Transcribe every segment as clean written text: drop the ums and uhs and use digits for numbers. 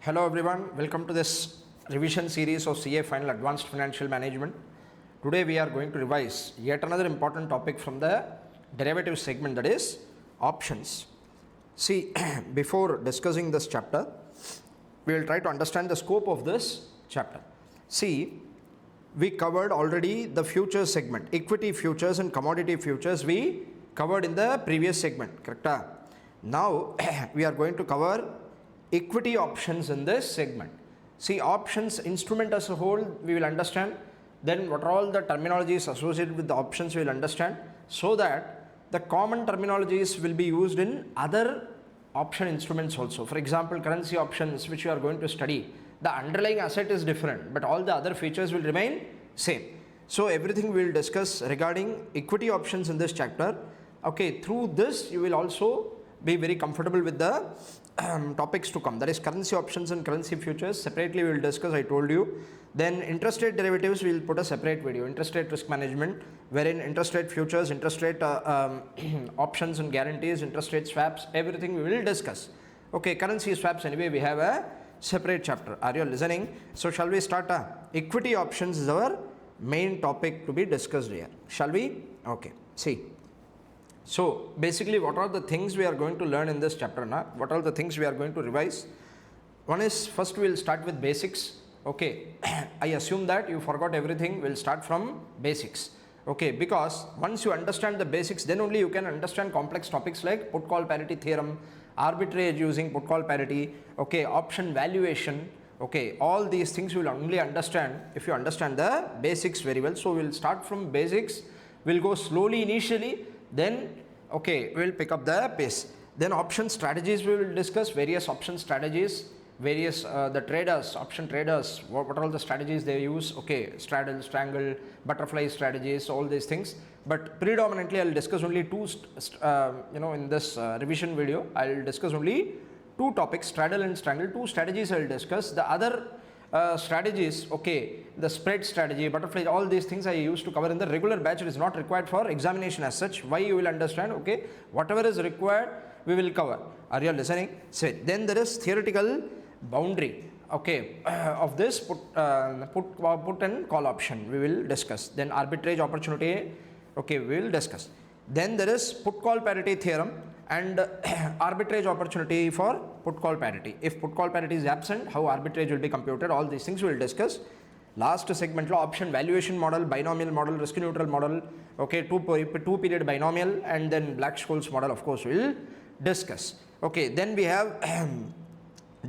Hello everyone, welcome to this revision series of CA Final Advanced Financial Management. Today we are going to revise yet another important topic from the derivative segment, that is options. See, before discussing this chapter, we will try to understand the scope of this chapter. See, we covered already the futures segment, equity futures and commodity futures we covered in the previous segment, correct? Now we are going to cover equity options in this segment. See, options instrument as a whole we will understand, then what are all the terminologies associated with the options we will understand, so that the common terminologies will be used in other option instruments also. For example, currency options which you are going to study, the underlying asset is different but all the other features will remain same. So everything we will discuss regarding equity options in this chapter. Okay, through this you will also be very comfortable with the topics to come, that is currency options and currency futures separately we will discuss, I told you. Then interest rate derivatives we will put a separate video, interest rate risk management, wherein interest rate futures, interest rate options and guarantees, interest rate swaps, everything we will discuss. Okay, currency swaps anyway we have a separate chapter. Are you listening? So shall we start? Equity options is our main topic to be discussed here, shall we? Okay, see. So basically what are the things we are going to learn in this chapter now? What are the things we are going to revise? One is, first we will start with basics. Okay, I assume that you forgot everything, we will start from basics. Okay, because once you understand the basics, then only you can understand complex topics like put call parity theorem, arbitrage using put call parity, okay, option valuation. Okay, all these things you will only understand if you understand the basics very well. So we will start from basics, we will go slowly initially, then okay, we will pick up the pace. Then option strategies we will discuss, various option strategies, various the traders, option traders, what are all the strategies they use. Okay, straddle, strangle, butterfly strategies, all these things. But predominantly I will discuss only two in this revision video I will discuss only two topics, straddle and strangle, two strategies I will discuss. The other strategies, okay, the spread strategy, butterfly, all these things I used to cover in the regular batch. It is not required for examination as such. Why, you will understand. Okay, whatever is required we will cover. Are you listening? So then there is theoretical boundary, okay, of this put and call option we will discuss. Then arbitrage opportunity, okay, we will discuss. Then there is put call parity theorem and arbitrage opportunity for put call parity. If put call parity is absent, how arbitrage will be computed, all these things we will discuss. Last segment lo option valuation model, binomial model, risk neutral model, okay, two period binomial, and then Black-Scholes model of course we will discuss. Okay, then we have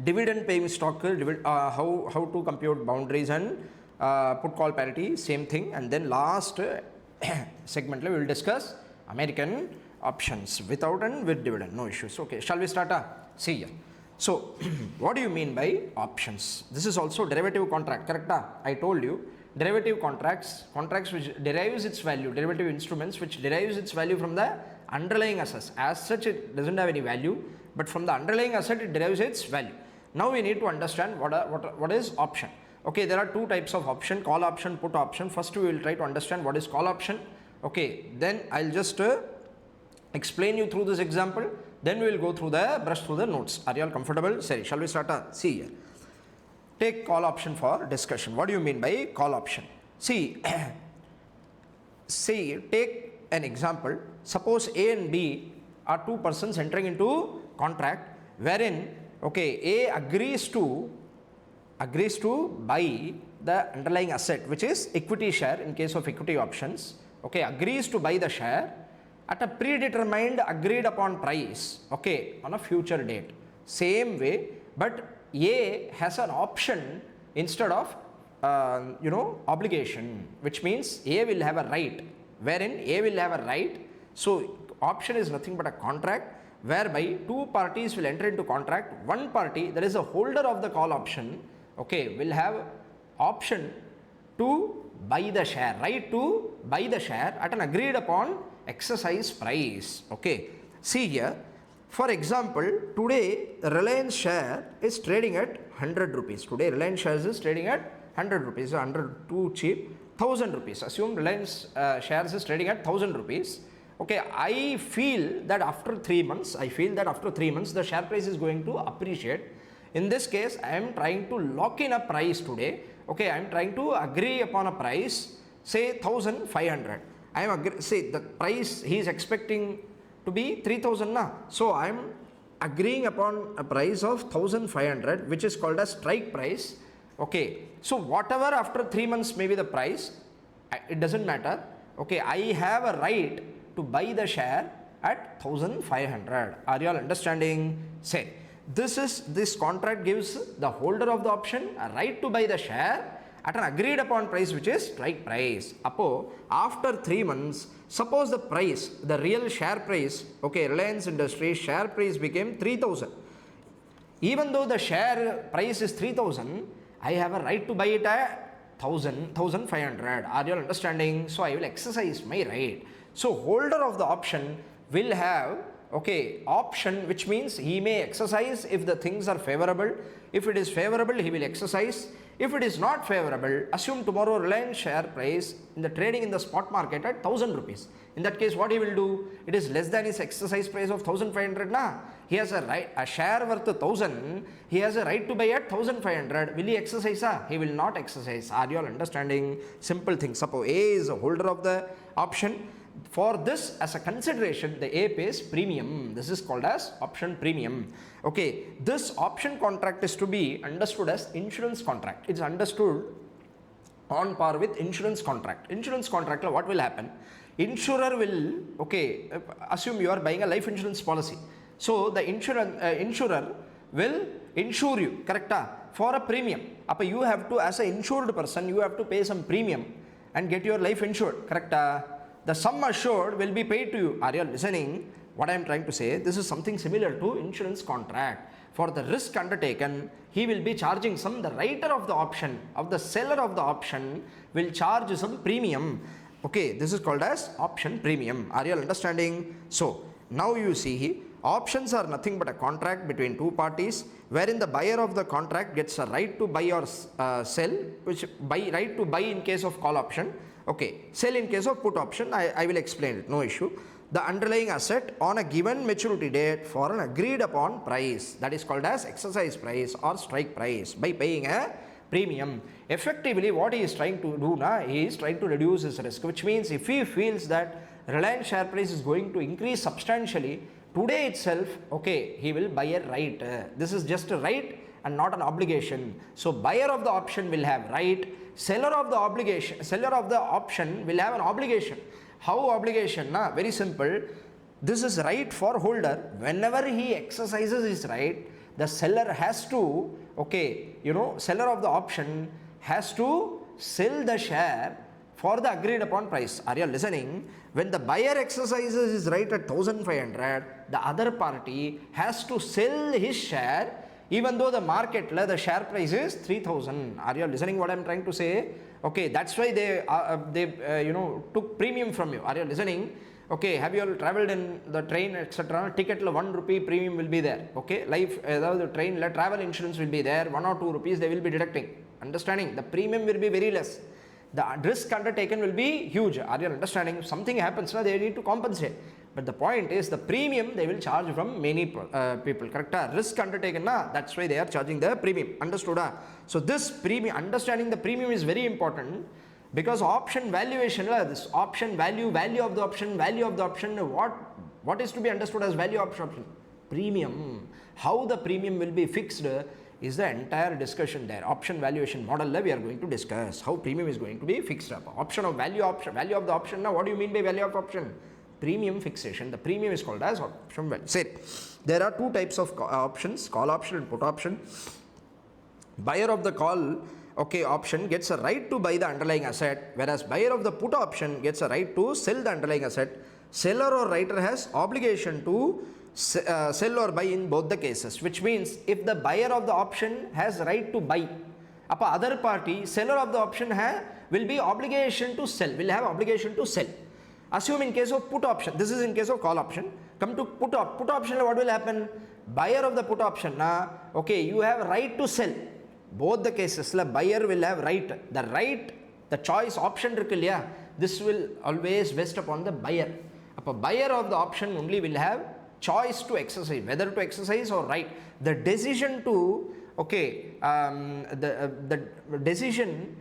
dividend paying stock, how to compute boundaries and put call parity, same thing. And then last segment we will discuss American options without and with dividend, no issues. Okay, shall we start? See here. So what do you mean by options? This is also derivative contract, correct? I told you derivative contracts which derives its value, derivative instruments which derives its value from the underlying assets. As such it doesn't have any value, but from the underlying asset it derives its value. Now we need to understand what is option. Okay, there are two types of option, call option, put option. First we will try to understand what is call option. Okay, then I'll just explain you through this example, then we will go through the notes. Are you all comfortable? Sorry, shall we start? See here. Take call option for discussion. What do you mean by call option? See, take an example. Suppose A and B are two persons entering into contract wherein, okay, A agrees to buy the underlying asset which is equity share in case of equity options. Okay, agrees to buy the share at a predetermined agreed upon price, okay, on a future date. Same way, but A has an option instead of obligation, which means A will have a right, wherein A will have a right. So option is nothing but a contract whereby two parties will enter into contract. One party, that is the holder of the call option, okay, will have option to buy the share, right to buy the share at an agreed upon exercise price. Okay, see here, for example, today Reliance share is trading at 100 rupees. Today Reliance shares is trading at 100 rupees, 100 too cheap, 1000 rupees. Assume Reliance shares is trading at 1000 rupees. Okay, I feel that after 3 months, the share price is going to appreciate. In this case, I am trying to lock in a price today. Okay, I am trying to agree upon a price, say 1500. I am say the price he is expecting to be 3000 na. So I am agreeing upon a price of 1500, which is called as strike price. Okay, so whatever after 3 months may be the price, it doesn't matter. Okay, I have a right to buy the share at 1500. Are you all understanding? Say, this contract gives the holder of the option a right to buy the share at an agreed upon price, which is strike price. After 3 months, suppose the price, the real share price, okay, Reliance Industries share price became 3000. Even though the share price is 3000, I have a right to buy it at 1500. Are you all understanding? So I will exercise my right. So holder of the option will have, okay, option, which means he may exercise if the things are favorable. If it is favorable, he will exercise. If it is not favorable, assume tomorrow Reliance share price in the trading in the spot market at 1000 rupees. In that case, what he will do? It is less than his exercise price of 1500 na. He has a right, a share worth 1000. He has a right to buy at 1500. Will he exercise? He will not exercise. Are you all understanding? Simple thing. Suppose A is a holder of the option. For this, as a consideration, the A pays premium. This is called as option premium. Okay, this option contract is to be understood as insurance contract. It's understood on par with insurance contract. Insurance contract, what will happen? Insurer will, okay, assume you are buying a life insurance policy. So the insurer will insure you, correct? For a premium. You have to, as an insured person, you have to pay some premium and get your life insured, correct? The sum assured will be paid to you. Are you listening? What I am trying to say, this is something similar to insurance contract. For the risk undertaken, he will be charging some, the writer of the option, of the seller of the option will charge some premium. Okay, this is called as option premium. Are you understanding? So, now you see, options are nothing but a contract between two parties, wherein the buyer of the contract gets a right to buy or sell, which right to buy in case of call option. Okay, sell in case of put option. I will explain it, no issue. The underlying asset on a given maturity date for an agreed upon price, that is called as exercise price or strike price, by paying a premium. Effectively, what he is trying to do now, he is trying to reduce his risk, which means if he feels that Reliance share price is going to increase substantially today itself, okay, he will buy a right. This is just a right and not an obligation. So buyer of the option will have right, seller of the option will have an obligation. How obligation? Very simple. This is right for holder. Whenever he exercises his right, the seller has to, okay, seller of the option has to sell the share for the agreed upon price. Are you listening? When the buyer exercises his right at 1500, the other party has to sell his share even though the market, the share price is 3000. Are you listening what I am trying to say? Okay, that's why they took premium from you. Are you listening? Okay, have you all traveled in the train, etc.? Ticket 1 rupee premium will be there. Okay, the train travel insurance will be there. 1 or 2 rupees they will be deducting. Understanding? The premium will be very less. The risk undertaken will be huge. Are you understanding? If something happens, they need to compensate. But the point is, the premium they will charge from many people. Correct? Risk undertaken, that's why they are charging the premium. Understood? So this premium, understanding the premium is very important, because option valuation, this option value of the option, what is to be understood as value of option? Premium. How the premium will be fixed is the entire discussion there. Option valuation model we are going to discuss how premium is going to be fixed up. Value of the option. Now what do you mean by value of option? Premium fixation. The premium is called as option value. Say, there are two types of options, call option and put option. Buyer of the call option gets a right to buy the underlying asset, whereas buyer of the put option gets a right to sell the underlying asset. Seller or writer has obligation to sell or buy in both the cases, which means if the buyer of the option has right to buy, other party, seller of the option will be obligation to sell, will have obligation to sell. Assume in case of put option, this is in case of call option. Come to put option, what will happen? Buyer of the put option, you have right to sell. Both the cases, buyer will have right. The choice option, this will always vest upon the buyer. Buyer of the option only will have choice to exercise, whether to exercise or right. The decision to okay, the decision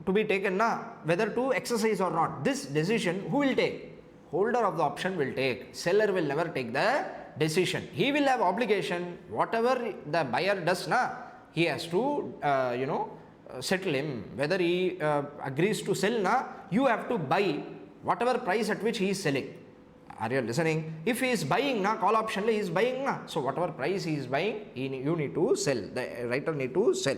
to be taken na, whether to exercise or not. This decision who will take? Holder of the option will take. Seller will never take the decision. He will have obligation. Whatever the buyer does na, he has to settle him. Whether he agrees to sell na, you have to buy whatever price at which he is selling. Are you listening? If he is buying na, call option he is buying na. So whatever price he is buying, you need to sell. The writer need to sell.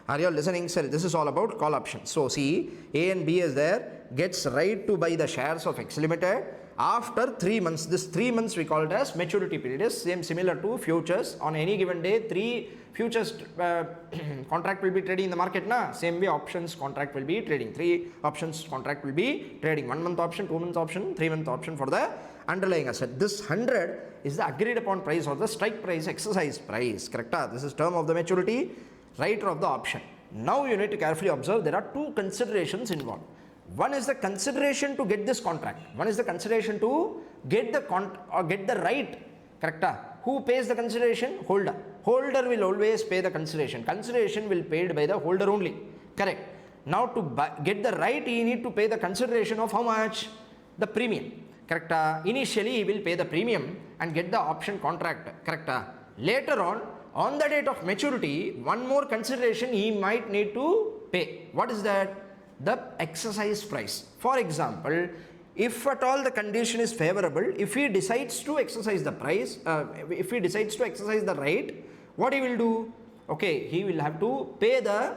Are you listening? Sell. This is all about call option. So see, A and B is there, gets right to buy the shares of X Limited after 3 months. This 3 months we call it as maturity period. Is similar to futures. On any given day, 3 futures contract will be trading in the market na. Same way options contract will be trading. 3 options contract will be trading. 1 month option, 2 month option, 3 month option for the underlying asset. This 100 is the agreed upon price or the strike price, exercise price. Correct? This is term of the maturity, writer of the option. Now you need to carefully observe there are 2 considerations involved. One is the consideration to get this contract. One is the consideration to get the get the right. Correct? Who pays the consideration? Holder. Holder will always pay the consideration. Consideration will be paid by the holder only. Correct. Now to get the right, he need to pay the consideration of how much? The premium. Correct? Initially he will pay the premium and get the option contract. Correct? Later on the date of maturity, one more consideration he might need to pay. What is that? The exercise price. For example, if at all the condition is favorable, if he decides to exercise the price, if he decides to exercise the right, what he will do? Okay, he will have to pay the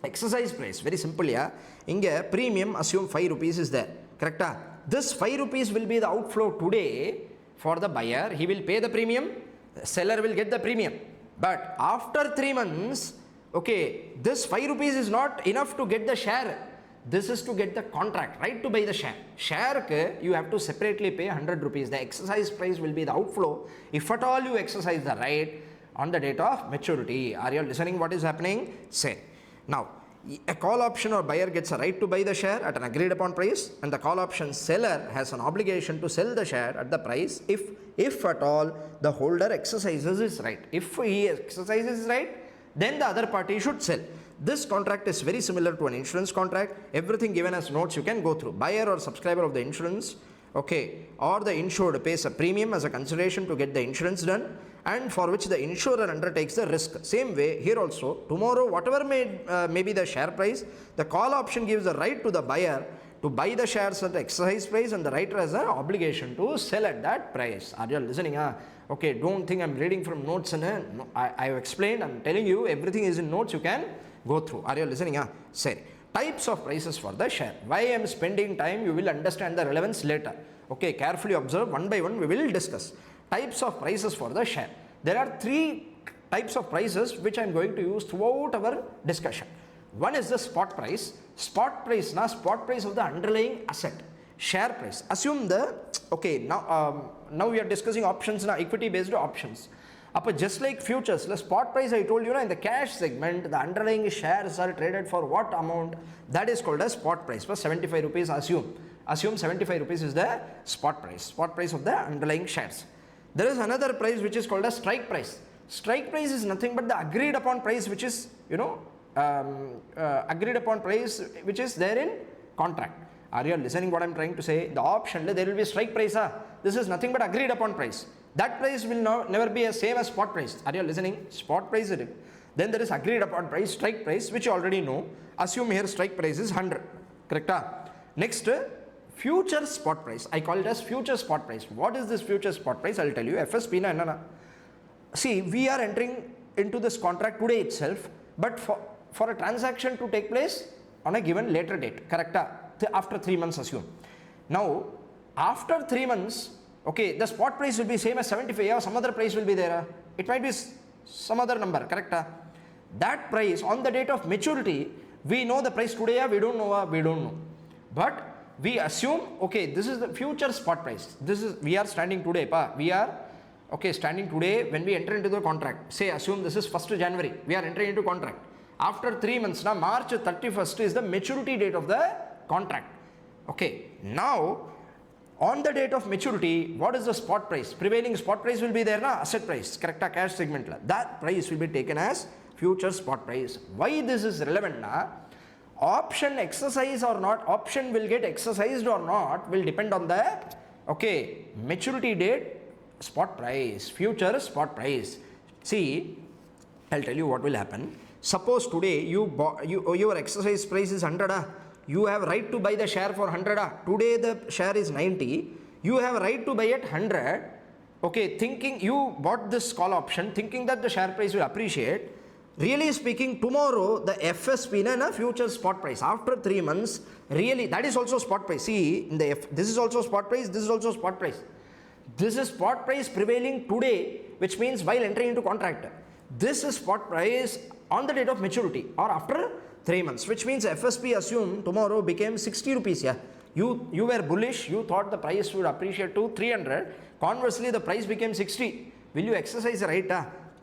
exercise price. Very simple, yeah. Inge premium, assume 5 rupees is there. Correct? This 5 rupees will be the outflow today for the buyer. He will pay the premium. The seller will get the premium. But after 3 months, okay, this 5 rupees is not enough to get the share. This is to get the contract, right, to buy the share. Share you have to separately pay 100 rupees. The exercise price will be the outflow if at all you exercise the right on the date of maturity. Are you listening what is happening? Say. Now, a call option or buyer gets a right to buy the share at an agreed upon price, and the call option seller has an obligation to sell the share at the price if at all the holder exercises his right. If he exercises his right, then the other party should sell. This contract is very similar to an insurance contract. Everything given as notes you can go through. Buyer or subscriber of the insurance, okay, or the insured pays a premium as a consideration to get the insurance done, and for which the insurer undertakes the risk. Same way here also, tomorrow whatever may be the share price, the call option gives the right to the buyer to buy the shares at the exercise price, and the writer has an obligation to sell at that price. Are you listening? Okay, don't think I'm reading from notes. And I have explained, I'm telling you, everything is in notes, you can go through. Are you listening? Say, types of prices for the share. Why I am spending time, you will understand the relevance later. Okay, carefully observe, one by one we will discuss. Types of prices for the share. There are 3 types of prices which I am going to use throughout our discussion. One is the spot price. Spot price of the underlying asset. Share price. Assume the, okay, now we are discussing options now, equity based options. Just like futures, the spot price I told you in the cash segment, the underlying shares are traded for what amount? That is called as spot price. For 75 rupees, assume 75 rupees is the spot price of the underlying shares. There is another price which is called as strike price. Strike price is nothing but the agreed upon price which is, agreed upon price which is there in contract. Are you listening what I am trying to say? The option, there will be strike price. This is nothing but agreed upon price. That price will never be the same as spot price. Are you listening? Spot price it is. Then there is agreed upon price, strike price, which you already know. Assume here strike price is 100. Correct? Next, future spot price. I call it as future spot price. What is this future spot price? I will tell you. FSP na. See, we are entering into this contract today itself, but for a transaction to take place on a given later date. Correct? After 3 months, assume. Now, after 3 months, okay, the spot price will be same as 75 or some other price will be there. It might be some other number, correct? That price on the date of maturity, we know the price today, we don't know. But we assume, okay, this is the future spot price. We are standing today, standing today when we enter into the contract. Say, assume this is 1st January, we are entering into contract. After 3 months, now March 31st is the maturity date of the contract. Okay, now on the date of maturity, what is the spot price? Prevailing spot price will be there, asset price, correct? Cash segment. That price will be taken as future spot price. Why this is relevant na? Option exercise or not, option will get exercised or not will depend on the maturity date spot price, future spot price. See, I'll tell you what will happen. Suppose today your exercise price is 100, you have right to buy the share for 100. Today the share is 90, you have right to buy at 100. Thinking you bought this call option thinking that the share price will appreciate. Really speaking, tomorrow the FSP na future spot price after 3 months, really that is also spot price. See, in the this is also spot price, this is also spot price. This is spot price prevailing today, which means while entering into contract. This is spot price on the date of maturity or after 3 months, which means FSP assume tomorrow became 60 rupees. Yeah, you were bullish, you thought the price would appreciate to 300. Conversely, the price became 60. Will you exercise the right?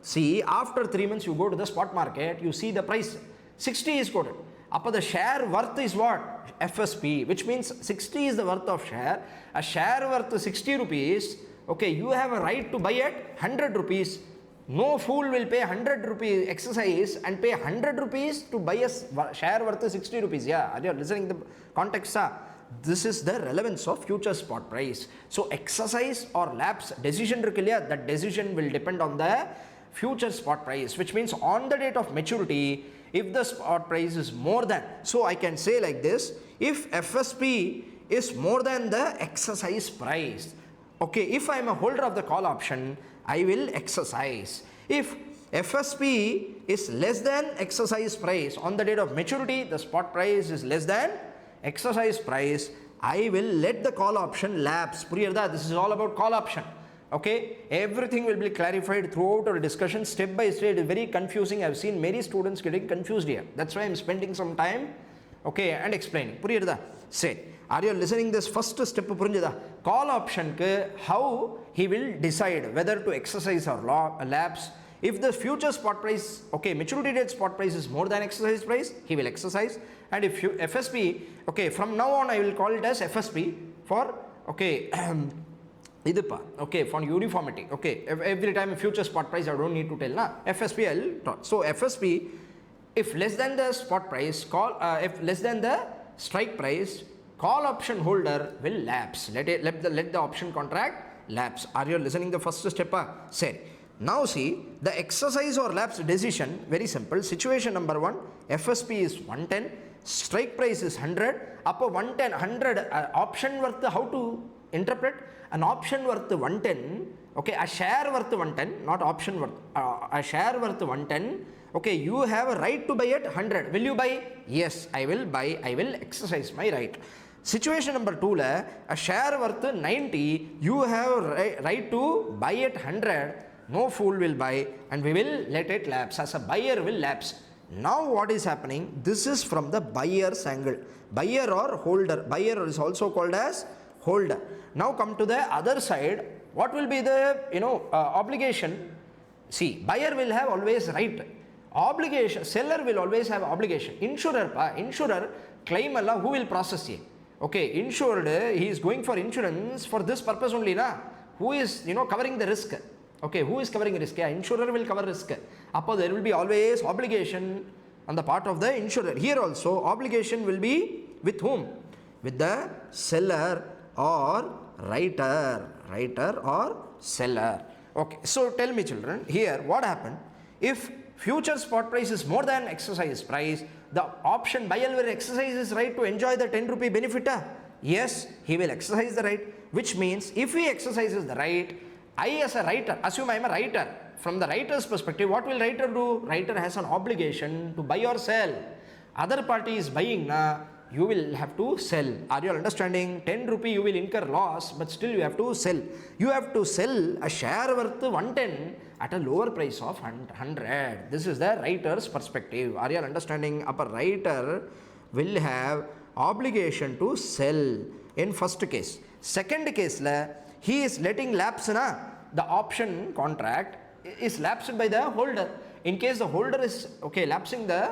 See, after 3 months you go to the spot market, you see the price 60 is quoted. Upon the share worth is what? FSP, which means 60 is the worth of share. A share worth 60 rupees. You have a right to buy at 100 rupees. No fool will pay 100 rupees exercise and pay 100 rupees to buy a share worth 60 rupees. Yeah, are you listening to the context? This is the relevance of future spot price. So exercise or lapse decision, that decision will depend on the future spot price, which means on the date of maturity, if the spot price is more than, so I can say like this, if FSP is more than the exercise price, if I am a holder of the call option, I will exercise. If FSP is less than exercise price on the date of maturity, the spot price is less than exercise price, I will let the call option lapse. This is all about call option. Everything will be clarified throughout our discussion step by step. It is very confusing. I've seen many students getting confused here. That's why I'm spending some time and explaining. Say, are you listening this first step? Call option how he will decide whether to exercise or lapse. If the future spot price, maturity date spot price is more than exercise price, he will exercise. And if FSP, from now on I will call it as FSP for for uniformity. Every time a future spot price I don't need to tell FSP I'll talk. So FSP, if less than the spot price, if less than the strike price, call option holder will lapse. Let the option contract lapse. Are you listening the first step? Say. Now see, the exercise or lapse decision, very simple. Situation number 1, FSP is 110, strike price is 100. Upper 110, option worth, how to interpret? An option worth 110, a share worth 110, not option worth, a share worth 110, you have a right to buy at 100. Will you buy? Yes, I will buy, I will exercise my right. Situation number 2, a share worth 90, you have right to buy at 100. No fool will buy and we will let it lapse, as a buyer will lapse. Now what is happening? This is from the buyer's angle. Buyer or holder. Buyer is also called as holder. Now come to the other side. What will be the obligation? See, buyer will have always right. Obligation, seller will always have obligation. Insurer claim who will process it? Insured, he is going for insurance for this purpose only Who is covering the risk? Who is covering risk? Insurer will cover risk. There will be always obligation on the part of the insurer. Here also obligation will be with whom? With the seller or writer or seller. So tell me children, here what happened? If future spot price is more than exercise price, the option buyer will exercise his right to enjoy the 10 rupee benefit. Yes, he will exercise the right, which means if he exercises the right, I as a writer, assume I am a writer. From the writer's perspective, what will writer do? Writer has an obligation to buy or sell. Other party is buying, you will have to sell. Are you understanding? 10 rupee you will incur loss, but still you have to sell. You have to sell a share worth 110 at a lower price of 100. This is the writer's perspective. Are you understanding? Upper writer will have obligation to sell in first case. Second case, he is letting lapse the option contract is lapsed by the holder. In case the holder is lapsing the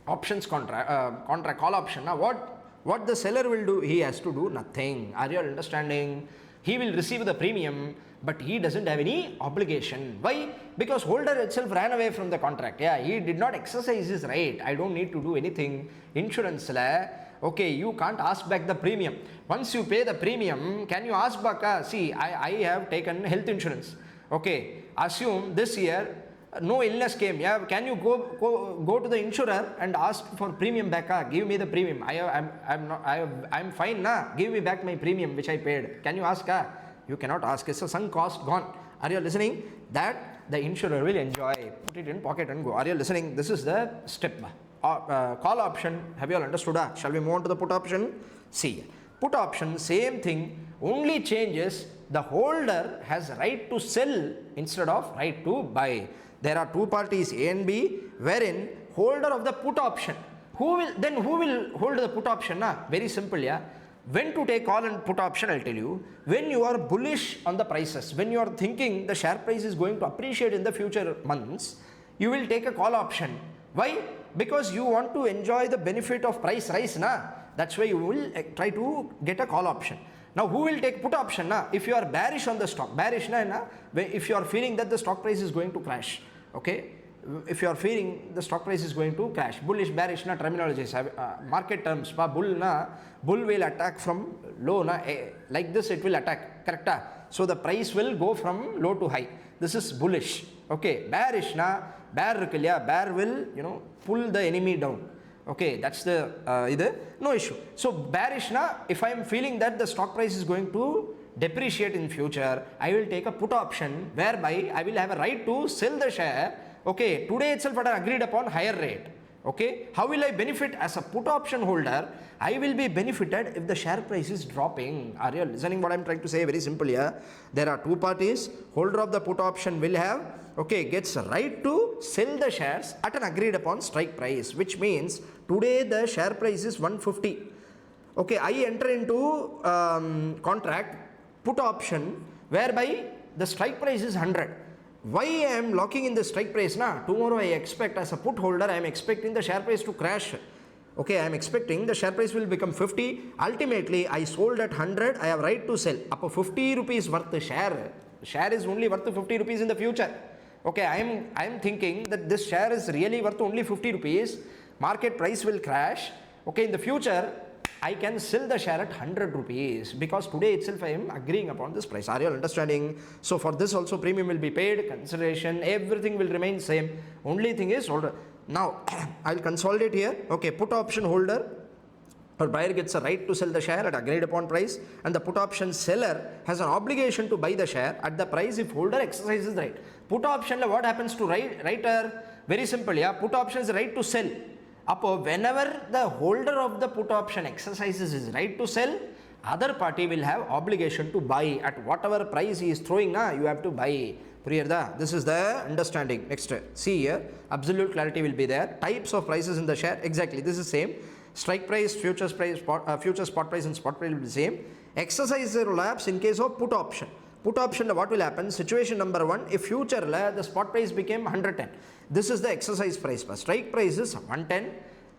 options contract call option, what the seller will do? He has to do nothing. Are you understanding? He will receive the premium but he doesn't have any obligation. Why? Because holder itself ran away from the contract. Yeah, he did not exercise his right. I don't need to do anything. Insurance la, okay, you can't ask back the premium. Once you pay the premium, can you ask back? See, I have taken health insurance. Okay, assume this year no illness came. Yeah, can you go to the insurer and ask for premium back? Give me the premium. I'm fine. Give me back my premium which I paid. Can you ask? You cannot ask. It's a sunk cost gone. Are you listening? That the insurer will enjoy. Put it in pocket and go. Are you listening? This is the step. Call option. Have you all understood? Shall we move on to the put option? See, put option, same thing. Only changes the holder has right to sell instead of right to buy. There are two parties A and B, wherein holder of the put option. Who will hold the put option? Very simple, yeah. When to take call and put option, I'll tell you. When you are bullish on the prices, when you are thinking the share price is going to appreciate in the future months, you will take a call option. Why? Because you want to enjoy the benefit of price rise. That's why you will try to get a call option. Now, who will take put option? If you are bearish on the stock, if you are feeling that the stock price is going to crash, okay? If you are feeling the stock price is going to crash, bullish, bearish, terminologies, market terms, bull will attack from low, like this it will attack, correct? So the price will go from low to high. This is bullish, okay? Bearish, bear will, pull the enemy down. Okay, that's the no issue. So bearish if I am feeling that the stock price is going to depreciate in future, I will take a put option whereby I will have a right to sell the share. Okay, today itself at an agreed upon higher rate. Okay, how will I benefit as a put option holder? I will be benefited if the share price is dropping. Are you listening what I am trying to say? Very simple, yeah. There are two parties. Holder of the put option will have, okay, gets a right to sell the shares at an agreed upon strike price, which means today the share price is 150. Okay, I enter into contract put option whereby the strike price is 100. Why I am locking in the strike price? Tomorrow I expect as a put holder, I am expecting the share price to crash. Okay, I am expecting the share price will become 50. Ultimately, I sold at 100. I have right to sell. Up 50 rupees worth share. Share is only worth 50 rupees in the future. Okay, I am thinking that this share is really worth only 50 rupees. Market price will crash. Okay, in the future, I can sell the share at 100 rupees because today itself I am agreeing upon this price. Are you all understanding? So for this also premium will be paid, consideration, everything will remain same. Only thing is holder. Now I'll consolidate here. Okay, put option holder or buyer gets a right to sell the share at agreed upon price, and the put option seller has an obligation to buy the share at the price if holder exercises the right. Put option what happens to writer? Very simple, yeah. Put option is the right to sell. Whenever the holder of the put option exercises his right to sell, other party will have obligation to buy at whatever price he is throwing. You have to buy. This is the understanding. Next, see here, absolute clarity will be there. Types of prices in the share, exactly this is same. Strike price, future spot price and spot price will be same. Exercise lapse in case of put option. Put option, what will happen? Situation number 1, if future the spot price became 110. This is the exercise price. Strike price is 110.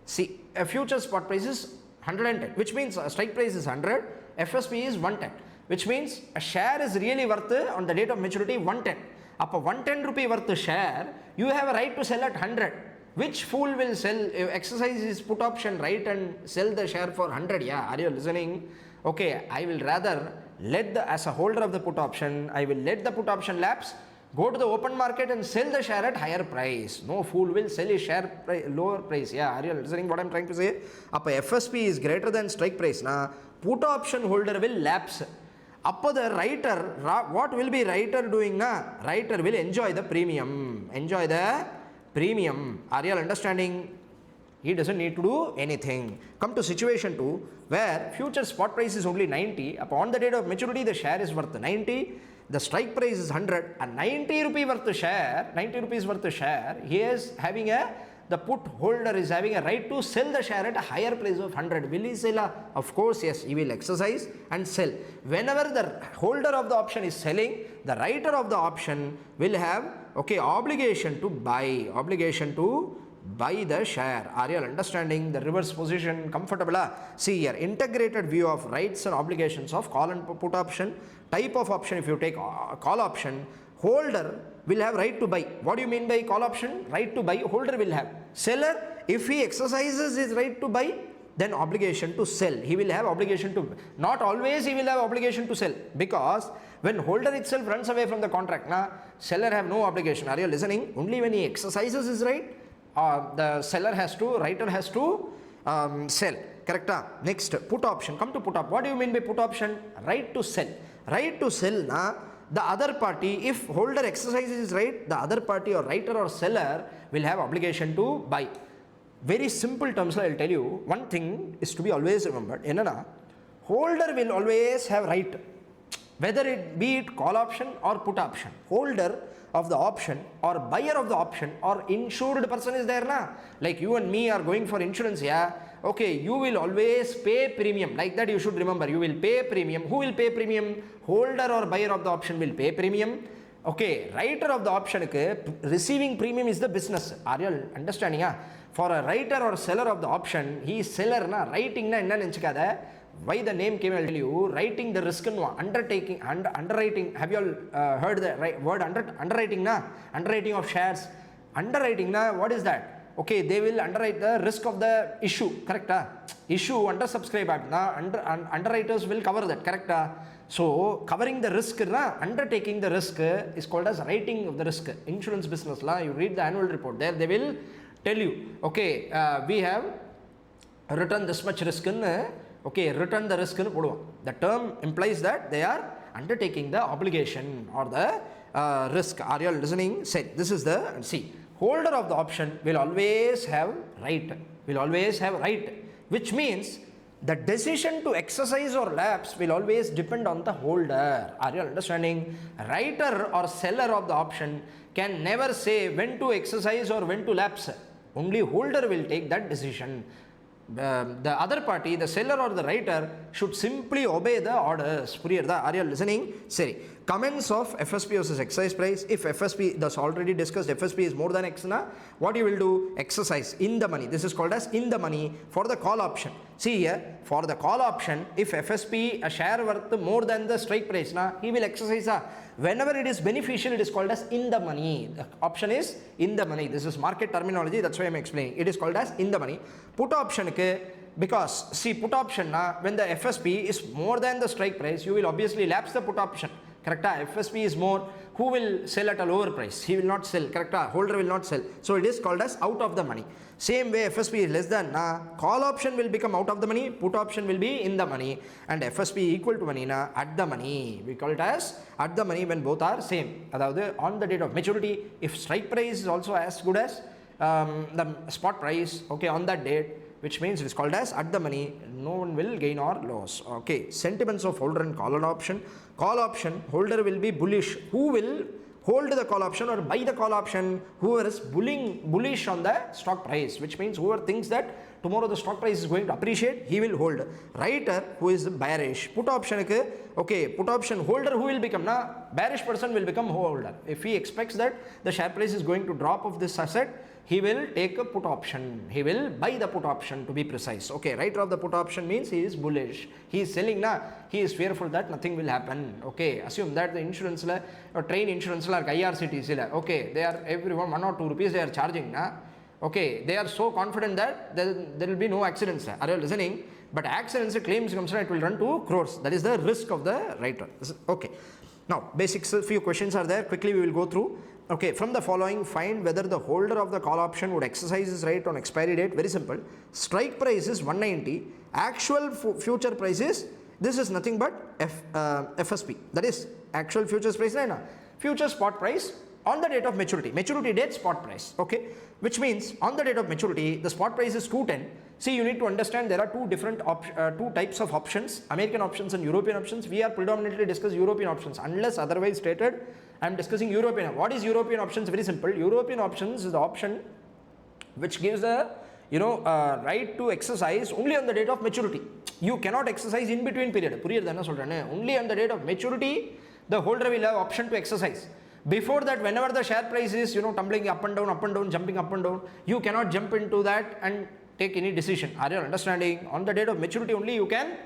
See, a future spot price is 110, which means strike price is 100, FSP is 110, which means a share is really worth on the date of maturity 110. Up 110 rupee worth share, you have a right to sell at 100. Which fool will sell, exercise his put option right and sell the share for 100? Yeah, are you listening? Okay, I will rather as a holder of the put option, I will let the put option lapse, go to the open market and sell the share at higher price. No fool will sell his share lower price. Yeah, are you listening what I am trying to say? If FSP is greater than strike price, put option holder will lapse. The writer, what will be writer doing? Writer will enjoy the premium. Enjoy the premium. Are you understanding? He doesn't need to do anything. Come to situation 2, where future spot price is only 90. Upon the date of maturity, the share is worth 90. The strike price is 100. A 90 rupee worth share, 90 rupees worth share, he is having the put holder is having a right to sell the share at a higher price of 100. Will he sell? Of course, yes, he will exercise and sell. Whenever the holder of the option is selling, the writer of the option will have, okay, obligation to buy buy the share. Are you all understanding the reverse position? Comfortable? See here, integrated view of rights and obligations of call and put option. Type of option, if you take call option, holder will have right to buy. What do you mean by call option? Right to buy, holder will have. Seller, if he exercises his right to buy, then obligation to sell. He will have obligation to, not always he will have obligation to sell, because when holder itself runs away from the contract, seller have no obligation. Are you listening? Only when he exercises his right, the seller has to, writer has to sell. Correct? Next, put option. Come to put up. What do you mean by put option? Right to sell. Right to sell, the other party, if holder exercises his right, the other party or writer or seller will have obligation to buy. Very simple terms, I will tell you. One thing is to be always remembered. Holder will always have right, whether it be it call option or put option. Holder of the option or buyer of the option or insured person is there, like you and me are going for insurance, okay, you will always pay premium. Like that you should remember, you will pay premium. Who will pay premium? Holder or buyer of the option will pay premium. Okay, writer of the option, receiving premium is the business. Are you understanding? For a writer or seller of the option, he is seller, writing why the name came, I will tell you. Writing the risk, undertaking, underwriting. Have you all heard the word underwriting? Underwriting of shares. Underwriting, what is that? Okay, they will underwrite the risk of the issue. Correct? Issue undersubscribe. Underwriters will cover that. Correct? So, covering the risk, undertaking the risk is called as writing of the risk. Insurance business, you read the annual report. There they will tell you, okay, we have written this much risk in. Okay, return the risk. The term implies that they are undertaking the obligation or the risk. Are you all listening? Say, this is the, see, holder of the option will always have right. Will always have right, which means the decision to exercise or lapse will always depend on the holder. Are you all understanding? Writer or seller of the option can never say when to exercise or when to lapse. Only holder will take that decision. The other party, the seller or the writer, should simply obey the orders. Are you listening? Say, comments of FSP versus exercise price. If FSP, that's already discussed, FSP is more than X, what you will do? Exercise in the money. This is called as in the money for the call option. See here, for the call option, if FSP, a share worth more than the strike price, he will exercise. Whenever it is beneficial, it is called as in the money. The option is in the money. This is market terminology. That's why I am explaining. It is called as in the money. Put option, because see, put option, when the FSP is more than the strike price, you will obviously lapse the put option. Correct? FSP is more, who will sell at a lower price? He will not sell. Correct? Holder will not sell. So it is called as out of the money. Same way, FSP is less than, call option will become out of the money, put option will be in the money, and FSP equal to money, at the money. We call it as at the money when both are same. On the date of maturity, if strike price is also as good as the spot price, okay, on that date, which means it is called as at the money, no one will gain or lose. Okay, sentiments of holder and call option. Call option, holder will be bullish. Who will hold the call option or buy the call option? Whoever is bullish on the stock price, which means whoever thinks that tomorrow the stock price is going to appreciate, he will hold. Writer who is bearish. Put option, okay, put option holder who will become, bearish person will become holder. If he expects that the share price is going to drop of this asset, he will take a put option. He will buy the put option, to be precise. Okay, writer of the put option means he is bullish. He is selling, he is fearful that nothing will happen. Okay, assume that the insurance or train insurance like IRCTC, okay, they are everyone 1 or 2 rupees they are charging. Okay, they are so confident that there will be no accidents. Are you listening? But accidents claims comes, it will run to crores. That is the risk of the writer. Okay. Now, basics, few questions are there. Quickly we will go through. Okay, from the following, find whether the holder of the call option would exercise his right on expiry date. Very simple. Strike price is 190. Actual future price is, this is nothing but FSP. That is actual futures price. Future spot price on the date of maturity. Maturity date, spot price. Okay, which means on the date of maturity, the spot price is 210. See, you need to understand there are two types of options, American options and European options. We are predominantly discussing European options. Unless otherwise stated, I am discussing European. What is European options? Very simple. European options is the option which gives a right to exercise only on the date of maturity. You cannot exercise in between period. Only on the date of maturity, the holder will have option to exercise. Before that, whenever the share price is, tumbling up and down, jumping up and down, you cannot jump into that and take any decision. Are you understanding? On the date of maturity only you can,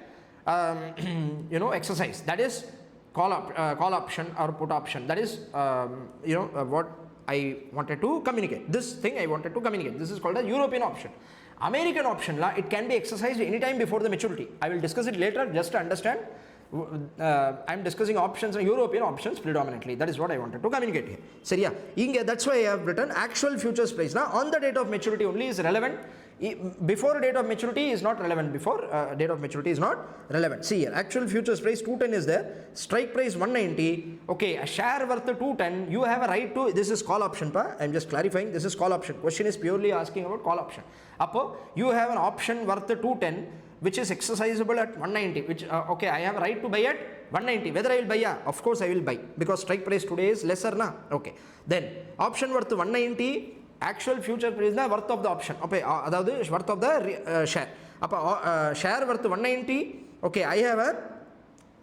exercise. That is call option or put option. That is, what I wanted to communicate. This thing I wanted to communicate. This is called a European option. American option, it can be exercised anytime before the maturity. I will discuss it later just to understand. I am discussing options and European options predominantly. That is what I wanted to communicate here. Seriya. That's why I have written actual futures price. Now, on the date of maturity only is relevant. Before date of maturity is not relevant. Before date of maturity is not relevant. See here, actual futures price 210 is there. Strike price 190. Okay, a share worth 210. You have a right to. This is call option, pa. I am just clarifying. This is call option. Question is purely asking about call option. Upper, you have an option worth 210. Which is exercisable at 190, which, okay, I have a right to buy at 190. Whether I will buy, of course I will buy, because strike price today is lesser, na? Okay. Then, option worth 190, actual future price na worth of the option. Okay, that's worth of the share. Share worth 190, okay, I have a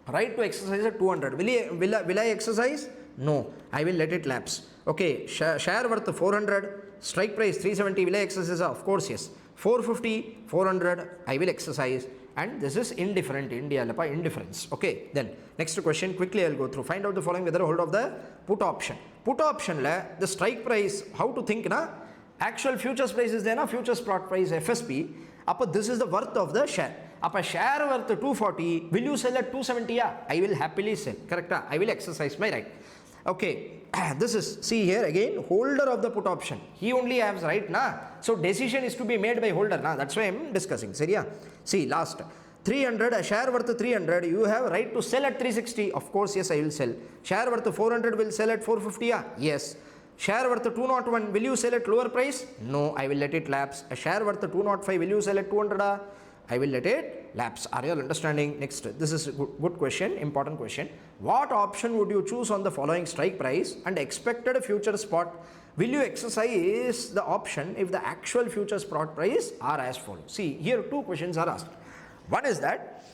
right to exercise at 200. Will I exercise? No, I will let it lapse. Okay, share worth 400, strike price 370, will I exercise? Of course, yes. 450, 400, I will exercise, and this is indifferent, indifference. Okay, then next question, quickly I will go through. Find out the following whether hold of the put option. Put option, the strike price, how to think, na? Actual futures price is there, na? Future spot price, FSP. This is the worth of the share. Share worth 240, will you sell at 270? Yeah, I will happily sell, correct? I will exercise my right. Okay, this is, see here again, holder of the put option. He only has right, na? So decision is to be made by holder, na? That's why I am discussing. Seriya? See, last 300, a share worth 300, you have right to sell at 360. Of course, yes, I will sell. Share worth 400 will sell at 450. Yeah? Yes. Share worth 201, will you sell at lower price? No, I will let it lapse. A share worth 205, will you sell at 200? I will let it lapse. Are you all understanding? Next, this is a good question, important question. What option would you choose on the following strike price and expected future spot? Will you exercise the option if the actual future spot price are as follows? See, here two questions are asked. One is that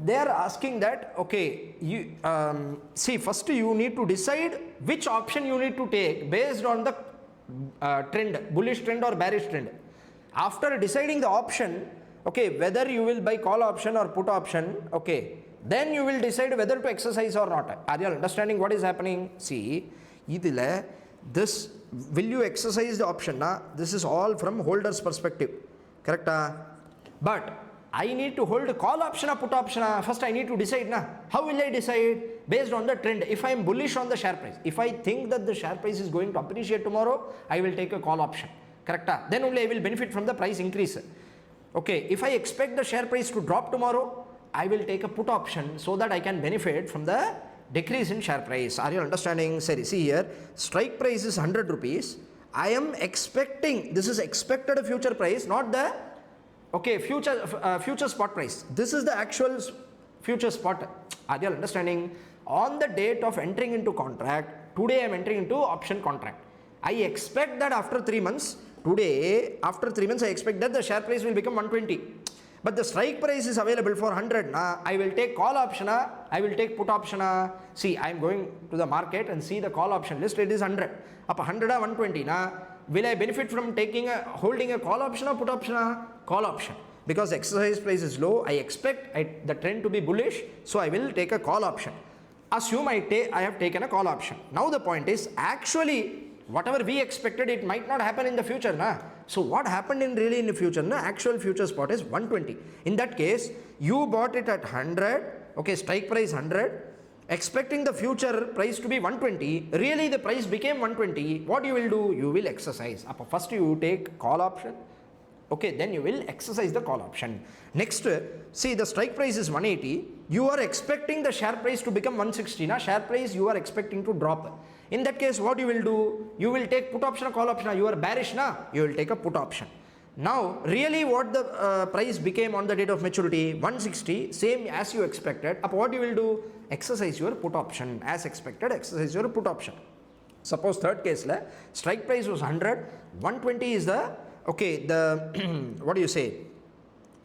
they are asking that, okay, you see, first you need to decide which option you need to take based on the trend, bullish trend or bearish trend. After deciding the option, okay, whether you will buy call option or put option, okay, then you will decide whether to exercise or not. Are you understanding what is happening? See, this, will you exercise the option? Na? This is all from holder's perspective, correct? But I need to hold a call option or put option. First I need to decide. Na? How will I decide? Based on the trend. If I am bullish on the share price, if I think that the share price is going to appreciate tomorrow, I will take a call option, correct? Then only I will benefit from the price increase. Okay, if I expect the share price to drop tomorrow, I will take a put option so that I can benefit from the decrease in share price. Are you understanding? Sorry, see here, strike price is 100 rupees. I am expecting, this is expected future price, not the, okay, future spot price. This is the actual future spot. Are you understanding? On the date of entering into contract, today I am entering into option contract. I expect that after 3 months, today, after 3 months, I expect that the share price will become 120. But the strike price is available for 100. I will take call option. I will take put option. See, I am going to the market and see the call option list. It is 100. Up 100 or 120. Will I benefit from holding a call option or put option? Call option. Because the exercise price is low, I expect the trend to be bullish. So I will take a call option. Assume I have taken a call option. Now the point is, actually, whatever we expected, it might not happen in the future. So what happened in the future? Actual future spot is 120. In that case, you bought it at 100, okay, strike price 100, expecting the future price to be 120. Really the price became 120. What you will do? You will exercise. First you take call option. Okay, then you will exercise the call option. Next, see, the strike price is 180. You are expecting the share price to become 160. Share price you are expecting to drop. In that case, what you will do? You will take put option or call option. You are bearish, you will take a put option. Now, really what the price became on the date of maturity? 160, same as you expected. What you will do? Exercise your put option. As expected, exercise your put option. Suppose third case, strike price was 100. 120 is the, okay, the, what do you say?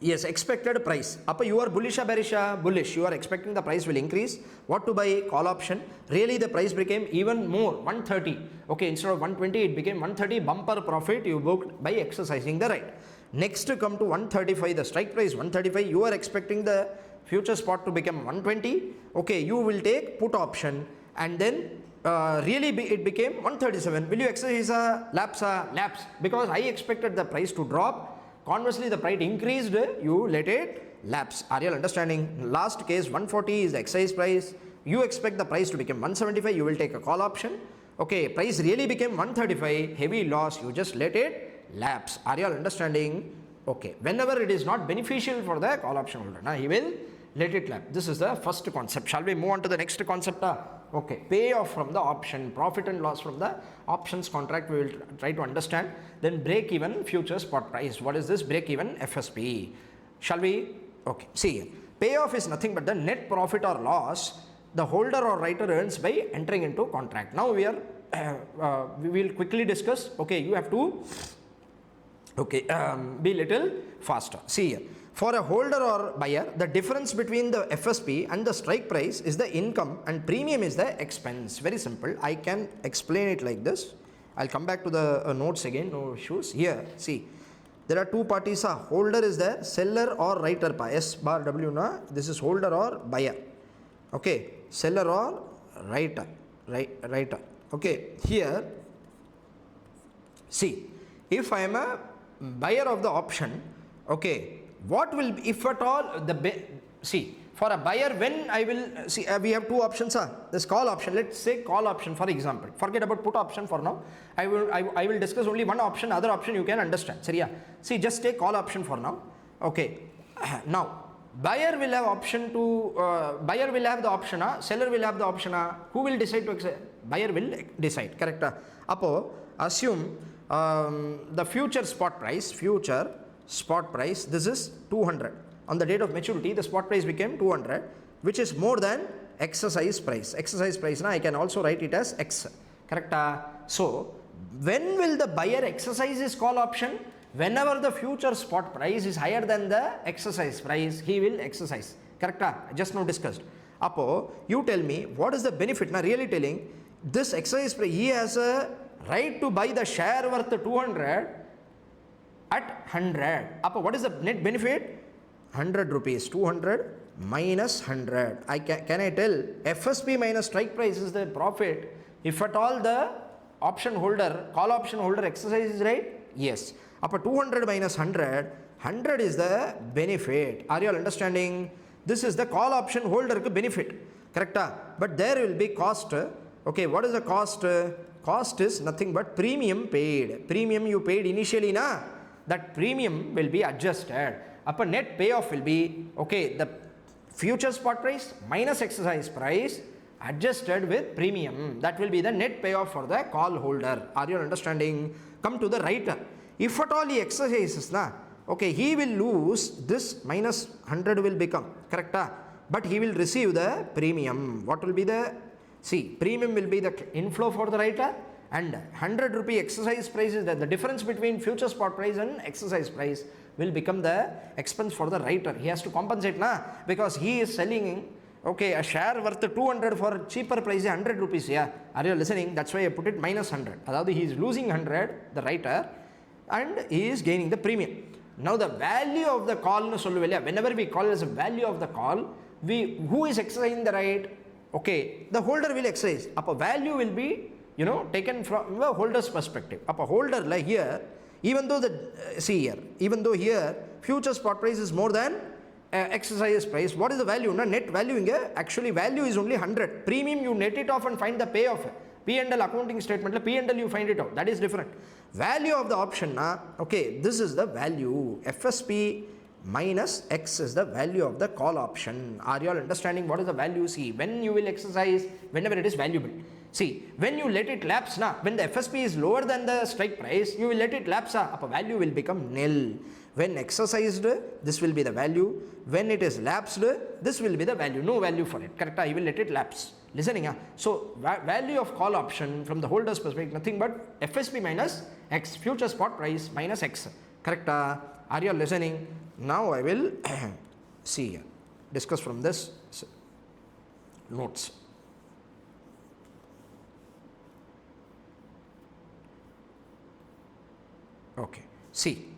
Yes, expected price. Appa you are bullish or bearish? Bullish. You are expecting the price will increase. What to buy? Call option. Really the price became even more, 130. Okay, instead of 120 it became 130. Bumper profit you booked by exercising the right. Next to come to 135, the strike price 135. You are expecting the future spot to become 120. Okay, you will take put option and then it became 137. Will you exercise lapse? Lapse, because I expected the price to drop. Conversely, the price increased, you let it lapse. Are you all understanding? Last case, 140 is the exercise price. You expect the price to become 175, you will take a call option. Okay, price really became 135, heavy loss, you just let it lapse. Are you all understanding? Okay, whenever it is not beneficial for the call option holder, now he will let it lapse. This is the first concept. Shall we move on to the next concept? Okay, payoff from the option, profit and loss from the options contract we will try to understand. Then break even future spot price. What is this break even FSP? Shall we? Okay, see, payoff is nothing but the net profit or loss the holder or writer earns by entering into contract. Now we will quickly discuss. Okay, you have to be little faster. See here. For a holder or buyer, the difference between the FSP and the strike price is the income and premium is the expense. Very simple. I can explain it like this. I'll come back to the notes again, no issues. Here, see, there are two parties. Holder is there, seller or writer. S bar W, na, this is holder or buyer. Okay, seller or writer. Writer. Okay, here, see, if I am a buyer of the option, okay, what will be, if at all, see, for a buyer, when I will, see, we have two options, this call option, let's say call option for example, forget about put option for now, I will discuss only one option, other option you can understand, see, just take call option for now, okay, now, buyer will have option to, buyer will have the option, seller will have the option, who will decide to accept? Buyer will decide, correct? Assume the future spot price, this is 200. On the date of maturity, the spot price became 200, which is more than exercise price. Exercise price, I can also write it as X. Correct? So, when will the buyer exercise his call option? Whenever the future spot price is higher than the exercise price, he will exercise. Correct? Just now discussed. Apo, you tell me, what is the benefit? Now, really telling, this exercise price, he has a right to buy the share worth 200 at 100. Appa, what is the net benefit? 100 rupees. 200 minus 100. Can I tell FSP minus strike price is the profit if at all the option holder, call option holder exercises, right? Yes. Appa 200 minus 100. 100 is the benefit. Are you all understanding? This is the call option holder benefit. Correct? But there will be cost. Okay, what is the cost? Cost is nothing but premium paid. Premium you paid initially, na? That premium will be adjusted. Upper net payoff will be, okay, the future spot price minus exercise price adjusted with premium. That will be the net payoff for the call holder. Are you understanding? Come to the writer. If at all he exercises, okay, he will lose this minus 100 will become, correct? But he will receive the premium. What will be the, see, premium will be the inflow for the writer. And 100 rupee exercise price is that the difference between future spot price and exercise price will become the expense for the writer. He has to compensate, because he is selling, okay, a share worth 200 for cheaper price 100 rupees. Yeah, are you listening? That's why I put it minus 100. That he is losing 100, the writer, and he is gaining the premium. Now the value of the call, whenever we call as a value of the call, who is exercising the right? Okay, the holder will exercise. Upper value will be, taken from the holder's perspective. Upper holder like here, even though even though here future spot price is more than exercise price, what is the value? Net value actually value is only 100. Premium you net it off and find the payoff. P&L accounting statement, P&L you find it out. That is different. Value of the option, okay, this is the value. FSP minus X is the value of the call option. Are you all understanding what is the value? See, when you will exercise, whenever it is valuable. See, when you let it lapse, when the FSP is lower than the strike price, you will let it lapse, a value will become nil. When exercised, this will be the value. When it is lapsed, this will be the value. No value for it. Correct? You will let it lapse. Listening? So, value of call option from the holder's perspective, nothing but FSP minus X, future spot price minus X. Correct? Are you listening? Now I will see here. Discuss from this notes. Okay. See.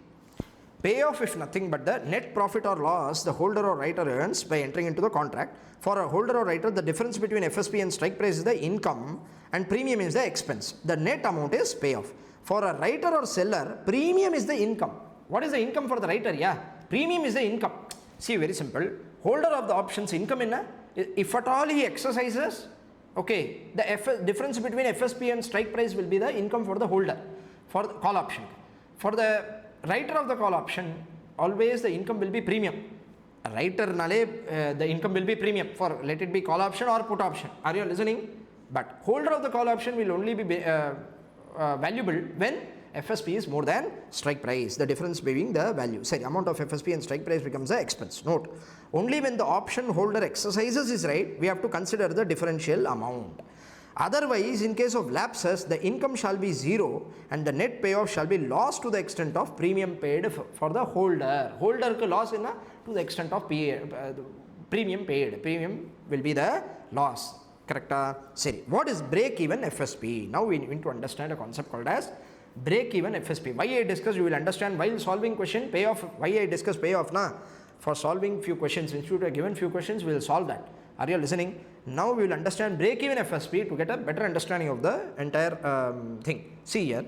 Payoff is nothing but the net profit or loss the holder or writer earns by entering into the contract. For a holder or writer, the difference between FSP and strike price is the income and premium is the expense. The net amount is payoff. For a writer or seller, premium is the income. What is the income for the writer? Yeah, premium is the income. See, very simple. Holder of the options income if at all he exercises, okay, the difference between FSP and strike price will be the income for the holder for the call option. For the writer of the call option, always the income will be premium. Writer nale the income will be premium for let it be call option or put option. Are you listening? But holder of the call option will only be valuable when FSP is more than strike price. The difference being the value. Sorry, amount of FSP and strike price becomes the expense. Note, only when the option holder exercises is right, we have to consider the differential amount. Otherwise, in case of lapses, the income shall be zero and the net payoff shall be lost to the extent of premium paid for the holder. Holder ko loss to the extent of premium paid. Premium will be the loss. Correct? Sorry. What is break-even FSP? Now we need to understand a concept called as break-even FSP. Why I discuss, you will understand while solving question payoff. Why I discuss payoff na? For solving few questions, instead of given few questions, we will solve that. Are you listening? Now we will understand break-even FSP to get a better understanding of the entire thing. See here,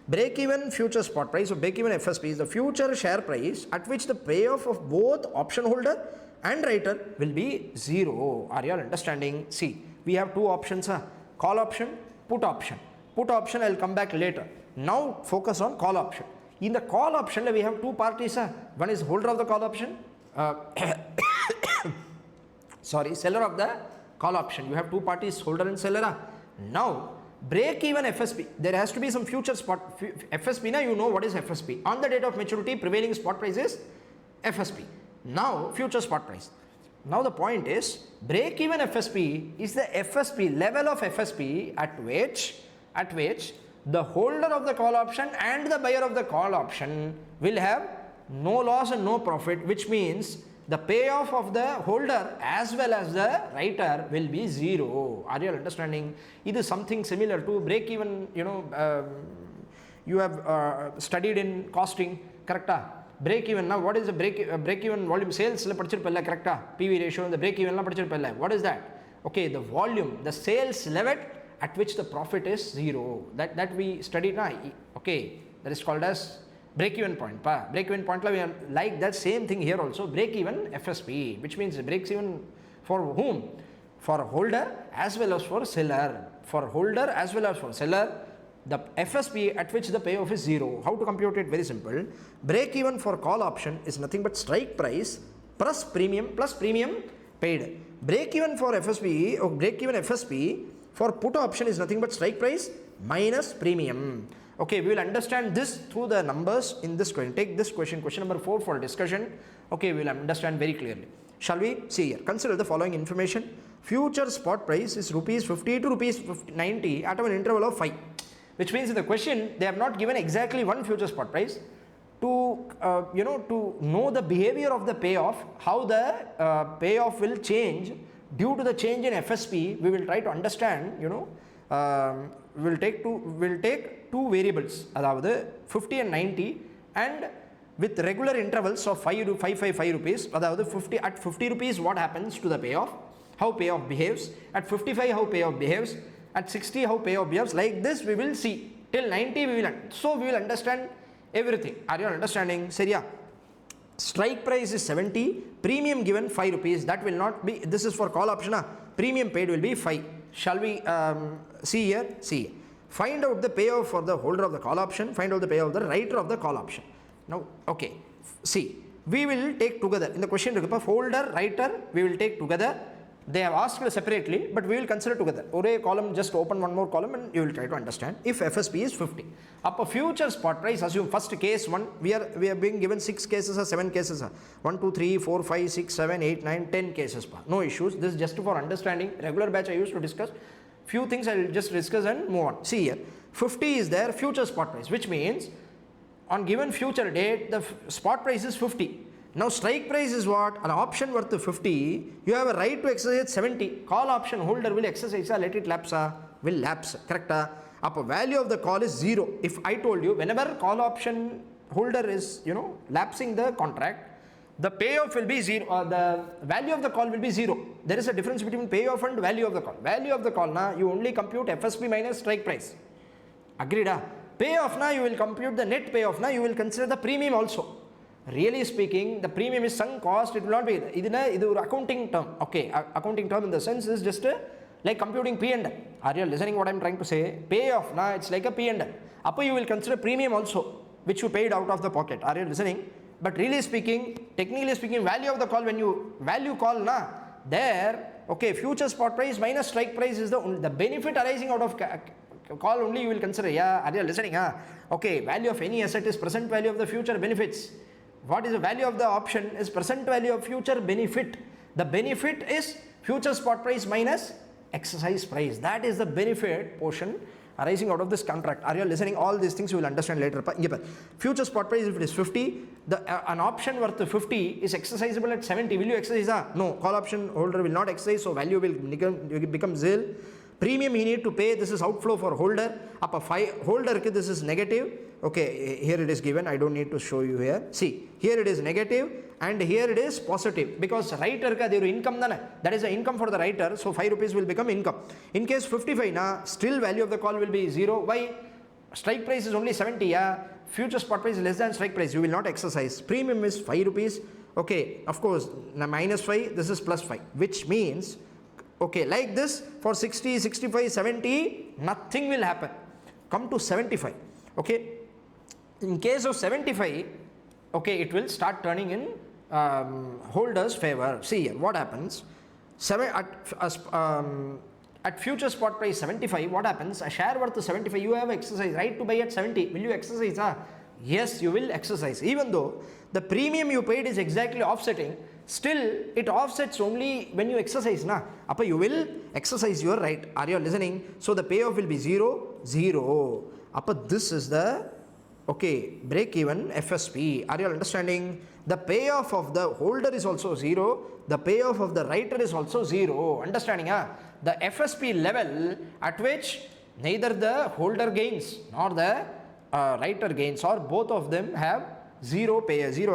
break-even future spot price. So break-even FSP is the future share price at which the payoff of both option holder and writer will be zero. Are you all understanding? See, we have two options, call option, put option. Put option I will come back later. Now focus on call option. In the call option we have two parties. One is holder of the call option, sorry, seller of the call option. You have two parties, holder and seller. Now break-even FSP, there has to be some future spot FSP. Now you know what is FSP. On the date of maturity, prevailing spot price is FSP. Now future spot price. Now the point is break-even FSP is the FSP level of FSP at which the holder of the call option and the buyer of the call option will have no loss and no profit, which means the payoff of the holder as well as the writer will be zero. Are you understanding? It is something similar to break-even. You have studied in costing, correct? Break-even. Now what is the break-even volume? Sales la padichirpalla, correct? PV ratio and the break-even la padichirpalla. What is that? Okay, the volume, the sales level at which the profit is zero. That we studied now. Okay, that is called as break-even point. Break-even point we are like that same thing here also. Break-even FSP, which means breaks even for whom? For holder as well as for seller. For holder as well as for seller, the FSP at which the payoff is zero. How to compute it? Very simple. Break-even for call option is nothing but strike price plus premium paid. Break-even for FSP or break-even FSP for put option is nothing but strike price minus premium. Okay, we will understand this through the numbers in this question. Take this question number 4 for discussion. Okay, we will understand very clearly. Shall we see here? Consider the following information. Future spot price is rupees 50 to rupees 90 at an interval of 5. Which means in the question they have not given exactly one future spot price. To to know the behavior of the payoff, how the payoff will change due to the change in FSP, we will try to understand. We'll take two variables, अदावद 50 and 90, and with regular intervals of 5 rupees, अदावद 50 at 50 rupees what happens to the payoff, how payoff behaves, at 55 how payoff behaves, at 60 how payoff behaves. Like this we will see till 90 we will understand everything. Are you understanding? Seriya. Strike price is 70, premium given 5 rupees. That will not be, this is for call option. Premium paid will be 5. Shall we see here? See. Find out the payoff for the holder of the call option. Find out the payoff of the writer of the call option. Now, okay. See. We will take together. In the question, holder, writer, we will take together. They have asked separately, but we will consider together. Ore column, just open one more column and you will try to understand. If FSP is 50. Up a future spot price, assume first case 1, we are being given 6 cases or 7 cases. 1, 2, 3, 4, 5, 6, 7, 8, 9, 10 cases. No issues. This is just for understanding. Regular batch I used to discuss. Few things I will just discuss and move on. See here. 50 is there, future spot price, which means on given future date, the spot price is 50. Now strike price is what? An option worth 50. You have a right to exercise 70. Call option holder will exercise, let it lapse, will lapse. Correct? Up value of the call is 0. If I told you, whenever call option holder is, lapsing the contract, the payoff will be 0, the value of the call will be 0. There is a difference between payoff and value of the call. Value of the call, you only compute FSP minus strike price. Agreed? Payoff, you will compute the net payoff, you will consider the premium also. Really speaking, the premium is sunk cost, it will not be, this is an accounting term. Okay, accounting term in the sense is just like computing P&L. Are you listening what I am trying to say? Payoff, it's like a P&L. Up you will consider premium also, which you paid out of the pocket. Are you listening? But really speaking, technically speaking, value of the call, when you value call, there, okay, future spot price minus strike price is the benefit arising out of call only you will consider. Yeah, are you listening? Okay, value of any asset is present value of the future benefits. What is the value of the option is present value of future benefit. The benefit is future spot price minus exercise price. That is the benefit portion arising out of this contract. Are you listening? All these things you will understand later. Future spot price, if it is 50, an option worth 50 is exercisable at 70. Will you exercise? No, call option holder will not exercise, so value will become 0. Premium he need to pay, this is outflow for holder. Up a holder, this is negative. Okay, here it is given, I don't need to show you here. See, here it is negative and here it is positive, because writer ka there income that is the income for the writer, so 5 rupees will become income. In case 55 still value of the call will be 0. Why? Strike price is only 70, future spot price is less than strike price, you will not exercise. Premium is 5 rupees. Okay, of course, minus 5, this is plus 5, which means, okay, like this for 60, 65, 70, nothing will happen. Come to 75. Okay, in case of 75, okay, it will start turning in holder's favor. See here, what happens? At future spot price 75, what happens? A share worth 75, you have exercise, right to buy at 70. Will you exercise? Yes, you will exercise. Even though the premium you paid is exactly offsetting, still it offsets only when you exercise. Appa you will exercise your right. Are you listening? So the payoff will be 0, 0. Appa this is the, okay, break-even FSP. Are you understanding? The payoff of the holder is also 0. The payoff of the writer is also 0. Understanding? The FSP level at which neither the holder gains nor the writer gains, or both of them have 0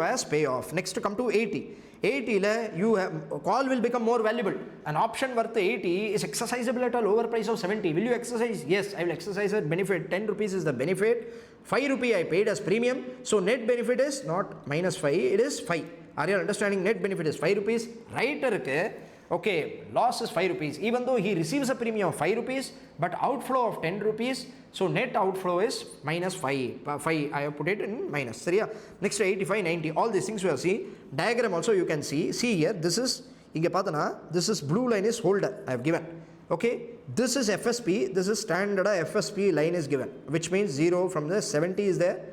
as payoff. Next to come to 80. 80 you have call will become more valuable. An option worth 80 is exercisable at a lower price of 70. Will you exercise? Yes, I will exercise at benefit. 10 rupees is the benefit. 5 rupee I paid as premium. So net benefit is not minus 5, it is 5. Are you understanding? Net benefit is 5 rupees. Writer, okay, loss is 5 rupees. Even though he receives a premium of 5 rupees, but outflow of 10 rupees. So net outflow is minus 5. 5 I have put it in minus. So yeah. Next to 85, 90. All these things we have seen. Diagram also you can see. See here, this is, this is blue line is holder I have given. Okay, this is FSP, this is standard FSP line is given, which means 0 from the 70 is there,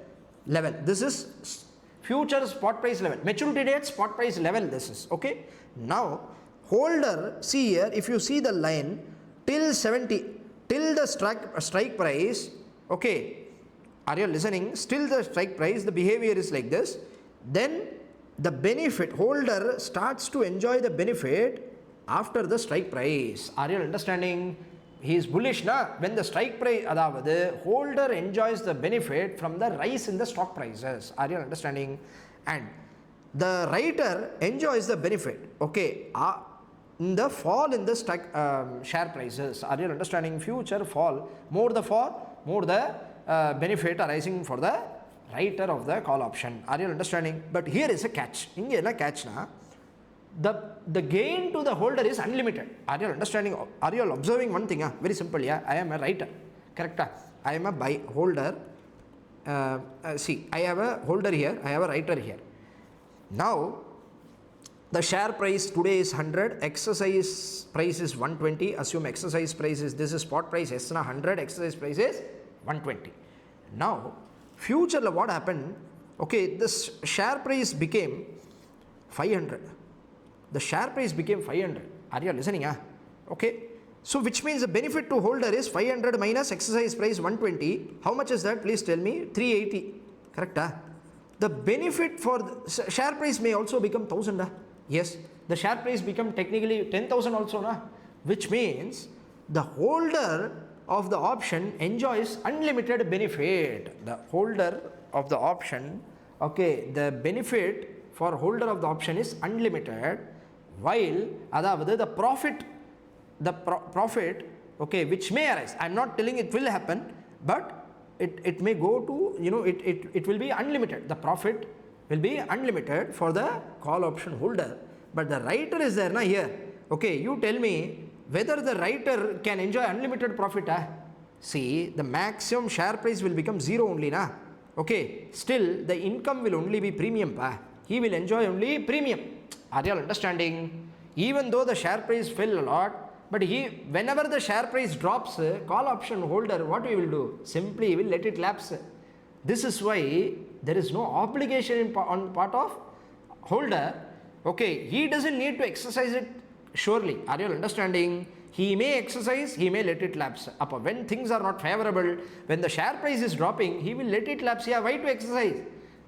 11. This is future spot price level, maturity date spot price level this is. Okay, now holder, see here, if you see the line till 70, till the strike price, okay, are you listening? Still the strike price, the behavior is like this. Then the benefit, holder starts to enjoy the benefit after the strike price. Are you understanding? He is bullish when the strike price, the holder enjoys the benefit from the rise in the stock prices. Are you understanding? And the writer enjoys the benefit, okay, in the fall in the stock share prices. Are you understanding? Future fall, more the fall, more the benefit arising for the writer of the call option. Are you understanding? But here is a catch. Inge na catch na. The gain to the holder is unlimited. Are you understanding? Are you observing one thing? Very simple. Yeah, I am a writer. Correct? I am a buy holder. See, I have a holder here. I have a writer here. Now, the share price today is 100. Exercise price is 120. Assume exercise price is, this is spot price. Yes, 100. Exercise price is 120. Now, future what happened? Okay, this share price became 500. The share price became 500. Are you listening? Okay. So which means the benefit to holder is 500 minus exercise price 120. How much is that? Please tell me. 380. correct? The benefit for the share price may also become 1000. Yes, the share price become technically 10,000 also, which means the holder of the option enjoys unlimited benefit. The holder of the option, okay, the benefit for holder of the option is unlimited, while the profit, okay, which may arise. I am not telling it will happen, but it may go to, it will be unlimited. The profit will be unlimited for the call option holder, but the writer is there here. Okay, you tell me whether the writer can enjoy unlimited profit. See, the maximum share price will become 0 only. Okay, still the income will only be premium. He will enjoy only premium. Are you all understanding? Even though the share price fell a lot, but whenever the share price drops, call option holder, what he will do? Simply he will let it lapse. This is why there is no obligation on part of holder. Okay, he doesn't need to exercise it surely. Are you all understanding? He may exercise, he may let it lapse. When things are not favorable, when the share price is dropping, he will let it lapse. Yeah, why to exercise?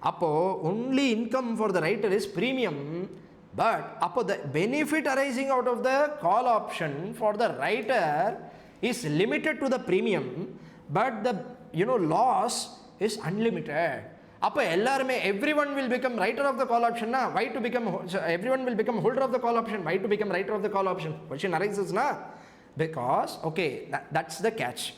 Only income for the writer is premium. But the benefit arising out of the call option for the writer is limited to the premium, but the loss is unlimited. Everyone will become writer of the call option. Why to become? Everyone will become holder of the call option. Why to become writer of the call option? Question arises, because okay, that's the catch.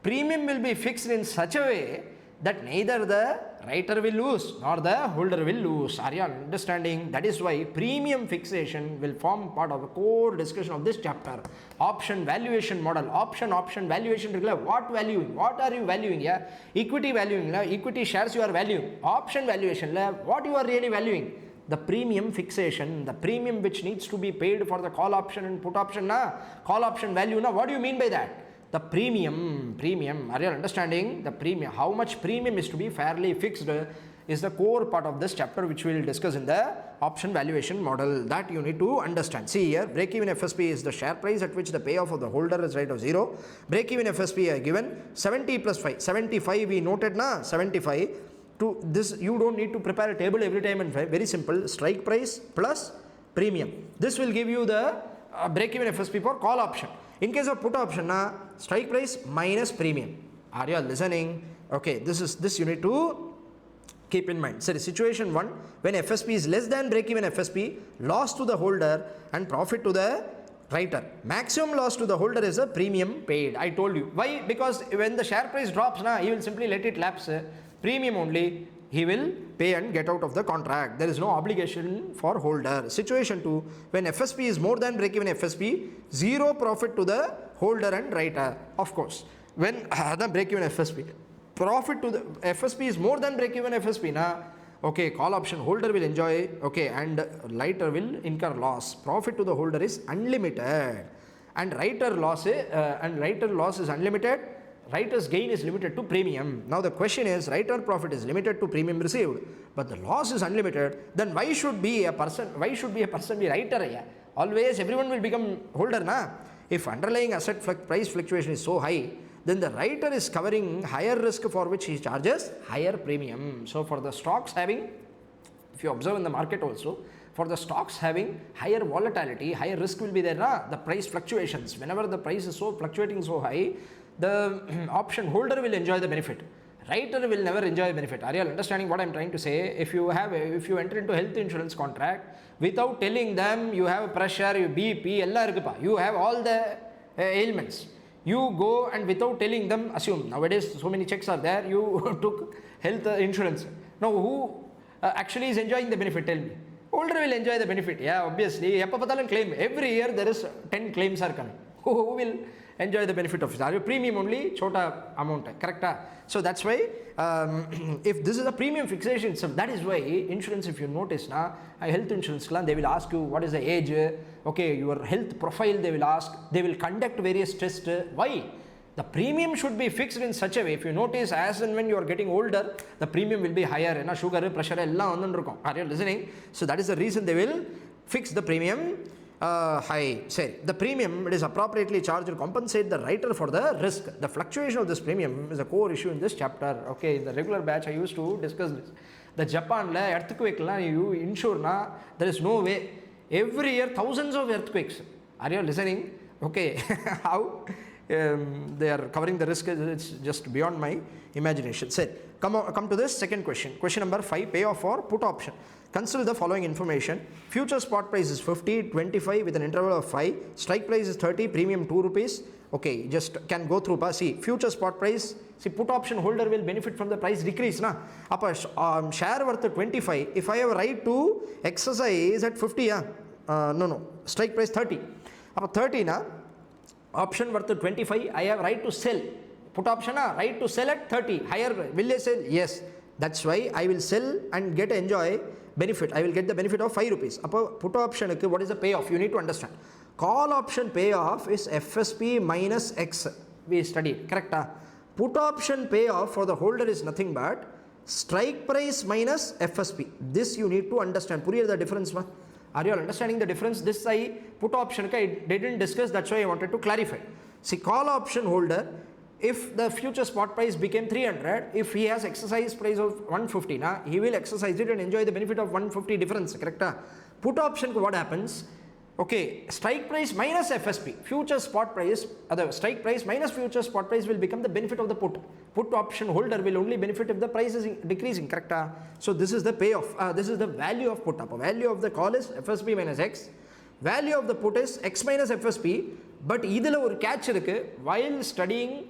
Premium will be fixed in such a way that neither the writer will lose nor the holder will lose. Are you understanding? That is why premium fixation will form part of the core discussion of this chapter. Option valuation model. Option valuation. What valuing? What are you valuing? Yeah, equity valuing. Equity shares you are valuing. Option valuation. What you are really valuing? The premium fixation. The premium which needs to be paid for the call option and put option. Call option value. What do you mean by that? The premium, are you understanding? The premium, how much premium is to be fairly fixed is the core part of this chapter, which we will discuss in the option valuation model. That you need to understand. See here, break-even FSP is the share price at which the payoff of the holder is rate of 0. Break-even FSP are given 70 plus 5. 75 we noted, 75. To this, you don't need to prepare a table every time, and very simple. Strike price plus premium. This will give you the break-even FSP for call option. In case of put option, strike price minus premium. Are you all listening? Okay, this you need to keep in mind. So, situation 1, when FSP is less than break-even FSP, loss to the holder and profit to the writer. Maximum loss to the holder is a premium paid. I told you. Why? Because when the share price drops, he will simply let it lapse. Premium only he will pay and get out of the contract. There is no obligation for holder. Situation 2, when FSP is more than break-even FSP, 0 profit to the holder and writer. Of course, when the break-even FSP, profit to the FSP is more than break-even FSP, okay, call option holder will enjoy, okay, and writer will incur loss. Profit to the holder is unlimited, and writer loss is unlimited. Writer's gain is limited to premium. Now the question is, writer profit is limited to premium received, but the loss is unlimited. Then why should be a person be writer? Yeah? Always everyone will become holder. If underlying asset price fluctuation is so high, then the writer is covering higher risk for which he charges higher premium. So for the stocks having, if you observe in the market also, for the stocks having higher volatility, higher risk will be there. The price fluctuations, whenever the price is so fluctuating so high, the option holder will enjoy the benefit. Writer will never enjoy benefit. Are you understanding what I am trying to say? If you enter into health insurance contract without telling them you have pressure, you BP, you have all the ailments. You go and without telling them, assume nowadays so many checks are there, you took health insurance. Now who actually is enjoying the benefit? Tell me. Holder will enjoy the benefit. Yeah, obviously. Claim. Every year there is 10 claims are coming. Who will enjoy the benefit of it? Are you premium only? Chota amount. Correct? So that's why if this is a premium fixation, so that is why insurance, if you notice, health insurance, they will ask you what is the age, okay, your health profile they will ask, they will conduct various tests. Why? The premium should be fixed in such a way. If you notice, as and when you are getting older, the premium will be higher. Sugar, pressure, are you listening? So that is the reason they will fix the premium. Hi, say the premium it is appropriately charged to compensate the writer for the risk. The fluctuation of this premium is a core issue in this chapter. Okay, in the regular batch I used to discuss this. The Japan la earthquake la you insure na, there is no way. Every year thousands of earthquakes. Are you listening? Okay, how they are covering the risk, it's just beyond my imagination. Say, come to this second question. Question number 5, payoff or put option. Consider the following information. Future spot price is 50, 25 with an interval of 5. Strike price is 30, premium 2 rupees. Okay, just can go through. See, future spot price. See, put option holder will benefit from the price decrease. Na? Share worth 25. If I have a right to exercise at 50, no. Strike price 30. 30 na. Option worth 25. I have right to sell. Put option right to sell at 30. Higher. Will they sell? Yes. That's why I will sell and enjoy benefit. I will get the benefit of 5 rupees. Put option, what is the payoff? You need to understand. Call option payoff is FSP minus X. We studied, correct? Put option payoff for the holder is nothing but strike price minus FSP. This you need to understand. Puriya the difference, ma? Are you all understanding the difference? This I put option, I didn't discuss, that's why I wanted to clarify. See, call option holder, if the future spot price became 300, if he has exercise price of 150, he will exercise it and enjoy the benefit of 150 difference, correct? Put option, what happens? Okay, strike price minus FSP, future spot price, strike price minus future spot price will become the benefit of the put. Put option holder will only benefit if the price is decreasing, correct? So this is the payoff, this is the value of put up. Value of the call is FSP minus X. Value of the put is X minus FSP, but idhula or catch irukku, while studying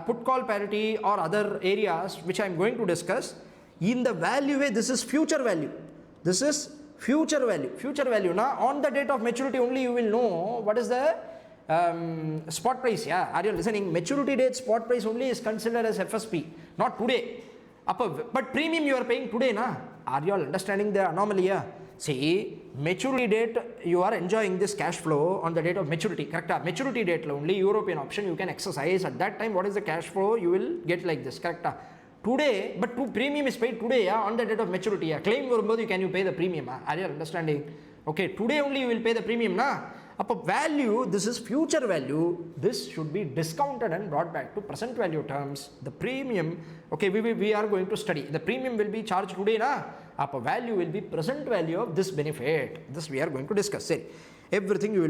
put call parity or other areas which I am going to discuss, in the value way this is future value. This is future value. Future value now on the date of maturity only you will know what is the spot price. Yeah, are you listening? Maturity date spot price only is considered as FSP, not today. But premium you are paying today, na? Are you all understanding the anomaly? Yeah? See, maturity date you are enjoying this cash flow on the date of maturity, correct? Maturity date only European option you can exercise at that time. What is the cash flow you will get like this, correct? Today, but premium is paid today, on the date of maturity. Claim can you pay the premium? Are you understanding? Okay, today only you will pay the premium, na? Value, this is future value. This should be discounted and brought back to present value terms. The premium, okay, we are going to study. The premium will be charged today, na? Value will be present value of this benefit. This we are going to discuss. See, everything you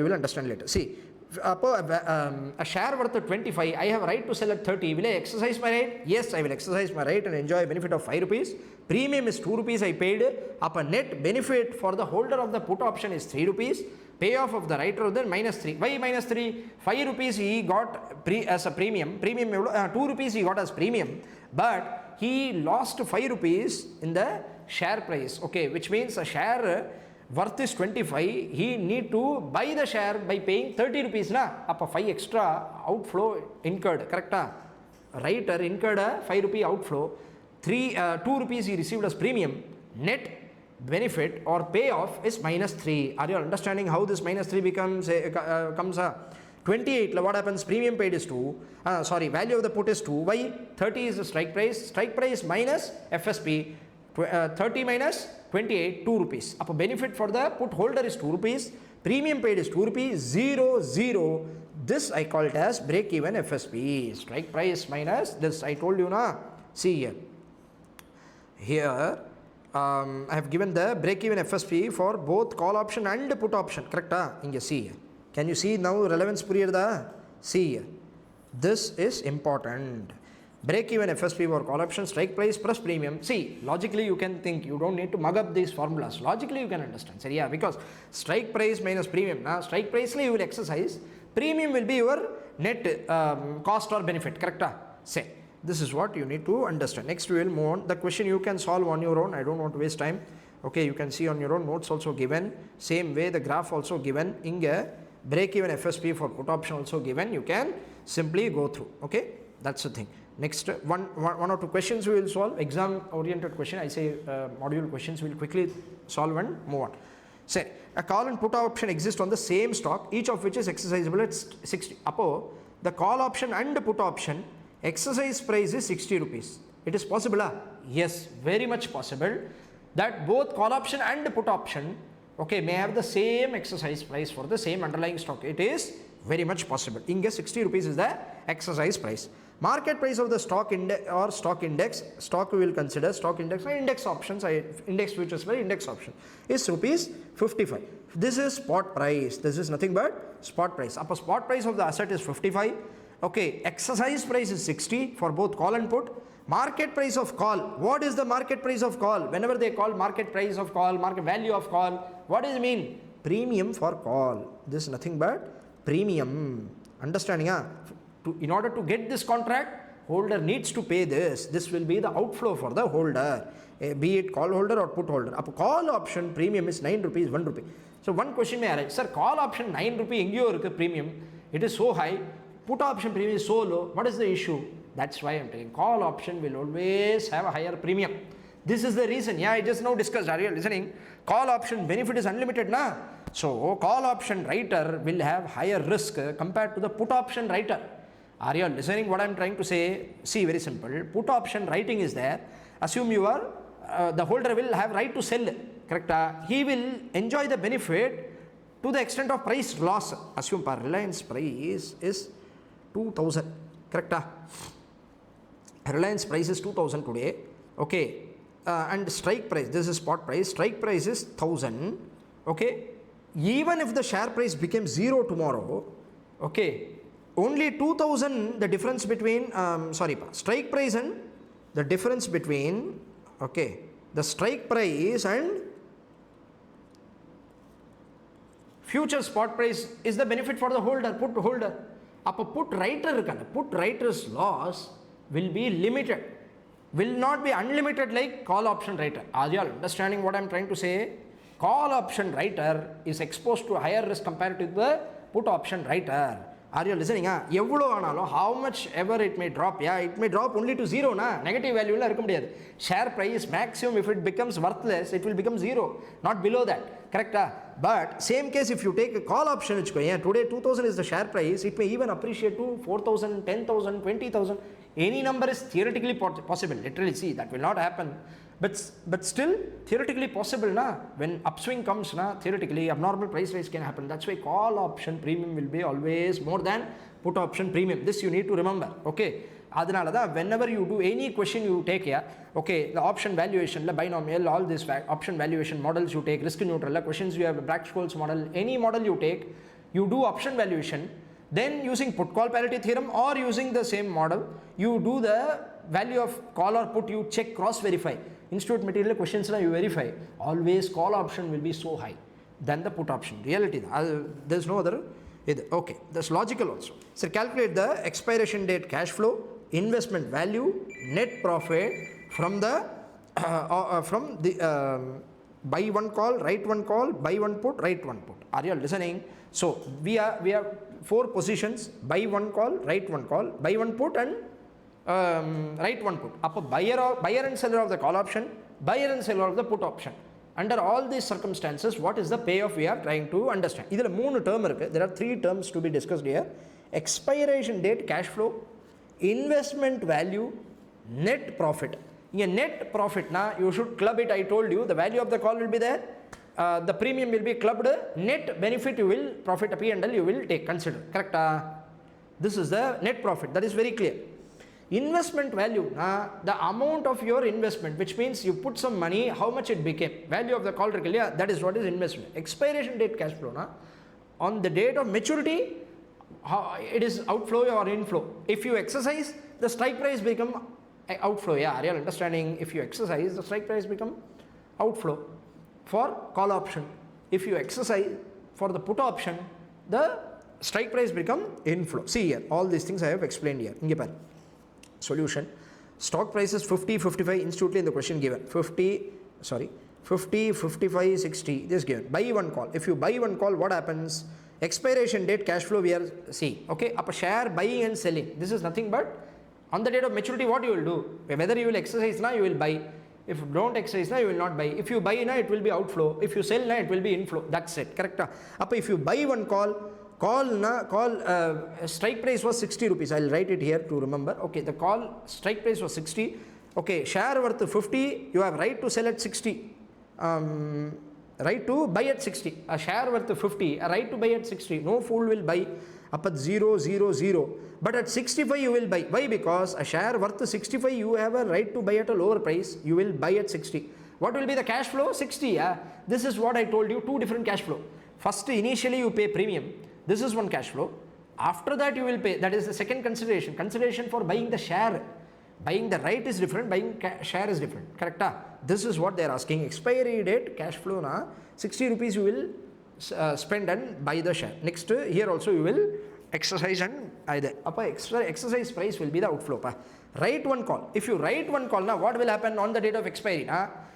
will understand later. See, a share worth 25, I have right to sell at 30. Will I exercise my right? Yes, I will exercise my right and enjoy a benefit of 5 rupees. Premium is 2 rupees I paid. Net benefit for the holder of the put option is 3 rupees. Payoff of the writer of the minus 3. Why minus 3? 5 rupees he got as a premium. 2 rupees he got as premium. But he lost 5 rupees in the share price. Okay, which means a share worth is 25. He need to buy the share by paying 30 rupees. 5 extra outflow incurred. Correct? Writer incurred a 5 rupee outflow. 2 rupees he received as premium. Net benefit or payoff is minus 3. Are you understanding how this minus 3 becomes comes 28, what happens? Premium paid is 2. Value of the put is 2. Why? 30 is the strike price. Strike price minus FSP. 30 minus 28, 2 rupees. Benefit for the put holder is 2 rupees. Premium paid is 2 rupees. 0, 0. This I call it as break-even FSP. Strike price minus this. I told you, na? See here. Here, I have given the break-even FSP for both call option and put option. Correct? Inge see here. Can you see now relevance puriyada? See here. This is important. Break-even FSP for call option, strike price plus premium. See, logically you can think, you don't need to mug up these formulas. Logically you can understand. So, yeah, because strike price minus premium. Now, strike price you will exercise. Premium will be your net cost or benefit. Correct? Say, this is what you need to understand. Next we will move on. The question you can solve on your own. I don't want to waste time. Okay, you can see on your own, notes also given. Same way the graph also given. Inge break-even FSP for put option also given. You can simply go through. Okay, that's the thing. Next, one or two questions we will solve. Exam oriented question. I say module questions we will quickly solve and move on. Say, a call and put option exist on the same stock, each of which is exercisable at 60. The call option and the put option exercise price is 60 rupees. It is possible? Yes, very much possible that both call option and put option okay, may have the same exercise price for the same underlying stock. It is very much possible. Inge 60 rupees is the exercise price. Market price of the stock index or stock index, stock we will consider stock index or index options, index futures by index option is rupees 55. This is spot price. This is nothing but spot price. Upper spot price of the asset is 55. Okay, exercise price is 60 for both call and put. Market price of call. What is the market price of call? Whenever they call market price of call, market value of call, what does it mean? Premium for call. This is nothing but premium. Understanding? In order to get this contract, holder needs to pay this. This will be the outflow for the holder, be it call holder or put holder. Up call option premium is 9 rupees, 1 rupee. So one question may arise, sir, call option 9 rupee engiyo premium, it is so high, put option premium is so low, what is the issue? That's why I am telling call option will always have a higher premium. This is the reason. Yeah, I just now discussed. Are you listening? Call option benefit is unlimited, na? So call option writer will have higher risk compared to the put option writer. Are you listening what I am trying to say? See, very simple. Put option writing is there. Assume you are, the holder will have right to sell, correct? He will enjoy the benefit to the extent of price loss. Assume Reliance price is 2000, correct? Reliance price is 2000 today, okay? And strike price, this is spot price, strike price is 1000, okay? Even if the share price becomes 0 tomorrow, okay, only 2000 the difference between, strike price and the difference between, okay, the strike price and future spot price is the benefit for the holder, put holder. Up a put writer's loss will be limited, will not be unlimited like call option writer. Are you all understanding what I am trying to say? Call option writer is exposed to higher risk compared to the put option writer. Are you listening? How much ever it may drop, yeah, it may drop only to 0, na? Negative value la irukka mudiyadhu. Share price maximum, if it becomes worthless, it will become 0, not below that, correct? But same case, if you take a call option, yeah, today 2000 is the share price, it may even appreciate to 4000, 10,000, 20,000. Any number is theoretically possible. Literally, see, that will not happen. But still, theoretically possible, na? When upswing comes, na, theoretically, abnormal price rise can happen. That's why call option premium will be always more than put option premium. This you need to remember, okay? Whenever you do any question you take here, okay, the option valuation, binomial, all these option valuation models you take, risk neutral, questions you have, Black-Scholes model, any model you take, you do option valuation, then using put call parity theorem or using the same model, you do the value of call or put, you check, cross verify. Institute material questions you verify. Always call option will be so high than the put option. Reality, there's no other. Okay, that's logical also. So calculate the expiration date cash flow, investment value, net profit from the buy one call, write one call, buy one put, write one put. Are you listening? So we have 4 positions: buy one call, write one call, buy one put, and write one put. Up a buyer and seller of the call option, buyer and seller of the put option. Under all these circumstances, what is the payoff we are trying to understand? There are 3 terms to be discussed here: expiration date cash flow, investment value, net profit. In net profit, you should club it. I told you the value of the call will be there, the premium will be clubbed, net benefit you will, profit P&L you will take, consider, correct? This is the net profit, that is very clear. Investment value, the amount of your investment, which means you put some money, how much it became, value of the call, yeah, that is what is investment. Expiration date cash flow, on the date of maturity, it is outflow or inflow. If you exercise, the strike price become outflow. Yeah, are you understanding? If you exercise, the strike price become outflow for call option. If you exercise for the put option, the strike price become inflow. See here, all these things I have explained here. Solution: stock price is 50, 55 instantly in the question given. 50, 55, 60, this given. Buy one call. If you buy one call, what happens? Expiration date cash flow we are seeing. Okay, up a share buying and selling. This is nothing but on the date of maturity what you will do. Whether you will exercise now, you will buy. If you don't exercise now, you will not buy. If you buy now, it will be outflow. If you sell now, it will be inflow. That's it. Correct? Up if you buy one call, strike price was 60 rupees. I'll write it here to remember. Okay, the call strike price was 60. Okay, share worth 50. You have right to sell at 60. right to buy at 60. A share worth 50, a right to buy at 60. No fool will buy up at 0, 0, 0. But at 65 you will buy. Why? Because a share worth 65 you have a right to buy at a lower price. You will buy at 60. What will be the cash flow? 60. Yeah? This is what I told you, two different cash flow. First, initially you pay premium. This is one cash flow. After that you will pay. That is the second consideration. Consideration for buying the share. Buying the right is different, buying share is different. Correct? This is what they are asking. Expiry date cash flow na 60 rupees you will spend and buy the share. Next, here also you will exercise and either extra exercise price will be the outflow. Write one call. If you write one call, now what will happen on the date of expiry?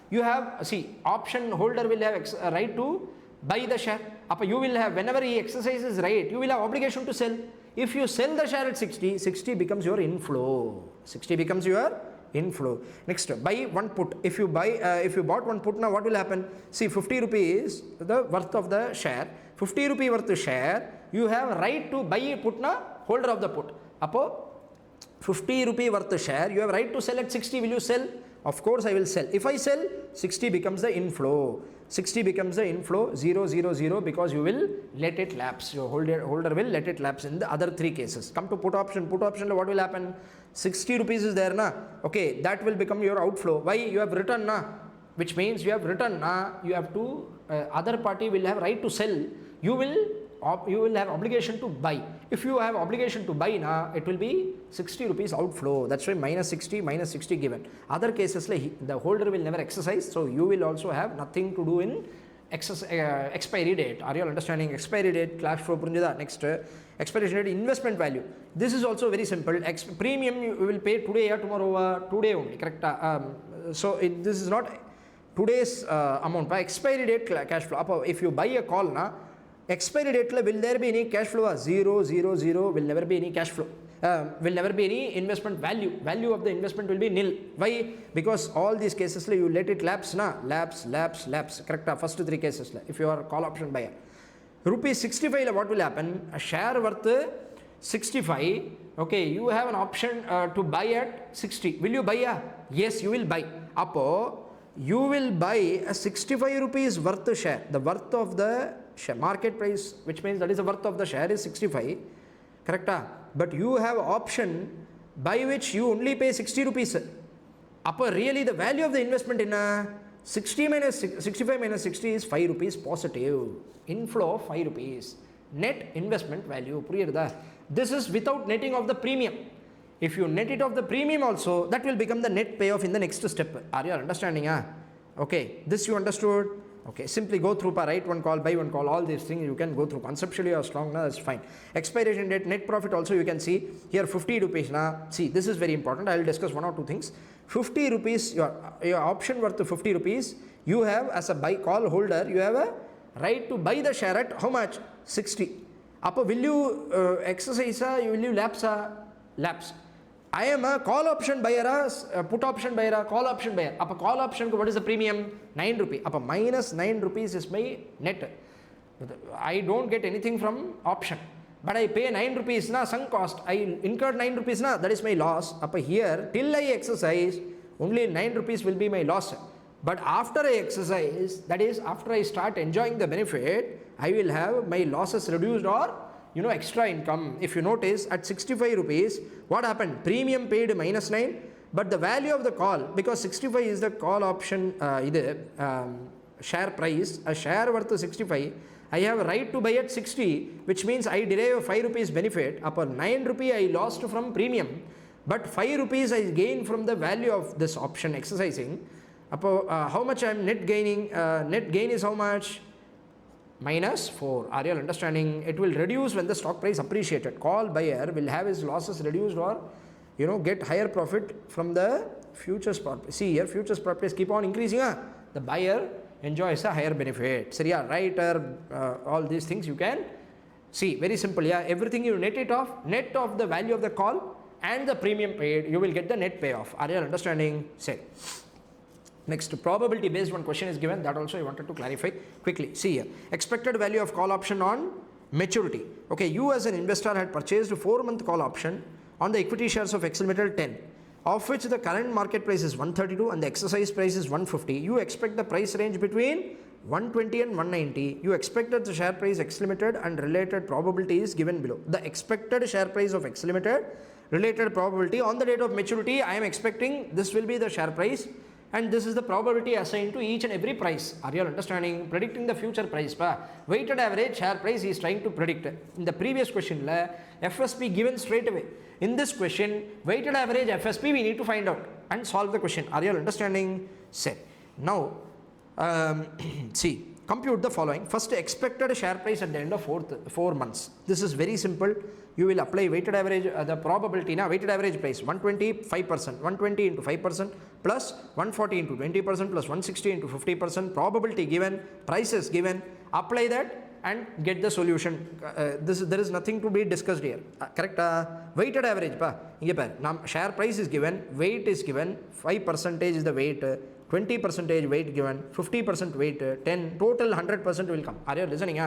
You have, see, option holder will have right to buy the share. You will have, whenever he exercises right, you will have obligation to sell. If you sell the share at 60, 60 becomes your inflow. 60 becomes your inflow. Next, buy one put. If you bought one put, now what will happen? See, 50 rupees the worth of the share. 50 rupee worth of share. You have right to buy a put na holder of the put. 50 rupee worth of share. You have right to sell at 60. Will you sell? Of course I will sell. If I sell, 60 becomes the inflow. 60 becomes the inflow, 0, 0, 0, because you will let it lapse. Your holder will let it lapse in the other three cases. Come to put option. Put option, what will happen? 60 rupees is there, na? Okay, that will become your outflow. Why? You have written, na? Which means you have written, na? You have to, other party will have right to sell. You will have obligation to buy. If you have obligation to buy, na, it will be 60 rupees outflow. That's why minus 60 given. Other cases, like the holder will never exercise, so you will also have nothing to do in expiry date. Are you all understanding? Expiry date, cash flow. Next, expiration date, investment value. This is also very simple. Premium you will pay today or tomorrow, today only. Correct? This is not today's amount. By expiry date, cash flow. If you buy a call, na, expiry date will there be any cash flow? 0, 0, 0 will never be any cash flow. Will never be any investment value. Value of the investment will be nil. Why? Because all these cases you let it lapse, na? Lapse. Correct? First three cases. If you are call option buyer. Rupees 65, what will happen? A share worth 65. Okay, you have an option to buy at 60. Will you buy? Yes, you will buy. You will buy a 65 rupees worth share. The worth of the share market price, which means that is the worth of the share is 65. Correct? But you have option by which you only pay 60 rupees. Really the value of the investment in 65 minus 60 is 5 rupees positive. Inflow of 5 rupees. Net investment value. This is without netting of the premium. If you net it off the premium also, that will become the net payoff in the next step. Are you understanding? Okay, this you understood? Okay, simply go through, write one call, buy one call, all these things you can go through. Conceptually you are strong, that's fine. Expiration date, net profit also you can see. Here 50 rupees. See, this is very important. I will discuss one or two things. 50 rupees, your option worth 50 rupees. You have, as a buy call holder, you have a right to buy the share at how much? 60. Will you exercise? Will you lapse? Lapse. I am a call option buyer, put option buyer, call option buyer. Call option, what is the premium? 9 rupees. Minus 9 rupees is my net. I don't get anything from option. But I pay 9 rupees, sunk cost. I incurred 9 rupees, that is my loss. Here, till I exercise, only 9 rupees will be my loss. But after I exercise, that is after I start enjoying the benefit, I will have my losses reduced or extra income. If you notice, at 65 rupees, what happened? Premium paid minus 9, but the value of the call, because 65 is the call option, share price, a share worth 65, I have a right to buy at 60, which means I derive a 5 rupees benefit. 9 rupee I lost from premium, but 5 rupees I gain from the value of this option exercising. How much I am net gaining? Net gain is how much? Minus 4. Are you all understanding? It will reduce when the stock price appreciated. Call buyer will have his losses reduced or get higher profit from the futures property. See here, futures properties keep on increasing. The buyer enjoys a higher benefit. So writer, all these things you can see. Very simple. Everything you net it off, net of the value of the call and the premium paid, you will get the net payoff. Are you all understanding? Say. Next, probability based one question is given, that also I wanted to clarify quickly. See here, expected value of call option on maturity. Okay, you as an investor had purchased a 4-month call option on the equity shares of Excel Metal 10, of which the current market price is 132 and the exercise price is 150. You expect the price range between 120 and 190, you expected the share price X Limited and related probability is given below. The expected share price of X Limited, related probability on the date of maturity, I am expecting this will be the share price and this is the probability assigned to each and every price. Are you all understanding? Predicting the future price. Weighted average share price he is trying to predict. In the previous question, FSP given straight away. In this question, weighted average FSP we need to find out and solve the question. Are you all understanding? Say. Now, see, compute the following. First, expected share price at the end of 4 months. This is very simple. You will apply weighted average, the probability, weighted average price 120, 5%, 120 into 5% plus 140 into 20% plus 160 into 50%, probability given, prices given, apply that and get the solution. There is nothing to be discussed here. Correct? Weighted average, share price is given, weight is given, 5% is the weight, 20% weight given, 50% weight, 10, total 100% will come. Are you listening?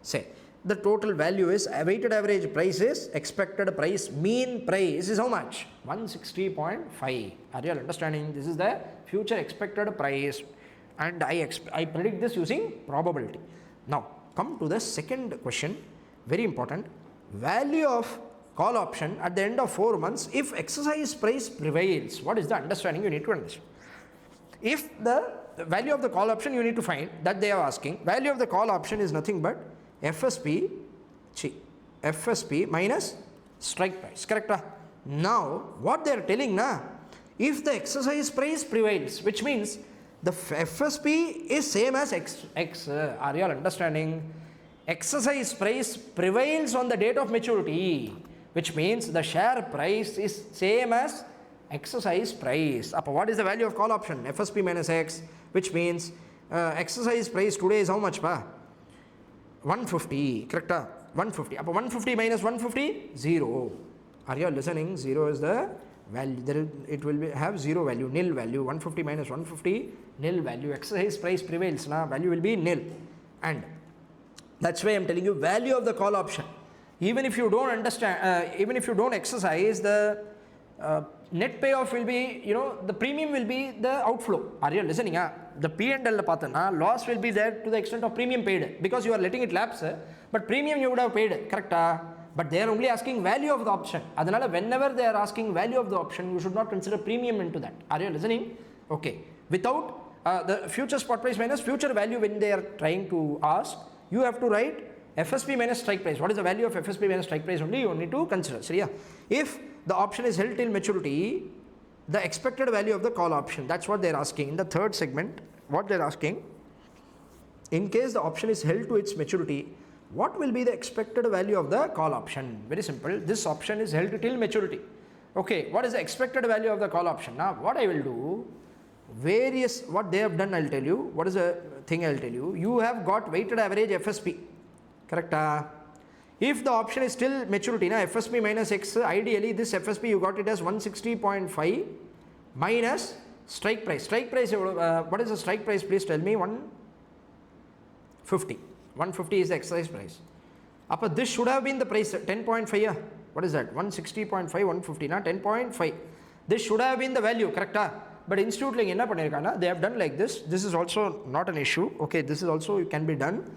Say, the total value is, weighted average price is, expected price, mean price is how much? 160.5. Are you understanding? This is the future expected price and I predict this using probability. Now, come to the second question, very important. Value of call option at the end of 4 months if exercise price prevails. What is the understanding you need to understand? If the value of the call option you need to find, that they are asking, value of the call option is nothing but FSP minus strike price, correct? Now, what they are telling, if the exercise price prevails, which means the FSP is same as X. Are you all understanding? Exercise price prevails on the date of maturity, which means the share price is same as exercise price. What is the value of call option? FSP minus X, which means exercise price today is how much? 150, correct? 150. 150 minus 150, 0. Are you all listening? 0 is the value. It will have 0 value, nil value. 150 minus 150, nil value. Exercise price prevails, value will be nil. And that's why I am telling you value of the call option. Even if you don't understand, even if you don't exercise, the net payoff will be, the premium will be the outflow. Are you listening? The P&L loss will be there to the extent of premium paid because you are letting it lapse, but premium you would have paid, correct? But they are only asking value of the option. Adanala, whenever they are asking value of the option, you should not consider premium into that. Are you listening? Okay. Without the future spot price minus future value when they are trying to ask, you have to write FSP minus strike price. What is the value of FSP minus strike price only? You need to consider. So, yeah. If the option is held till maturity, the expected value of the call option, that's what they are asking. In the third segment, what they are asking, in case the option is held to its maturity, what will be the expected value of the call option? Very simple. This option is held till maturity. Okay, what is the expected value of the call option? Now, what I will do, what they have done, I'll tell you. What is the thing I'll tell you? You have got weighted average FSP, correct? If the option is still maturity, FSP minus X, ideally this FSP you got it as 160.5 minus strike price. Strike price, what is the strike price? Please tell me. 150. 150 is the exercise price. This should have been the price, 10.5. What is that? 160.5, 150, 10.5. This should have been the value, correct? But Institute they have done like this. This is also not an issue. Okay, this is also can be done.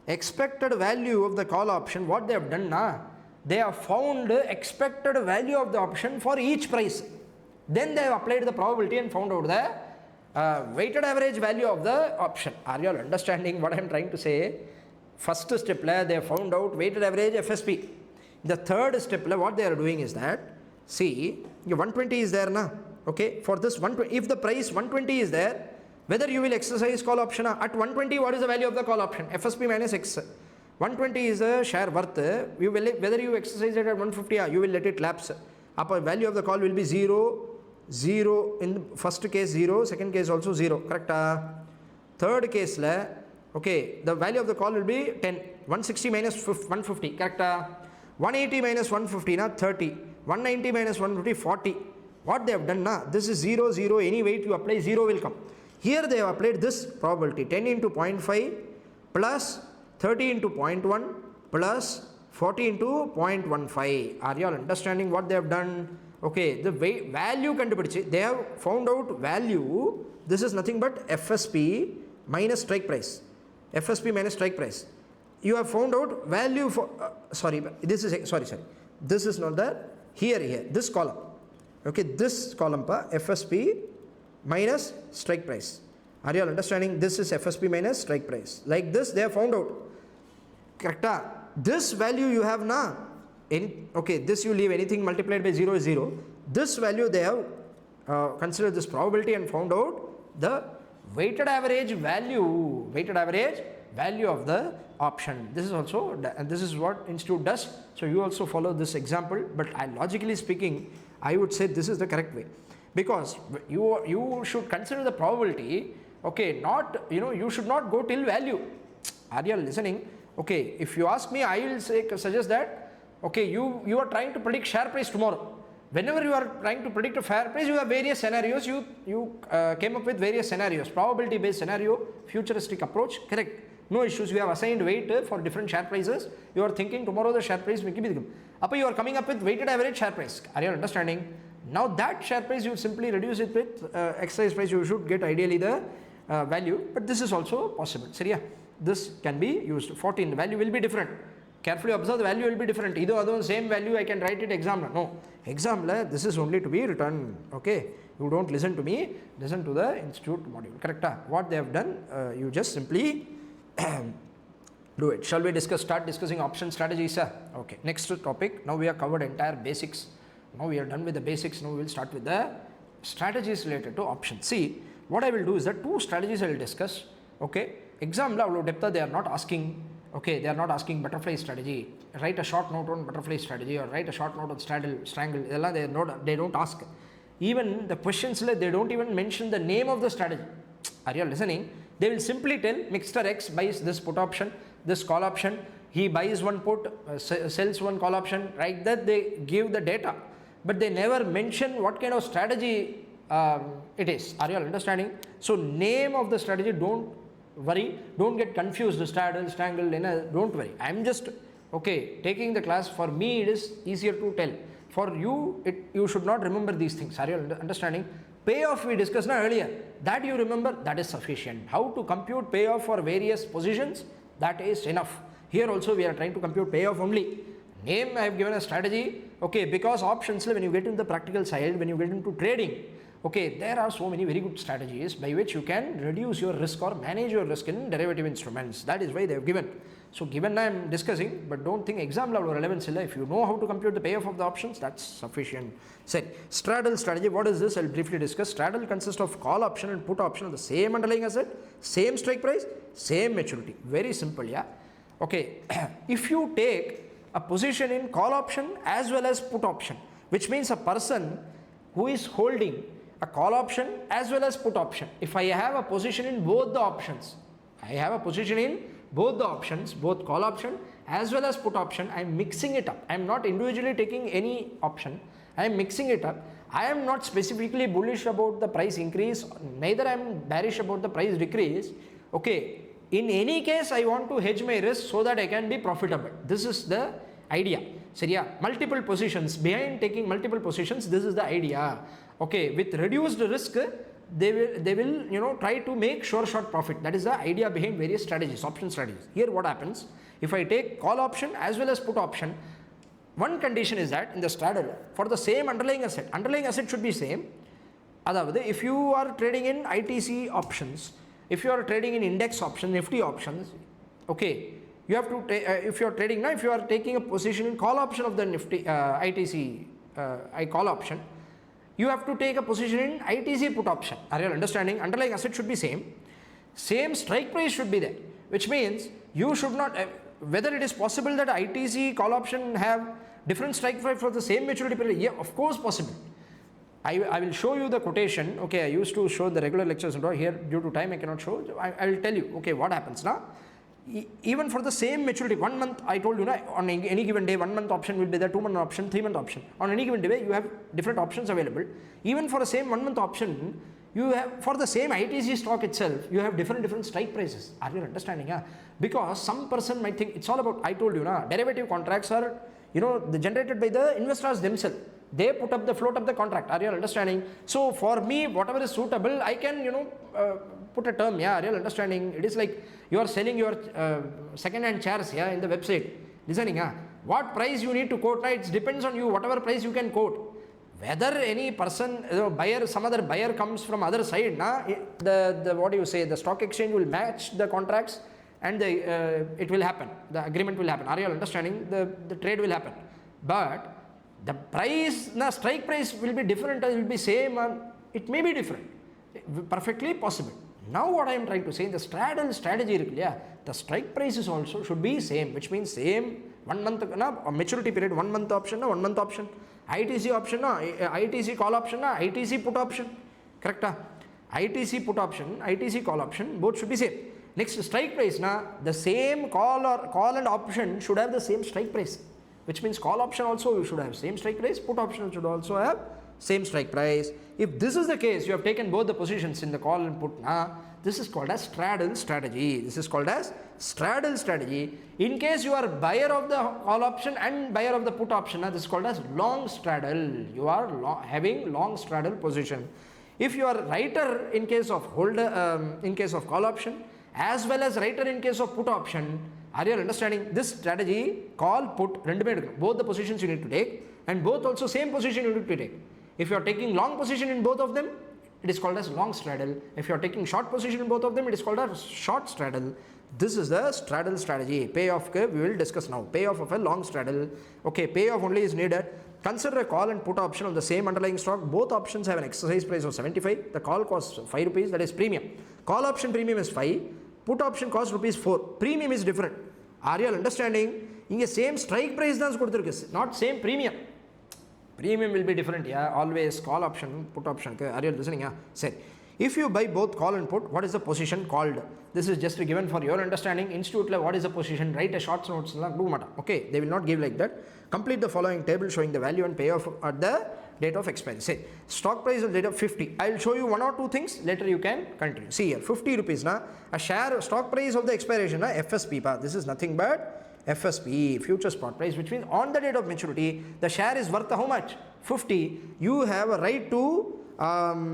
Expected value of the call option, what they have done, they have found expected value of the option for each price. Then they have applied the probability and found out the weighted average value of the option. Are you all understanding what I am trying to say? First step, they have found out weighted average FSP. The third step, what they are doing is that, see, 120 is there, okay, for this 120, if the price 120 is there, whether you will exercise call option at 120, what is the value of the call option? FSP minus X. 120 is the share worth. Whether you exercise it at 150, you will let it lapse. Value of the call will be 0, 0. In the first case 0, second case also 0. Correct? Third case, okay, the value of the call will be 10. 160 minus 150. Correct? 180 minus 150, 30. 190 minus 150, 40. What they have done, this is 0, 0. Any weight you apply, 0 will come. Here they have applied this probability 10 into 0.5 plus 30 into 0.1 plus 40 into 0.15. Are you all understanding what they have done? Okay, the value, they have found out value. This is nothing but FSP minus strike price, FSP minus strike price. You have found out value for, this is not the, here, this column. Okay, this column, FSP minus strike price. Are you all understanding? This is FSP minus strike price. Like this, they have found out. Correct? This value you have now. Okay, this you leave, anything multiplied by 0 is 0. This value they have considered this probability and found out the weighted average value of the option. This is also, and this is what institute does. So you also follow this example, but logically speaking, I would say this is the correct way, because you should consider the probability. Okay, not, you should not go till value. Are you listening? Okay, if you ask me, I will suggest that, okay, you are trying to predict share price tomorrow. Whenever you are trying to predict a share price, you have various scenarios. You came up with various scenarios, probability based scenario, futuristic approach, correct? No issues. You have assigned weight for different share prices. You are thinking tomorrow the share price will be. Up you are coming up with weighted average share price. Are you understanding? Now that share price you simply reduce it with exercise price. You should get ideally the value, but this is also possible. Seriya? This can be used. 14, the value will be different. Carefully observe, the value will be different. Either other same value I can write it exam. No, exam this is only to be written. Okay, you don't listen to me, listen to the institute module. Correct? What they have done, you just simply do it. Shall we start discussing option strategies, sir? Okay, next topic. Now we have covered entire basics. Now we are done with the basics. Now we will start with the strategies related to options. See, what I will do is that 2 strategies I will discuss. Okay, exam depth they are not asking. Okay, they are not asking butterfly strategy. Write a short note on butterfly strategy or write a short note on strangle. They don't ask. Even the questions, they don't even mention the name of the strategy. Are you listening? They will simply tell Mr. X buys this put option, this call option. He buys one put, sells one call option. Right? That they give the data, but they never mention what kind of strategy it is. Are you all understanding? So name of the strategy, don't worry, don't get confused, straddle, strangle, don't worry. I'm just taking the class. For me it is easier to tell. For you, you should not remember these things. Are you understanding? Payoff we discussed earlier, that you remember, that is sufficient. How to compute payoff for various positions, that is enough. Here also we are trying to compute payoff only. Name I have given a strategy, because options, when you get into the practical side, when you get into trading, there are so many very good strategies by which you can reduce your risk or manage your risk in derivative instruments. That is why they have given. So given I am discussing, but don't think exam level relevance. If you know how to compute the payoff of the options, that's sufficient. Said straddle strategy. What is this? I'll briefly discuss. Straddle consists of call option and put option of the same underlying asset, same strike price, same maturity. Very simple, yeah. Okay, if you take a position in call option as well as put option, which means a person who is holding a call option as well as put option. If I have a position in both the options, both call option as well as put option, I am mixing it up. I am not individually taking any option. I am mixing it up. I am not specifically bullish about the price increase, neither I am bearish about the price decrease. In any case, I want to hedge my risk so that I can be profitable. This is the idea. Multiple positions, behind taking multiple positions, this is the idea. With reduced risk, they will try to make short profit. That is the idea behind various strategies, option strategies. Here what happens, if I take call option as well as put option, one condition is that in the straddle, for the same underlying asset should be same. If you are trading in ITC options, if you are trading in index options, Nifty options, you have to if you are trading now, if you are taking a position in call option of the Nifty ITC call option, you have to take a position in ITC put option. Are you understanding? Underlying asset should be same strike price should be there, which means you should not, whether it is possible that ITC call option have different strike price for the same maturity period. Yeah, of course possible. I will show you the quotation. I used to show the regular lectures here, due to time I cannot show. I will tell you what happens now. Even for the same maturity, 1 month, I told you, on any given day, 1 month option will be there, 2 month option, 3 month option. On any given day, you have different options available. Even for the same 1 month option, you have, for the same ITC stock itself, you have different strike prices. Are you understanding? Because some person might think it's all about, I told you, derivative contracts are, generated by the investors themselves. They float up the contract. Are you understanding? So for me, whatever is suitable, I can, put a term, yeah, real understanding. It is like you are selling your second-hand chairs, yeah, in the website. Listening, what price you need to quote, it depends on you, whatever price you can quote. Whether any person, buyer, some other buyer comes from other side, the what do you say, the stock exchange will match the contracts and it will happen, the agreement will happen. Are you all understanding? The trade will happen. But the price, strike price will be different, it will be same, it may be different. Perfectly possible. Now what I am trying to say, the straddle strategy, the strike prices also should be same, which means same 1 month maturity period, 1 month option, 1 month option. ITC option, ITC call option, ITC put option. Correct? ITC put option, ITC call option, both should be same. Next, strike price, the same call and option should have the same strike price. Which means call option also should have same strike price, put option should also have same strike price. If this is the case, you have taken both the positions in the call and put, this is called as straddle strategy. This is called as straddle strategy. In case you are buyer of the call option and buyer of the put option, this is called as long straddle. You are having long straddle position. If you are writer in case of holder, in case of call option, as well as writer in case of put option, are you understanding? This strategy, call, put, both the positions you need to take, and both also same position you need to take. If you are taking long position in both of them, it is called as long straddle. If you are taking short position in both of them, it is called as short straddle. This is the straddle strategy. Payoff we will discuss now. Payoff of a long straddle. Okay, payoff only is needed. Consider a call and put option on the same underlying stock. Both options have an exercise price of 75. The call costs 5 rupees, that is premium. Call option premium is 5. Put option cost rupees 4. Premium is different. Are you all understanding? In same strike price, not same premium. Premium will be different, always call option, put option. Are you listening? Say, if you buy both call and put, what is the position called? This is just given for your understanding. Institute, what is the position? Write a short notes. Okay, they will not give like that. Complete the following table showing the value and payoff at the date of expiry. Say, stock price of date of 50. I will show you 1 or 2 things. Later you can continue. See here, 50 rupees. A share stock price of the expiration, FSP. This is nothing but FSP, future spot price, which means on the date of maturity, the share is worth how much? 50. You have a right to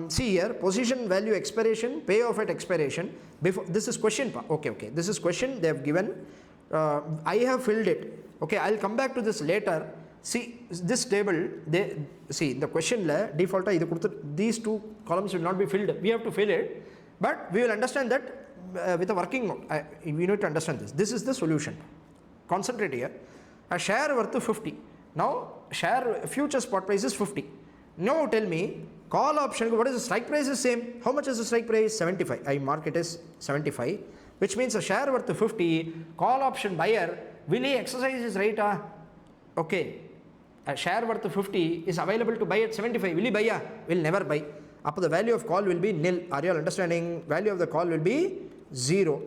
see here, position value expiration, payoff at expiration. Before this is question. Okay. This is question they have given. I have filled it. Okay, I will come back to this later. See this table. They see the question default. These 2 columns will not be filled. We have to fill it, but we will understand that with a working note. We need to understand this. This is the solution. Concentrate here. A share worth 50. Now share future spot price is 50. Now tell me, call option, what is the strike price is same. How much is the strike price? 75. I mark it as 75, which means a share worth 50. Call option buyer, will he exercise his right? Okay. A share worth 50 is available to buy at 75. Will he buy? Will never buy. Up the value of call will be nil. Are you all understanding? Value of the call will be 0.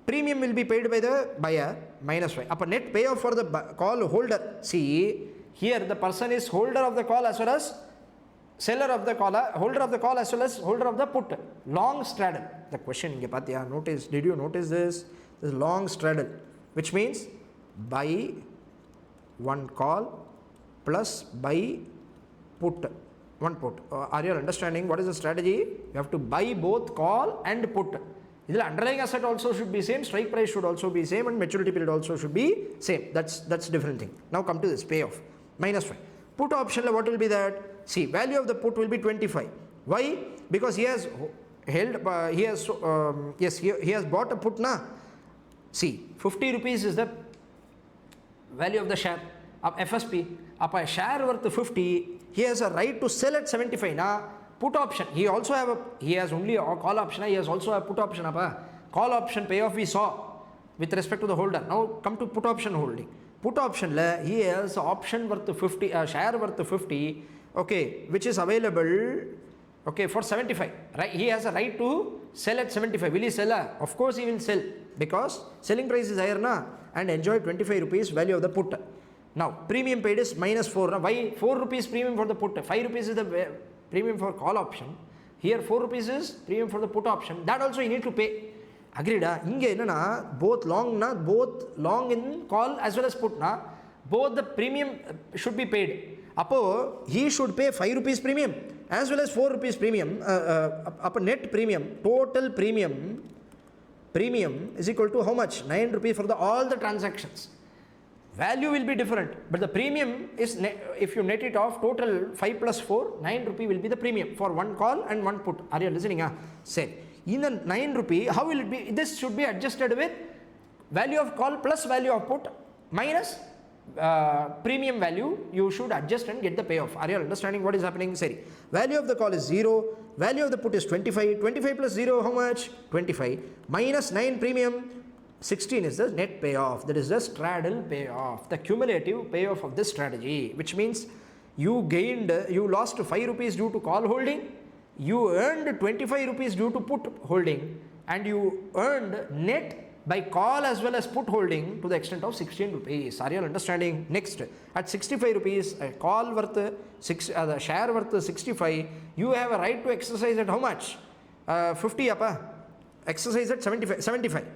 Premium will be paid by the buyer minus 5. Up a net payoff for the call holder. See, here the person is holder of the call as well as seller of the call, holder of the call as well as holder of the put. Long straddle. The question, notice, did you notice this? This long straddle, which means buy 1 call plus buy put 1 put. Are you understanding what is the strategy? You have to buy both call and put. The underlying asset also should be same, strike price should also be same, and maturity period also should be same. That's different thing. Now come to this payoff. Minus 5. Put option, what will be that? See, value of the put will be 25. Why? Because he has held, he has bought a put na. See, 50 rupees is the value of the share of FSP. Up a share worth 50, he has a right to sell at 75 na. Put option, he has only a call option, he has also a put option. Call option payoff we saw with respect to the holder. Now come to put option holding. Put option, he has option worth 50, share worth 50, okay, which is available, okay, for 75. Right? He has a right to sell at 75. Will he sell? Of course he will sell, because selling price is higher na, and enjoy 25 rupees value of the put. Now premium paid is minus 4. Now, why 4 rupees premium for the put? 5 rupees is the premium for call option. Here 4 rupees is premium for the put option. That also you need to pay. Agreed? Both long in call as well as put, both the premium should be paid. appo he should pay 5 rupees premium as well as 4 rupees premium. Net premium, total premium is equal to how much? 9 rupees for all the transactions. Value will be different, but the premium is, if you net it off, total 5 plus 4, 9 rupee will be the premium for one call and one put. Are you listening? Say, in the 9 rupee, how will it be? This should be adjusted with value of call plus value of put minus premium value. You should adjust and get the payoff. Are you understanding what is happening? Say, value of the call is 0, value of the put is 25, 25 plus 0, how much? 25, minus 9 premium, 16 is the net payoff. That is the straddle payoff, the cumulative payoff of this strategy, which means you lost 5 rupees due to call holding, you earned 25 rupees due to put holding, and you earned net by call as well as put holding to the extent of 16 rupees. Are you understanding? Next, at 65 rupees, a call worth the share worth 65, you have a right to exercise at how much? 50 appa? Exercise at 75.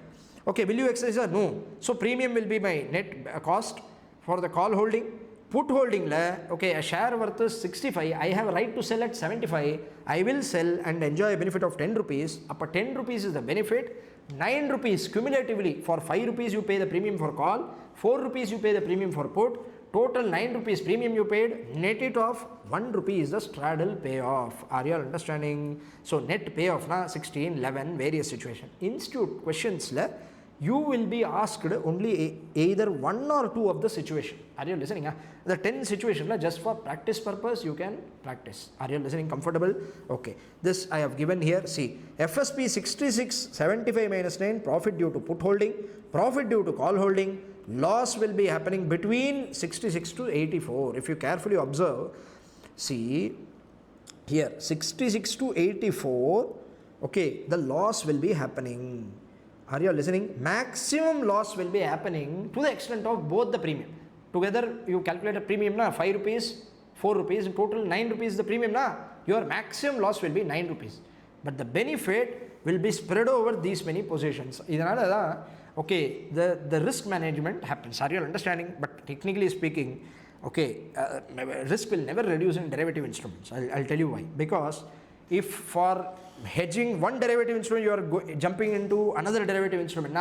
Okay, will you exercise? No. So premium will be my net cost for the call holding. Put holding la, okay, a share worth 65, I have a right to sell at 75, I will sell and enjoy a benefit of 10 rupees. Upper 10 rupees is the benefit, 9 rupees cumulatively. For 5 rupees you pay the premium for call, 4 rupees you pay the premium for put, total 9 rupees premium you paid, net it off, 1 rupee is the straddle payoff. Are you understanding? So net payoff na 16, 11, various situation. Institute questions la, you will be asked only either one or two of the situation. Are you listening? The 10 situation just for practice purpose you can practice. Are you listening? Comfortable? Okay. This I have given here. See, FSP 66, 75 minus 9, profit due to put holding, profit due to call holding, loss will be happening between 66 to 84. If you carefully observe, see here 66 to 84, okay, the loss will be happening. Are you listening? Maximum loss will be happening to the extent of both the premium. Together you calculate a premium na 5 rupees, 4 rupees, in total 9 rupees the premium na, your maximum loss will be 9 rupees. But the benefit will be spread over these many positions. Okay, the risk management happens. Are you understanding? But technically speaking, okay, risk will never reduce in derivative instruments. I'll tell you why. Because if for hedging one derivative instrument you are jumping into another derivative instrument,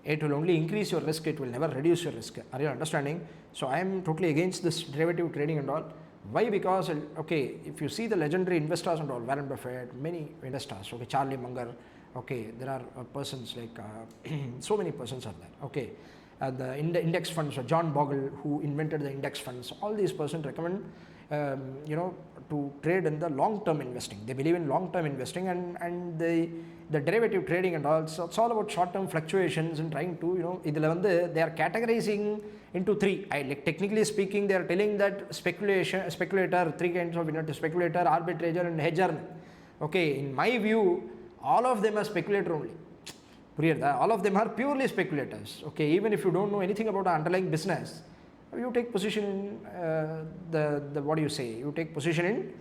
it will only increase your risk, it will never reduce your risk. Are you understanding? So I am totally against this derivative trading and all. Why? Because, okay, if you see the legendary investors and all, Warren Buffett, many investors, okay, Charlie Munger, okay, there are persons like, so many persons are there, okay. The index funds, John Bogle, who invented the index funds, all these persons recommend, to trade in the long-term investing. They believe in long-term investing, and the derivative trading and all. So it's all about short-term fluctuations and trying to, they are categorizing into three. Technically speaking, they are telling that speculator, three kinds of speculator, arbitrager and hedger. Okay, in my view, all of them are speculator only. All of them are purely speculators. Okay, even if you don't know anything about the underlying business, you take position in what do you say? You take position in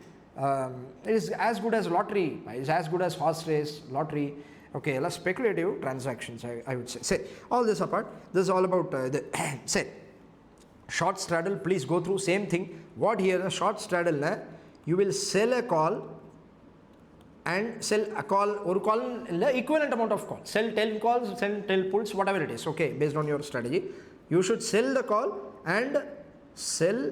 it is as good as lottery, it is as good as horse race, lottery. Okay, speculative transactions, I would say. Say all this apart, this is all about say short straddle. Please go through same thing. What here? A short straddle, you will sell a call and sell a call or call the equivalent amount of calls. Sell 10 calls, sell 10 puts, whatever it is. Okay, based on your strategy, you should sell the call and sell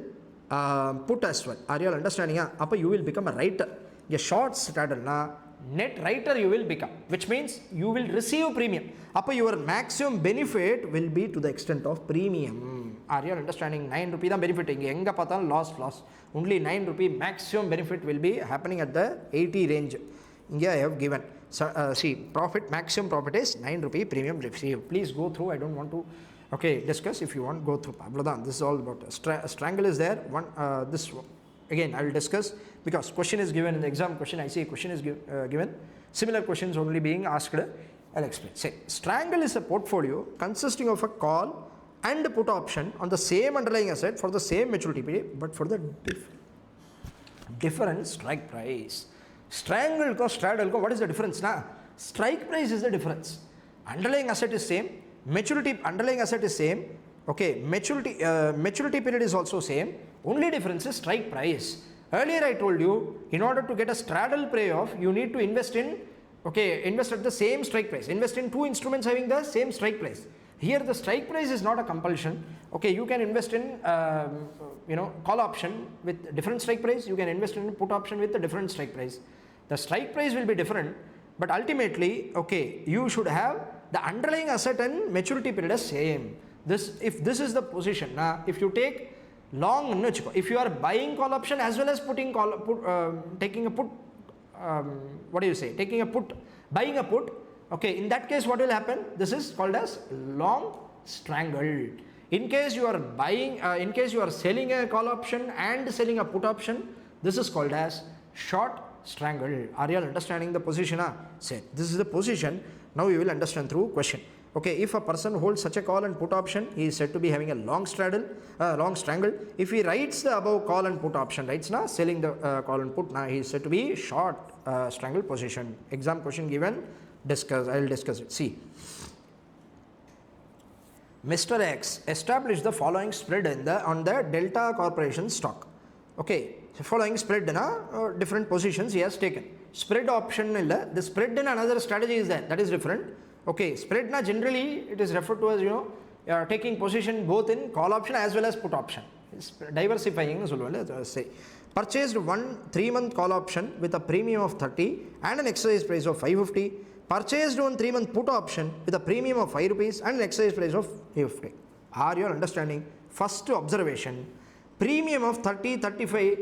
put as well. Are you all understanding? Appa you will become a writer. A short straddle net writer you will become, which means you will receive premium. Appa your maximum benefit will be to the extent of premium. Are you all understanding? 9 rupee benefiting. Enga pata loss. Only 9 rupee maximum benefit will be happening at the 80 range. India I have given. So, see, profit, maximum profit is 9 rupee premium received. Please go through. I don't want to discuss. If you want, go through. This is all about strangle is there. This again I will discuss, because question is given in the exam question. I see a question is given. Similar questions only being asked. I'll explain. Say, strangle is a portfolio consisting of a call and a put option on the same underlying asset for the same maturity period, but for the different strike price. Strangle ko straddle ko, what is the difference? Strike price is the difference. Underlying asset is same, maturity underlying asset is same, Okay, maturity period is also same. Only difference is strike price. Earlier I told you, in order to get a straddle payoff, you need to invest at the same strike price. Invest in two instruments having the same strike price. Here the strike price is not a compulsion. Okay, you can invest in call option with different strike price. You can invest in put option with a different strike price. The strike price will be different, but ultimately, okay, you should have the underlying asset and maturity period as same. If this is the position, if you take long, if you are buying call option as well as taking a put, buying a put, okay, in that case what will happen? This is called as long strangle. In case you are selling a call option and selling a put option, this is called as short strangle. Are you all understanding the position? Say, this is the position. Now you will understand through question. Okay, if a person holds such a call and put option, he is said to be having a long strangle. If he writes the above call and put option, selling the call and put, he is said to be short strangle position. Exam question given, I will discuss it. See, Mr. X established the following spread on the Delta Corporation stock. Okay, so following spread in different positions he has taken. Spread option, the spread in another strategy is that is different. Okay, spread generally it is referred to as taking position both in call option as well as put option. It's diversifying. Say, purchased 1 3-month call option with a premium of 30 and an exercise price of 550. Purchased 1 3-month put option with a premium of 5 rupees and an exercise price of 50. Are you understanding? First observation, premium of 30, 35.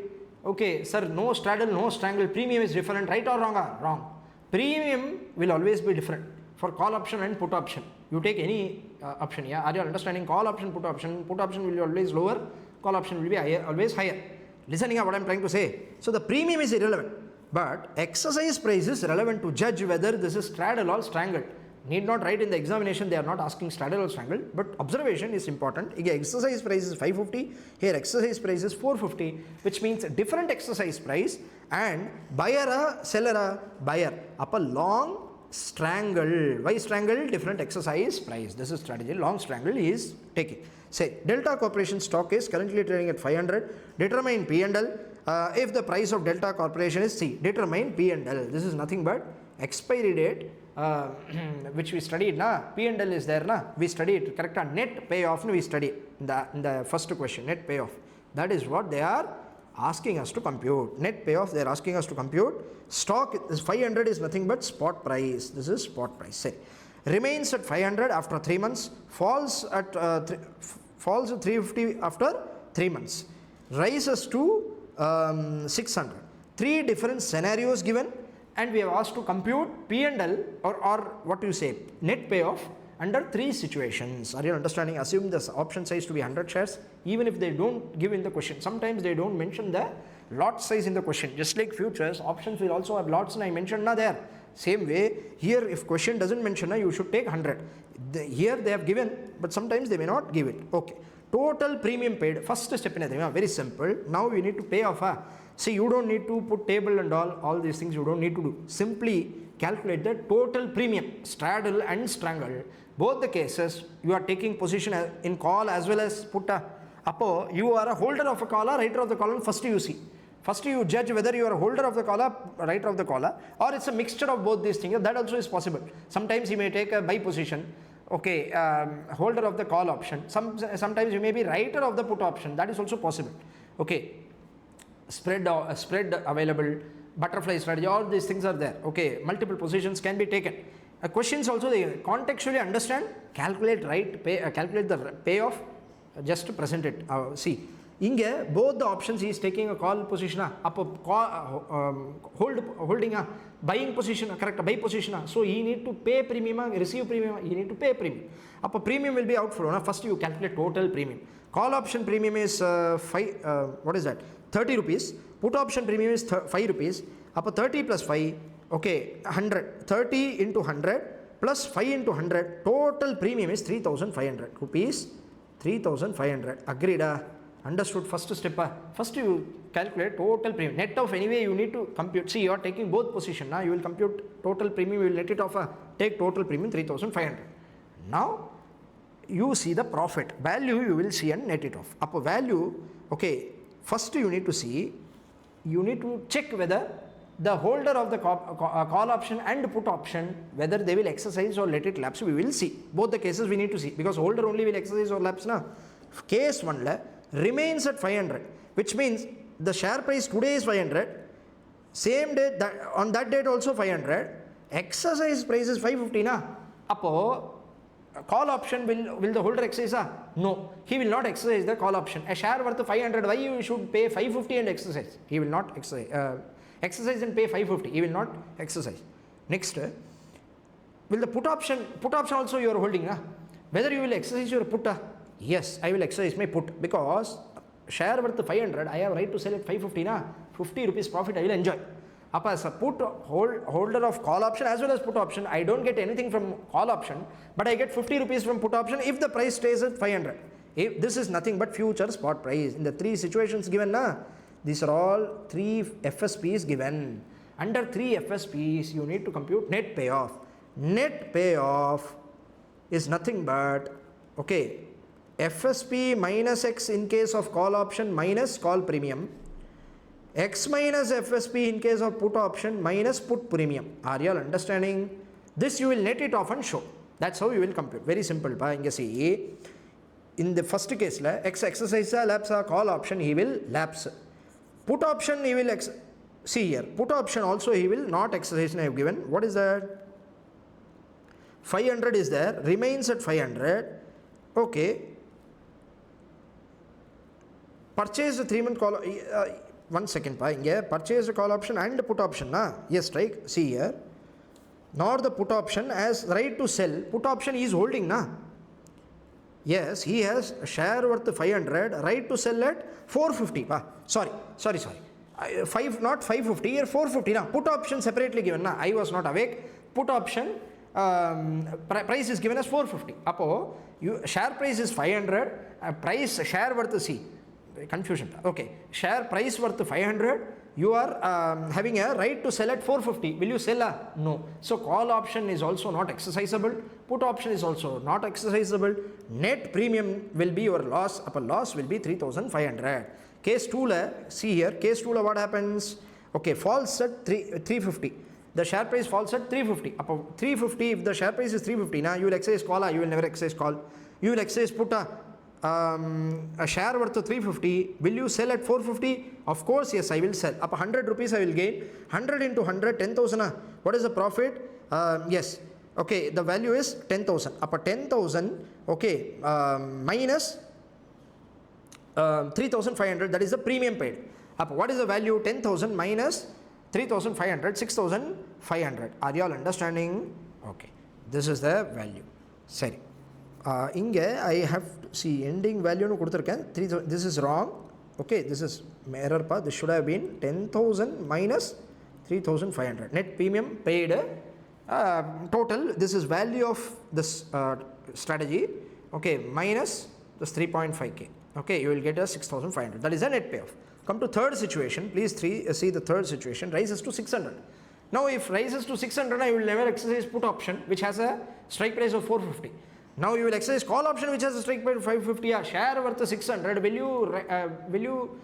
Okay, sir, no straddle, no strangle. Premium is different, right or wrong? Wrong. Premium will always be different for call option and put option. You take any option. Yeah, are you understanding? Call option, put option. Put option will be always lower. Call option will be always higher. Listening to what I am trying to say. So the premium is irrelevant, but exercise price is relevant to judge whether this is straddle or strangle. Need not write in the examination, they are not asking straddle or strangle, but observation is important. Here exercise price is 550, here exercise price is 450, which means different exercise price, and buyer, seller, buyer. Up a long strangle. Why strangle? Different exercise price. This is strategy. Long strangle he is taking. Say, Delta Corporation stock is currently trading at 500. Determine P&L. If the price of Delta Corporation is C, determine P&L. This is nothing but expiry date, which we studied. P&L is there. We studied correct. Net payoff we studied in the first question. Net payoff. That is what they are asking us to compute. Net payoff they are asking us to compute. Stock is 500 is nothing but spot price. This is spot price. Say, remains at 500 after 3 months. Falls at 350 after 3 months. Rises to 600. 3 different scenarios given, and we have asked to compute P&L or what you say, net payoff under 3 situations. Are you understanding? Assume the option size to be 100 shares, even if they don't give in the question. Sometimes they don't mention the lot size in the question. Just like futures, options will also have lots, and I mentioned there. Same way, here if question doesn't mention, you should take 100. Here they have given, but sometimes they may not give it. Okay. Total premium paid. First step in a very simple. Now we need to pay off. See, you don't need to put table and all these things you don't need to do. Simply calculate the total premium, straddle and strangle. Both the cases, you are taking position in call as well as put. You are a holder of a caller, writer of the caller, first you see. First you judge whether you are a holder of the caller, writer of the caller, or it's a mixture of both these things. That also is possible. Sometimes you may take a buy position. Okay, holder of the call option. Sometimes you may be writer of the put option. That is also possible. Okay, spread available, butterfly strategy. All these things are there. Okay, multiple positions can be taken. Questions also they contextually understand. Calculate calculate the payoff. Just to present it. See, both the options he is taking a call position. Holding a buying position, correct, buy position. So he need to pay premium, receive premium, he need to pay premium. Premium will be outflow. First you calculate total premium. Call option premium is 30 rupees. Put option premium is 5 rupees. 30 plus 5, okay, 100. 30 into 100 plus 5 into 100. Total premium is 3,500 rupees. 3,500. Agreed? Understood? First step. First you calculate total premium. Net of anyway you need to compute. See, you are taking both position. You will compute total premium. You will net it off. Take total premium 3,500. Now you see the profit. Value you will see and net it off. Up value, okay, first you need to see, you need to check whether the holder of the call option and put option, whether they will exercise or let it lapse. We will see. Both the cases we need to see, because holder only will exercise or lapse. Na? Case 1 remains at 500, which means the share price today is 500, same day, on that date also 500, exercise price is 550. Na? Appo, call option will the holder exercise? No, he will not exercise the call option. A share worth 500, why you should pay 550 and exercise? He will not exercise and pay 550. He will not exercise. Next, will the put option also you are holding? Whether you will exercise your put? Yes, I will exercise my put, because share worth 500, I have right to sell at 550. 50 rupees profit I will enjoy. As a put holder of call option as well as put option, I don't get anything from call option, but I get 50 rupees from put option if the price stays at 500. If this is nothing but future spot price. In the 3 situations given, these are all 3 FSPs given. Under 3 FSPs, you need to compute net payoff. Net payoff is nothing but, okay, FSP minus X in case of call option minus call premium, X minus FSP in case of put option minus put premium. Are you all understanding? This you will net it off and show. That's how you will compute. Very simple. See, in the first case, X exercise lapse, call option he will lapse. Put option he will see here. Put option also he will not exercise. I have given. What is that? 500 is there. Remains at 500. Okay. Purchase the 3-month call. 1 second. Purchase the call option and put option. Yes, strike. See here. Nor the put option as right to sell. Put option he is holding. Yes, he has a share worth 500. Right to sell at 450. Sorry. 5, not 550. Here 450. Put option separately given. I was not awake. Put option price is given as 450. Apo, share price is 500. Price share worth C. Confusion. Okay. Share price worth 500. You are having a right to sell at 450. Will you sell? No. So call option is also not exercisable. Put option is also not exercisable. Net premium will be your loss. Upper loss will be 3,500. Case 2, see here. Case 2, what happens? Okay, falls at 350. The share price falls at 350. Upper 350. If the share price is 350, now you will exercise call. You will never exercise call. You will exercise put. A share worth 350. Will you sell at 450? Of course, yes, I will sell. Up 100 rupees I will gain. 100 into 100, 10,000. What is the profit? Yes. Okay, the value is 10,000. Up 10,000, okay, minus 3,500, that is the premium paid. Up what is the value? 10,000 minus 3,500, 6,500. Are you all understanding? Okay, this is the value. Sorry. I have to see ending value. This is wrong. Okay, this is error path. This should have been 10,000 minus 3,500. Net premium paid total. This is value of this strategy. Okay, minus this 3.5k. Okay, you will get a 6,500. That is a net payoff. Come to third situation. Please see the third situation. Rises to 600. Now, if rises to 600, I will never exercise put option, which has a strike price of 450. Now you will exercise call option, which has a strike price of 550. Share worth 600. Will you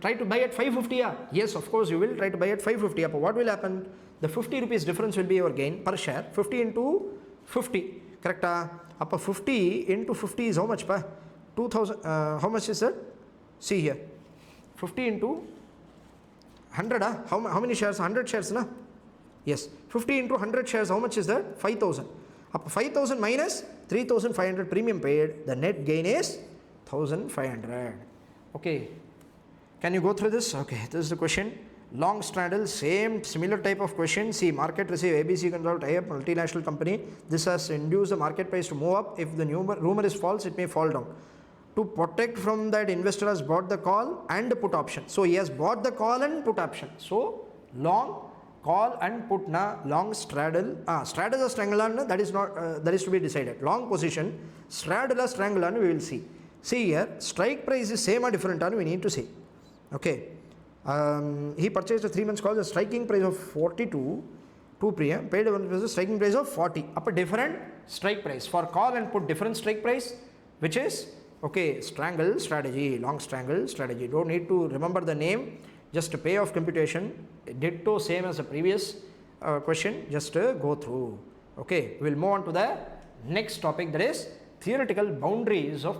try to buy at 550? Yes, of course you will try to buy at 550. What will happen? The 50 rupees difference will be your gain per share. 50 into 50. Correct? Up 50 into 50 is how much? 2,000. How much is that? See here. 50 into 100. How many shares? 100 shares. Na? Yes. 50 into 100 shares. How much is that? 5,000. Up 5,000 minus 3,500 premium paid, the net gain is 1,500. Okay, can you go through this? Okay, this is the question. Long straddle, similar type of question. See, market receive ABC Consult tie-up, multinational company. This has induced the market price to move up. If the rumor is false, it may fall down. To protect from that, investor has bought the call and put option. So he has bought the call and put option. So long call and put long straddle. Straddle or strangle that is not that is to be decided. Long position, straddle or strangle we will see. See here, strike price is same or different we need to see. Okay. He purchased a 3 months call, the striking price of 42 to 2 premium, paid a striking price of 40. Up a different strike price. For call and put different strike price, which is, okay, strangle strategy, long strangle strategy. Don't need to remember the name, just payoff computation, ditto same as the previous question, just go through. Okay, we'll move on to the next topic, that is theoretical boundaries of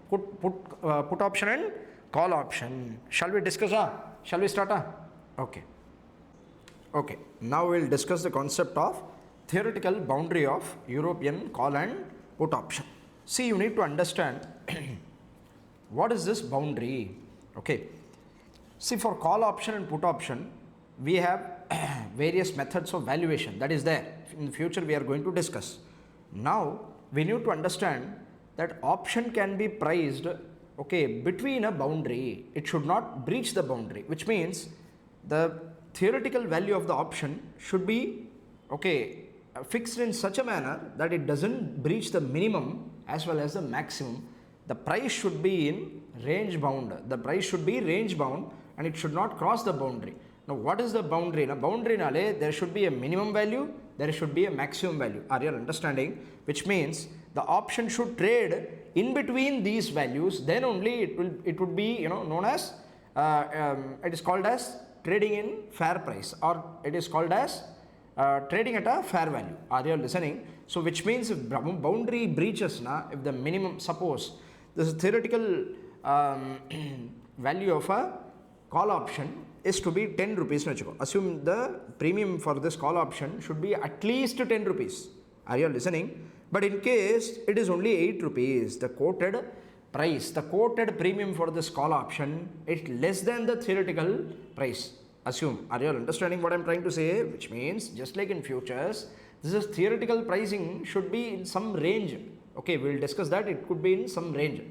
put option and call option. Shall we discuss? Shall we start? Okay. Okay, now we'll discuss the concept of theoretical boundary of European call and put option. See, you need to understand what is this boundary. Okay, see, for call option and put option, we have various methods of valuation that is there. In the future, we are going to discuss. Now, we need to understand that option can be priced, okay, between a boundary. It should not breach the boundary, which means the theoretical value of the option should be, okay, fixed in such a manner that it doesn't breach the minimum as well as the maximum. The price should be in range bound. The price should be range bound and it should not cross the boundary. Now, what is the boundary? Now, boundary nale, there should be a minimum value, there should be a maximum value. Are you understanding? Which means the option should trade in between these values. Then only it would be, you know, known as it is called as trading in fair price, or it is called as trading at a fair value. Are you listening? So, which means if boundary breaches, if the minimum, suppose this theoretical value of a call option is to be 10 rupees. Assume the premium for this call option should be at least 10 rupees. Are you listening? But in case it is only 8 rupees, the quoted price, the quoted premium for this call option is less than the theoretical price. Assume. Are you understanding what I am trying to say? Which means, just like in futures, this is theoretical pricing should be in some range. Okay, we will discuss that. It could be in some range.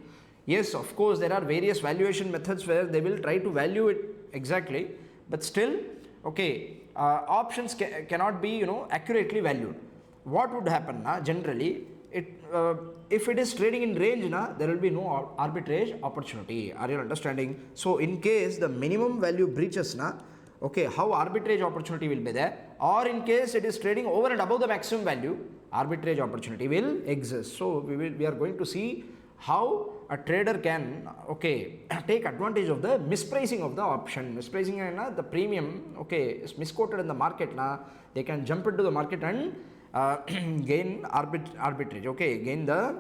Yes, of course, there are various valuation methods where they will try to value it exactly, but still, okay, options cannot be, you know, accurately valued. What would happen generally? If it is trading in range, there will be no arbitrage opportunity. Are you understanding? So, in case the minimum value breaches, okay, how arbitrage opportunity will be there? Or in case it is trading over and above the maximum value, arbitrage opportunity will exist. So, we are going to see how a trader can, okay, take advantage of the mispricing of the option. Mispricing and the premium, okay, is misquoted in the market. They can jump into the market and gain arbitrage, okay, gain the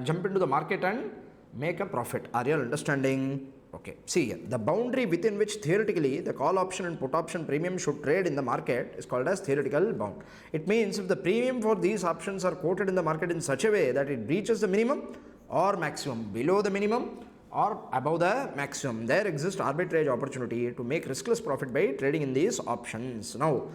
jump into the market and make a profit. Are you understanding? Okay, see here, the boundary within which theoretically the call option and put option premium should trade in the market is called as theoretical bound. It means if the premium for these options are quoted in the market in such a way that it reaches the minimum or maximum, below the minimum or above the maximum, there exists arbitrage opportunity to make riskless profit by trading in these options. Now,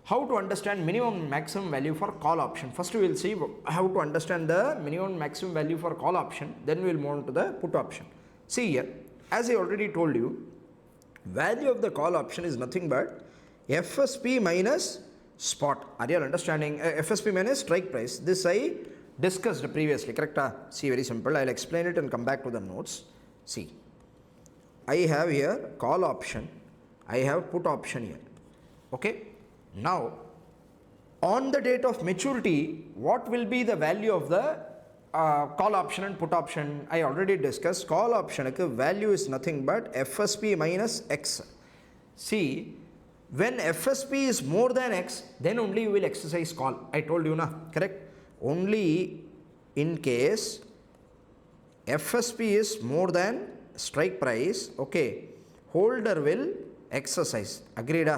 how to understand minimum and maximum value for call option? First we will see how to understand the minimum and maximum value for call option, then we will move on to the put option. See here, as I already told you, value of the call option is nothing but FSP minus spot. Are you understanding? FSP minus strike price. This I discussed previously, correct? See, very simple. I will explain it and come back to the notes. See, I have here call option, I have put option here. Okay. Now, on the date of maturity, what will be the value of the call option and put option? I already discussed. Call option value is nothing but FSP minus X. See, when FSP is more than X, then only you will exercise call. I told you, correct? Only in case FSP is more than strike price, okay, holder will exercise. Agreed?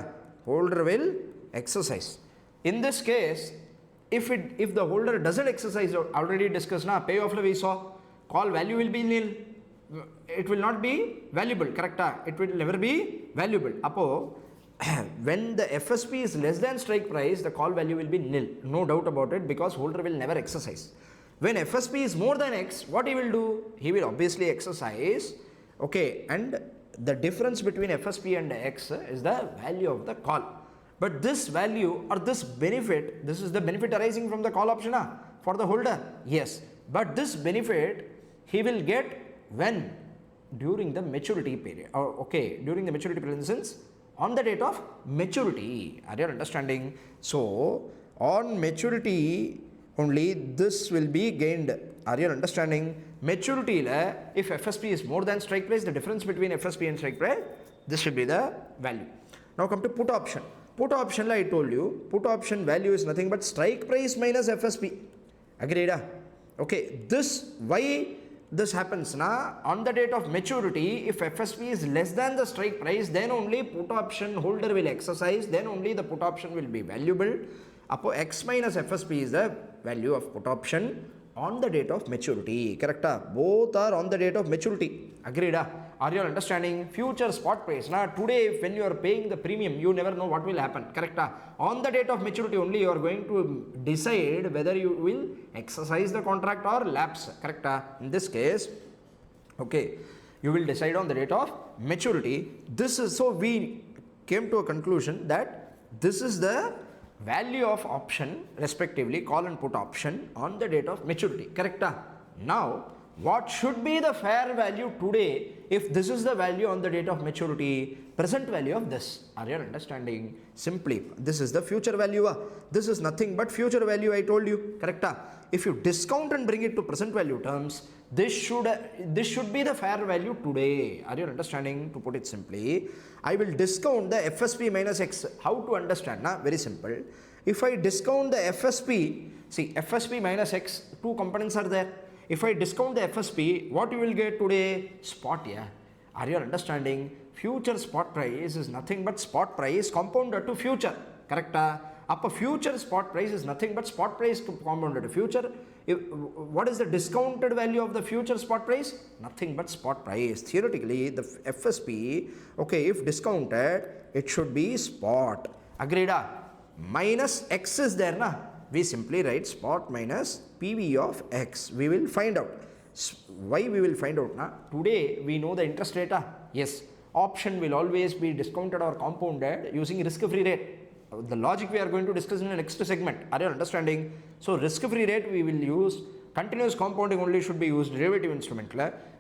Holder will exercise. In this case, if the holder doesn't exercise, already discussed, payoff we saw, call value will be nil. It will not be valuable, correct? It will never be valuable. Apo, when the FSP is less than strike price, the call value will be nil. No doubt about it, because holder will never exercise. When FSP is more than X, what he will do? He will obviously exercise, okay, and the difference between FSP and X is the value of the call. But this value or this benefit, this is the benefit arising from the call option for the holder. Yes, but this benefit he will get when? During the maturity period. Okay, during the maturity period, in the sense on the date of maturity. Are you understanding? So on maturity only this will be gained. Are you understanding? Maturity la, if FSP is more than strike price, the difference between FSP and strike price, this should be the value. Now come to put option. Put option la I told you, put option value is nothing but strike price minus FSP. Agreed? Okay, this, why this happens na? On the date of maturity, if FSP is less than the strike price, then only put option holder will exercise, then only the put option will be valuable. Apo X minus FSP is the value of put option on the date of maturity. Correct? Both are on the date of maturity. Agreed? Are you understanding? Future spot price. Now today when you are paying the premium, you never know what will happen. Correct? On the date of maturity only you are going to decide whether you will exercise the contract or lapse. Correct? In this case, okay, you will decide on the date of maturity. This is, so we came to a conclusion that this is the value of option respectively, call and put option on the date of maturity. Correct? Now what should be the fair value today if this is the value on the date of maturity, present value of this? Are you understanding? Simply this is the future value. This is nothing but future value, I told you. Correct? If you discount and bring it to present value terms, this should be the fair value today. Are you understanding? To put it simply, I will discount the FSP minus X. How to understand? Very simple. If I discount the FSP, see FSP minus X, two components are there. If I discount the FSP, what you will get today? Spot. Yeah. Are you understanding? Future spot price is nothing but spot price compounded to future. Correct? Up future spot price is nothing but spot price compounded to future. What is the discounted value of the future spot price? Nothing but spot price. Theoretically, the FSP, okay, if discounted, it should be spot. Agreed? Minus X is there, na? We simply write spot minus PV of X. We will find out. Why we will find out? Na? Today, we know the interest rate. Yes, option will always be discounted or compounded using risk-free rate. The logic we are going to discuss in the next segment. Are you understanding? So risk-free rate we will use, continuous compounding only should be used, derivative instrument.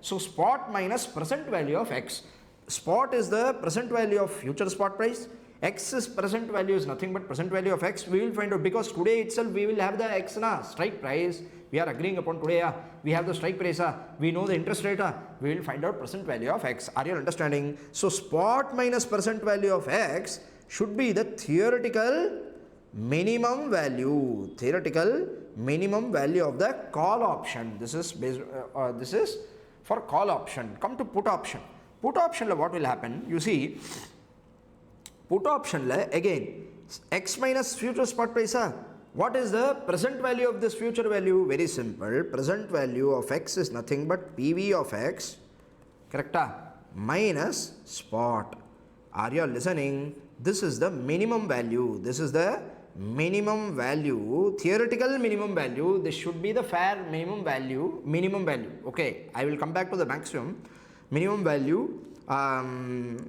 So spot minus present value of X. Spot is the present value of future spot price. X is present value is nothing but present value of X. We will find out because today itself we will have the X strike price. We are agreeing upon today. We have the strike price. We know the interest rate. We will find out present value of X. Are you understanding? So spot minus present value of X should be the theoretical minimum value. Theoretical minimum value of the call option. This is based, this is for call option. Come to put option. Put option, what will happen? You see, put option again X minus future spot price. What is the present value of this future value? Very simple. Present value of X is nothing but PV of X. Correct? Minus spot. Are you listening? This is the minimum value. This is the minimum value, theoretical minimum value. This should be the fair minimum value. Minimum value. Okay, I will come back to the maximum. Minimum value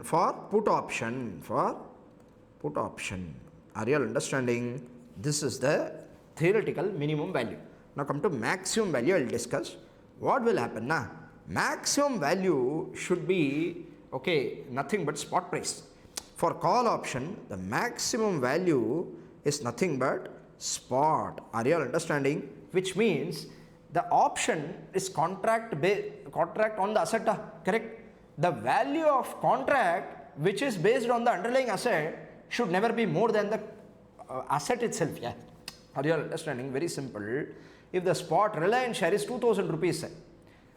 for put option. For put option. Are you understanding? This is the theoretical minimum value. Now come to maximum value. I will discuss. What will happen now? Maximum value should be, okay, nothing but spot price. For call option, the maximum value is nothing but spot. Are you all understanding? Which means the option is contract on the asset. Correct? The value of contract which is based on the underlying asset should never be more than the asset itself. Yeah. Are you all understanding? Very simple. If the spot Reliance share is 2000 rupees.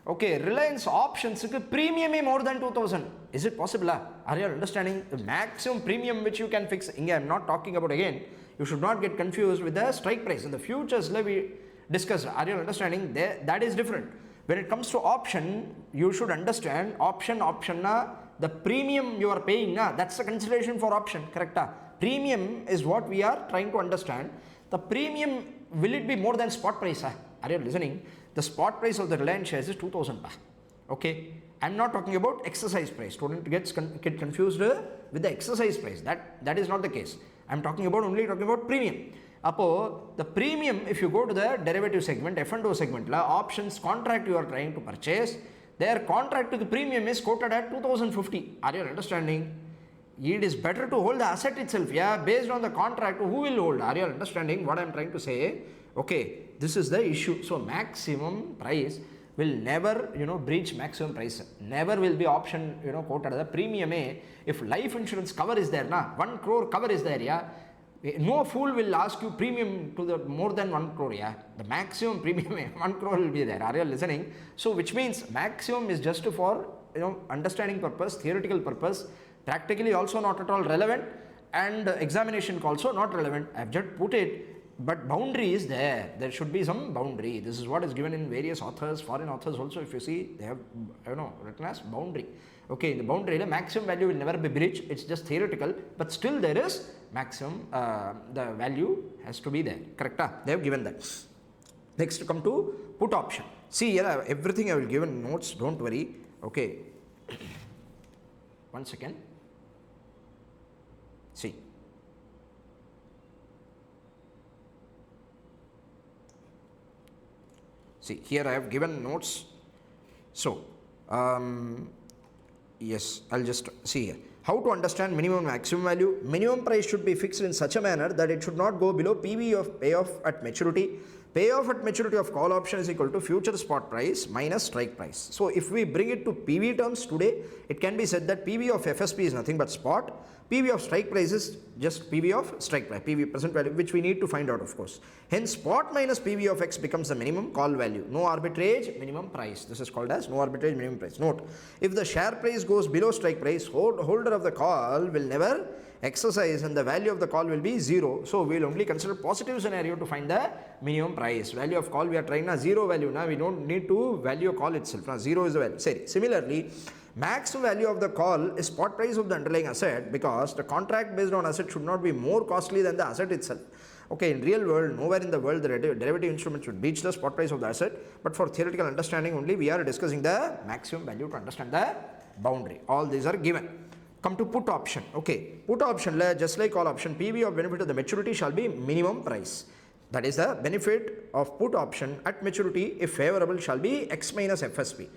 Okay, Reliance options premium is more than 2000. Is it possible? Are you understanding? The maximum premium which you can fix. I am not talking about again. You should not get confused with the strike price. In the futures we discussed. Are you understanding? That is different. When it comes to option, you should understand option the premium you are paying. That's the consideration for option. Correct? Premium is what we are trying to understand. The premium, will it be more than spot price? Are you listening? The spot price of the Reliance shares is 2000. Okay, I am not talking about exercise price. Student get confused with the exercise price. That is not the case. I am only talking about premium. Apo the premium, if you go to the derivative segment, F&O segment, options contract you are trying to purchase, their contract to the premium is quoted at 2050. Are you understanding? It is better to hold the asset itself. Yeah, based on the contract, who will hold? Are you understanding what I am trying to say? Okay, this is the issue. So maximum price will never, breach maximum price. Never will be option, quoted the premium A. If life insurance cover is there, 1 crore cover is there, yeah. No fool will ask you premium to the more than 1 crore, yeah. The maximum premium 1 crore will be there. Are you listening? So which means maximum is just for understanding purpose, theoretical purpose, practically also not at all relevant, and examination also not relevant. I have just put it, but boundary is there. There should be some boundary. This is what is given in various authors, foreign authors also. If you see, they have written as boundary. Okay, in the boundary, the maximum value will never be breached. It's just theoretical, but still there is maximum. The value has to be there. Correct? They have given that. Next, come to put option. See here, everything I will give in notes. Don't worry. Okay. 1 second. See. See, here I have given notes. So, yes, I'll just see here. How to understand minimum and maximum value? Minimum price should be fixed in such a manner that it should not go below PV of payoff at maturity. Payoff at maturity of call option is equal to future spot price minus strike price. So if we bring it to PV terms today, it can be said that PV of FSP is nothing but spot. PV of strike price is just PV of strike price, PV present value, which we need to find out, of course. Hence, spot minus PV of X becomes the minimum call value. No arbitrage, minimum price. This is called as no arbitrage, minimum price. Note, if the share price goes below strike price, holder of the call will never exercise and the value of the call will be 0. So we will only consider positive scenario to find the minimum price. Value of call we are trying 0 value. Now we don't need to value a call itself. Now 0 is the value. Similarly, maximum value of the call is spot price of the underlying asset, because the contract based on asset should not be more costly than the asset itself. Okay, in real world, nowhere in the world the derivative instrument should reach the spot price of the asset, but for theoretical understanding only we are discussing the maximum value to understand the boundary. All these are given. Come to put option. Okay, put option, just like call option, PV of benefit of the maturity shall be minimum price. That is the benefit of put option at maturity, if favorable, shall be X minus FSP.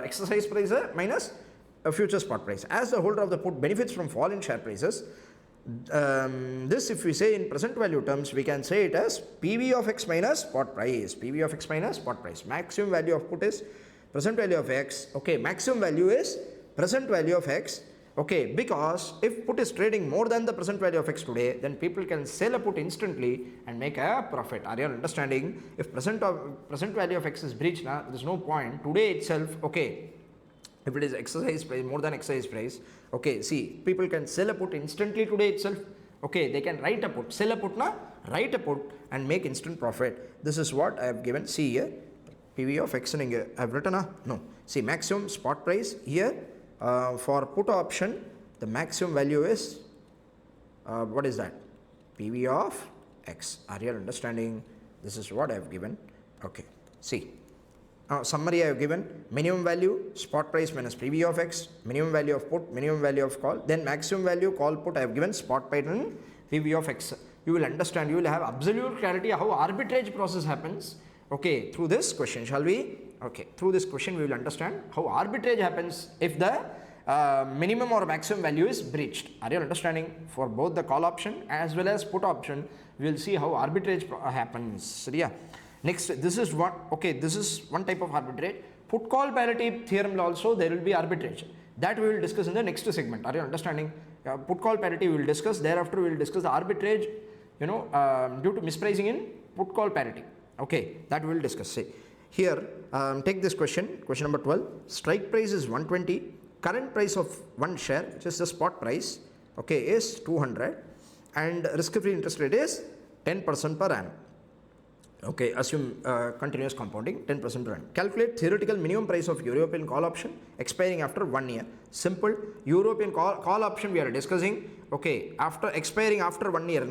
Exercise price minus future spot price. As the holder of the put benefits from fall in share prices, this, if we say in present value terms, we can say it as PV of X minus spot price. PV of X minus spot price. Maximum value of put is present value of X. Okay, maximum value is present value of X. Okay, because if put is trading more than the present value of X today, then people can sell a put instantly and make a profit. Are you understanding? If present value of X is breached, there is no point. Today itself, okay, if it is exercise price, more than exercise price, okay, see, people can sell a put instantly today itself. Okay, they can write a put, sell a put, write a put and make instant profit. This is what I have given. See here, PV of X and I have written, no. See, maximum spot price here. For put option, the maximum value is, what is that? PV of X. Are you understanding? This is what I have given. Okay, see. Summary I have given, minimum value, spot price minus PV of X, minimum value of put, minimum value of call, then maximum value, call put I have given, spot price and PV of X. You will understand, you will have absolute clarity how arbitrage process happens. Okay, through this question, shall we? Okay, through this question we will understand how arbitrage happens if the minimum or maximum value is breached. Are you understanding? For both the call option as well as put option, we will see how arbitrage happens. Yeah. Next, this is one. Okay, this is one type of arbitrage. Put call parity theorem also there will be arbitrage. That we will discuss in the next segment. Are you understanding? Put call parity we will discuss. Thereafter we will discuss the arbitrage, due to mispricing in put call parity. Okay, that we will discuss. Say here, take this question number 12. Strike price is 120. Current price of one share, which is the spot price, okay, is 200, and risk-free interest rate is 10% per annum. Okay, assume continuous compounding, 10% per annum. Calculate theoretical minimum price of European call option expiring after 1 year. Simple. European call option we are discussing. Okay, after expiring after 1 year,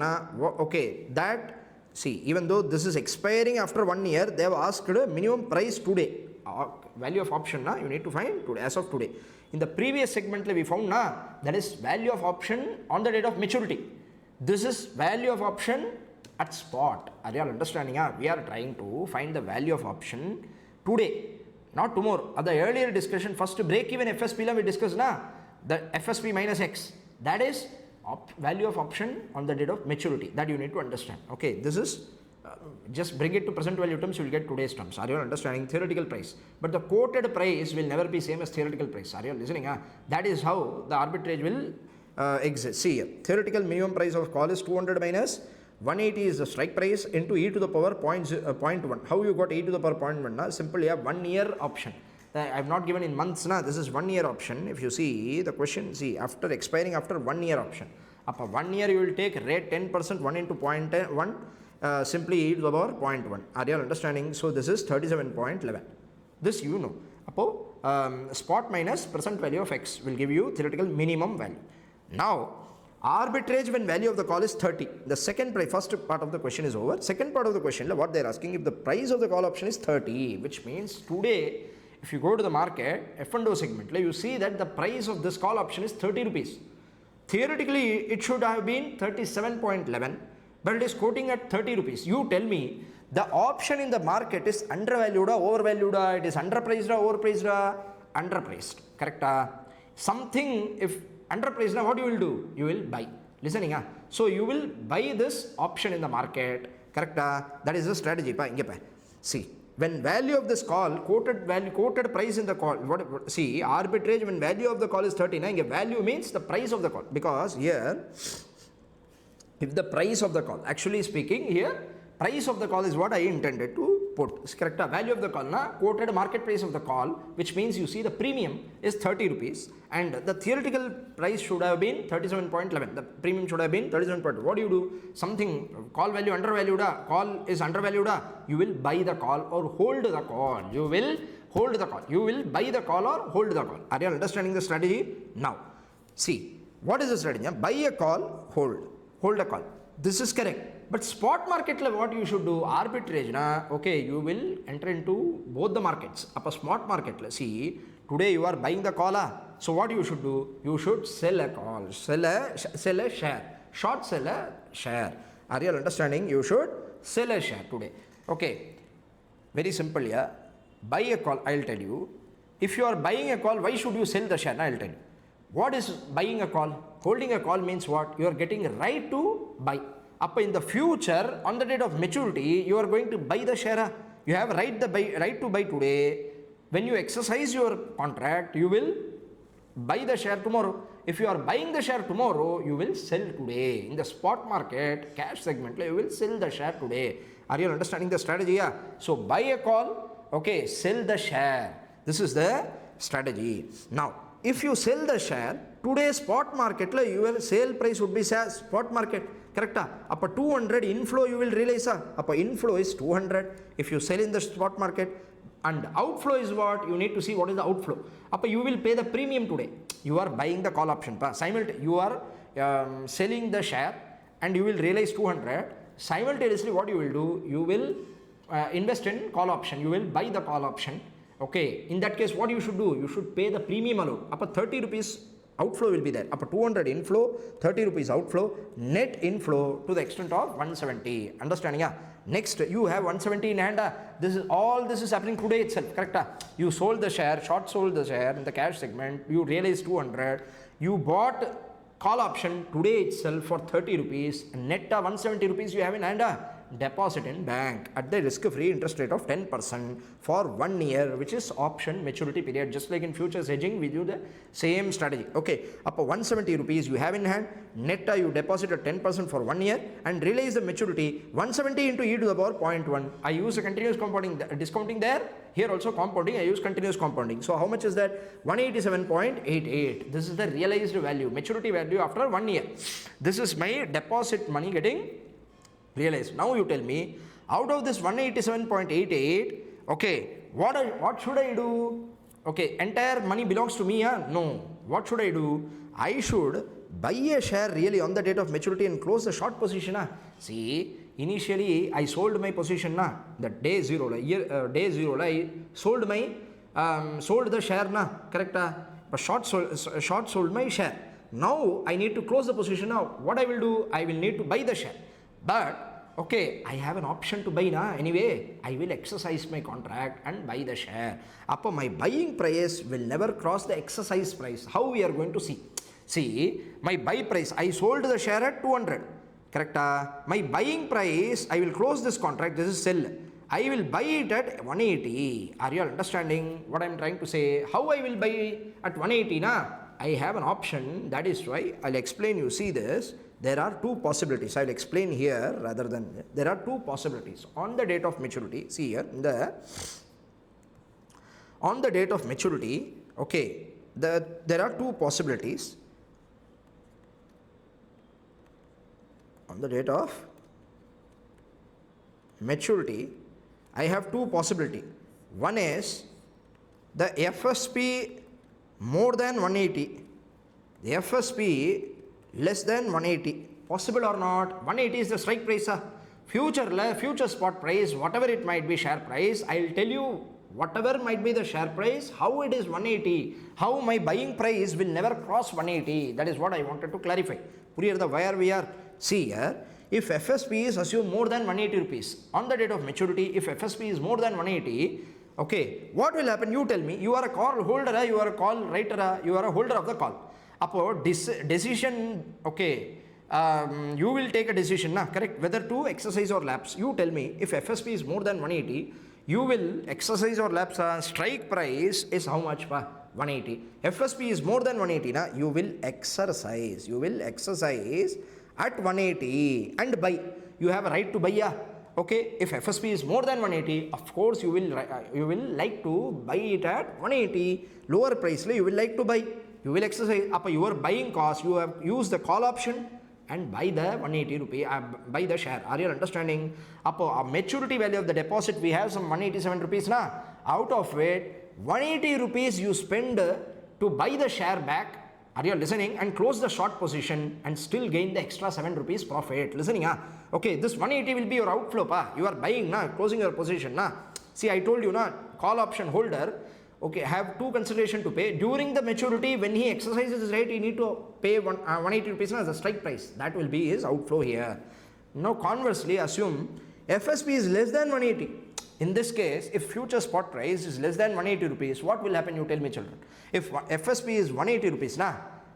okay, that. See, even though this is expiring after 1 year, they have asked minimum price today. Value of option, you need to find today, as of today. In the previous segment, we found that is value of option on the date of maturity. This is value of option at spot. Are you all understanding? We are trying to find the value of option today, not tomorrow. At the earlier discussion, first break-even FSP we discussed, the FSP minus X. That is value of option on the date of maturity. That you need to understand. Okay, this is just bring it to present value terms, you will get today's terms. Are you understanding? Theoretical price. But the quoted price will never be same as theoretical price. Are you listening? That is how the arbitrage will exist. See here, theoretical minimum price of call is 200 minus 180 is the strike price into e to the power 0.1. How you got e to the power 0.1? Simply a 1 year option. I have not given in months. This is 1 year option. If you see the question, see after expiring after 1 year option. After 1 year you will take rate 10%, 1 into 0.1. Simply e to the power 0.1. Are you understanding? So this is 37.11. This you know. Spot minus present value of x will give you theoretical minimum value. Now, arbitrage when value of the call is 30. The first part of the question is over. Second part of the question, what they are asking, if the price of the call option is 30, which means today, if you go to the market, F&O segment, you see that the price of this call option is 30 rupees. Theoretically, it should have been 37.11. But it is quoting at 30 rupees. You tell me, the option in the market is undervalued or overvalued, it is underpriced or overpriced? Underpriced, correct? Something, if underpriced, what you will do? You will buy. Listening? So you will buy this option in the market, correct? That is the strategy. See, when value of this call, quoted price in the call, see, arbitrage when value of the call is 30, value means the price of the call. Because here, if the price of the call, actually speaking here, price of the call is what I intended to put. It's correct. Value of the call, quoted market price of the call, which means you see the premium is 30 rupees and the theoretical price should have been 37.11. The premium should have been 37.11. What do you do? Something, call value undervalued, call is undervalued, you will buy the call or hold the call. You will hold the call. You will buy the call or hold the call. Are you understanding the strategy? Now, see, what is the strategy? Buy a call, hold a call. This is correct. But spot market, what you should do? Arbitrage, okay, you will enter into both the markets. Up a spot market, see, today you are buying the call. So what you should do? You should sell a call, sell a share, short sell a share. Are you understanding? You should sell a share today. Okay, very simple. Yeah, buy a call. I'll tell you. If you are buying a call, why should you sell the share? I'll tell you. What is buying a call? Holding a call means what? You are getting a right to buy. Up in the future, on the date of maturity, you are going to buy the share. You have right to buy today. When you exercise your contract, you will buy the share tomorrow. If you are buying the share tomorrow, you will sell today. In the spot market, cash segment, you will sell the share today. Are you understanding the strategy? Yeah? So buy a call, okay, sell the share. This is the strategy. Now, if you sell the share, today's spot market, your sale price would be spot market. Correct? Up 200 inflow you will realize. Up inflow is 200 if you sell in the spot market. And outflow is what? You need to see what is the outflow. Up you will pay the premium today. You are buying the call option. You are selling the share and you will realize 200. Simultaneously what you will do? You will invest in call option. You will buy the call option. Okay, in that case what you should do? You should pay the premium alone. Up 30 rupees outflow will be there. Up 200 inflow, 30 rupees outflow, net inflow to the extent of 170. Understanding? Yeah? Next, you have 170 in hand. This is happening today itself. Correct? You sold the share, short sold the share in the cash segment. You realized 200. You bought call option today itself for 30 rupees. Net 170 rupees you have in hand. Deposit in bank at the risk-free interest rate of 10% for 1 year, which is option maturity period. Just like in futures hedging, we do the same strategy. Okay, up 170 rupees you have in hand, net you deposit at 10% for 1 year and realize the maturity 170 into e to the power 0.1. I use a continuous compounding, discounting there. Here also compounding, I use continuous compounding. So how much is that? 187.88. This is the realized value, maturity value after 1 year. This is my deposit money getting realized. Now you tell me, out of this 187.88, okay, what should I do? Okay, entire money belongs to me, no. What should I do? I should buy a share really on the date of maturity and close the short position. See, initially I sold my position, the day zero, I sold the share, correct? But short sold my share. Now I need to close the position. Now what I will do? I will need to buy the share. But okay, I have an option to buy anyway. I will exercise my contract and buy the share. My buying price will never cross the exercise price. How we are going to see? See, my buy price, I sold the share at 200. Correct? My buying price, I will close this contract. This is sell. I will buy it at 180. Are you understanding what I am trying to say? How I will buy at 180? Na? I have an option. That is why I'll explain you. See this. There are two possibilities. I'll explain here rather than there are two possibilities. On the date of maturity, see here, on the date of maturity, okay, there are two possibilities. On the date of maturity, I have two possibilities. One is the FSP more than 180, the FSP less than 180. Possible or not? 180 is the strike price. Future spot price, whatever it might be share price, I will tell you whatever might be the share price, how it is 180, how my buying price will never cross 180. That is what I wanted to clarify. Where we are. See here, if FSP is assumed more than 180 rupees, on the date of maturity, if FSP is more than 180, okay, what will happen? You tell me. You are a call holder, you are a call writer, you are a holder of the call. Upon decision, okay, you will take a decision, correct, whether to exercise or lapse. You tell me, if FSP is more than 180, you will exercise or lapse. Strike price is how much? 180. FSP is more than 180, you will exercise. You will exercise at 180 and buy. You have a right to buy. Okay, if FSP is more than 180, of course you will like to buy it at 180. Lower price, you will like to buy. You will exercise up your buying cost. You have used the call option and buy the 180 rupee, buy the share. Are you understanding? Up a maturity value of the deposit, we have some 187 rupees. Out of it, 180 rupees you spend to buy the share back. Are you listening? And close the short position and still gain the extra 7 rupees profit. Listening? Okay, this 180 will be your outflow. You are buying, closing your position. See, I told you, call option holder, okay, have two consideration to pay. During the maturity, when he exercises his right, he need to pay 180 rupees as a strike price. That will be his outflow here. Now, conversely, assume FSP is less than 180. In this case, if future spot price is less than 180 rupees, what will happen? You tell me, children. If FSP is 180 rupees,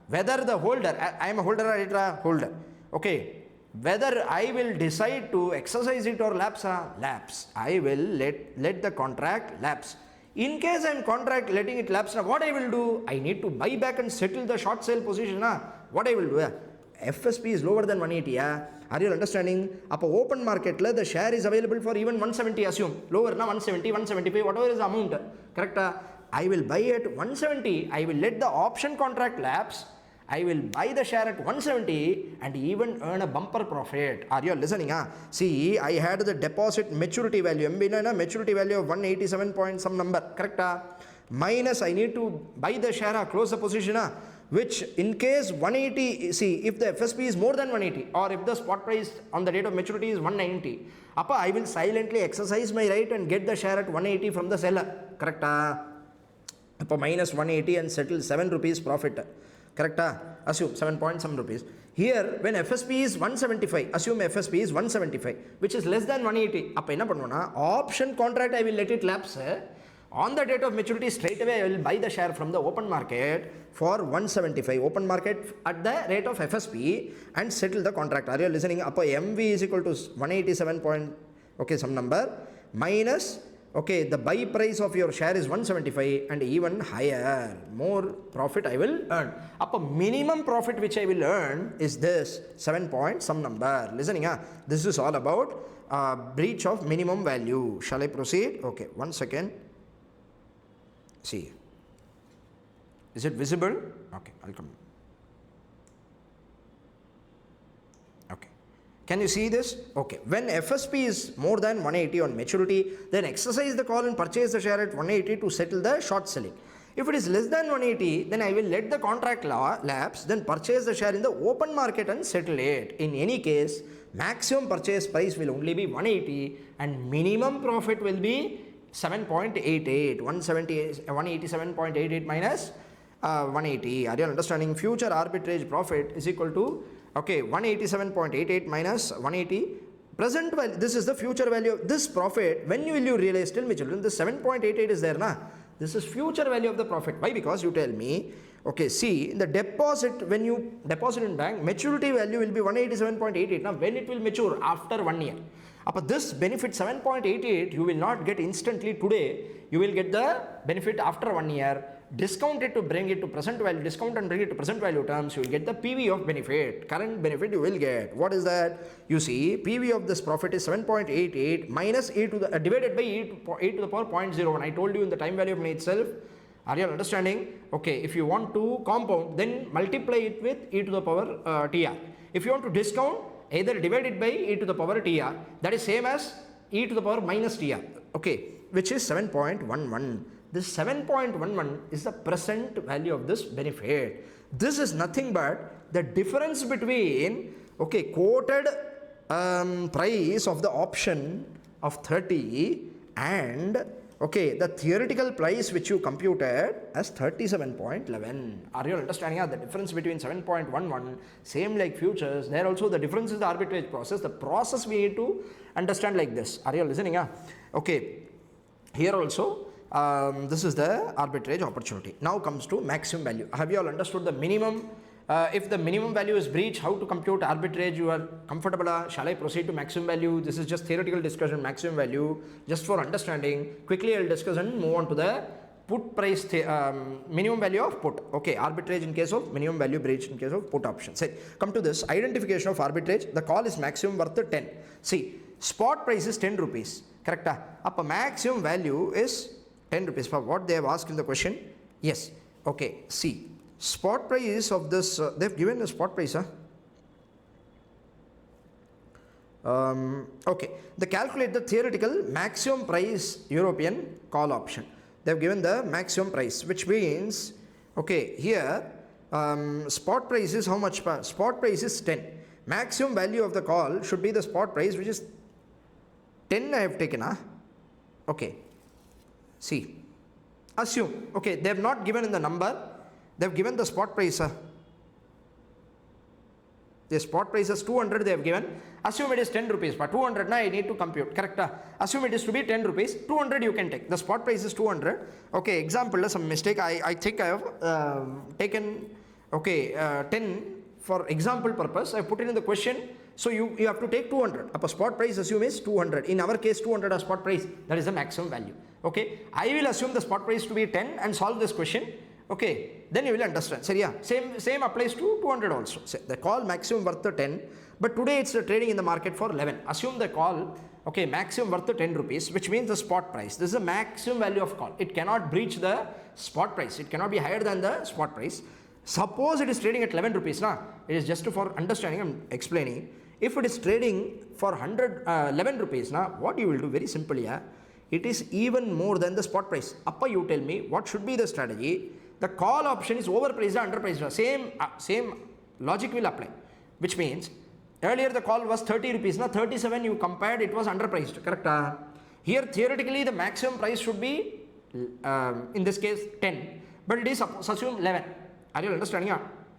whether the holder, I am a holder or a holder, okay, whether I will decide to exercise it or lapse, I will let the contract lapse. In case I am letting it lapse, what I will do? I need to buy back and settle the short sale position. What I will do? FSP is lower than 180. Are you understanding? Up open market, the share is available for even 170. Assume lower, 170, 175, whatever is the amount. Correct? I will buy at 170. I will let the option contract lapse. I will buy the share at 170 and even earn a bumper profit. Are you listening? See, I had the deposit maturity value. Maturity value of 187 point some number. Correct? Minus I need to buy the share, close the position. Which in case 180, see, if the FSP is more than 180 or if the spot price on the date of maturity is 190, I will silently exercise my right and get the share at 180 from the seller. Correct? Minus 180 and settle 7 rupees profit. Correct? Assume 7 point some rupees. Here, when FSP is 175, assume FSP is 175, which is less than 180. Option contract, I will let it lapse. On the date of maturity, straight away I will buy the share from the open market for 175. Open market at the rate of FSP and settle the contract. Are you listening? MV is equal to 187 point, okay, some number, minus, okay, the buy price of your share is 175 and even higher. More profit I will earn. Minimum profit which I will earn is this 7 point some number. Listening? This is all about breach of minimum value. Shall I proceed? Okay, 1 second. See, is it visible? Okay, I'll come. Okay, can you see this? Okay, when FSP is more than 180 on maturity, then exercise the call and purchase the share at 180 to settle the short selling. If it is less than 180, then I will let the contract lapse, then purchase the share in the open market and settle it. In any case, maximum purchase price will only be 180 and minimum profit will be 7.88, 187.88 minus 180. Are you understanding? Future arbitrage profit is equal to, okay, 187.88 minus 180. Present value, this is the future value of this profit. When will you realize? Tell me, children, this 7.88 is there, This is future value of the profit. Why? Because you tell me, okay, see, the deposit, when you deposit in bank, maturity value will be 187.88. Now, when it will mature? After 1 year. But this benefit 7.88 you will not get instantly today. You will get the benefit after 1 year. Discount it to bring it to present value, discount and bring it to present value terms, you will get the PV of benefit. Current benefit you will get. What is that? You see, PV of this profit is 7.88 minus e to the divided by e to the power 0.01. I told you in the time value of money itself. Are you understanding? Okay, if you want to compound, then multiply it with e to the power TR. If you want to discount, either divide it by e to the power TR. That is same as e to the power minus TR. Okay, which is 7.11. This 7.11 is the present value of this benefit. This is nothing but the difference between, okay, quoted price of the option of 30 and, okay, the theoretical price which you computed as 37.11. Are you understanding the difference between 7.11, same like futures, there also the difference is the arbitrage process. The process we need to understand like this. Are you listening? Okay, here also this is the arbitrage opportunity. Now comes to maximum value. Have you all understood the minimum? If the minimum value is breached, how to compute arbitrage? You are comfortable? Shall I proceed to maximum value? This is just theoretical discussion, maximum value, just for understanding. Quickly I will discuss and move on to the put price, minimum value of put. Okay, arbitrage in case of minimum value breach in case of put option. Say, come to this identification of arbitrage. The call is maximum worth 10. See, spot price is 10 rupees. Correct? Up a maximum value is 10 rupees for what they have asked in the question. Yes. Okay, see. Spot price of this, they've given the spot price. Okay, they calculate the theoretical maximum price European call option. They've given the maximum price, which means, okay, here spot price is how much? Spot price is 10. Maximum value of the call should be the spot price, which is 10 I have taken. Okay, see, assume, okay, they have not given in the number. They have given the spot price. The spot price is 200 they have given. Assume it is 10 rupees. But 200 I need to compute. Correct? Assume it is to be 10 rupees. 200 you can take. The spot price is 200. Okay, example, some mistake. I think I have taken, okay, 10 for example purpose. I put it in the question. So you have to take 200. Up a spot price assume is 200. In our case 200 a spot price. That is the maximum value. Okay, I will assume the spot price to be 10 and solve this question. Okay, then you will understand. So yeah, same applies to 200 also. So the call maximum worth 10, but today it's trading in the market for 11. Assume the call, okay, maximum worth 10 rupees, which means the spot price. This is the maximum value of call. It cannot breach the spot price. It cannot be higher than the spot price. Suppose it is trading at 11 rupees. It is just for understanding, I'm explaining. If it is trading for 11 rupees, what you will do? Very simple, yeah. It is even more than the spot price. Appa, you tell me what should be the strategy. The call option is overpriced or underpriced. Same logic will apply, which means earlier the call was 30 rupees. Now 37 you compared, it was underpriced. Correct? Here theoretically the maximum price should be in this case 10, but it is assume 11. Are you understanding?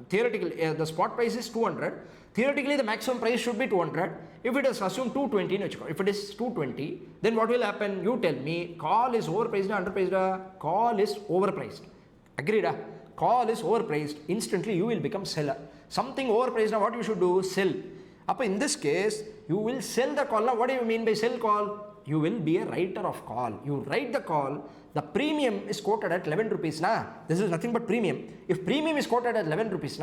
Theoretically the spot price is 200. Theoretically the maximum price should be 200. If it is assumed 220, if it is 220, then what will happen? You tell me. Call is overpriced or underpriced? Call is overpriced. Agreed? Call is overpriced. Instantly you will become seller. Something overpriced, now what you should do? Sell. Up in this case, you will sell the call. Now what do you mean by sell call? You will be a writer of call. You write the call. The premium is quoted at 11 rupees. This is nothing but premium. If premium is quoted at 11 rupees,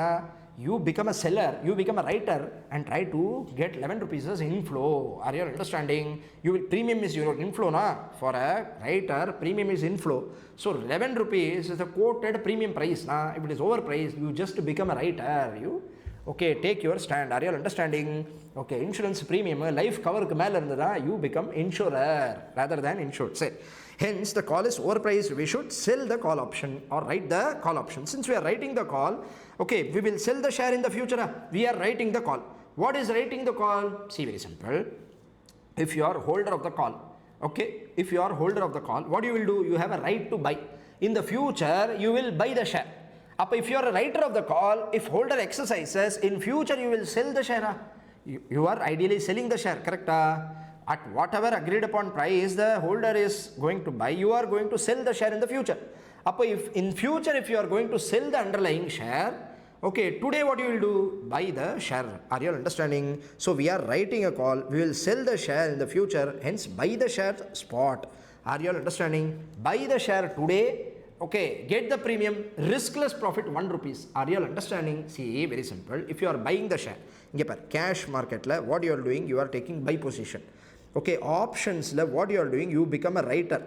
you become a seller, you become a writer and try to get 11 rupees as inflow. Are you understanding? Premium is your inflow. For a writer, premium is inflow. So 11 rupees is the quoted premium price. If it is overpriced, you just become a writer. You take your stand. Are you understanding? Okay, insurance premium, life cover you become insurer rather than insured. Say. Hence, the call is overpriced. We should sell the call option or write the call option. Since we are writing the call, okay, we will sell the share in the future. We are writing the call. What is writing the call? See, very simple. If you are holder of the call, okay, if you are holder of the call, what you will do? You have a right to buy. In the future, you will buy the share. If you are a writer of the call, if holder exercises, in future you will sell the share. You are ideally selling the share, correct? At whatever agreed upon price the holder is going to buy, you are going to sell the share in the future. If in future if you are going to sell the underlying share, okay, today what you will do? Buy the share. Are you all understanding? So we are writing a call, we will sell the share in the future, hence buy the share spot. Are you all understanding? Buy the share today, okay, get the premium, riskless profit 1 rupees. Are you all understanding? See, very simple. If you are buying the share, cash market, what you are doing, you are taking buy position. Okay, options, what you are doing, you become a writer.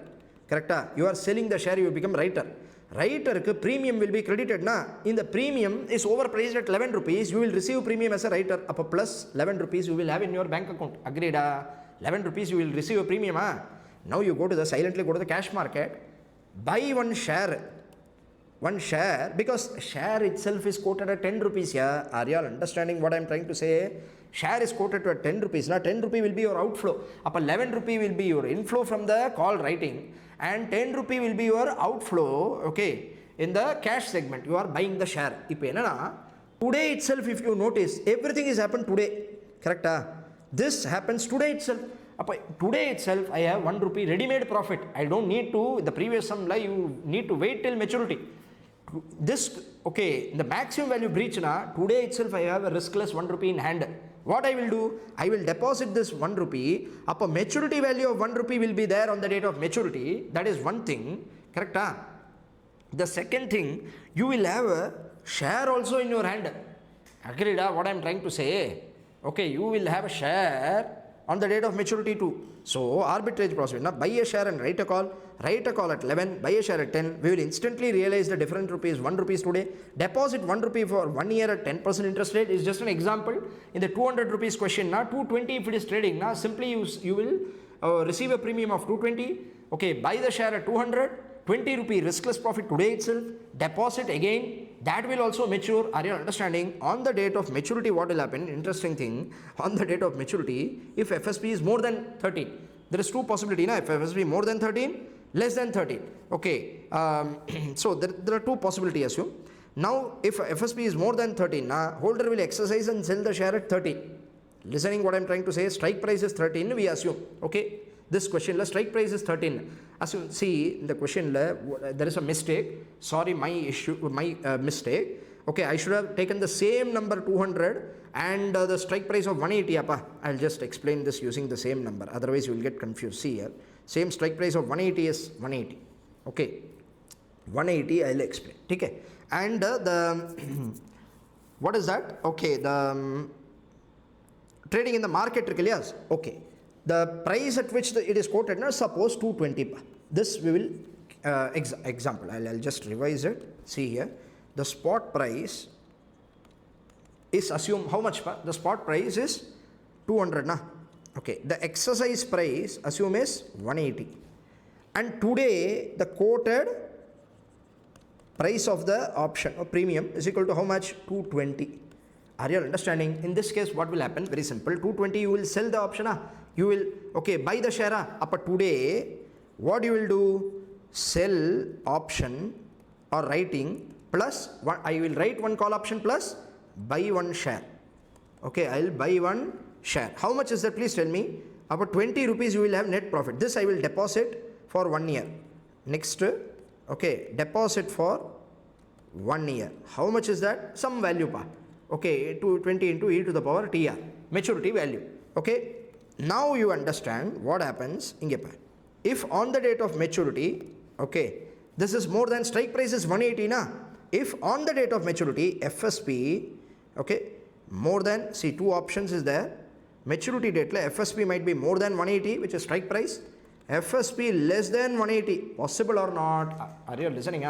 Correct? You are selling the share, you become writer. Writer premium will be credited. In the premium is overpriced at 11 rupees, you will receive premium as a writer. Plus 11 rupees you will have in your bank account. Agreed? 11 rupees you will receive a premium. Now you go to the, silently go to the cash market, buy one share, because share itself is quoted at 10 rupees here. Are you all understanding what I am trying to say? Share is quoted at 10 rupees. Now 10 rupee will be your outflow. 11 rupee will be your inflow from the call writing, and 10 rupee will be your outflow, okay, in the cash segment. You are buying the share. Today itself, if you notice, everything is happened today. Correct? This happens today itself. Today itself, I have 1 rupee ready-made profit. I don't need to, the previous sum, you need to wait till maturity. This, okay, the maximum value breach, today itself I have a riskless 1 rupee in hand. What I will do? I will deposit this 1 rupee. Maturity value of 1 rupee will be there on the date of maturity. That is one thing. Correct? The second thing, you will have a share also in your hand. Agreed? What I am trying to say? Okay, you will have a share on the date of maturity too. So, arbitrage process. Now, buy a share and write a call at 11, buy a share at 10. We will instantly realize the different rupees, 1 rupees today. Deposit 1 rupee for 1 year at 10% interest rate is just an example. In the 200 rupees question, 220 if it is trading, simply you will receive a premium of 220. Okay, buy the share at 200. 20 rupee riskless profit today itself, deposit again, that will also mature. Are you understanding? On the date of maturity, what will happen? Interesting thing, on the date of maturity, if FSP is more than 13, there is two possibilities. If FSP more than 13, less than 13. Okay, so there are two possibilities, assume. Now, if FSP is more than 13, holder will exercise and sell the share at 13. Listening what I am trying to say, strike price is 13, we assume. Okay. This question, strike price is 13. As you see in the question, there is a mistake. Sorry, my mistake. Okay, I should have taken the same number 200 and the strike price of 180. I'll just explain this using the same number. Otherwise, you will get confused. See here, same strike price of 180 is 180. Okay, 180. I'll explain. Okay, and the what is that? Okay, the trading in the market. Yes. Okay. The price at which it is quoted, suppose 220. This we will, example, I'll just revise it. See here, the spot price is assume how much? The spot price is 200. Okay, the exercise price assume is 180. And today the quoted price of the option or premium is equal to how much? 220. Are you understanding? In this case, what will happen? Very simple. 220, you will sell the option. You will, okay, buy the share. Today, what you will do? Sell option or writing plus one. I will write one call option plus buy one share. Okay, I will buy one share. How much is that? Please tell me. 20 rupees you will have net profit. This I will deposit for 1 year. Next, okay, deposit for 1 year. How much is that? Some value. Okay, 220 into e to the power tr, maturity value. Okay, now you understand what happens. If on the date of maturity, okay, this is more than strike price is 180 If on the date of maturity FSP, okay, more than, see, two options is there. Maturity date FSP might be more than 180, which is strike price. FSP less than 180, possible or not? Are you listening?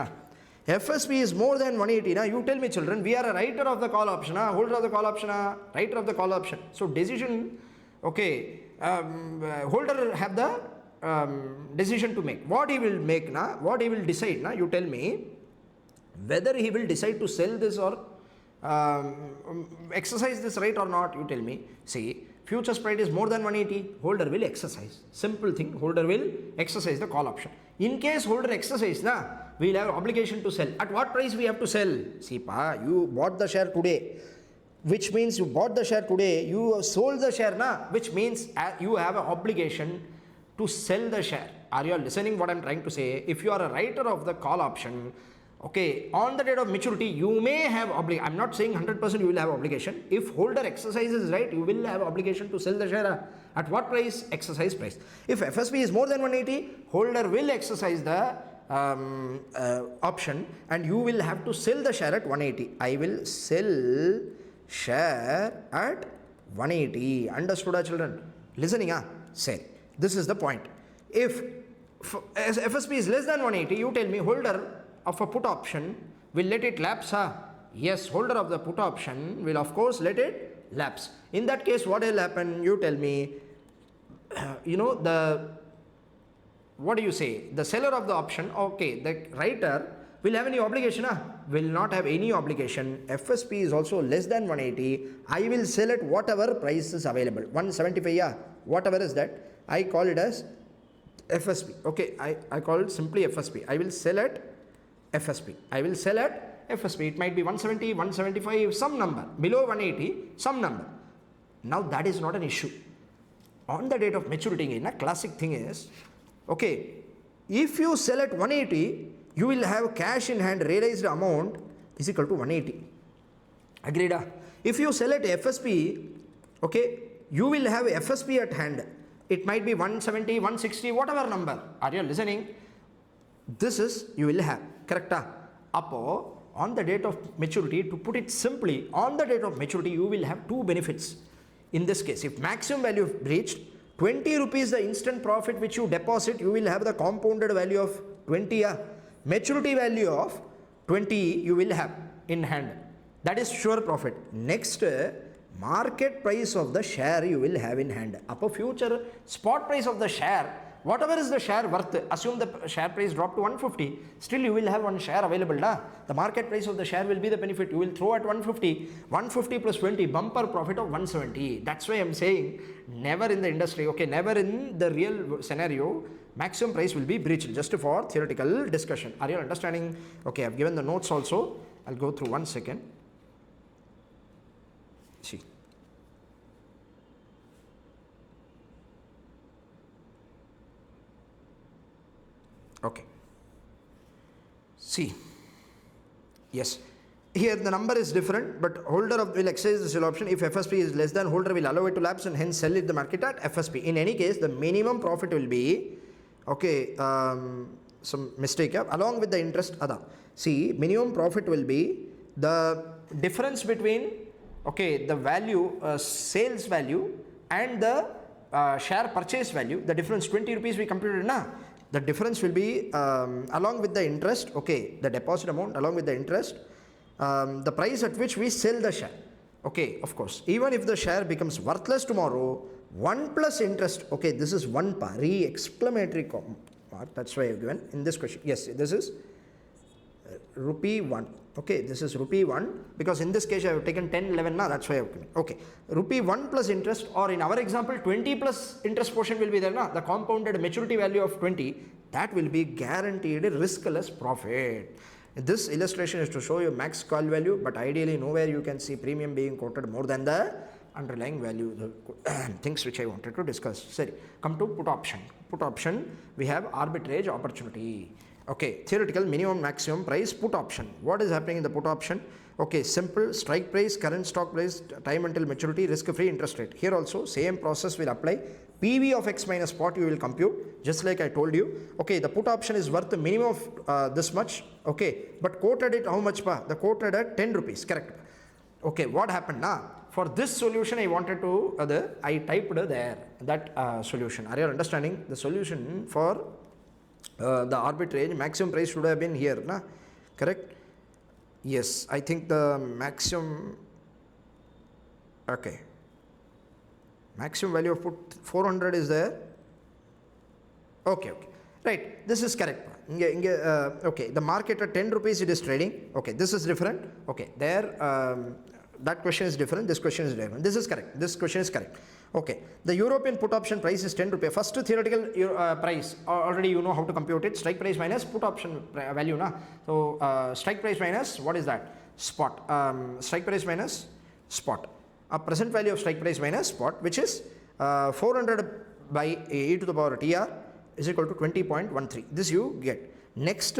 FSP is more than 180. You tell me, children, we are a writer of the call option, holder of the call option, writer of the call option. So decision, okay, holder have the decision to make. What he will make, what he will decide, you tell me whether he will decide to sell this or exercise this right or not. You tell me. See, future spread is more than 180, holder will exercise. Simple thing, holder will exercise the call option. In case holder exercise, we will have obligation to sell. At what price we have to sell? See, you bought the share today. which means you bought the share today, you have sold the share, na? Which means you have an obligation to sell the share. Are you listening what I'm trying to say? If you are a writer of the call option, okay, on the date of maturity, you may have obligation. I'm not saying 100% you will have obligation. If holder exercises right, you will have obligation to sell the share. At what price? Exercise price. If FSP is more than 180, holder will exercise the option and you will have to sell the share at 180. I will sell share at 180. Understood, children? Listening, say. This is the point. If FSP is less than 180, you tell me holder of a put option will let it lapse. Yes, holder of the put option will of course let it lapse. In that case, what will happen? You tell me, what do you say? The seller of the option, okay, the writer will have any obligation? Will not have any obligation. FSP is also less than 180. I will sell at whatever price is available. 175, whatever is that. I call it as FSP. Okay, I call it simply FSP. I will sell at FSP. I will sell at FSP. It might be 170, 175, some number. Below 180, some number. Now that is not an issue. On the date of maturity, a classic thing is, okay, if you sell at 180, you will have cash in hand realized amount is equal to 180. Agreed? If you sell at FSP, okay, you will have FSP at hand. It might be 170, 160, whatever number. Are you listening? This is you will have. Correct? Appo, on the date of maturity, to put it simply, on the date of maturity, you will have two benefits. In this case, if maximum value reached, 20 rupees the instant profit which you deposit, you will have the compounded value of 20. Maturity value of 20 you will have in hand. That is sure profit. Next, market price of the share you will have in hand. Upper future spot price of the share, whatever is the share worth, assume the share price drop to 150, still you will have one share available. The market price of the share will be the benefit. You will throw at 150, 150 plus 20, bumper profit of 170. That's why I'm saying never in the industry, okay, never in the real scenario, maximum price will be breached, just for theoretical discussion. Are you understanding? Okay, I've given the notes also. I'll go through 1 second. See. Okay. See. Yes. Here the number is different, but holder will exercise the sell option. If FSP is less than, holder will allow it to lapse and hence sell it the market at FSP. In any case, the minimum profit will be, okay, some mistake, along with the interest. See, minimum profit will be the difference between, okay, the value, sales value and the share purchase value. The difference 20 rupees we computed now. The difference will be along with the interest, okay, the deposit amount along with the interest, the price at which we sell the share. Okay, of course, even if the share becomes worthless tomorrow, 1 plus interest, okay, this is 1 pari exclamatory mark, that's why I have given in this question. Yes, this is rupee 1. Okay, this is rupee 1 because in this case I have taken 10, 11 now, that's why I have given. Okay, rupee 1 plus interest, or in our example 20 plus interest portion will be there now, the compounded maturity value of 20, that will be guaranteed riskless profit. This illustration is to show you max call value, but ideally nowhere you can see premium being quoted more than the underlying value, the things which I wanted to discuss. Sorry, come to put option. Put option, we have arbitrage opportunity. Okay, theoretical minimum maximum price put option. What is happening in the put option? Okay, simple strike price, current stock price, time until maturity, risk-free interest rate. Here also same process will apply. PV of X minus spot you will compute, just like I told you. Okay, the put option is worth the minimum of this much. Okay, but quoted it how much pa? The quoted at 10 rupees, correct? Okay, what happened now? For this solution I wanted to, I typed there that solution. Are you understanding? The solution for the arbitrage maximum price should have been here, na? Correct? Yes, I think the maximum, okay, maximum value of put 400 is there. Okay, okay, right, this is correct. Okay, the market at 10 rupees it is trading. Okay, this is different. Okay, there that question is different, this question is different. This is correct, this question is correct. Okay, the European put option price is 10 rupees. First theoretical price, already you know how to compute it. Strike price minus put option value, na? So strike price minus, what is that? Spot. Strike price minus spot. Present value of strike price minus spot, which is 400 by e to the power tr is equal to 20.13. This you get. Next,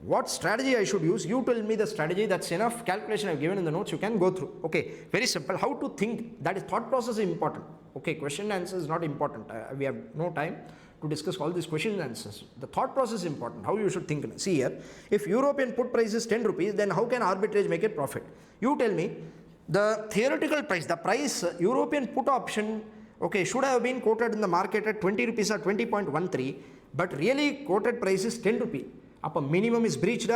what strategy I should use? You tell me the strategy. That's enough calculation I've given in the notes. You can go through. Okay, very simple. How to think? That is thought process is important. Okay, question and answer is not important. We have no time to discuss all these questions and answers. The thought process is important. How you should think. See here, if European put price is 10 rupees, then how can arbitrage make it profit? You tell me. The theoretical price, the price European put option, okay, should have been quoted in the market at 20 rupees or 20.13, but really quoted price is 10 rupees. Up a minimum is breached.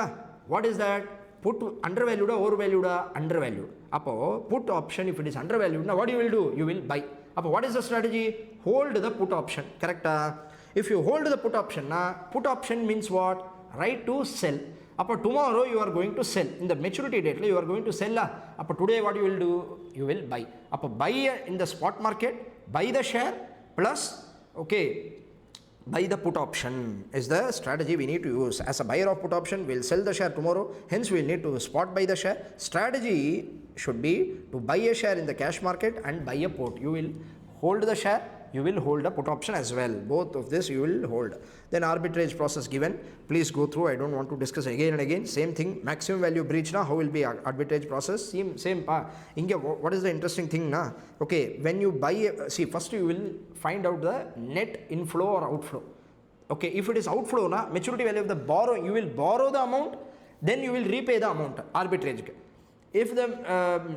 What is that? Put undervalued or overvalued? Undervalued. Up put option, if it is undervalued, now what you will do? You will buy. Up what is the strategy? Hold the put option. Correct? If you hold the put option means what? Right to sell. Up tomorrow you are going to sell. In the maturity date, you are going to sell. Up today what you will do? You will buy. Up buy in the spot market, buy the share plus, okay, buy the put option is the strategy we need to use. As a buyer of put option, we will sell the share tomorrow. Hence, we will need to spot buy the share. Strategy should be to buy a share in the cash market and buy a put. You will hold the share, you will hold a put option as well. Both of this you will hold. Then arbitrage process given. Please go through. I don't want to discuss again and again. Same thing. Maximum value breach now. How will be arbitrage process? Same. What is the interesting thing now? Okay, when you buy, see first you will find out the net inflow or outflow. Okay, if it is outflow na maturity value of the borrow, you will borrow the amount, then you will repay the amount. Arbitrage. If the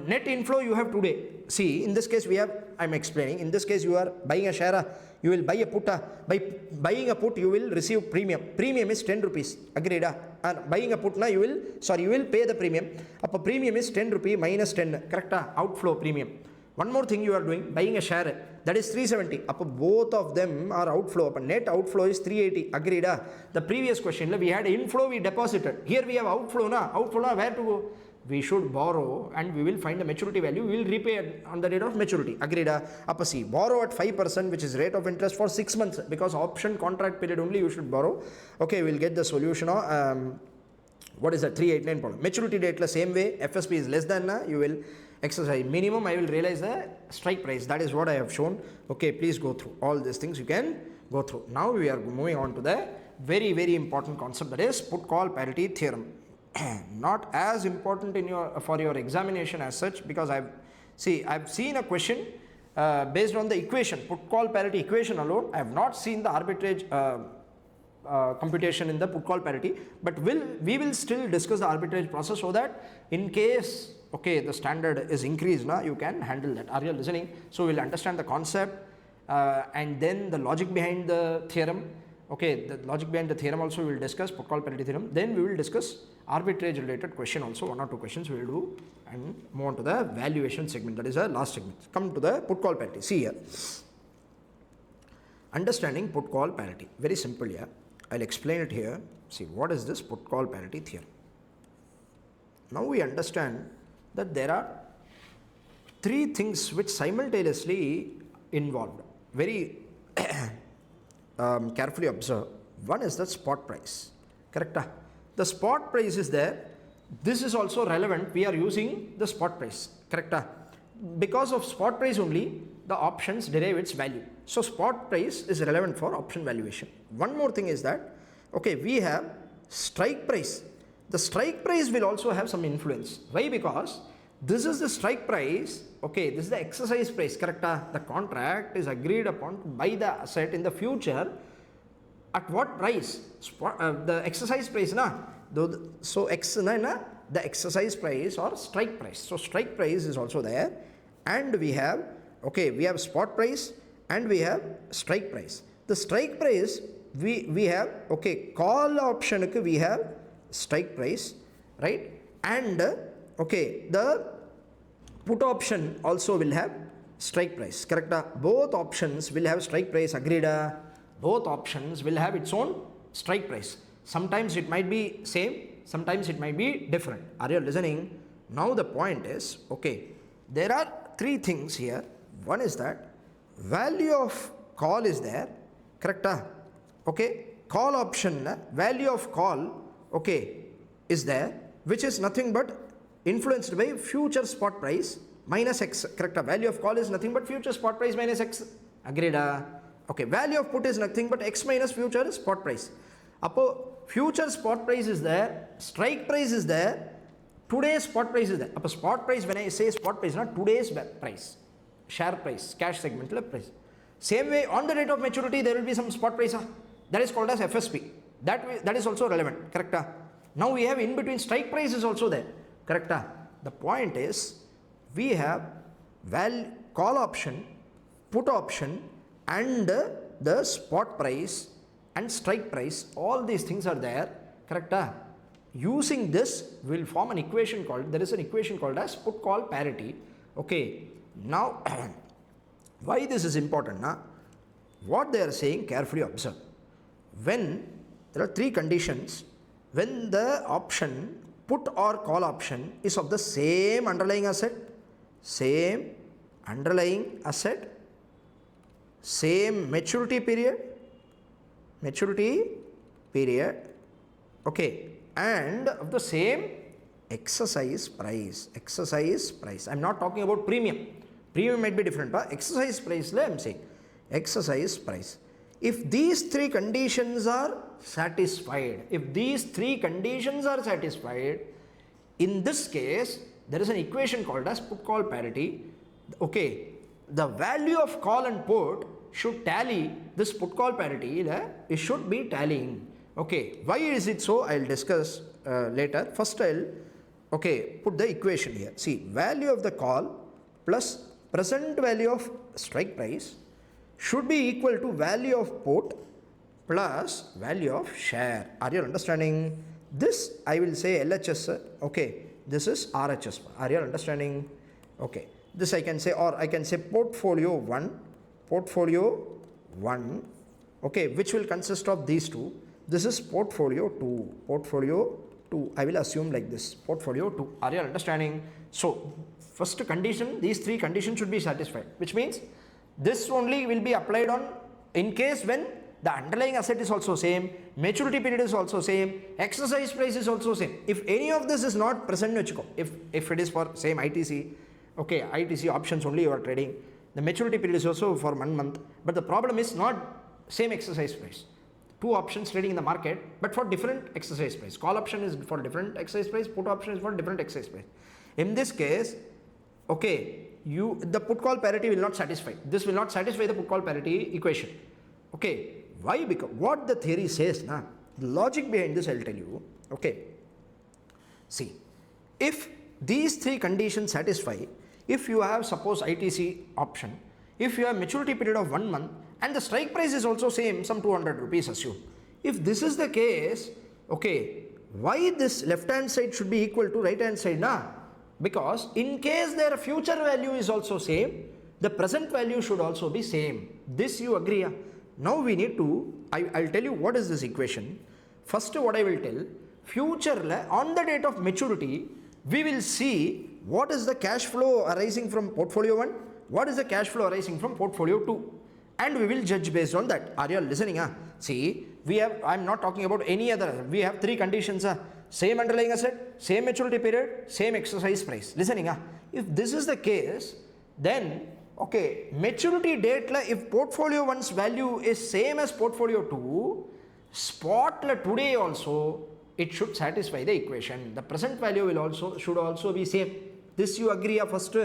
net inflow you have today, see in this case we have, I am explaining, in this case you are buying a share, you will buy a put, by buying a put you will receive premium. Premium is 10 rupees, agreed? And buying a put na you will pay the premium. Up a premium is 10 rupee minus 10, correct? Outflow premium. One more thing you are doing, buying a share, that is 370. Up both of them are outflow. Up net outflow is 380, agreed? The previous question we had inflow, we deposited. Here we have outflow na, where to go? We should borrow and we will find the maturity value. We will repay on the date of maturity. Agreed? Up see, borrow at 5%, which is rate of interest for 6 months, because option contract period only you should borrow. Okay, we will get the solution. What is that? 389 problem. Maturity date same way. FSP is less than, you will exercise minimum. I will realize the strike price. That is what I have shown. Okay, please go through all these things. You can go through. Now we are moving on to the very, very important concept, that is put call parity theorem. Not as important in for your examination as such, because I've seen a question based on the equation, put call parity equation alone. I have not seen the arbitrage computation in the put call parity, but we will still discuss the arbitrage process, so that in case the standard is increased now, you can handle that. Are you listening? So we'll understand the concept and then the logic behind the theorem. Okay, the logic behind the theorem also we will discuss, put call parity theorem. Then we will discuss arbitrage related question also, 1 or 2 questions we will do, and move on to the valuation segment, that is the last segment. Come to the put call parity. See here, understanding put call parity, very simple here. I'll explain it here. See, what is this put call parity theorem? Now we understand that there are 3 things which simultaneously involved. Very carefully observe. One is the spot price, correct? The spot price is there. This is also relevant. We are using the spot price, correct? Because of spot price only, the options derive its value. So spot price is relevant for option valuation. One more thing is that, okay, we have strike price. The strike price will also have some influence. Why? Because this is the strike price. Okay, this is the exercise price, correct? The contract is agreed upon to buy the asset in the future. At what price? The exercise price, na? So the exercise price or strike price. So strike price is also there, and we have, okay, we have spot price and we have strike price. The strike price we have, okay, call option we have strike price, right? And okay, the put option also will have strike price, correct? Both options will have strike price, agreed? Both options will have its own strike price. Sometimes it might be same, sometimes it might be different. Are you listening? Now the point is, okay, there are 3 things here. One is that value of call is there, correct? Okay, call option, value of call, okay, is there, which is nothing but influenced by future spot price, minus X, correct? Value of call is nothing but future spot price minus X. Agreed? Okay, value of put is nothing but X minus future spot price. Appo future spot price is there, strike price is there, today's spot price is there. Appo spot price, when I say spot price, not today's price, share price, cash segment price. Same way, on the date of maturity, there will be some spot price. That is called as FSP. That is also relevant, correct? Now we have in between strike price is also there, correct? The point is, we have call option, put option, and the spot price and strike price. All these things are there, correct? Using this, we will form an equation called, there is an equation called as put call parity. Okay, now why this is important? What they are saying, carefully observe. When there are three conditions, when the option, put or call option is of the same underlying asset, same maturity period, okay, and of the same exercise price. I am not talking about premium. Premium might be different, but exercise price, I am saying exercise price. If these three conditions are satisfied, in this case, there is an equation called as put call parity. Okay, the value of call and put should tally this put call parity, it should be tallying. Okay, why is it so? I will discuss later. First I will put the equation here. See, value of the call plus present value of strike price should be equal to value of put plus value of share. Are you understanding? This I will say LHS, okay, this is RHS. Are you understanding? Okay, this I can say, or I can say portfolio 1, okay, which will consist of these two. This is portfolio 2, I will assume like this, portfolio 2. Are you understanding? So, first condition, these three conditions should be satisfied, which means this only will be applied on in case when the underlying asset is also same, maturity period is also same, exercise price is also same. If any of this is not present, if it is for same ITC, okay, ITC options only you are trading, the maturity period is also for 1 month, but the problem is not same exercise price. Two options trading in the market, but for different exercise price. Call option is for different exercise price, put option is for different exercise price. In this case, okay, the put call parity will not satisfy. This will not satisfy the put call parity equation. Okay, why? Because what the theory says, the logic behind this I will tell you. Okay, see, if these three conditions satisfy, if you have suppose ITC option, if you have maturity period of 1 month and the strike price is also same, some 200 rupees assume. If this is the case, okay, why this left hand side should be equal to right hand side? Because in case their future value is also same, the present value should also be same. This you agree? Now we need to, I'll tell you what is this equation. First what I will tell, future on the date of maturity, we will see what is the cash flow arising from portfolio 1, what is the cash flow arising from portfolio 2, and we will judge based on that. Are you all listening? See, we have, I'm not talking about any other, we have three conditions. Same underlying asset, same maturity period, same exercise price. Listening? If this is the case, then okay, maturity date, if portfolio 1's value is same as portfolio 2, spot today also, it should satisfy the equation. The present value will should also be same. This you agree first.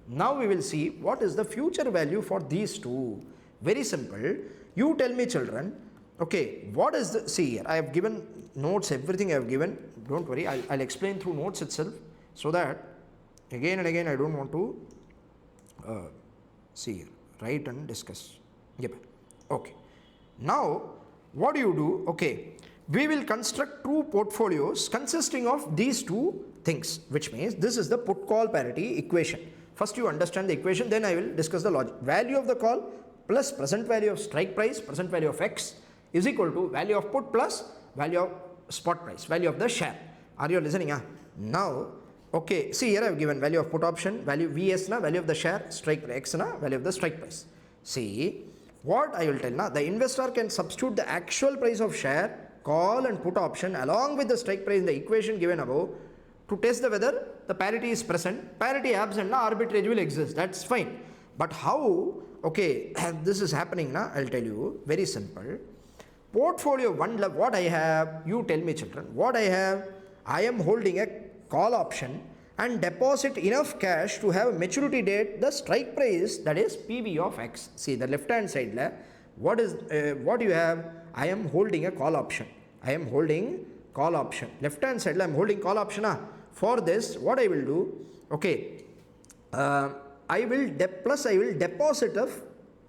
Now we will see what is the future value for these two. Very simple. You tell me, children. Okay, what is the, see here, I have given notes, everything I have given. Don't worry, I'll explain through notes itself, so that again and again I don't want to see here, write and discuss. Yep. Okay. Now, what do you do? Okay, we will construct two portfolios consisting of these two things, which means this is the put call parity equation. First you understand the equation, then I will discuss the logic. Value of the call plus present value of strike price, present value of X is equal to value of put plus value of spot price, value of the share. Are you listening? Now, okay, see here I have given value of put option, value VS, value of the share, strike price, X, value of the strike price. See, what I will tell, the investor can substitute the actual price of share, call and put option along with the strike price in the equation given above to test the whether the parity is present. Parity absent, na arbitrage will exist. That's fine. But how, okay, this is happening now, I'll tell you, very simple. Portfolio 1, what I have, you tell me children, what I have, I am holding a call option and deposit enough cash to have a maturity date, the strike price, that is PV of X. See the left hand side, what you have, I am holding a call option. I am holding call option. Left hand side, I am holding call option. For this, what I will do, okay, I will deposit of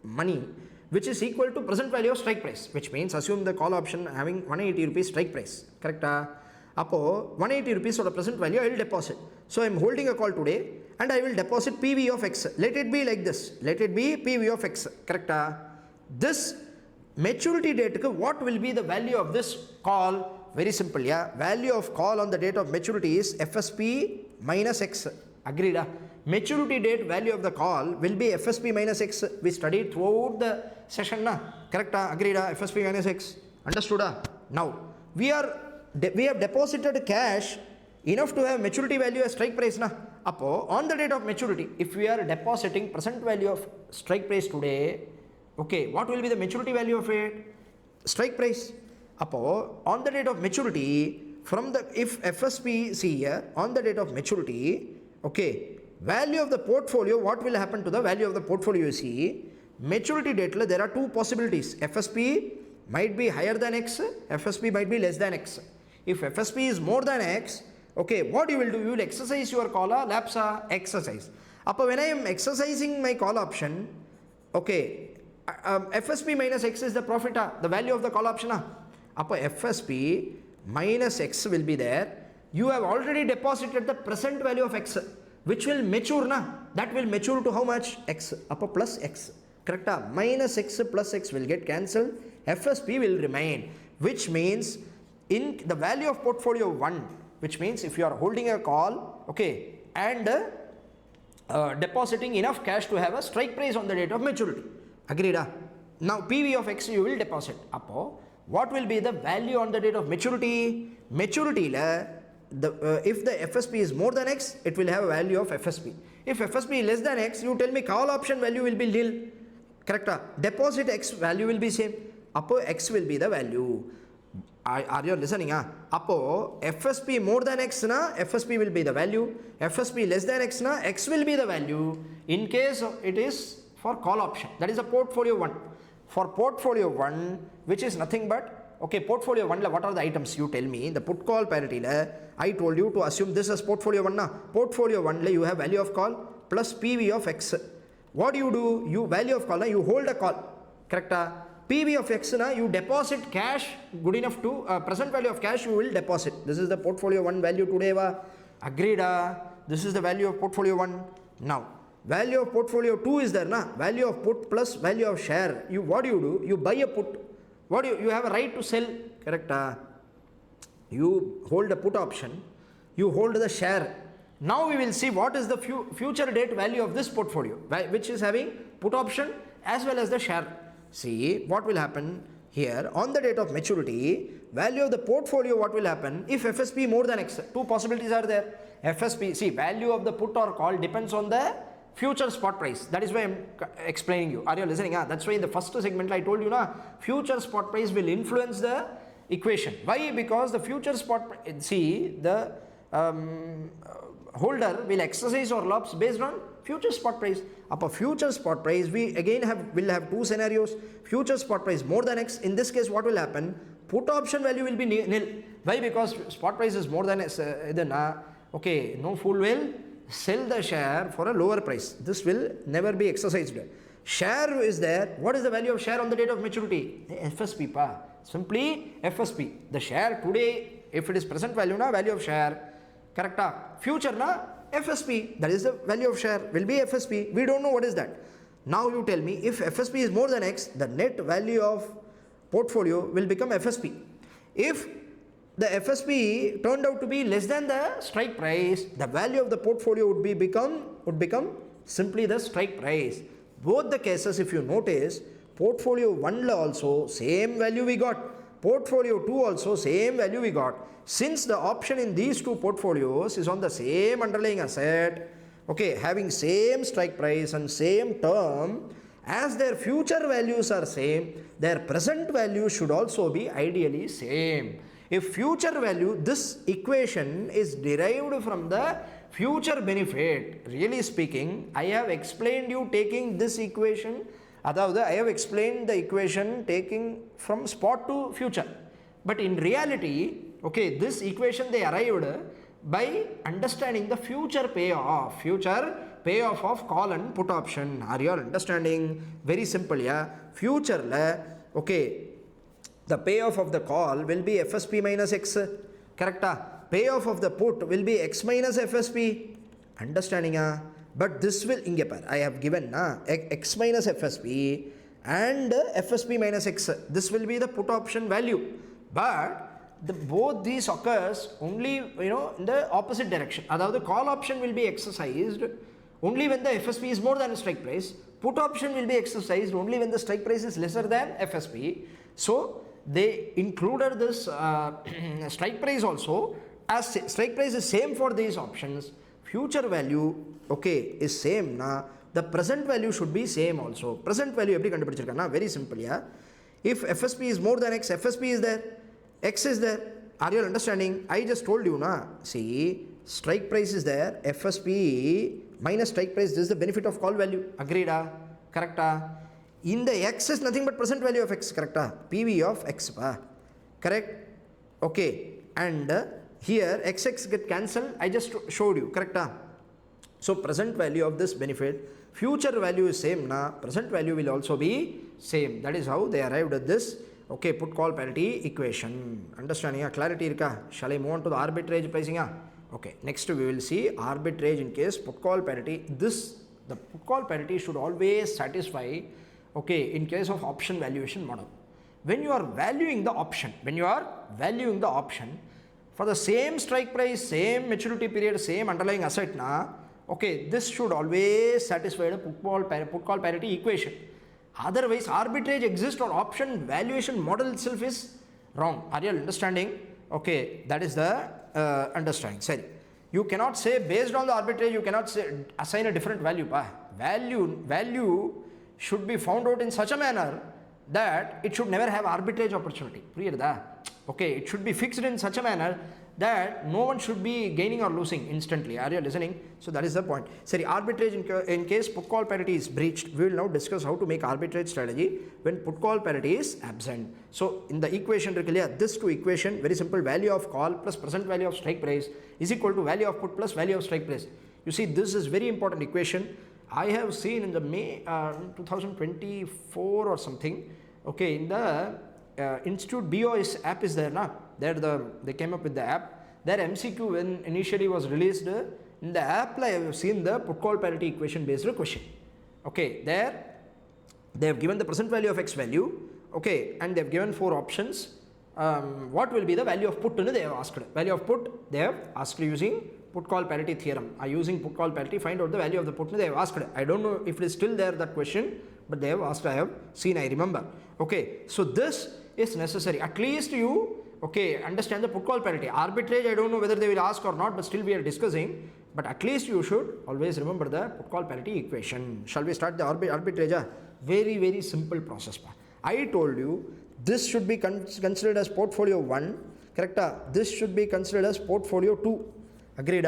money which is equal to present value of strike price, which means assume the call option having 180 rupees strike price, correct? Appo 180 rupees of the present value I will deposit. So I am holding a call today and I will deposit PV of X. Let it be like this. Let it be PV of X, correct? This maturity date, what will be the value of this call? Very simple, yeah. Value of call on the date of maturity is FSP minus X. Agreed? Maturity date value of the call will be FSP minus X. We studied throughout the session, na? Correct? Agreed? FSP minus X. Understood? Now we have deposited cash enough to have maturity value as strike price, na? Appo on the date of maturity, if we are depositing present value of strike price today, okay, what will be the maturity value of it? Strike price. Appo on the date of maturity, from the, if FSP, see here, on the date of maturity, okay, value of the portfolio, what will happen to the value of the portfolio? You see, maturity date, there are two possibilities. FSP might be higher than X, FSP might be less than X. If FSP is more than X, okay, what you will do? You will exercise your call, lapse, exercise. Appa when I am exercising my call option, okay, FSP minus X is the profit, the value of the call option. Appa FSP minus X will be there. You have already deposited the present value of X, which will mature, na? That will mature to how much? X, upper plus X, correct? Minus X plus X will get cancelled, FSP will remain, which means in the value of portfolio 1, which means if you are holding a call, okay, and depositing enough cash to have a strike price on the date of maturity. Agreed? Now PV of X you will deposit. Appo, what will be the value on the date of maturity? Maturity, if the FSP is more than X, it will have a value of FSP. If FSP is less than X, you tell me call option value will be nil, correct? Deposit X value will be same. Appo X will be the value. Are you listening? Appo FSP more than X, na, FSP will be the value. FSP less than X, na, X will be the value. In case it is for call option, that is a portfolio 1. For portfolio 1, which is nothing but, okay, portfolio 1, what are the items? You tell me. The put call parity, I told you to assume this as portfolio 1. Na? Portfolio 1, you have value of call plus PV of X. What do? You value of call, you hold a call, correct? PV of X, you deposit cash good enough to present value of cash you will deposit. This is the portfolio 1 value today. Agreed? This is the value of portfolio 1. Now value of portfolio 2 is there, na? Value of put plus value of share. What do? You buy a put. What you have a right to sell, correct? You hold a put option, you hold the share. Now we will see what is the future date value of this portfolio, which is having put option as well as the share. See what will happen here on the date of maturity, value of the portfolio, what will happen if FSP more than X? Two possibilities are there. FSP, see, value of the put or call depends on the future spot price. That is why I am explaining you. Are you listening? That's why in the first segment I told you, na, future spot price will influence the equation. Why? Because the future spot, see, the holder will exercise or lapse based on future spot price. Upon future spot price, we again will have two scenarios. Future spot price more than X. In this case, what will happen? Put option value will be nil. Why? Because spot price is more than X. Okay, no fool will sell the share for a lower price. This will never be exercised. Share is there. What is the value of share on the date of maturity? FSP, pa. Simply FSP. The share today, if it is present value, na, value of share, correct? Future, na, FSP. That is the value of share will be FSP. We don't know what is that. Now you tell me, if FSP is more than X, the net value of portfolio will become FSP. If the FSP turned out to be less than the strike price, the value of the portfolio would become simply the strike price. Both the cases, if you notice, portfolio 1 also same value we got. portfolio 2 also same value we got. Since the option in these two portfolios is on the same underlying asset, okay, having same strike price and same term, as their future values are same, their present value should also be ideally same. If future value, this equation is derived from the future benefit. Really speaking, I have explained you taking this equation, அதாவது I have explained the equation taking from spot to future. But in reality, okay, this equation they arrived by understanding the future payoff of call and put option. Are you all understanding? Very simple, yeah. Future la, okay, the payoff of the call will be FSP minus X, correct? Payoff of the put will be X minus FSP. Understanding? But this will, I have given X minus FSP and FSP minus X. This will be the put option value. But both these occurs only, in the opposite direction. That the call option will be exercised only when the FSP is more than strike price. Put option will be exercised only when the strike price is lesser than FSP. So they included this strike price also, as strike price is same for these options. Future value, okay, is same na, the present value should be same also. Present value eppadi kandupidichirukana, very simple, yeah. If FSP is more than X, FSP is there, X is there. Are you understanding? I just told you na, see, strike price is there, FSP minus strike price, this is the benefit of call value. Agreed? Correct? In the X is nothing but present value of X, correct? PV of X, correct? Okay, and here XX get cancelled, I just showed you, correct? So present value of this benefit, future value is same na, present value will also be same. That is how they arrived at this, okay, put call parity equation. Understanding? Clarity irka? Shall I move on to the arbitrage pricing? Okay, next we will see arbitrage in case put call parity. The put call parity should always satisfy, okay, in case of option valuation model. When you are valuing the option, for the same strike price, same maturity period, same underlying asset na, okay, this should always satisfy the put call parity equation. Otherwise, arbitrage exists or option valuation model itself is wrong. Are you understanding? Okay, that is the understanding. Sorry, you cannot say based on the arbitrage, you cannot say assign a different value. Value should be found out in such a manner that it should never have arbitrage opportunity. Okay, it should be fixed in such a manner that no one should be gaining or losing instantly. Are you listening? So that is the point. Sorry, arbitrage in case put call parity is breached. We will now discuss how to make arbitrage strategy when put call parity is absent. So in the equation, this two equation, very simple, value of call plus present value of strike price is equal to value of put plus value of strike price. You see, this is very important equation. I have seen in the May 2024 or something, okay, in the Institute BOS app is there na, there they came up with the app. Their MCQ when initially was released, in the app I have seen the put call parity equation based question. Okay, there they have given the present value of X value, okay, and they have given 4 options. What will be the value of put? They have asked value of put, they have asked using put call parity theorem. Using put call parity, find out the value of the put. They have asked. I don't know if it is still there, that question, but they have asked. I have seen, I remember. Okay, so this is necessary. At least you, okay, understand the put call parity. Arbitrage, I don't know whether they will ask or not, but still we are discussing. But at least you should always remember the put call parity equation. Shall we start the arbitrage? Very, very simple process. I told you this should be considered as portfolio 1, correct? This should be considered as portfolio 2. Agreed?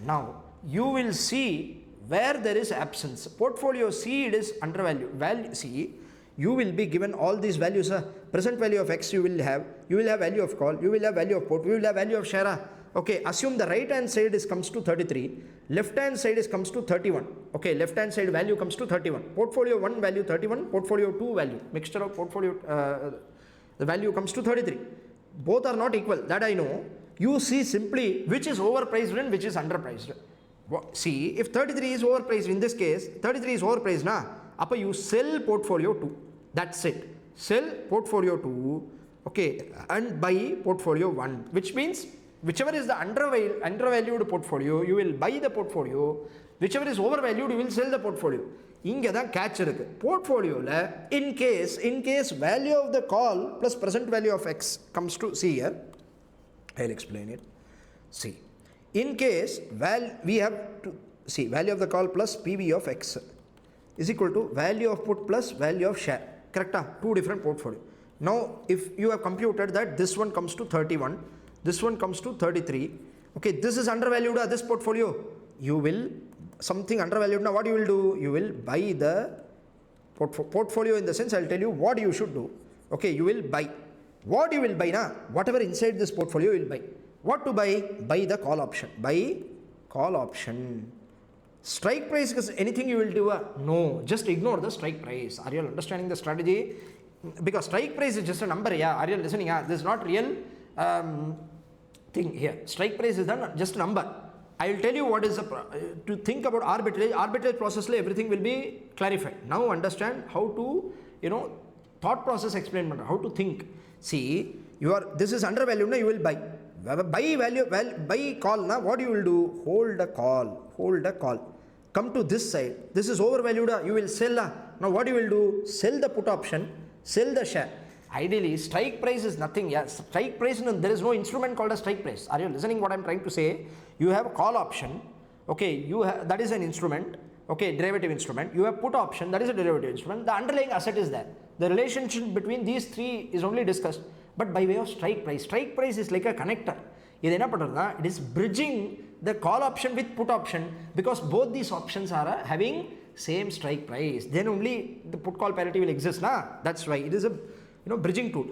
Now you will see where there is absence. Portfolio C, it is undervalued. Value C, you will be given all these values. Present value of X you will have value of call, you will have value of put, you will have value of share. Okay, assume the right hand side comes to 33, left hand side comes to 31. Okay, left hand side value comes to 31. Portfolio 1 value 31, portfolio 2 value, mixture of portfolio, the value comes to 33. Both are not equal, that I know. You see simply which is overpriced and which is underpriced. See, if 33 is overpriced, in this case 33 is overpriced na, appa you sell portfolio 2. That's it. Sell portfolio 2, okay, and buy portfolio 1, which means whichever is the undervalued portfolio, you will buy the portfolio. Whichever is overvalued, you will sell the portfolio. இங்கே தான் catch இருக்குது போர்ட்ஃபோலியோவில் in case value of the call plus present value of X comes to C year. I'll explain it. See, in case we have to see value of the call plus PV of X is equal to value of put plus value of share. Correct? Two different portfolio. Now, if you have computed that this one comes to 31, this one comes to 33. Okay, this is undervalued. This portfolio, you will something undervalued. Now, what you will do? You will buy the portfolio in the sense. I'll tell you what you should do. Okay, you will buy. What you will buy na? Whatever inside this portfolio you will buy. What to buy? Buy the call option. Buy call option. Strike price is anything you will do? No, just ignore the strike price. Are you understanding the strategy? Because strike price is just a number. Yeah, are you listening? This is not real thing here. Strike price is just a number. I will tell you what is to think about arbitrage. Arbitrage process everything will be clarified. Now understand how to thought process explain how to think. See, this is undervalued, you will buy. Buy value, buy call, now what you will do? Hold a call. Come to this side. This is overvalued, you will sell. Now what you will do? Sell the put option, sell the share. Ideally, strike price is nothing. Yeah, strike price, there is no instrument called a strike price. Are you listening what I am trying to say? You have a call option. Okay, that is an instrument. Okay, derivative instrument. You have put option, that is a derivative instrument. The underlying asset is there. The relationship between these three is only discussed, but by way of strike price. Strike price is like a connector. It is bridging the call option with put option because both these options are having same strike price. Then only the put call parity will exist. That's why it is a bridging tool.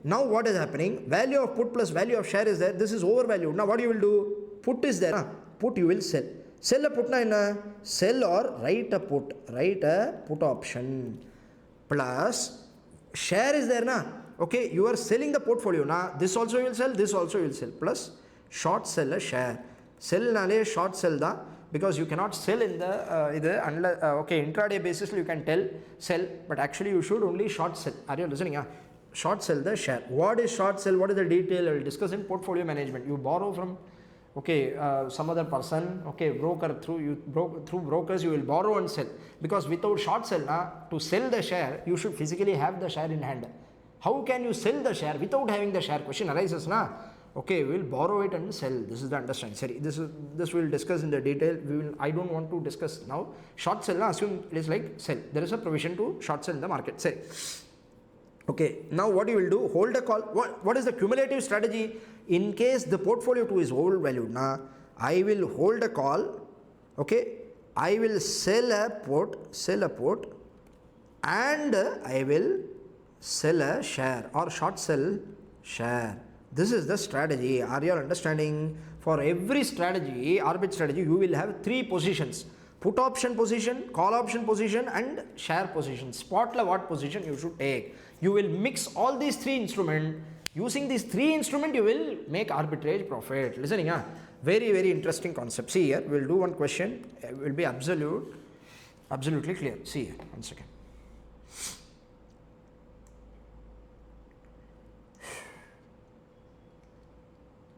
Now what is happening? Value of put plus value of share is there. This is overvalued. Now what you will do? Put is there. Put you will sell. Sell a put na sell or write a put. Write a put option. Plus share is there na. Okay, you are selling the portfolio na. This also you will sell, this also you will sell. Plus short sell a share. Sell nale short sell da because you cannot sell in the okay, intraday basis you can sell, but actually you should only short sell. Are you listening? Short sell the share. What is short sell? What is the detail? I will discuss in portfolio management. You borrow from some other person, broker through brokers you will borrow and sell, because without short sell to sell the share you should physically have the share in hand. How can you sell the share without having the share? Question arises we will borrow it and sell. This is the understanding. Sorry, this we will discuss in the detail. I don't want to discuss now. Short sell assume it is like sell. There is a provision to short sell in the market. Sorry. Okay, now what you will do? Hold a call. What is the cumulative strategy? In case the portfolio 2 is overvalued, I will hold a call. Okay, I will sell a put, and I will sell a share or short sell share. This is the strategy. Are you understanding? For every strategy, arbitrage strategy, you will have 3 positions: put option position, call option position, and share position. Spot what position you should take. You will mix all these 3 instruments. Using these 3 instruments, you will make arbitrage profit. Listening, very, very interesting concept. See here, we'll do one question. It will be absolutely clear. See here, one second.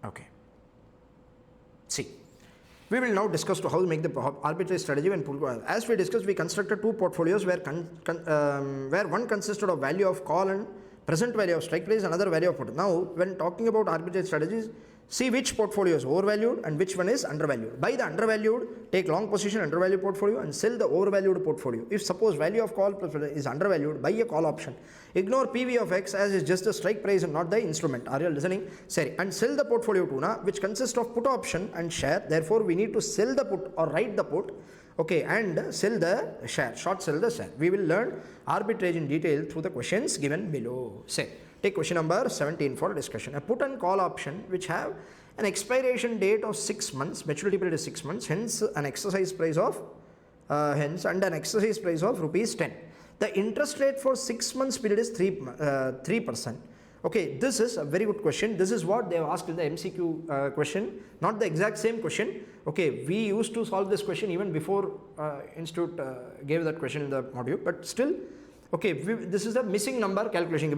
Okay. See, we will now discuss to how to make the arbitrage strategy when as we discussed, we constructed 2 portfolios where one consisted of value of call and present value of strike price, another value of put. Now, when talking about arbitrage strategies, see which portfolio is overvalued and which one is undervalued. Buy the undervalued, take long position undervalued portfolio and sell the overvalued portfolio. If suppose value of call is undervalued, buy a call option. Ignore PV of X as is just the strike price and not the instrument. Are you listening? Sorry. And sell the portfolio 2 which consists of put option and share. Therefore, we need to sell the put or write the put. Okay, and sell the share, short sell the share. We will learn arbitrage in detail through the questions given below. Say, take question number 17 for discussion. A put and call option which have an expiration date of 6 months, maturity period is 6 months, hence an exercise price of rupees 10. The interest rate for 6 months period is 3%. Okay, this is a very good question. This is what they have asked in the MCQ question, not the exact same question. Okay, we used to solve this question even before Institute gave that question in the module, but still, okay, this is the missing number calculation.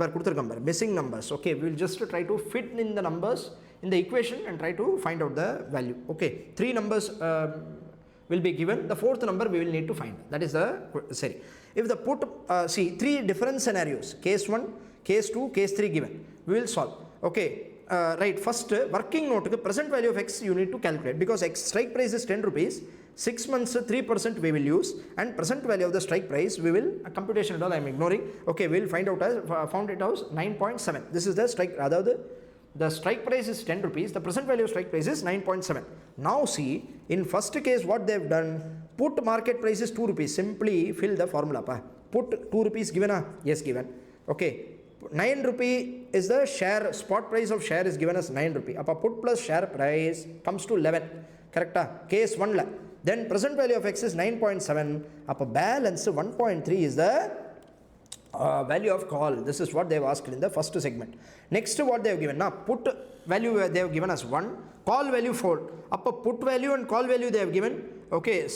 Missing numbers. Okay, we will just try to fit in the numbers in the equation and try to find out the value. Okay, 3 numbers will be given. The fourth number we will need to find. That is the sorry. If the put, see 3 different scenarios, case 1, case 2, case 3 given, we will solve. Okay, right, first working note, present value of X you need to calculate, because X strike price is 10 rupees, 6 months 3% we will use, and present value of the strike price we will, computation and all I am ignoring, okay, we will find out as, found it as 9.7. This is the strike, rather the strike price is 10 rupees, the present value of strike price is 9.7. Now see, in first case what they have done, put market price is 2 rupees, simply fill the formula. Put 2 rupees given, yes given, okay. 9 rupee is the share, spot price of share is given as 9 rupee. Appa put plus share price comes to 11. Correct? Case 1 la. Then present value of X is 9.7. Appa balance 1.3 is the value of call. This is what they have asked in the first segment. Next what they have given. Now put value they have given as 1. Call value 4. Appa put value and call value they have given. Okay.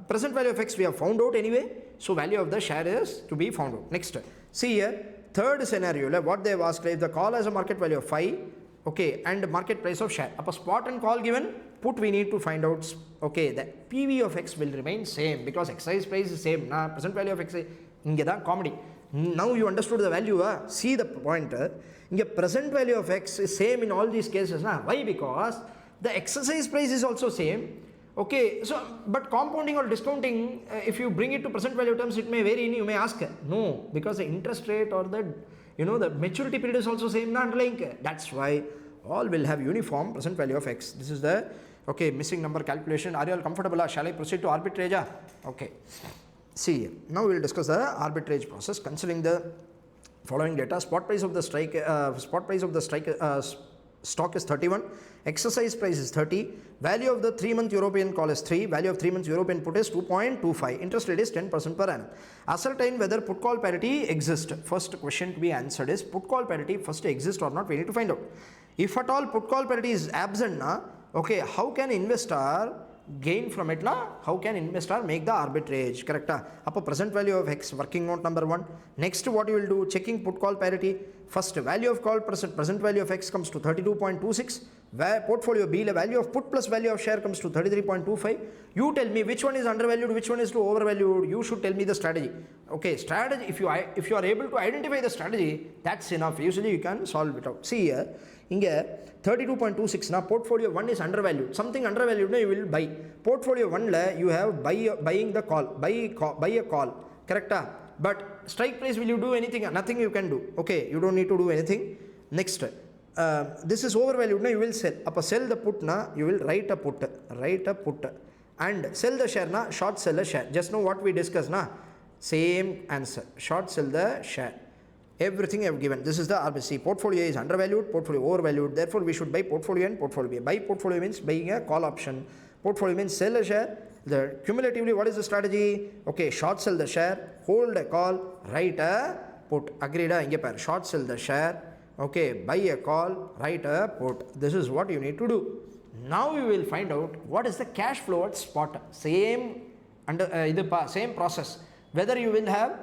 Present value of X we have found out anyway. So value of the share is to be found out. Next. See here. Third scenario, what they have asked, if the call has a market value of 5, okay, and market price of share. Upon spot and call given, put we need to find out, okay, the PV of X will remain same, because exercise price is same, present value of X is comedy. Now you understood the value, see the point, present value of X is same in all these cases. Why? Because the exercise price is also same. Okay, so but compounding or discounting, if you bring it to present value terms, it may vary. You may ask, no, because the interest rate or the the maturity period is also same. Underlying. That's why all will have uniform present value of X. This is the missing number calculation. Are you all comfortable? Shall I proceed to arbitrage? Okay. See, now we will discuss the arbitrage process considering the following data. Spot price of the stock is 31, exercise price is 30, value of the 3-month European call is 3, value of 3 months European put is 2.25, interest rate is 10% per annum. Ascertain whether put call parity exists. First question to be answered is put call parity first exist or not, we need to find out. If at all put call parity is absent, okay, how can investor gain from it? How can investor make the arbitrage? Correct? Upper present value of X, working note number 1. Next what you will do, checking put call parity. First value of call present value of X comes to 32.26. Portfolio B, the value of put plus value of share comes to 33.25. You tell me which one is undervalued, which one is too overvalued. You should tell me the strategy. Okay, strategy, if you are able to identify the strategy, that's enough. Usually you can solve it out. See here, 32.26 now portfolio 1 is undervalued. Something undervalued, you will buy. Portfolio 1 you have buying the call, buy a call. Correct? But strike price, will you do anything? Nothing you can do. Okay, you don't need to do anything. Next, this is overvalued, you will sell. Sell the put, you will write a put, and sell the share, short sell the share. Just know what we discussed, same answer. Short sell the share. Everything I have given. This is the RBC. Portfolio is undervalued, portfolio overvalued. Therefore, we should buy portfolio and portfolio B. Buy portfolio means buying a call option. Portfolio means sell a share. The cumulatively, what is the strategy? Okay, short sell the share, hold a call, write a put. Agreed? Short sell the share. Okay, buy a call, write a put. This is what you need to do. Now we will find out what is the cash flow at spot. Same same process. Whether you will have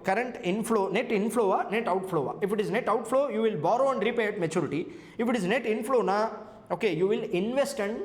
current inflow, net inflow or net outflow. If it is net outflow, you will borrow and repay at maturity. If it is net inflow, okay, you will invest and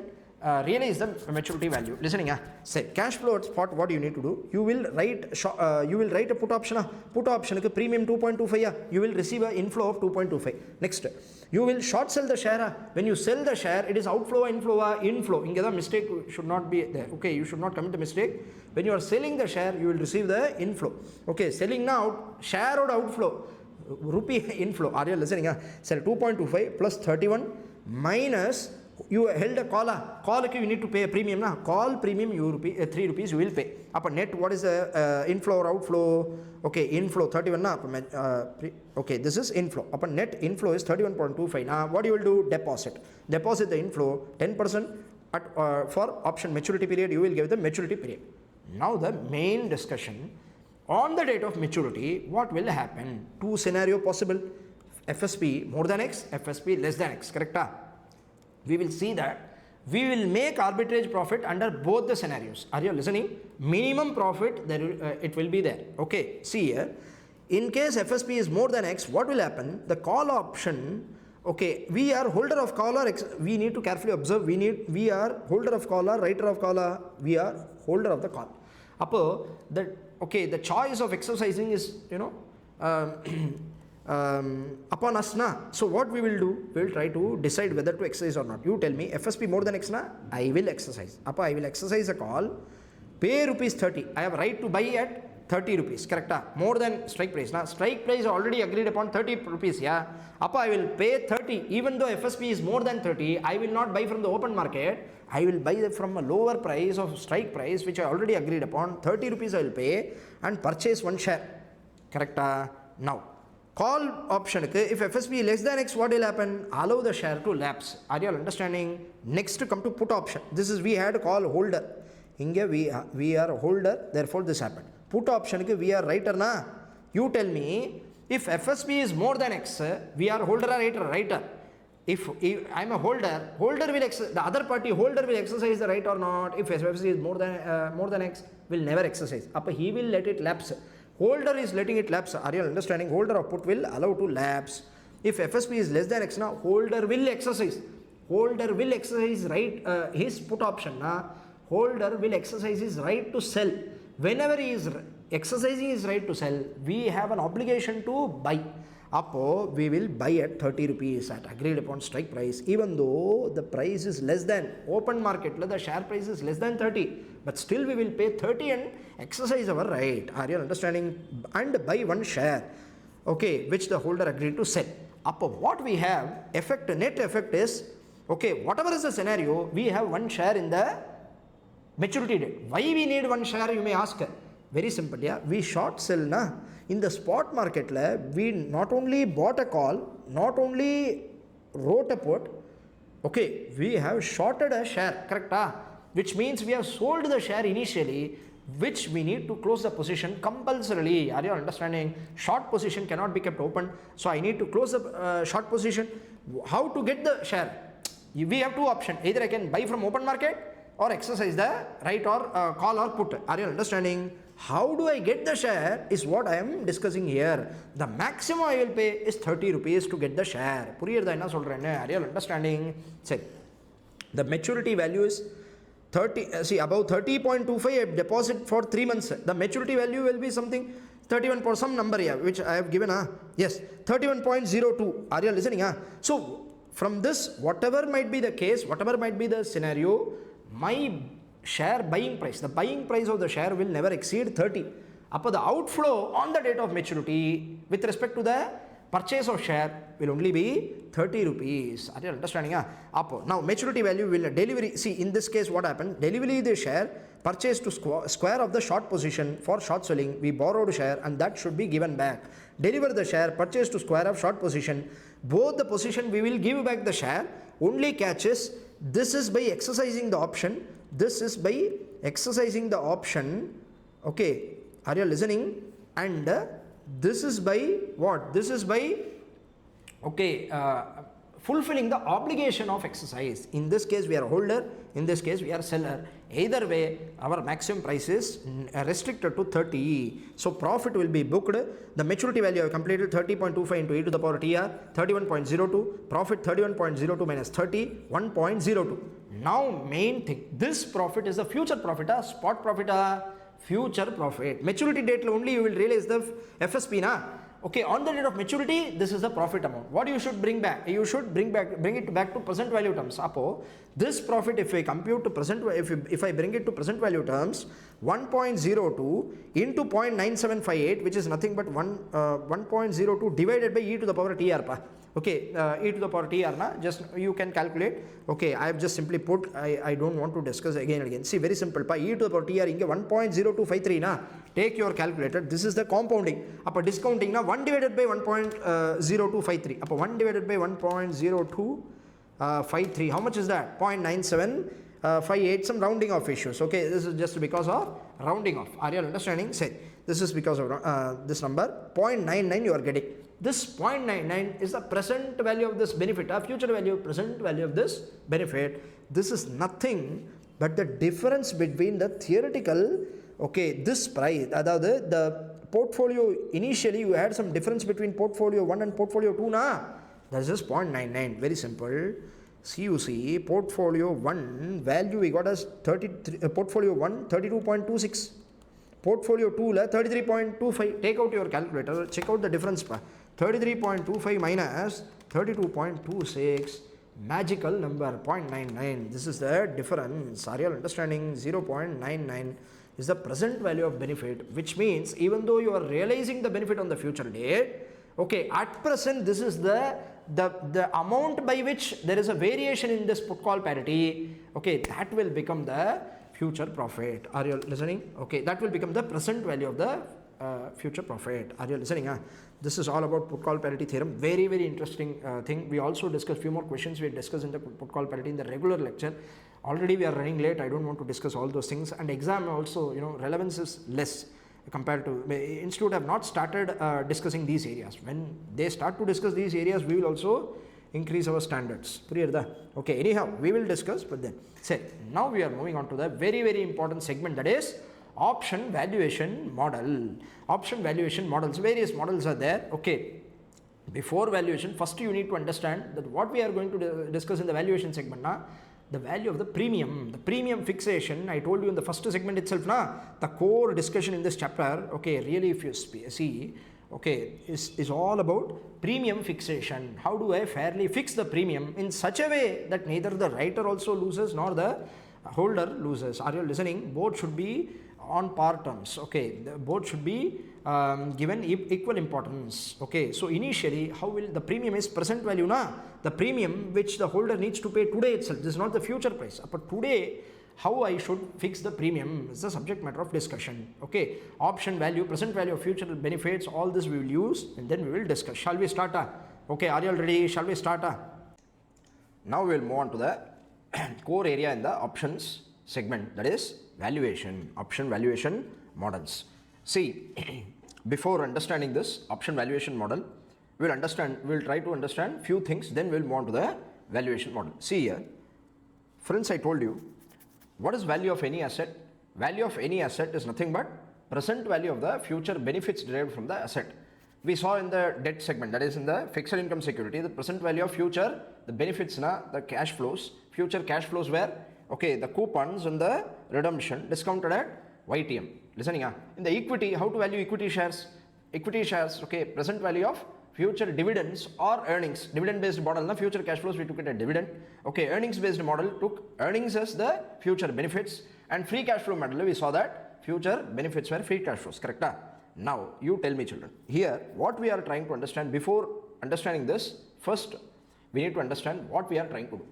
realize the maturity value. Listening, say cash flow at spot. What you need to do? You will write a put option. Put option premium 2.25. You will receive an inflow of 2.25. Next, you will short sell the share. When you sell the share, it is outflow, inflow, inflow. The mistake should not be there. Okay, you should not commit the mistake. When you are selling the share, you will receive the inflow. Okay, selling now, share or outflow, rupee inflow. Are you listening? Sell 2.25 plus 31 minus. You held a call you need to pay a premium. Call premium 3 rupees you will pay. Upon net, what is the inflow or outflow? Okay, inflow 31. Okay, this is inflow. Upon net inflow is 31.25. Now what you will do? Deposit the inflow 10% for option maturity period. You will give the maturity period. Now the main discussion on the date of maturity, what will happen? Two scenario possible. FSP more than X, FSP less than X. Correct? We will see that we will make arbitrage profit under both the scenarios. Are you listening? Minimum profit, there it will be there. Okay, see here. In case FSP is more than X, what will happen? The call option, Okay, we are holder of call or we need to carefully observe. We are holder of call or writer of call or we are holder of the call. Upper the choice of exercising is upon us na. So what we will do, we will try to decide whether to exercise or not. You tell me FSP more than X na, I will exercise. Upper I will exercise a call, pay rupees 30. I have right to buy at 30 rupees, correct? More than strike price. Now strike price already agreed upon 30 rupees, yeah. Appa I will pay 30, even though FSP is more than 30, I will not buy from the open market. I will buy from a lower price of strike price, which I already agreed upon. 30 rupees I will pay and purchase one share, correct? Now, call option, if FSP less than X, what will happen? Allow the share to lapse. Are you all understanding? Next come to put option. This is we had a call holder. Inge we are a holder, therefore this happened. Put option we are writer na. You tell me if FSP is more than X, we are holder or writer. If I am a holder will the other party holder will exercise the right or not. If FSP is more than X, will never exercise. Up he will let it lapse. Holder is letting it lapse. Are you understanding? Holder of put will allow to lapse. If FSP is less than X now, holder will exercise. Holder will exercise right his put option na. Holder will exercise his right to sell. Whenever he is exercising his right to sell, we have an obligation to buy. Appo, we will buy at 30 rupees at agreed upon strike price, even though the price is less than open market, the share price is less than 30, but still we will pay 30 and exercise our right. Are you understanding? And buy one share, okay, which the holder agreed to sell. Appo, what we have, net effect is, okay, whatever is the scenario, we have one share in the maturity date. Why we need one share, you may ask. Very simple, yeah. We short sell na. In the spot market, we not only bought a call, not only wrote a put, okay, we have shorted a share, correct? Which means we have sold the share initially, which we need to close the position compulsorily. Are you understanding? Short position cannot be kept open, so I need to close the short position. How to get the share? We have two options. Either I can buy from open market or exercise the right or call or put. Are you understanding? How do I get the share is what I am discussing here. The maximum I will pay is 30 rupees to get the share. Are you understanding? Say, the maturity value is 30, above 30.25 deposit for 3 months. The maturity value will be something 31 for some number here, which I have given. Yes, 31.02. Are you listening? So, from this, whatever might be the case, whatever might be the scenario, my share buying price, the buying price of the share will never exceed 30. Upon the outflow on the date of maturity with respect to the purchase of share will only be 30 rupees. Are you understanding? Now maturity value will delivery. See, in this case what happened? Delivery the share purchased to square of the short position for short selling. We borrowed share and that should be given back. Deliver the share purchased to square of short position. Both the position we will give back the share. Only catches this is by exercising the option. This is by exercising the option. Okay, are you listening? And this is by what? This is by fulfilling the obligation of exercise. In this case we are holder, in this case we are seller. Either way our maximum price is restricted to 30. So profit will be booked. The maturity value I have completed 30.25 into e to the power TR, 31.02. Profit 31.02 minus 30, 1.02. Now main thing, this profit is the future profit, spot profit, future profit. Maturity date only you will realize the FSP na. Okay, on the date of maturity, this is the profit amount. What you should bring back? You should bring it back to present value terms. Apo, this profit, if I compute to present, if I bring it to present value terms, 1.02 into 0.9758, which is nothing but 1.02 divided by e to the power TR. Okay, e to the power TR na, just you can calculate. Okay, I have just simply put, I don't want to discuss again and again. See, very simple. E to the power TR inge 1.0253 na. Take your calculator. This is the compounding. Upper discounting na 1 divided by 1.0253. Upper 1 divided by 1.0253. How much is that? 0.9758. Some rounding off issues. Okay, this is just because of rounding off. Are you understanding? Say, this is because of this number. 0.99 you are getting. This 0.99 is the present value of this benefit, future value, present value of this benefit. This is nothing but the difference between the theoretical, okay, this price, the portfolio, initially you had some difference between portfolio 1 and portfolio 2 na. That is just 0.99. Very simple. CUC portfolio 1 value we got as 33, portfolio 1 32.26. Portfolio 2 la 33.25. Take out your calculator, check out the difference. 33.25 minus 32.26. Magical number 0.99. This is the difference. Are you all understanding? 0.99 is the present value of benefit, which means even though you are realizing the benefit on the future date, okay, at present this is the amount by which there is a variation in this put call parity, okay, that will become the future profit. Are you listening? Okay, that will become the present value of the future profit. Are you listening? This is all about put call parity theorem. Very, very interesting thing. We also discussed few more questions we discussed in the put call parity in the regular lecture. Already we are running late. I don't want to discuss all those things. And exam also, you know, relevance is less compared to institute have not started discussing these areas. When they start to discuss these areas, we will also increase our standards. Okay, anyhow, we will discuss, but then say now we are moving on to the very, very important segment, that is option valuation model. Option valuation models, various models are there. Okay, before valuation, first you need to understand that what we are going to discuss in the valuation segment now, the value of the premium fixation. I told you in the first segment itself the core discussion in this chapter, okay, really if you see, okay, is all about premium fixation. How do I fairly fix the premium in such a way that neither the writer also loses nor the holder loses? Are you listening? Both should be on par terms. Okay, both should be given equal importance. Okay, so initially how will the premium is present value the premium which the holder needs to pay today itself. This is not the future price, but today how I should fix the premium is the subject matter of discussion. Okay, option value, present value of future benefits, all this we will use and then we will discuss. Shall we start? Okay, are you all ready? Shall we start? Now we will move on to the core area in the options segment, that is valuation, option valuation models. See, before understanding this option valuation model, we'll try to understand few things, then we'll move on to the valuation model. See here, friends, I told you, what is value of any asset? Value of any asset is nothing but present value of the future benefits derived from the asset. We saw in the debt segment, that is in the fixed income security, the present value of future, the benefits, the cash flows, future cash flows were, okay, the coupons and the redemption discounted at YTM. Listening, in the equity, how to value equity shares? Equity shares, okay, present value of future dividends or earnings. Dividend based model, future cash flows we took it at dividend. Okay, earnings based model took earnings as the future benefits, and free cash flow model we saw that future benefits were free cash flows. Correct? Now you tell me, children, here what we are trying to understand. Before understanding this, first we need to understand what we are trying to do.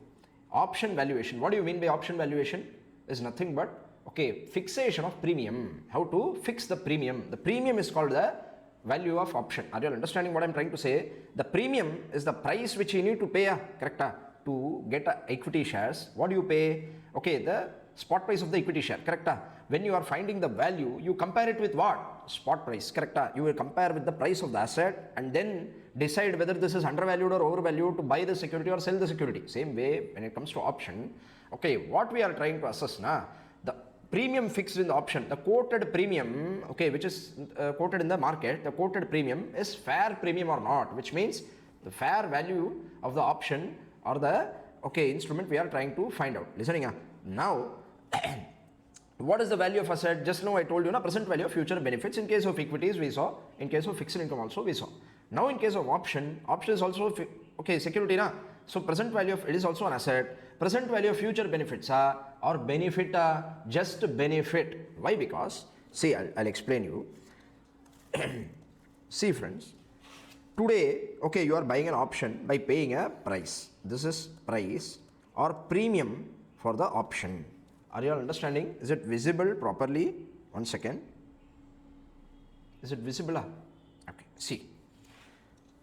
Option valuation. What do you mean by option valuation? Is nothing but, okay, fixation of premium. How to fix the premium? The premium is called the value of option. Are you understanding what I am trying to say? The premium is the price which you need to pay, correct, to get equity shares. What do you pay? Okay, the spot price of the equity share, correct? When you are finding the value, you compare it with what? Spot price, correct? You will compare with the price of the asset and then decide whether this is undervalued or overvalued to buy the security or sell the security. Same way when it comes to option, okay, what we are trying to assess the premium fixed in the option, the quoted premium, okay, which is quoted in the market, the quoted premium is fair premium or not, which means the fair value of the option or the, okay, instrument we are trying to find out. Listening, now what is the value of asset? Just now I told you, present value of future benefits. In case of equities we saw, in case of fixed income also we saw. Now in case of option is also, okay, security, so present value of it is also an asset. Present value of future benefits or benefit, just benefit. Why? Because, see, I'll explain you. See, friends, today, okay, you are buying an option by paying a price. This is price or premium for the option. Are you all understanding? Is it visible properly? 1 second. Is it visible? Okay, see.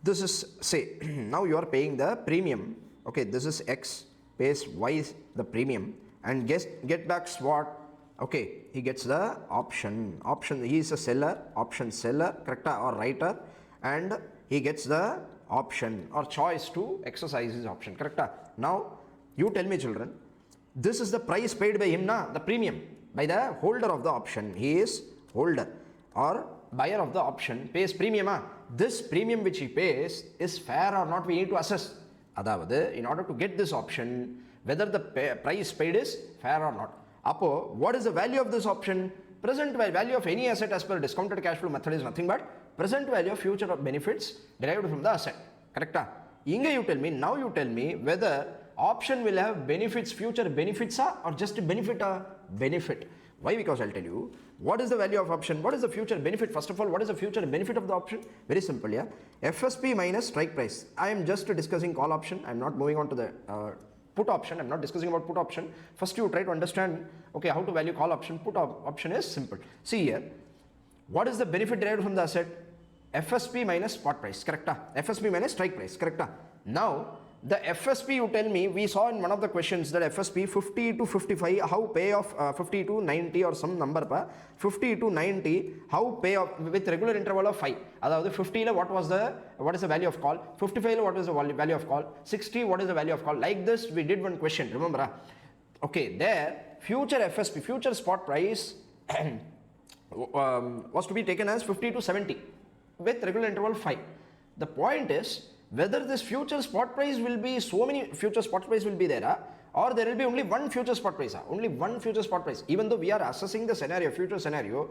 This is, say, now you are paying the premium. Okay, this is X, pays Y the premium, and get back what? Okay, he gets the option. He is a seller, option seller, correct, or writer, and he gets the option or choice to exercise his option, correct? Now, you tell me, children, this is the price paid by him, the premium, by the holder of the option. He is holder or buyer of the option, pays premium. this premium which he pays is fair or not, we need to assess. அதாவது in order to get this option, whether the price paid is fair or not. அப்போ what is the value of this option? Present value of any asset as per discounted cash flow method is nothing but present value of future benefits derived from the asset. Correct? Inga you tell me, now you tell me whether option will have benefits, future benefits or just benefit benefit. Why? Because I'll tell you what is the value of option, what is the future benefit. First of all, what is the future benefit of the option? Very simple, yeah. FSP minus strike price. I am just discussing call option. I am not moving on to the put option. I am not discussing about put option. First you try to understand, okay, how to value call option. Put option is simple. See here, what is the benefit derived from the asset? FSP minus spot price, correct? FSP minus strike price, correct? Now the FSP, you tell me, we saw in one of the questions that FSP 50 to 55, how payoff 50 to 90 or some number pa, 50 to 90, how payoff with regular interval of 5. That 50 what is the value of call, 55 what is the value of call, 60 what is the value of call. Like this we did one question, remember? Okay, there future FSP, future spot price was to be taken as 50 to 70 with regular interval 5. The point is whether this future spot price will be, so many future spot price will be there, or there will be only one future spot price, only one future spot price. Even though we are assessing the scenario, future scenario,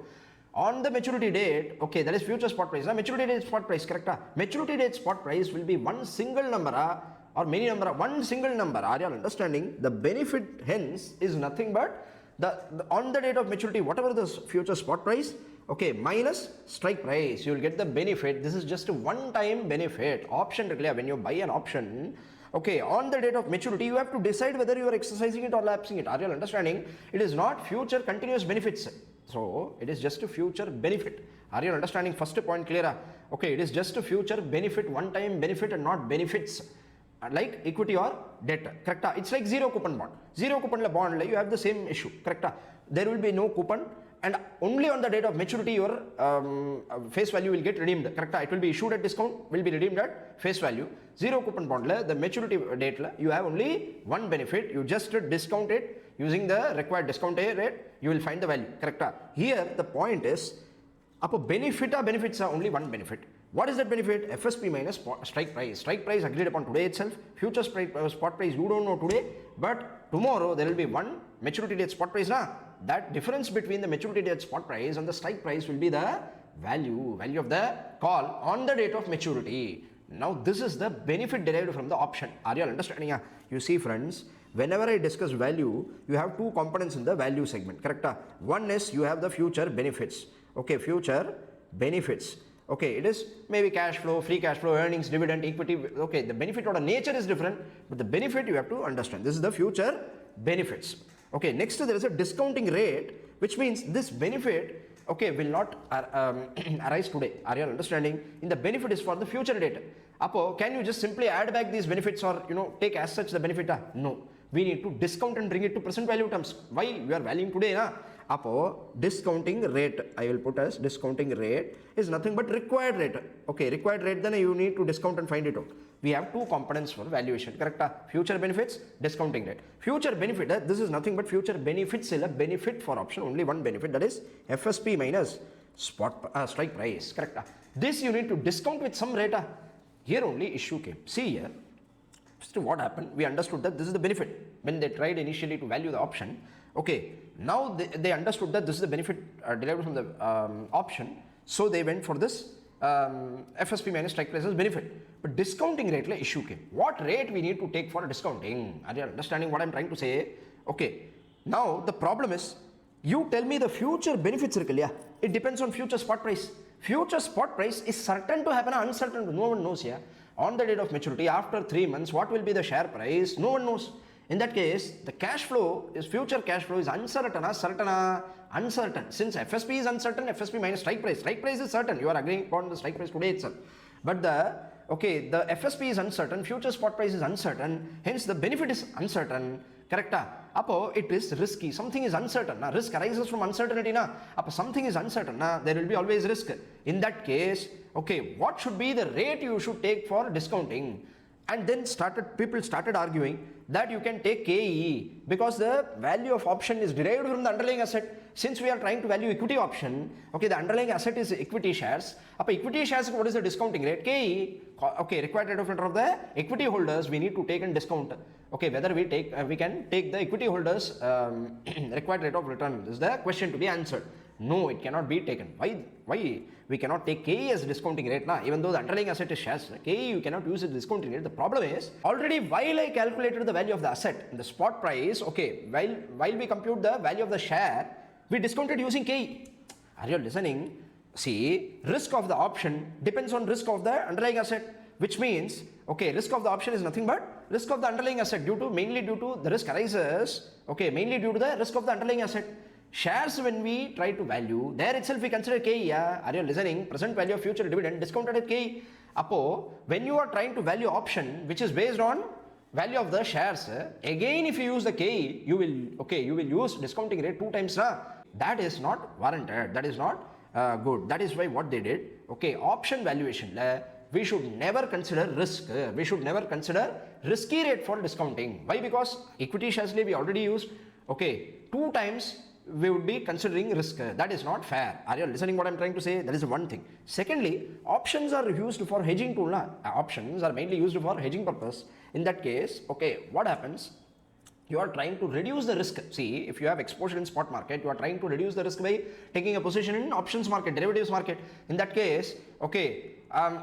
on the maturity date, okay, that is future spot price, maturity date spot price, correct? Maturity date spot price will be one single number or many number, one single number. Are you understanding? The benefit hence is nothing but the on the date of maturity, whatever the future spot price, okay, minus strike price, you will get the benefit. This is just a one-time benefit. Option, when you buy an option, okay, on the date of maturity, you have to decide whether you are exercising it or lapsing it. Are you understanding? It is not future continuous benefits. So, it is just a future benefit. Are you understanding? First point clear? Okay, it is just a future benefit, one-time benefit and not benefits. Like equity or debt, correct? It's like zero coupon bond. Zero coupon bond, you have the same issue, correct? There will be no coupon, and only on the date of maturity your face value will get redeemed, correct? It will be issued at discount, will be redeemed at face value. Zero coupon bond, the maturity date, you have only one benefit. You just discount it using the required discount rate, you will find the value, correct? Here the point is, benefits are only one benefit. What is that benefit? FSP minus strike price. Strike price agreed upon today itself. Future spot price you don't know today, but tomorrow there will be one maturity date spot price. That difference between the maturity date spot price and the strike price will be the value of the call on the date of maturity. Now this is the benefit derived from the option. Are you all understanding? You see friends, whenever I discuss value, you have two components in the value segment, correct? One is you have the future benefits. Okay, future benefits. Okay, it is maybe cash flow, free cash flow, earnings, dividend, equity. Okay, the benefit or the nature is different, but the benefit you have to understand. This is the future benefits. Okay, next there is a discounting rate, which means this benefit, okay, will not arise today. Are you understanding? In the benefit is for the future date. Apo, can you just simply add back these benefits or take as such the benefit? No, we need to discount and bring it to present value terms. Why? We are valuing today, na? Apo, discounting rate, I will put as discounting rate is nothing but required rate. Okay, required rate, then you need to discount and find it out. We have two components for valuation, correct? Future benefits, discounting rate. Future benefit, this is nothing but future benefits, a benefit for option, only one benefit, that is FSP minus strike price, correct? This you need to discount with some rate. Here only issue came. See here, what happened? We understood that this is the benefit when they tried initially to value the option. Okay, now they understood that this is the benefit derived from the option, so they went for this FSP minus strike price as benefit. But discounting rate issue came. What rate we need to take for discounting? Are you understanding what I'm trying to say? Okay, now the problem is, you tell me the future benefits, it depends on future spot price. Future spot price is certain to happen, uncertain, no one knows here. On the date of maturity, after 3 months, what will be the share price? No one knows. In that case, the cash flow is future cash flow is uncertain, uncertain. Since FSP is uncertain, FSP minus strike price is certain. You are agreeing upon the strike price today itself. But the FSP is uncertain, future spot price is uncertain, hence the benefit is uncertain, correct? Apo, it is risky. Something is uncertain. Risk arises from uncertainty. Apo, something is uncertain. There will be always risk. In that case, okay, what should be the rate you should take for discounting? And then people started arguing that you can take KE because the value of option is derived from the underlying asset. Since we are trying to value equity option, okay, the underlying asset is equity shares. Equity shares, what is the discounting rate? KE, okay, required rate of return of the equity holders, we need to take and discount. Okay, whether we can take the equity holders required rate of return is the question to be answered. No, it cannot be taken. Why we cannot take KE as discounting rate now? Even though the underlying asset is shares, KE you cannot use as discounting rate. The problem is already while I calculated the value of the asset in the spot price, okay, while we compute the value of the share, we discounted using KE. Are you listening? See, risk of the option depends on risk of the underlying asset, which means, okay, risk of the option is nothing but risk of the underlying asset mainly due to the risk arises, okay, mainly due to the risk of the underlying asset. Shares, when we try to value, there itself we consider KE. Yeah? Are you listening? Present value of future dividend discounted at KE. When you are trying to value option, which is based on value of the shares, again if you use the KE, you will use discounting rate 2 times. That is not warranted. That is not good. That is why what they did, okay, option valuation, we should never consider risk. We should never consider risky rate for discounting. Why? Because equity shares we already used, okay, 2 times we would be considering risk. That is not fair. Are you listening what I'm trying to say? That is one thing. Secondly, options are used for hedging tool. Options are mainly used for hedging purpose. In that case, okay, what happens? You are trying to reduce the risk. See, if you have exposure in spot market, you are trying to reduce the risk by taking a position in options market, derivatives market. In that case, okay,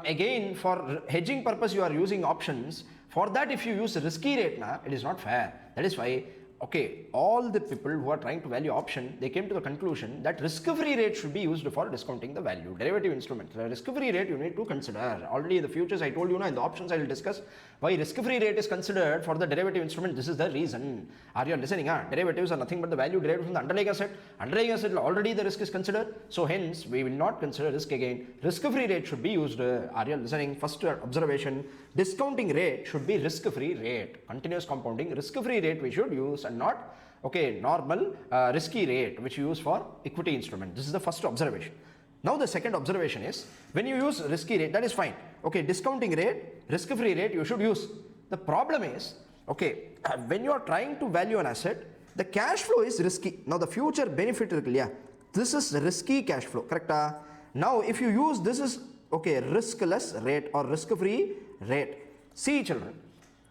again for hedging purpose you are using options. For that, if you use risky rate, it is not fair. That is why, okay, all the people who are trying to value option, they came to the conclusion that risk-free rate should be used for discounting the value. Derivative instrument, the risk-free rate you need to consider. Already in the futures I told you, in the options I will discuss why risk-free rate is considered for the derivative instrument. This is the reason. Are you listening? Derivatives are nothing but the value derived from the underlying asset. Underlying asset already the risk is considered. So hence we will not consider risk again. Risk-free rate should be used. Are you listening? First observation, discounting rate should be risk-free rate. Continuous compounding, risk-free rate we should use and not, okay, normal risky rate which you use for equity instrument. This is the first observation. Now the second observation is, when you use risky rate, that is fine. Okay, discounting rate, risk-free rate you should use. The problem is, okay, when you are trying to value an asset, the cash flow is risky. Now the future benefit, this is risky cash flow, correct? Now if you use this is, okay, riskless rate or risk-free rate. See children,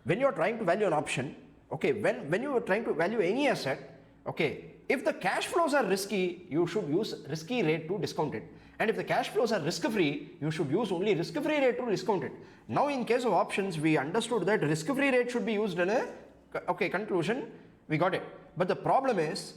when you are trying to value an option, okay, when you are trying to value any asset, okay, if the cash flows are risky, you should use risky rate to discount it. And if the cash flows are risk-free, you should use only risk-free rate to discount it. Now in case of options, we understood that risk-free rate should be used in a, okay, conclusion, we got it. But the problem is,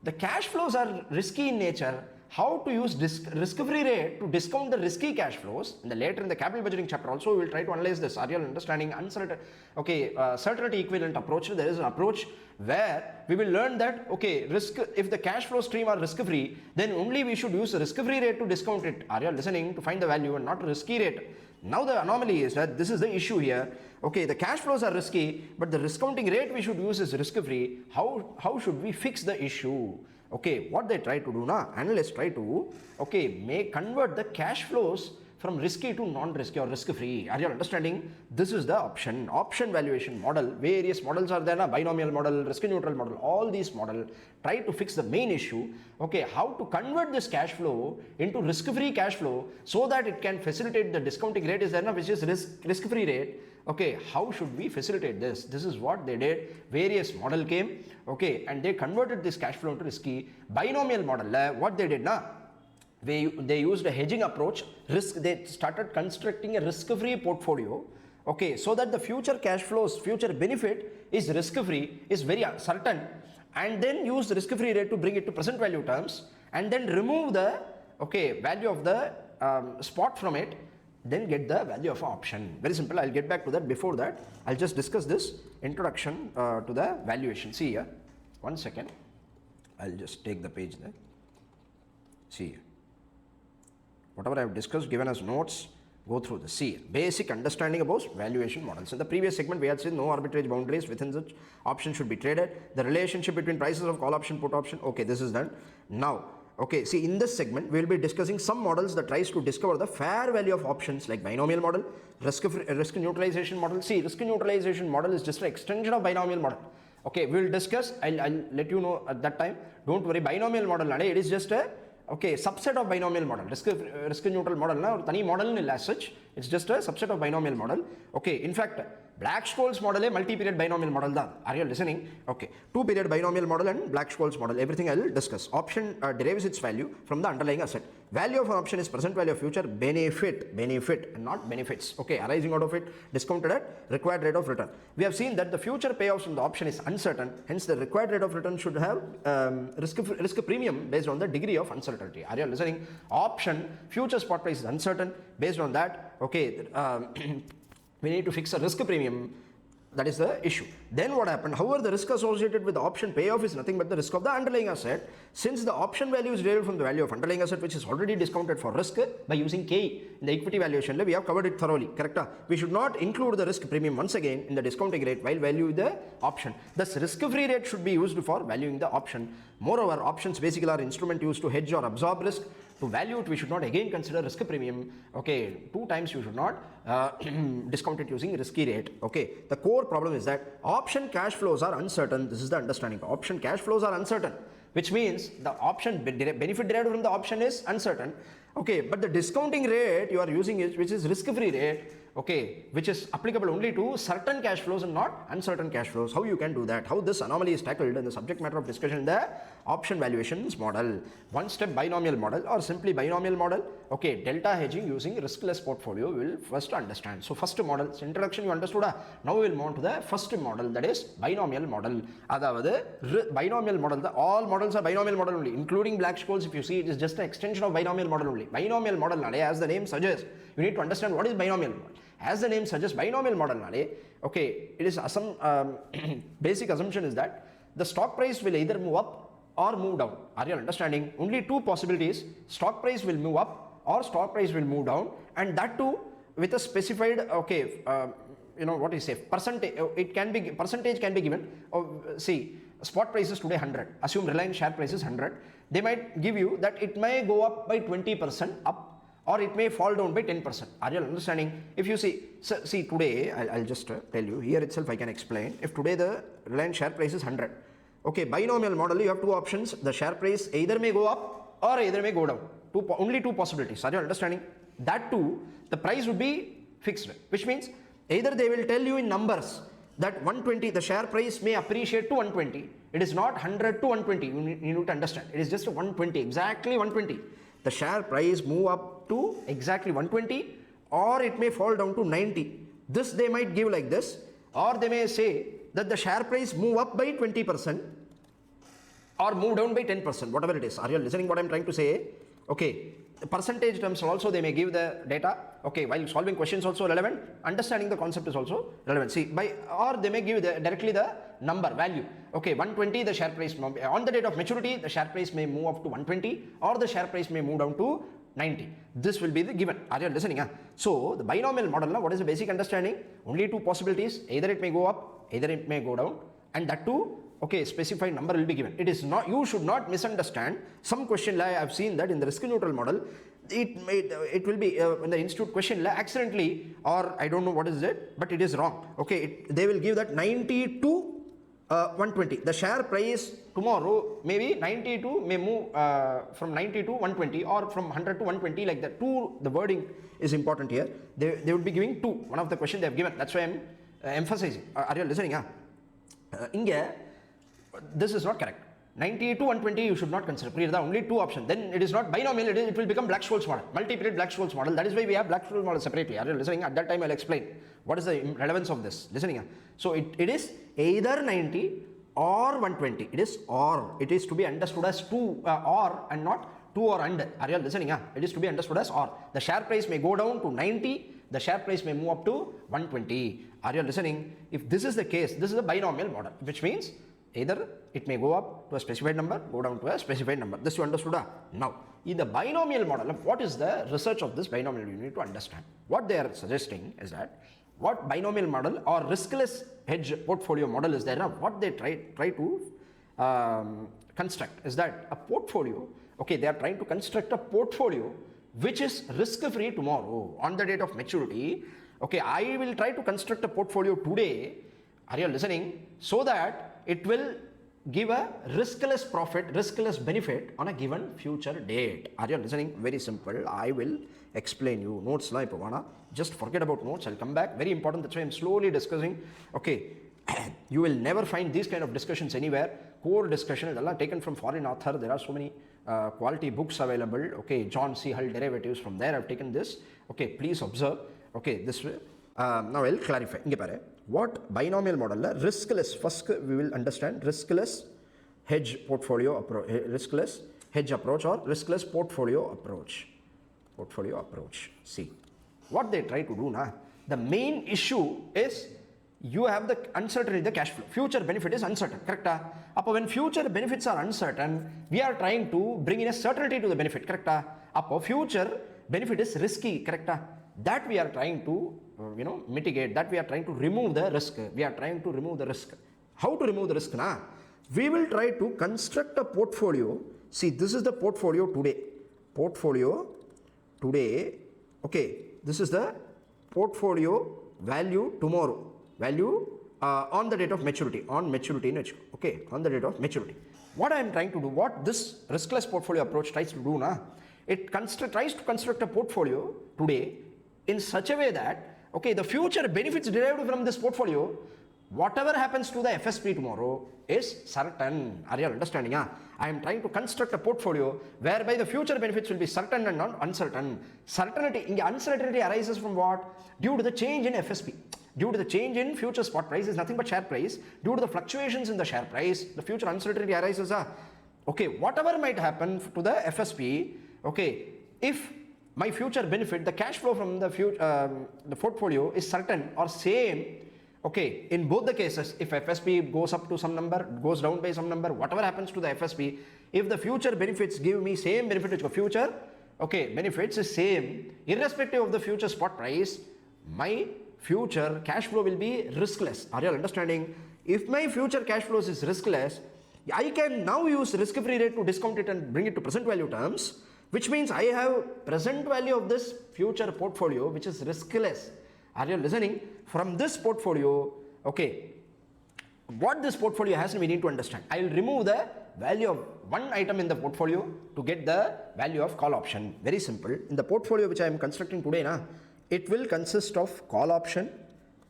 the cash flows are risky in nature. How to use risk-free rate to discount the risky cash flows? Later in the capital budgeting chapter also we will try to analyze this. Are you understanding? Uncertain, okay, certainty equivalent approach. There is an approach where we will learn that, okay, if the cash flow stream are risk-free, then only we should use risk-free rate to discount it. Are you listening? To find the value and not risky rate. Now the anomaly is that this is the issue here. Okay, the cash flows are risky, but the discounting rate we should use is risk-free. How should we fix the issue? Okay, what they try to do now, analysts try to, okay, convert the cash flows from risky to non-risky or risk-free. Are you understanding? This is the option valuation model. Various models are there, binomial model, risk-neutral model, all these models try to fix the main issue. Okay, how to convert this cash flow into risk-free cash flow so that it can facilitate the discounting rate is there, which is risk-free rate. Okay, how should we facilitate this? This is what they did. Various model came, okay, and they converted this cash flow into risky. Binomial model, what they did now, they used a hedging approach. They started constructing a risk-free portfolio, okay, so that the future cash flows, future benefit is risk-free, is very certain, and then use the risk-free rate to bring it to present value terms, and then remove the, okay, value of the spot from it, then get the value of option. Very simple. I'll get back to that. Before that, I'll just discuss this introduction to the valuation. See here, 1 second. I'll just take the page there. See here. Whatever I have discussed, given as notes, go through this. See, basic understanding about valuation models. In the previous segment, we had seen no arbitrage boundaries within which option should be traded. The relationship between prices of call option, put option. Okay, this is done. Now, Okay, see, in this segment, we will be discussing some models that tries to discover the fair value of options like binomial model, risk neutralization model. See, risk neutralization model is just an extension of binomial model. Okay, we will discuss, I'll let you know at that time. Don't worry, binomial model, it is just a subset of binomial model. Risk neutral model, or tani model as such, it's just a subset of binomial model. Okay, in fact, Black-Scholes model is multi-period binomial model. Are you listening? Okay, two-period binomial model and Black-Scholes model. Everything I will discuss. Option derives its value from the underlying asset. Value of an option is present value of future benefit and not benefits. Okay, arising out of it, discounted at required rate of return. We have seen that the future payoffs from the option is uncertain. Hence, the required rate of return should have risk premium based on the degree of uncertainty. Are you listening? Option future spot price is uncertain. Based on that, okay. We need to fix a risk premium. That is the issue. Then what happened? However, the risk associated with the option payoff is nothing but the risk of the underlying asset. Since the option value is derived from the value of underlying asset, which is already discounted for risk by using K in the equity valuation, we have covered it thoroughly. Correct? We should not include the risk premium once again in the discounting rate while valuing the option. Thus, risk-free rate should be used for valuing the option. Moreover, options basically are instrument used to hedge or absorb risk. To value it, we should not again consider risk premium. Okay, 2 times you should not discount it using risky rate. Okay, the core problem is that option cash flows are uncertain. This is the understanding. Option cash flows are uncertain, which means the option benefit derived from the option is uncertain. Okay, but the discounting rate you are using is, which is risk-free rate, okay, which is applicable only to certain cash flows and not uncertain cash flows. How you can do that? How this anomaly is tackled in the subject matter of discussion in the option valuations model. One-step binomial model or simply binomial model. Okay, delta hedging using riskless portfolio we will first understand. So first model, introduction you understood. Now we will move on to the first model, that is binomial model. Adavadu binomial model, all models are binomial model only, including Black-Scholes. If you see, it is just an extension of binomial model only. Binomial model, as the name suggests, you need to understand what is binomial model. As the name suggests, binomial model, okay, it is some basic assumption is that the stock price will either move up or move down. Are you understanding? Only 2 possibilities: stock price will move up or stock price will move down, and that too with a specified, okay, what is say percentage. It can be percentage can be given. See, spot price is today 100. Assume Reliance share price is 100. They might give you that it may go up by 20% up, or it may fall down by 10%. Are you understanding? If you see, see today, I'll just tell you, here itself I can explain. If today the Reliance share price is 100, okay, binomial model, you have 2 options. The share price either may go up or either may go down. Only 2 possibilities. Are you understanding? That too, the price would be fixed, which means either they will tell you in numbers that 120, the share price may appreciate to 120. It is not 100 to 120. You need to understand. It is just 120, exactly 120. The share price move up to exactly 120, or it may fall down to 90. This they might give like this, or they may say that the share price move up by 20% or move down by 10%, whatever it is. Are you listening what I'm trying to say? Okay, the percentage terms also they may give the data. Okay, while solving questions also relevant, understanding the concept is also relevant. See, or they may give directly the number value. Okay, 120 the share price on the date of maturity, the share price may move up to 120 or the share price may move down to 90. This will be the given. Are you listening? So the binomial model, now what is the basic understanding? Only 2 possibilities. Either it may go up, either it may go down, and that too, okay, specified number will be given. It is not, you should not misunderstand. Some question I have seen that in the risk neutral model, it will be in the institute question accidentally, or I don't know what is it, but it is wrong. Okay, they will give that 90 to 120. The share price tomorrow maybe 92 may move from 90 to 120 or from 100 to 120 like that. The wording is important here. They would be giving 2. One of the question they have given. That's why I'm emphasizing. Are you listening? This is not correct. 90 to 120 you should not consider. There are only 2 options. Then it is not binomial, it will become Black-Scholes model, multi-period Black-Scholes model. That is why we have Black-Scholes model separately. Are you listening? At that time I'll explain what is the relevance of this. Listening? So it is either 90 or 120. It is or. It is to be understood as 2 or and not 2 or and. Are you listening? It is to be understood as or. The share price may go down to 90. The share price may move up to 120. Are you listening? If this is the case, this is a binomial model, which means either it may go up to a specified number, go down to a specified number. This you understood? Now, in the binomial model, what is the research of this binomial? You need to understand. What they are suggesting is that what binomial model or riskless hedge portfolio model is there. What they try to construct is that a portfolio Okay, they are trying to construct a portfolio which is risk-free tomorrow on the date of maturity. Okay, I will try to construct a portfolio today. Are you listening? So that it will give a riskless profit, riskless benefit on a given future date. Are you listening? Very simple. I will explain you. Notes la ipo just forget about notes. I'll come back. Very important. That's why I'm slowly discussing. Okay, you will never find these kind of discussions anywhere. Core discussion is all taken from foreign author. There are so many quality books available. Okay, John C. Hull derivatives. From there I've taken this. Okay, please observe. Okay, this way. Now I'll clarify. What binomial model? Riskless. First we will understand riskless hedge portfolio approach, riskless hedge approach or riskless portfolio approach. Portfolio approach. See what they try to do now. The main issue is you have the uncertainty, the cash flow. Future benefit is uncertain, correct? Appo when future benefits are uncertain, we are trying to bring in a certainty to the benefit, correct? Appo future benefit is risky, correct? That we are trying to mitigate, that we are trying to remove the risk. We are trying to remove the risk. How to remove the risk? We will try to construct a portfolio. See, this is the portfolio today. Portfolio today. Okay, this is the portfolio value tomorrow. Value on the date of maturity. On maturity, okay, on the date of maturity. What I am trying to do, what this riskless portfolio approach tries to do, it tries to construct a portfolio today in such a way that, okay, the future benefits derived from this portfolio, whatever happens to the FSP tomorrow is certain. Are you understanding? I am trying to construct a portfolio whereby the future benefits will be certain and not uncertain. Certainty, uncertainty arises from what? Due to the change in FSP. Due to the change in future spot price is nothing but share price. Due to the fluctuations in the share price, the future uncertainty arises. Okay, whatever might happen to the FSP, okay, if my future benefit, the cash flow from the portfolio is certain or same, okay, in both the cases, if FSP goes up to some number, goes down by some number, whatever happens to the FSP, if the future benefits give me same benefit which the future, okay, benefits is same, irrespective of the future spot price, my future cash flow will be riskless. Are you understanding? If my future cash flows is riskless, I can now use risk-free rate to discount it and bring it to present value terms, which means I have present value of this future portfolio which is riskless. Are you listening? From this portfolio, okay, what this portfolio has, we need to understand. I will remove the value of one item in the portfolio to get the value of call option. Very simple. In the portfolio which I am constructing today, it will consist of call option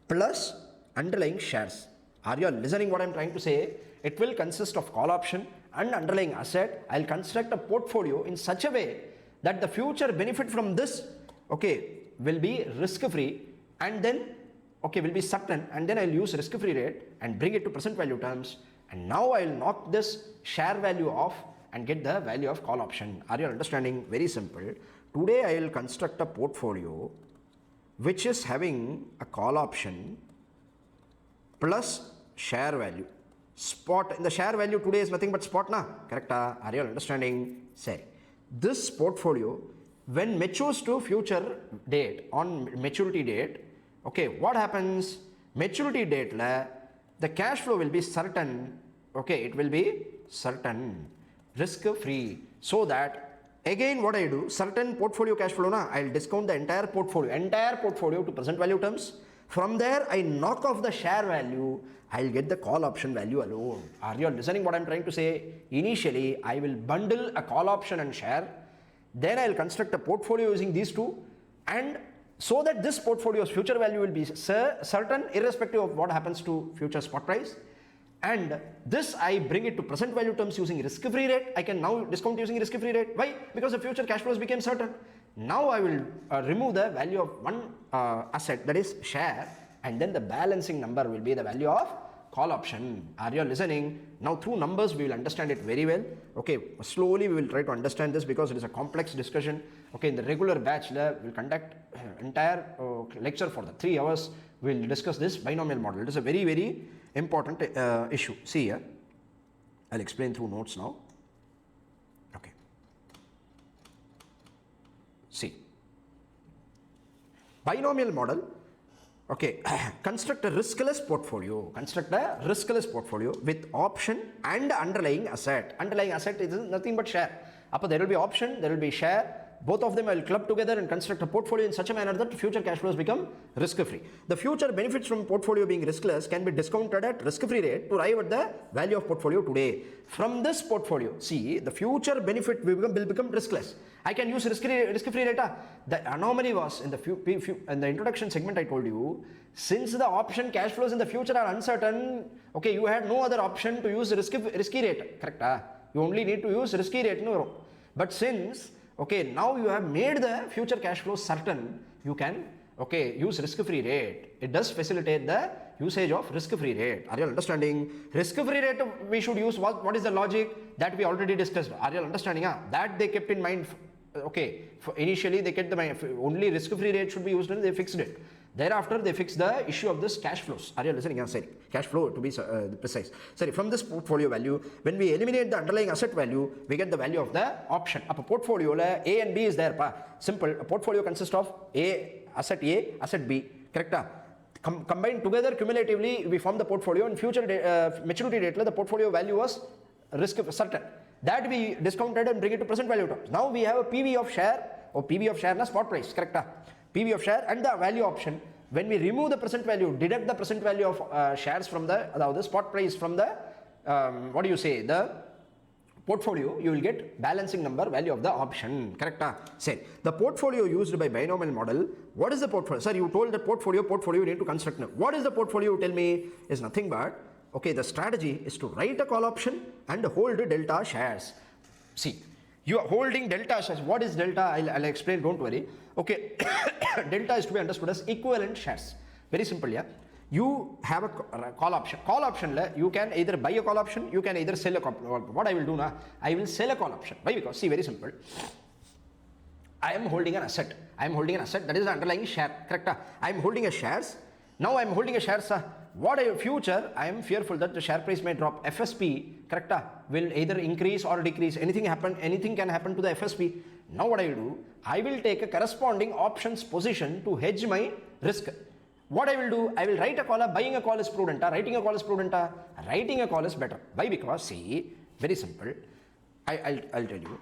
plus underlying shares. Are you listening what I am trying to say? It will consist of call option and underlying asset. I will construct a portfolio in such a way that the future benefit from this, okay, will be risk-free and then, okay, will be certain, and then I will use risk-free rate and bring it to present value terms, and now I will knock this share value off and get the value of call option. Are you understanding? Very simple. Today I will construct a portfolio which is having a call option plus share value. Spot, the share value today is nothing but spot, correct? Are you understanding? Say, this portfolio when matures to future date, on maturity date, okay, what happens? Maturity date the cash flow will be certain, okay, it will be certain, risk-free, so that again what I do, certain portfolio cash flow, I'll discount the entire portfolio to present value terms. From there I knock off the share value, I'll get the call option value alone. Are you listening what I'm trying to say? Initially I will bundle a call option and share, then I'll construct a portfolio using these two, and so that this portfolio's future value will be certain irrespective of what happens to future spot price, and this I bring it to present value terms using risk-free rate. I can now discount using risk-free rate. Why? Because the future cash flows became certain. Now I will remove the value of one asset, that is share, and then the balancing number will be the value of call option. Are you listening? Now through numbers we will understand it very well. Okay, slowly we will try to understand this because it is a complex discussion. Okay, in the regular batch we will conduct entire lecture for the 3 hours. We will discuss this binomial model. It is a very, very important issue. See here, I'll explain through notes now. Okay, see, binomial model. Okay, construct a riskless portfolio. Construct a riskless portfolio with option and underlying asset. Underlying asset is nothing but share. There will be option, there will be share. Both of them I will club together and construct a portfolio in such a manner that future cash flows become risk-free. The future benefits from portfolio being riskless can be discounted at risk-free rate to arrive at the value of portfolio today. From this portfolio, see, the future benefit will become riskless. I can use risk-free rate. The anomaly was in the introduction segment I told you, since the option cash flows in the future are uncertain, okay, you had no other option to use risky rate, correct? You only need to use risky rate, no. But since okay, now you have made the future cash flows certain, you can use risk-free rate. It does facilitate the usage of risk-free rate. Are you understanding? Risk-free rate we should use, what is the logic that we already discussed? Are you understanding? That they kept in mind. Initially they kept the mind, only risk-free rate should be used and they fixed it. Thereafter, they fix the issue of this cash flows. Are you listening? Sorry, cash flow to be precise. Sorry, from this portfolio value, when we eliminate the underlying asset value, we get the value of the option. A portfolio, A and B is there. Simple. A portfolio consists of asset B. Correct? Combined together cumulatively, we form the portfolio. In future maturity date, the portfolio value was risk certain. That we discounted and bring it to present value terms. Now we have a PV of share or PV of share na spot price. Correct? PV of share and the value option. When we remove the present value, deduct the present value of shares from the spot price from the the portfolio, you will get balancing number value of the option. Correct? Say the portfolio used by binomial model. What is the portfolio? Sir, you told the portfolio you need to construct now. What is the portfolio? You tell me is nothing but the strategy is to write a call option and hold delta shares. See, you are holding delta shares. What is delta? I'll explain, don't worry. Delta is to be understood as equivalent shares. Very simple, yeah. You have a call option. Call option, you can either buy a call option, you can either sell a call option. What I will do now, I will sell a call option. Why? Because, see, very simple. I am holding an asset. That is the underlying share. Correct? I am holding a shares. Now I am holding a shares. Future, I am fearful that the share price may drop. FSP, correct? Will either increase or decrease. Anything can happen to the FSP. Now what I will do, I will take a corresponding options position to hedge my risk. What I will do, I will write a call. Buying a call is prudent. Writing a call is prudent. Writing a call is better. Why? Because, see, very simple. I'll tell you.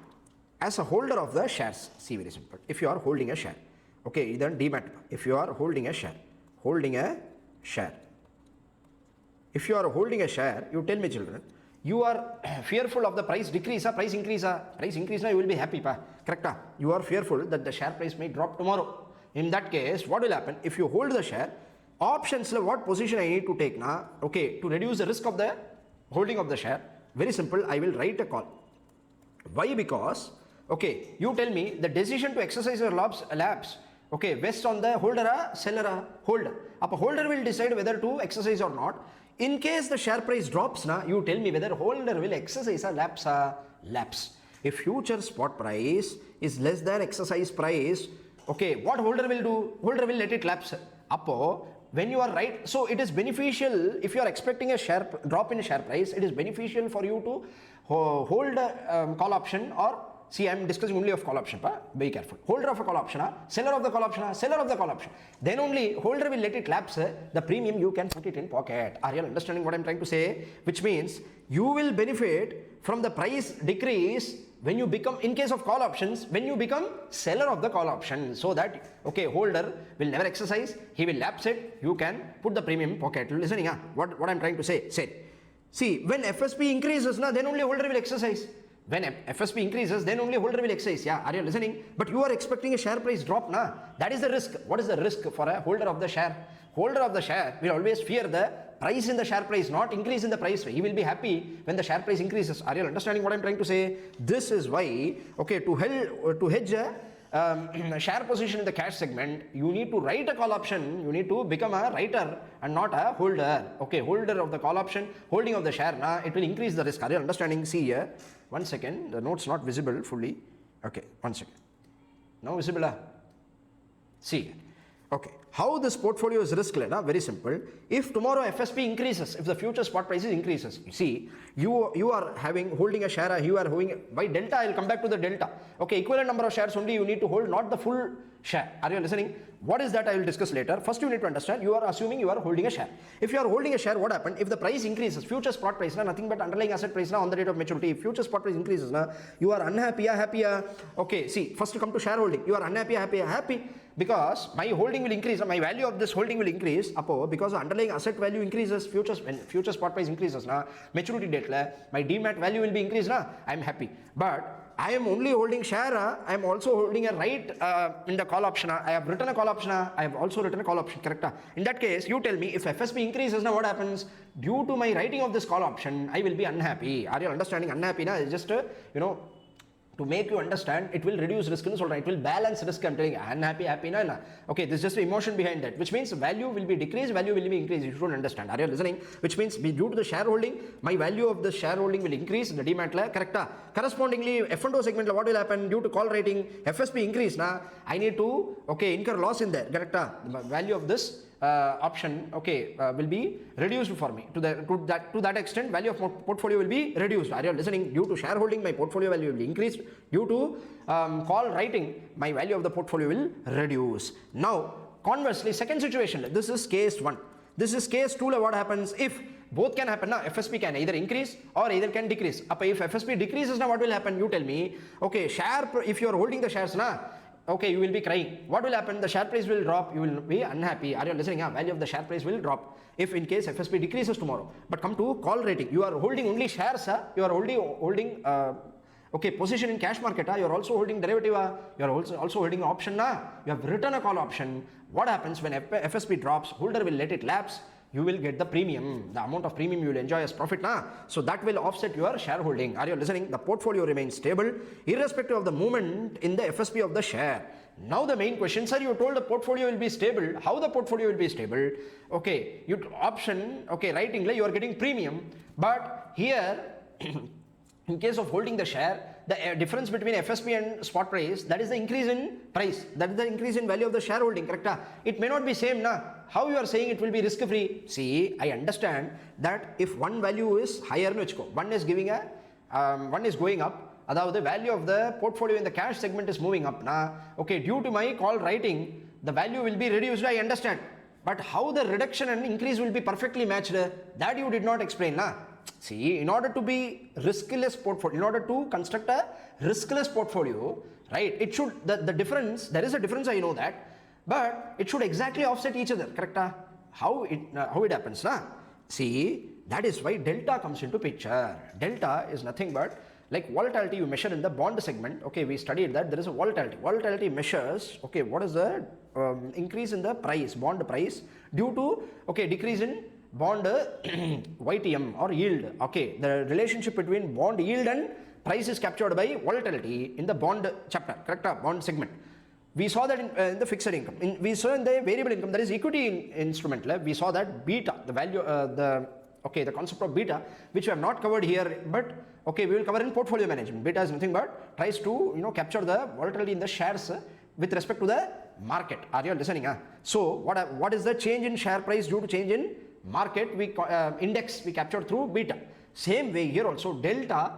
As a holder of the shares, see, very simple. If you are holding a share, then demat. If you are holding a share. If you are holding a share, you tell me, children, you are fearful of the price decrease, price increase, you will be happy, correct? You are fearful that the share price may drop tomorrow. In that case, what will happen? If you hold the share, options, what position I need to take now? To reduce the risk of the holding of the share, very simple, I will write a call. Why? Because, you tell me the decision to exercise your lapse, based on the holder, seller, holder. A holder will decide whether to exercise or not. In case the share price drops, you tell me whether holder will exercise a lapse. If future spot price is less than exercise price, what holder will do? Holder will let it lapse. When you are right, so it is beneficial if you are expecting a drop in share price, it is beneficial for you to hold a call option or see, I am discussing only of call option. Be careful. Holder of a call option, seller of the call option, seller of the call option. Then only holder will let it lapse. The premium you can put it in pocket. Are you understanding what I am trying to say? Which means you will benefit from the price decrease when you become, in case of call options, when you become seller of the call option. So that, holder will never exercise. He will lapse it. You can put the premium in pocket. Listening, what I am trying to say. See, when FSP increases, then only holder will exercise. When FSP increases, then only holder will exercise. Yeah, are you listening? But you are expecting a share price drop, na? That is the risk. What is the risk for a holder of the share? Holder of the share will always fear the price in the share price, not increase in the price. He will be happy when the share price increases. Are you understanding what I am trying to say? This is why, to hedge a share position in the cash segment, you need to write a call option. You need to become a writer and not a holder. Holder of the call option, holding of the share, it will increase the risk. Are you understanding? See here. 1 second, the note's not visible fully. 1 second. Now visible. See, Okay, how this portfolio is riskless? Very simple. If tomorrow FSP increases, if the future spot prices increases, you see, you are holding a share, you are holding by delta. I will come back to the delta. Okay, equivalent number of shares only you need to hold, not the full share. Are you listening? What is that? I will discuss later. First, you need to understand. You are assuming you are holding a share. If you are holding a share, what happened? If the price increases, future spot price, nothing but underlying asset price on the date of maturity. If future spot price increases, you are unhappy, happier. Okay, see, first to come to shareholding. You are unhappy, happy. Because my holding will increase, my value of this holding will increase, because the underlying asset value increases, when future spot price increases, maturity date, my demat value will be increased, I am happy. But I am only holding share, I am also holding a right in the call option, I have written a call option, I have also written a call option, correct? In that case, you tell me, if FSP increases, now what happens? Due to my writing of this call option, I will be unhappy. Are you understanding? Unhappy, is just, to make you understand, it will reduce risk, it will balance risk. I'm telling you, unhappy, happy, na. Okay, this is just the emotion behind that, which means value will be decreased, value will be increased. You should understand. Are you listening? Which means due to the shareholding, my value of the shareholding will increase in the demat, correct? Correspondingly, F&O segment, what will happen? Due to call rating, FSP increase, I need to, incur loss in there, correct? The value of this option, will be reduced for me. To that extent, value of portfolio will be reduced. Are you listening? Due to shareholding, my portfolio value will be increased. Due to call writing, my value of the portfolio will reduce. Now, conversely, second situation, this is case 1. This is case 2. What happens? If both can happen, FSP can either increase or either can decrease. If FSP decreases, what will happen? You tell me. Okay, if you are holding the shares, you will be crying. What will happen? The share price will drop. You will be unhappy. Are you listening? Value of the share price will drop if in case FSP decreases tomorrow. But come to call rating. You are holding only shares. You are holding position in cash market. You are also holding derivative. You are also holding option. You have written a call option. What happens when FSP drops? Holder will let it lapse. You will get the premium, the amount of premium you will enjoy as profit. So that will offset your shareholding. Are you listening? The portfolio remains stable irrespective of the movement in the FSP of the share. Now the main question, sir, you told the portfolio will be stable. How the portfolio will be stable? Writing, you are getting premium. But here, in case of holding the share, the difference between FSP and spot price, that is the increase in price. That is the increase in value of the shareholding, correct? It may not be same, How you are saying it will be risk free? See, I understand that if one value is higher, one is giving one is going up, the value of the portfolio in the cash segment is moving up. Due to my call writing, the value will be reduced, I understand. But how the reduction and increase will be perfectly matched, that you did not explain. See, in order to be riskless portfolio, in order to construct a riskless portfolio, right, it should, the difference, there is a difference, I know that, but it should exactly offset each other, correct? How it happens, See, that is why delta comes into picture. Delta is nothing but like volatility you measure in the bond segment. We studied that there is a volatility. Volatility measures, what is the increase in the price, bond price, due to, decrease in bond YTM or yield. The relationship between bond yield and price is captured by volatility in the bond chapter, correct? Bond segment. We saw that in the fixed income. We saw in the variable income, that is equity instrument. We saw that beta, the value, the concept of beta, which we have not covered here, but we will cover in portfolio management. Beta is nothing but tries to capture the volatility in the shares with respect to the market. Are you listening? So what is the change in share price due to change in market? Index we captured through beta. Same way here also, delta.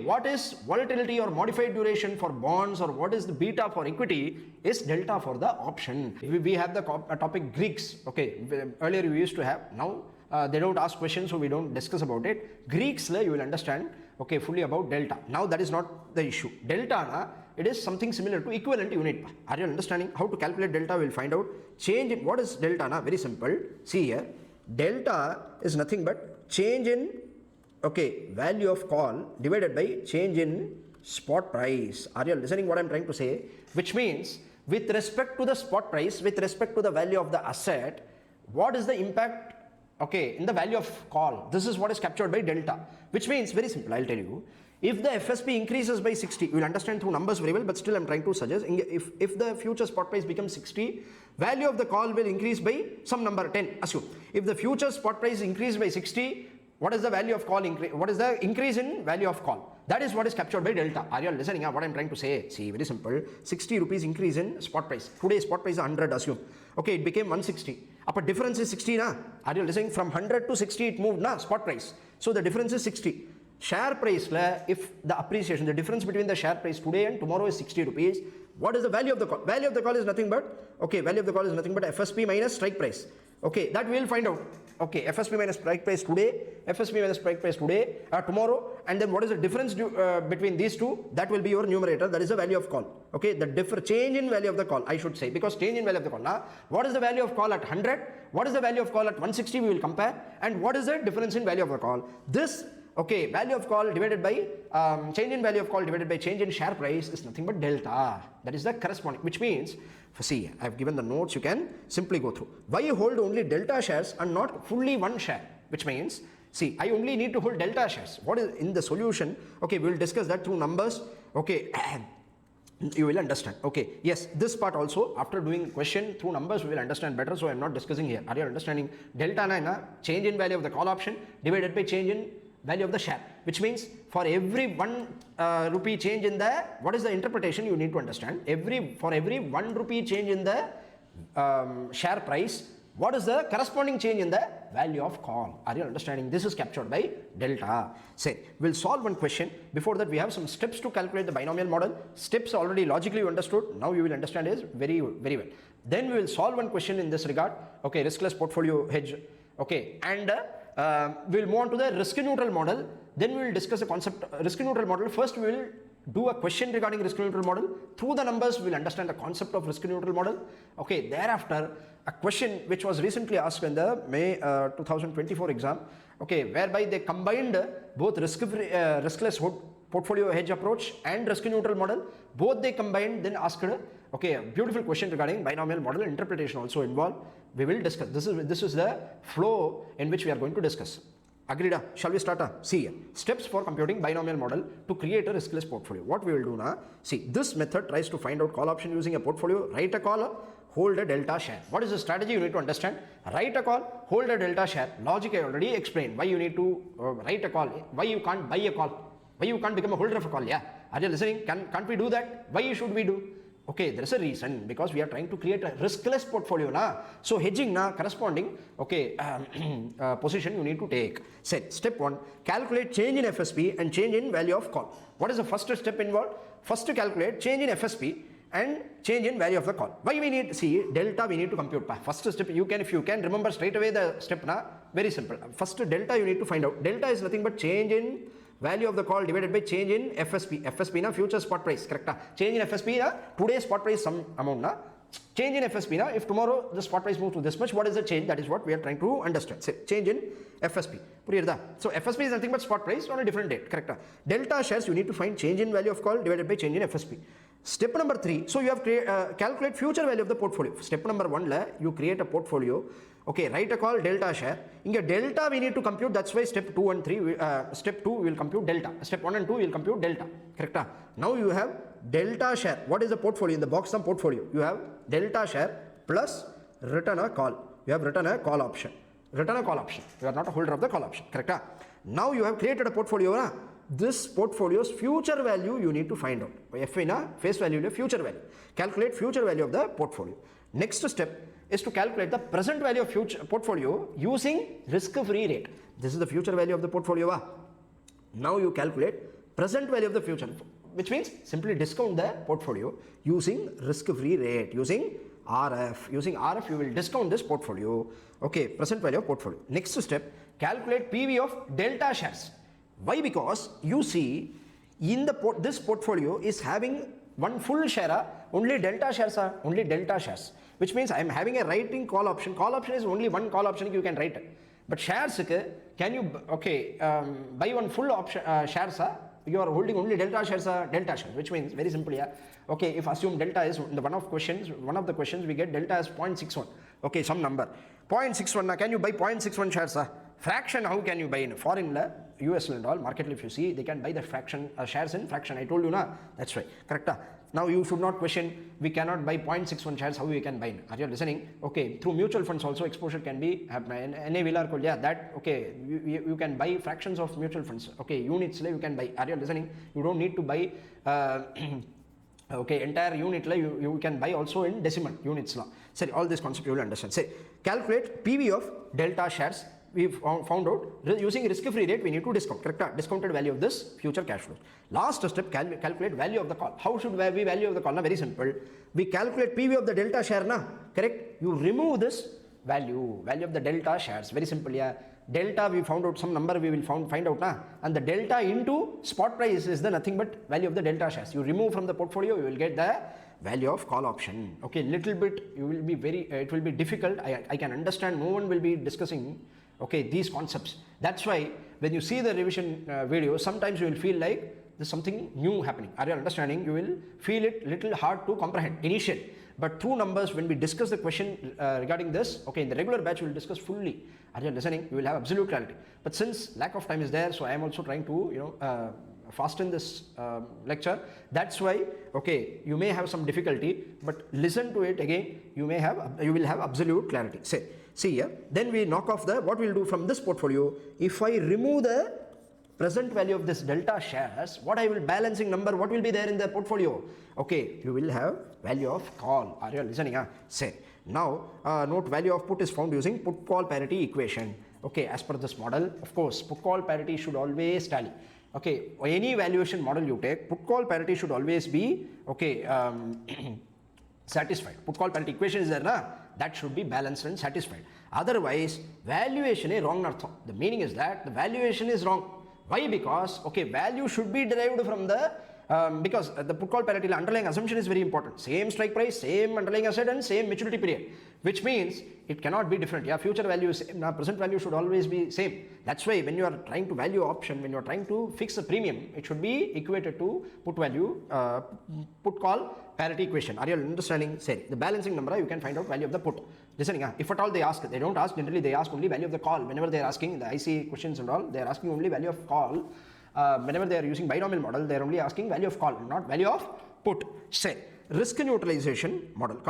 What is volatility or modified duration for bonds, or what is the beta for equity is delta for the option. We have the topic Greeks. Earlier we used to have, now they don't ask questions, so we don't discuss about it. Greeks, you will understand fully about delta. Now that is not the issue. Delta, it is something similar to equivalent unit. Are you understanding? How to calculate delta, we'll find out. Change in, what is delta? Very simple. See here, delta is nothing but change in value of call divided by change in spot price. Are you listening what I'm trying to say? Which means with respect to the spot price, with respect to the value of the asset, what is the impact in the value of call? This is what is captured by delta, which means very simple. I'll tell you, if the FSP increases by 60, you will understand through numbers very well, but still I'm trying to suggest, if the future spot price becomes 60, value of the call will increase by some number 10, assume. If the future spot price increased by 60, what is the value of call increase? What is the increase in value of call? That is what is captured by delta. Are you listening? What I'm trying to say? See, very simple. 60 rupees increase in spot price. Today spot price is 100, assume. Okay, it became 160. Upper difference is 60, na? Are you listening? From 100 to 60 it moved, na? Spot price. So the difference is 60. Share price, if the appreciation, the difference between the share price today and tomorrow is 60 rupees, what is the value of the call? Value of the call is nothing but, okay, value of the call is nothing but FSP minus strike price. Okay, that we will find out. Okay, FSP minus strike price today, FSP minus strike price today, tomorrow, and then what is the difference between these two? That will be your numerator, that is the value of call. Okay, the change in value of the call, I should say, because change in value of the call. Now, what is the value of call at 100? What is the value of call at 160? We will compare. And what is the difference in value of the call? This, okay, value of call divided by change in value of call divided by change in share price is nothing but delta. That is the corresponding, which means, see, I have given the notes, you can simply go through. Why you hold only delta shares and not fully one share? Which means, see, I only need to hold delta shares. What is in the solution? Okay, we will discuss that through numbers. Okay, you will understand. Okay, yes, this part also, after doing question through numbers, we will understand better. So I am not discussing here. Are you understanding? Delta na change in value of the call option divided by change in value of the share, which means for every 1 rupee change in the, what is the interpretation you need to understand? For every 1 rupee change in the share price, what is the corresponding change in the value of call? Are you understanding? This is captured by delta. Say, we'll solve one question. Before that, we have some steps to calculate the binomial model. Steps already logically you understood. Now you will understand is very well. Then we will solve one question in this regard. Okay, riskless portfolio hedge. Okay, and we'll move on to the risk neutral model. Then we will discuss the concept risk neutral model. First, we will do a question regarding risk neutral model. Through the numbers, we will understand the concept of risk neutral model. Okay, thereafter, a question which was recently asked in the May 2024 exam. Okay, whereby they combined both riskless portfolio hedge approach and risk neutral model. Both they combined, then asked. Okay, a beautiful question regarding binomial model interpretation also involved. We will discuss. This is the flow in which we are going to discuss. Agreed? Shall we start? See here. Steps for computing binomial model to create a riskless portfolio. What we will do now? See, this method tries to find out call option using a portfolio. Write a call, hold a delta share. What is the strategy you need to understand? Write a call, hold a delta share. Logic I already explained. Why you need to write a call. Why you can't buy a call. Why you can't become a holder of a call. Yeah. Are you listening? Can't we do that? Why should we do? Okay, there is a reason, because we are trying to create a riskless portfolio. So hedging corresponding, okay, position you need to take. Set step 1, calculate change in FSP and change in value of call. What is the first step involved? First to calculate change in FSP and change in value of the call. Why we need, see, delta we need to compute. First step, if you can remember straight away the step, very simple. First delta you need to find out. Delta is nothing but change in value of the call divided by change in FSP. FSP na future spot price, correct? Change in FSP na today's spot price some amount na. Change in FSP na, if tomorrow the spot price moves to this much, what is the change? That is what we are trying to understand. Say, change in FSP. So FSP is nothing but spot price on a different date, correct? Delta shares you need to find change in value of call divided by change in FSP. Step number 3, so you have calculate future value of the portfolio. Step number 1 you create a portfolio. Okay, write a call delta share. In delta we need to compute, that's why step 2 and 3, step 2 we will compute delta. Step 1 and 2 we will compute delta, correct? Now you have delta share. What is the portfolio? In the box sum portfolio, you have delta share plus return a call. You have written a call option. Return a call option. You are not a holder of the call option, correct? Now you have created a portfolio. This portfolio's future value you need to find out. F in a face value, future value. Calculate future value of the portfolio. Next step is to calculate the present value of future portfolio using risk-free rate. This is the future value of the portfolio. Now you calculate present value of the future, which means simply discount the portfolio using risk-free rate, using RF. Using RF you will discount this portfolio. Okay, present value of portfolio. Next step, calculate PV of delta shares. Why? Because you see in the this portfolio is having one full share, only delta shares are only delta shares, which means I am having a writing call option. Call option is only one call option you can write it. But shares, can you buy one full option shares? You are holding only delta shares, which means very simple. Yeah. Okay, if assume delta is the one of the questions we get delta as 0.61. Okay, some number 0.61. Can you buy 0.61 shares? fraction, how can you buy in foreign US and all market? If you see, they can buy the fraction shares in fraction. I told you na, that's right, correct? Now you should not question, we cannot buy 0.61 shares, how we can buy? Are you listening? Okay, through mutual funds also exposure can be happening. Yeah, that, okay, you can buy fractions of mutual funds. Okay, units you can buy. Are you listening? You don't need to buy okay, entire unit you can buy also in decimal units. Sorry, all this concept you will understand. Say, calculate PV of delta shares. We found out using risk-free rate we need to discount, correct? Discounted value of this future cash flows. Last step, calculate value of the call. How should we value of the call? Very simple. We calculate PV of the delta share, correct? You remove this value of the delta shares. Very simple, yeah. Delta we found out some number we will find out, and the delta into spot price is the nothing but value of the delta shares. You remove from the portfolio, you will get the value of call option. Okay, little bit you will be it will be difficult. I can understand. No one will be discussing. Okay, these concepts. That's why when you see the revision video, sometimes you will feel like there's something new happening. Are you understanding? You will feel it little hard to comprehend initially. But through numbers, when we discuss the question regarding this, okay, in the regular batch, we will discuss fully. Are you listening? You will have absolute clarity. But since lack of time is there, so I am also trying to, fasten this lecture. That's why, okay, you may have some difficulty, but listen to it again. You will have absolute clarity. See here, then we knock off what we'll do from this portfolio. If I remove the present value of this delta shares, what I will balancing number, what will be there in the portfolio? Okay, you will have value of call. Are you listening? Say, now note value of put is found using put call parity equation. Okay, as per this model, of course, put call parity should always tally. Okay, any valuation model you take, put call parity should always be, okay, satisfied. Put call parity equation is there, that should be balanced and satisfied. Otherwise, valuation is wrong. The meaning is that the valuation is wrong. Why? Because, okay, value should be derived from the, because the put call parity underlying assumption is very important. Same strike price, same underlying asset and same maturity period, which means it cannot be different. Yeah, future value is same, present value should always be same. That's why when you are trying to value option, when you are trying to fix a premium, it should be equated to put value, put call parity equation. Are you understanding? Say, the balancing number, you can find out value of the put. Listening, if at all they ask, they don't ask generally, they ask only value of the call. Whenever they are asking the ICAI questions and all, they are asking only value of call. Whenever they are using binomial model, they are only asking value of call, not value of put. Say, risk neutralization model.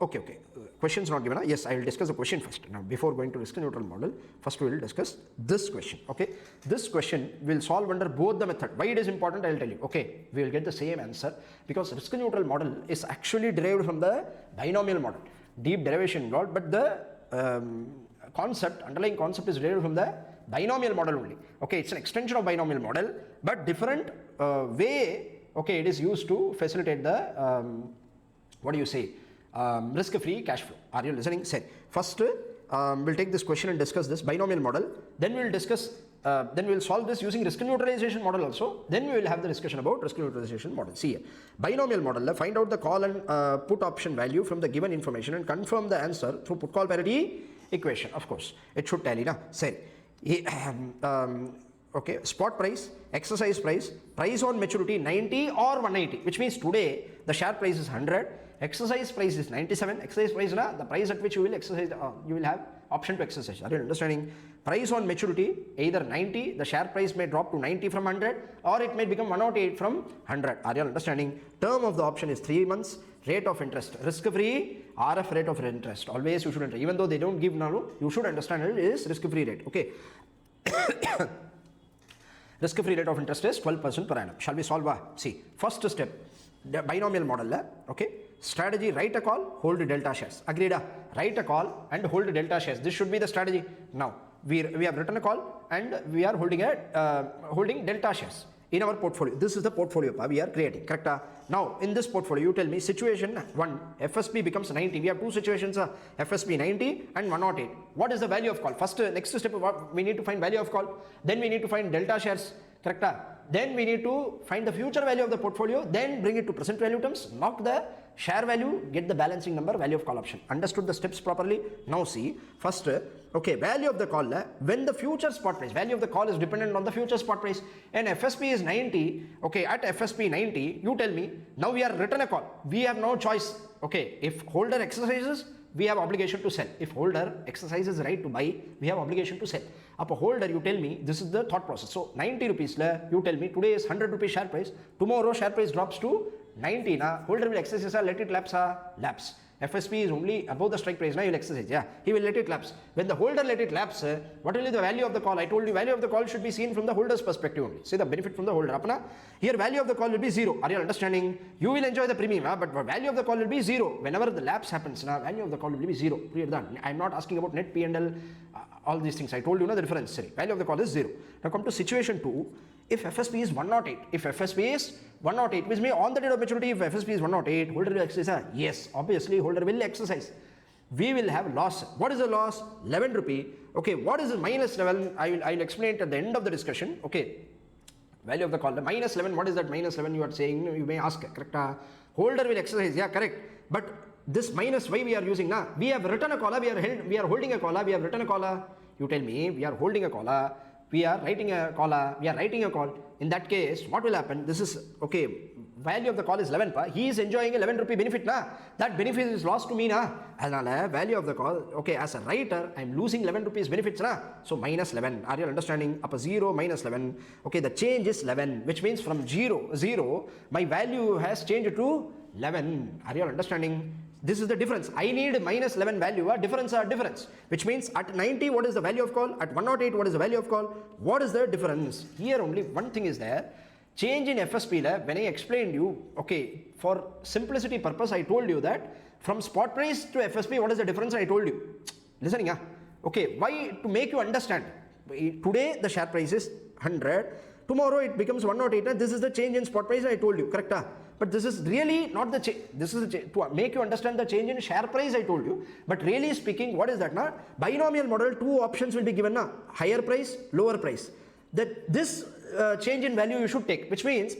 Okay. Questions not given. Yes, I will discuss the question first. Now, before going to risk neutral model, first we will discuss this question. Okay, this question will solve under both the method. Why it is important, I will tell you. Okay, we will get the same answer because risk neutral model is actually derived from the binomial model. Deep derivation involved, but the underlying concept is derived from the binomial model only. Okay, it's an extension of binomial model, but different way. Okay, it is used to facilitate the risk-free cash flow. Are you listening? Say, first we'll take this question and discuss this binomial model. Then we'll discuss. Then we'll solve this using risk neutralization model also. Then we will have the discussion about risk neutralization model. See here, binomial model. Find out the call and put option value from the given information and confirm the answer through put call parity equation. Of course, it should tally. Say, okay, spot price, exercise price, price on maturity 90 or 180, which means today the share price is 100, exercise price is 97. Exercise price the price at which you will exercise, you will have option to exercise. Are you understanding? Price on maturity either 90, the share price may drop to 90 from 100, or it may become 108 from 100. Are you understanding? Term of the option is 3 months. Rate of interest, risk-free RF rate of interest. Always you should enter. Even though they don't give now, you should understand it is risk-free rate. Okay. Risk-free rate of interest is 12% per annum. Shall we solve? See, first step, the binomial model. Okay. Strategy, write a call, hold delta shares. Agreed? Write a call and hold delta shares. This should be the strategy. Now, we have written a call and we are holding delta shares in our portfolio. This is the portfolio we are creating. Correct? Now, in this portfolio, you tell me situation 1, FSP becomes 90. We have two situations, FSP 90 and 108. What is the value of call? First, next step, we need to find value of call. Then we need to find delta shares. Correct? Then we need to find the future value of the portfolio. Then bring it to present value terms. Knock the share value, get the balancing number, value of call option. Understood the steps properly? Now see, first, okay, value of the call, when the future spot price, value of the call is dependent on the future spot price, and FSP is 90, okay, at FSP 90, you tell me, now we are written a call, we have no choice, okay, if holder exercises, we have obligation to sell. If holder exercises right to buy, we have obligation to sell. Up a holder, you tell me, this is the thought process. So 90 rupees, you tell me today is 100 rupees share price. Tomorrow share price drops to 90. Na holder will exercise, let it lapse. Lapse. FSP is only above the strike price. Now he will exercise. Yeah, he will let it lapse. When the holder let it lapse, what will be the value of the call? I told you value of the call should be seen from the holder's perspective only. See the benefit from the holder. Apna, here value of the call will be 0. Are you understanding? You will enjoy the premium, but value of the call will be 0. Whenever the lapse happens, value of the call will be 0. I am not asking about net P&L, all these things. I told you the difference. Value of the call is 0. Now come to situation 2. If FSP is 108, if FSP is 108, which means on the date of maturity, if FSP is 108, holder will exercise. Yes, obviously holder will exercise. We will have loss. What is the loss? 11 rupee. Okay, what is the minus 11? I will explain it at the end of the discussion. Okay, value of the call. The minus 11, what is that minus 11 you are saying? You may ask, correct? Holder will exercise. Yeah, correct. But this minus, why we are using? We have written a caller, we are holding a caller, we have written a caller. You tell me, we are holding a caller. We are writing a caller, we are writing a call. In that case, what will happen? This is, okay, value of the call is 11 pa. He is enjoying 11 rupee benefit na. That benefit is lost to me na. Value of the call, okay, as a writer, I am losing 11 rupees benefits na. So minus 11, are you understanding? Up a 0, minus 11. Okay, the change is 11, which means from 0, my value has changed to 11. Are you understanding? This is the difference. I need minus 11 value, difference, which means at 90, what is the value of call? At 108, what is the value of call? What is the difference? Here only one thing is there. Change in FSP, when I explained you, okay, for simplicity purpose, I told you that from spot price to FSP, what is the difference? I told you. Listening, okay, why? To make you understand. Today, the share price is 100. Tomorrow, it becomes 108. This is the change in spot price, I told you, correct? But this is really not the change. This is to make you understand the change in share price, I told you. But really speaking, what is that? Binomial model, 2 options will be given. Higher price, lower price. This change in value you should take, which means,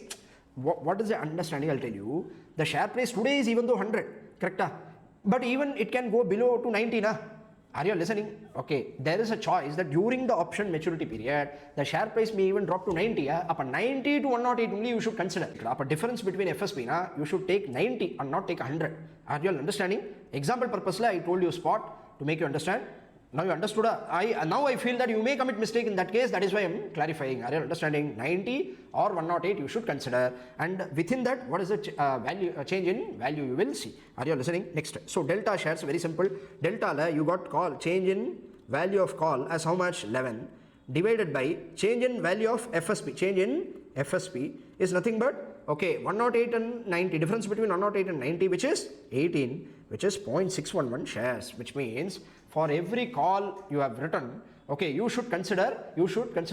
what is the understanding? I'll tell you. The share price today is even though 100, correct? But even it can go below to 90. Are you listening? Okay, there is a choice that during the option maturity period, the share price may even drop to 90. Up 90 to 108 only you should consider. Up a difference between FSP, you should take 90 and not take 100. Are you understanding? Example purpose, I told you spot to make you understand. Now you understood. Now I feel that you may commit mistake in that case. That is why I am clarifying. Are you understanding? 90 or 108 you should consider, and within that, what is the change in value you will see. Are you listening? Next. So delta shares, very simple. Delta you got call change in value of call as how much? 11 divided by change in value of FSP. Change in FSP is nothing but, okay, 108 and 90. Difference between 108 and 90, which is 18, which is 0.611 shares, which means for every call you have written, okay, you should consider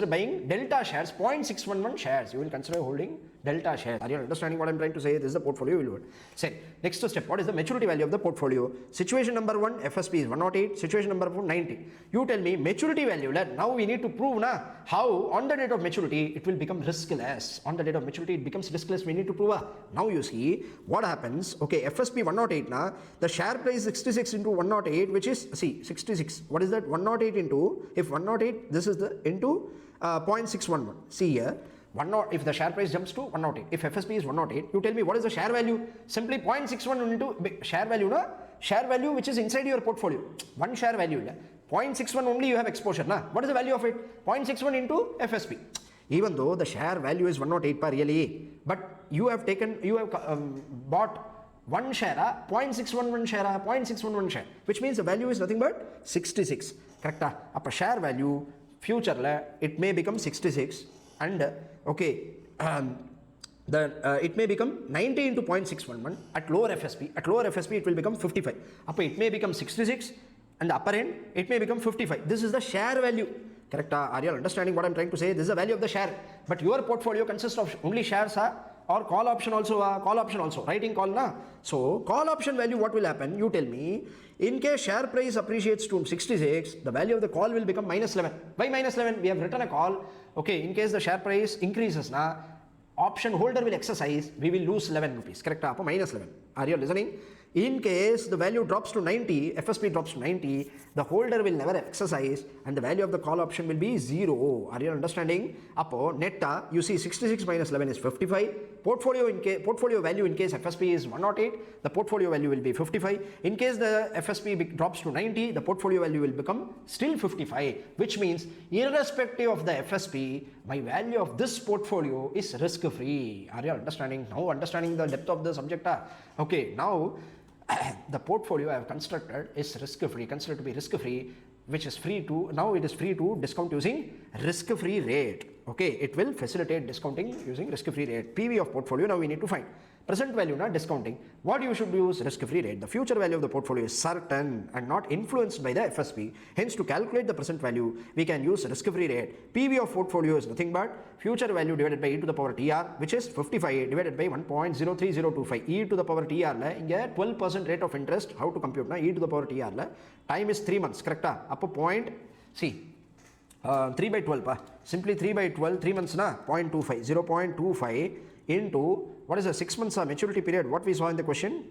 buying delta shares, 0.611 shares. You will consider holding delta shares. Are you understanding what I am trying to say? This is the portfolio you will say. Next step, what is the maturity value of the portfolio? Situation number 1, FSP is 108. Situation number 4, 90. You tell me maturity value. Now we need to prove how on the date of maturity it will become riskless. On the date of maturity it becomes riskless. We need to prove. Now you see what happens. Okay, FSP 108 the share price 66 into 108, which is, see, 66. What is that? 108 into, if 108, this is the into 0.611. See here. If the share price jumps to 108, if FSP is 108, you tell me what is the share value? Simply 0.61 into share value, share value which is inside your portfolio. One share value, 0.61 only you have exposure. What is the value of it? 0.61 into FSP. Even though the share value is 108 per really, but you have bought one share, 0.611 share, 0.611 share, which means the value is nothing but 66. Correct? Up a share value, future it may become 66. And okay, it may become 90 into 0.611 at lower FSP. At lower FSP, it will become 55. Upper it may become 66, and upper end it may become 55. This is the share value. Correct? Are you understanding what I am trying to say? This is the value of the share. But your portfolio consists of only shares or call option also. Writing call So call option value, what will happen? You tell me. In case share price appreciates to 66, the value of the call will become minus 11. Why minus 11? We have written a call. Okay, in case the share price increases, option holder will exercise, we will lose 11 rupees. Correct? Minus 11. Are you listening? In case the value drops to 90, FSP drops to 90, the holder will never exercise and the value of the call option will be 0. Are you understanding? Appo netta, you see 66 minus 11 is 55. Portfolio value in case FSP is 108, the portfolio value will be 55. In case the FSP drops to 90, the portfolio value will become still 55, which means irrespective of the FSP, my value of this portfolio is risk-free. Are you understanding? Now understanding the depth of the subject? Okay, now the portfolio I have constructed is risk-free, considered to be risk-free, which is free to, now it is free to discount using risk-free rate. Okay, it will facilitate discounting using risk-free rate. PV of portfolio, now we need to find. Present value, not discounting. What you should use? Risk-free rate. The future value of the portfolio is certain and not influenced by the FSP. Hence, to calculate the present value, we can use risk-free rate. PV of portfolio is nothing but future value divided by e to the power TR, which is 55 divided by 1.03025. E to the power TR, inga 12% rate of interest. How to compute? Na? E to the power TR, time is 3 months, correct? Up point, see, 3 by 12, simply 3 by 12, 3 months, na? 0.25, 0.25 into, what is the 6 months maturity period? What we saw in the question?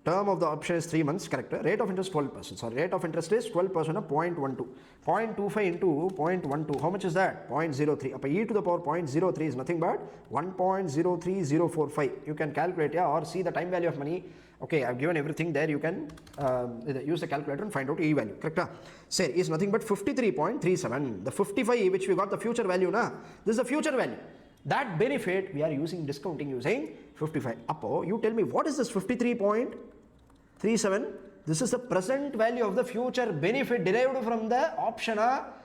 Term of the option is 3 months, correct? Rate of interest 12%. Sorry, rate of interest is 12% of 0.12. 0.25 into 0.12. How much is that? 0.03. Up e to the power 0.03 is nothing but 1.03045. You can calculate, yeah, or see the time value of money. Okay, I've given everything there. You can use the calculator and find out E value, correct? Say is nothing but 53.37. The 55 which we got the future value, na? This is the future value. That benefit we are using discounting using 55. Appo, you tell me what is this 53.37? This is the present value of the future benefit derived from the option,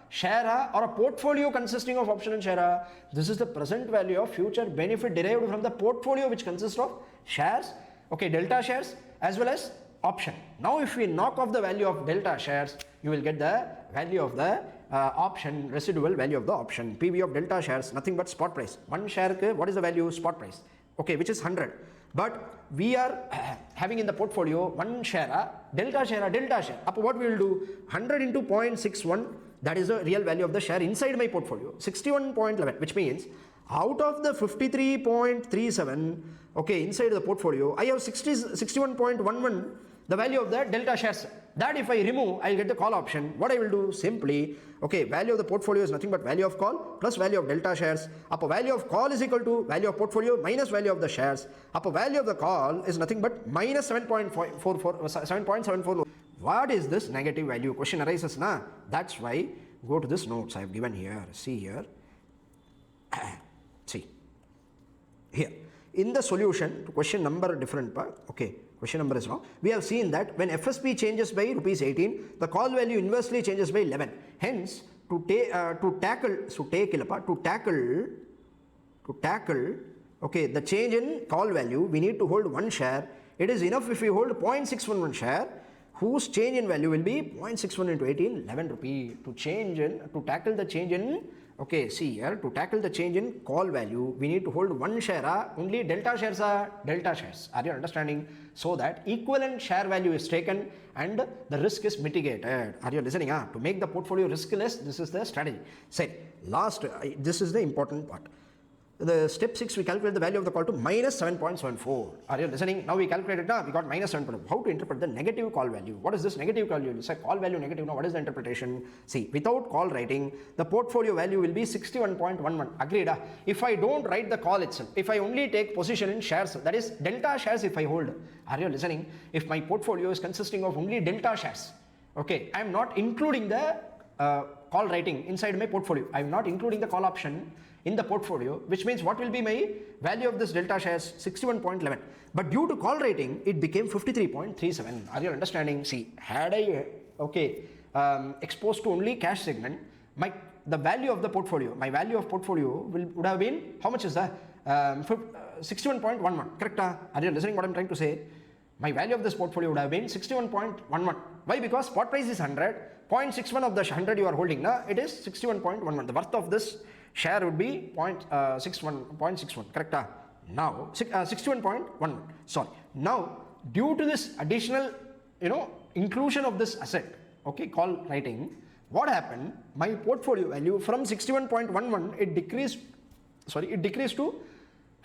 share, or a portfolio consisting of option and share. This is the present value of future benefit derived from the portfolio which consists of shares, okay, delta shares as well as option. Now if we knock off the value of delta shares, you will get the value of the option, residual value of the option. PV of delta shares, nothing but spot price. One share, what is the value? Spot price, okay, which is 100. But we are having in the portfolio one share, delta share. Up what we will do? 100 into 0.61, that is the real value of the share inside my portfolio, 61.11, which means out of the 53.37, okay, inside the portfolio, I have 61.11, the value of the delta shares. That if I remove, I'll get the call option. What I will do? Simply, okay, value of the portfolio is nothing but value of call plus value of delta shares. Up a value of call is equal to value of portfolio minus value of the shares. Up a value of the call is nothing but minus 7.74. What is this negative value? Question arises, na? That's why go to this notes I have given here. See here. See here. In the solution to question number different, okay, question number is wrong. We have seen that when FSP changes by rupees 18, the call value inversely changes by 11. Hence, to tackle, okay, the change in call value, we need to hold one share. It is enough if we hold 0.611 share, whose change in value will be 0.61 into 18, 11 rupee. To tackle the change in, okay, see here, to tackle the change in call value, we need to hold one share, only delta shares are delta shares. Are you understanding? So that equivalent share value is taken and the risk is mitigated. Are you listening? To make the portfolio riskless, this is the strategy. Say, last, this is the important part. The step 6, we calculate the value of the call to minus 7.74. Are you listening? Now we calculated, we got minus 7.74. How to interpret the negative call value? What is this negative call value? It's a call value negative. Now what is the interpretation? See, without call writing, the portfolio value will be 61.11. Agreed? If I don't write the call itself, if I only take position in shares, that is delta shares if I hold. Are you listening? If my portfolio is consisting of only delta shares, okay, I am not including the call writing inside my portfolio. I am not including the call option in the portfolio, which means what will be my value of this delta shares? 61.11. But due to call rating, it became 53.37. Are you understanding? See, had I exposed to only cash segment, the value of the portfolio, my value of portfolio would have been, how much is that? 61.11. Correct? Are you listening what I'm trying to say? My value of this portfolio would have been 61.11. Why? Because spot price is 100. 0.61 of the 100 you are holding, it is 61.11. The worth of this share would be 0.61. Correct? Now 61.11. Sorry. Now due to this additional inclusion of this asset, okay, call writing, what happened? My portfolio value from 61.11 it decreased to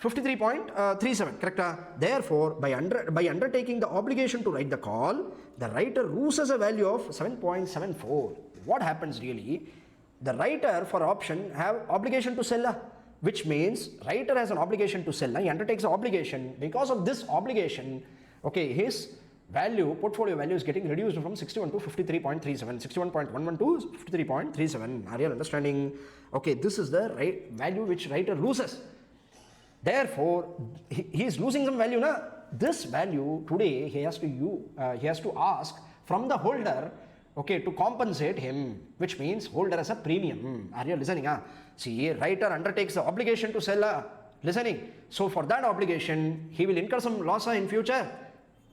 53.37, correct? Therefore, by undertaking the obligation to write the call, the writer loses a value of 7.74. What happens really? The writer for option have obligation to sell, which means writer has an obligation to sell. He undertakes an obligation. Because of this obligation, okay, his value, portfolio value is getting reduced from 61 to 53.37, 61.11 to 53.37. Are you understanding? Okay, this is the value which writer loses. Therefore, he is losing some value. Na? This value today he has to ask from the holder, okay, to compensate him, which means holder has a premium. Are you listening? See, writer undertakes the obligation to sell. Listening. So for that obligation, he will incur some loss in future.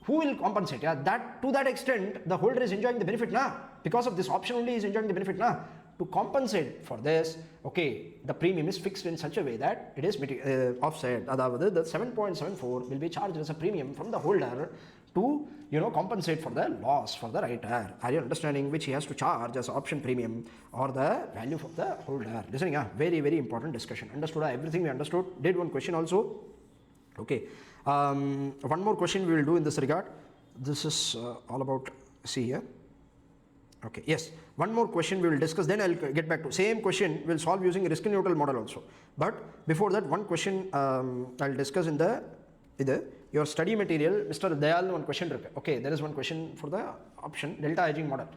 Who will compensate? That to that extent, the holder is enjoying the benefit now. Because of this option only, he is enjoying the benefit now. To compensate for this, okay, the premium is fixed in such a way that it is offset. The 7.74 will be charged as a premium from the holder to compensate for the loss for the writer. Are you understanding? Which he has to charge as option premium or the value for the holder. Listening, very, very important discussion. Understood? Everything we understood. Did one question also? Okay. One more question we will do in this regard. This is all about, see here. Okay, yes, one more question we will discuss, then I'll get back to same question we'll solve using risk neutral model also. But before that, one question I'll discuss in your study material. Mr. Dayal, one question. Okay, there is one question for the option delta hedging model.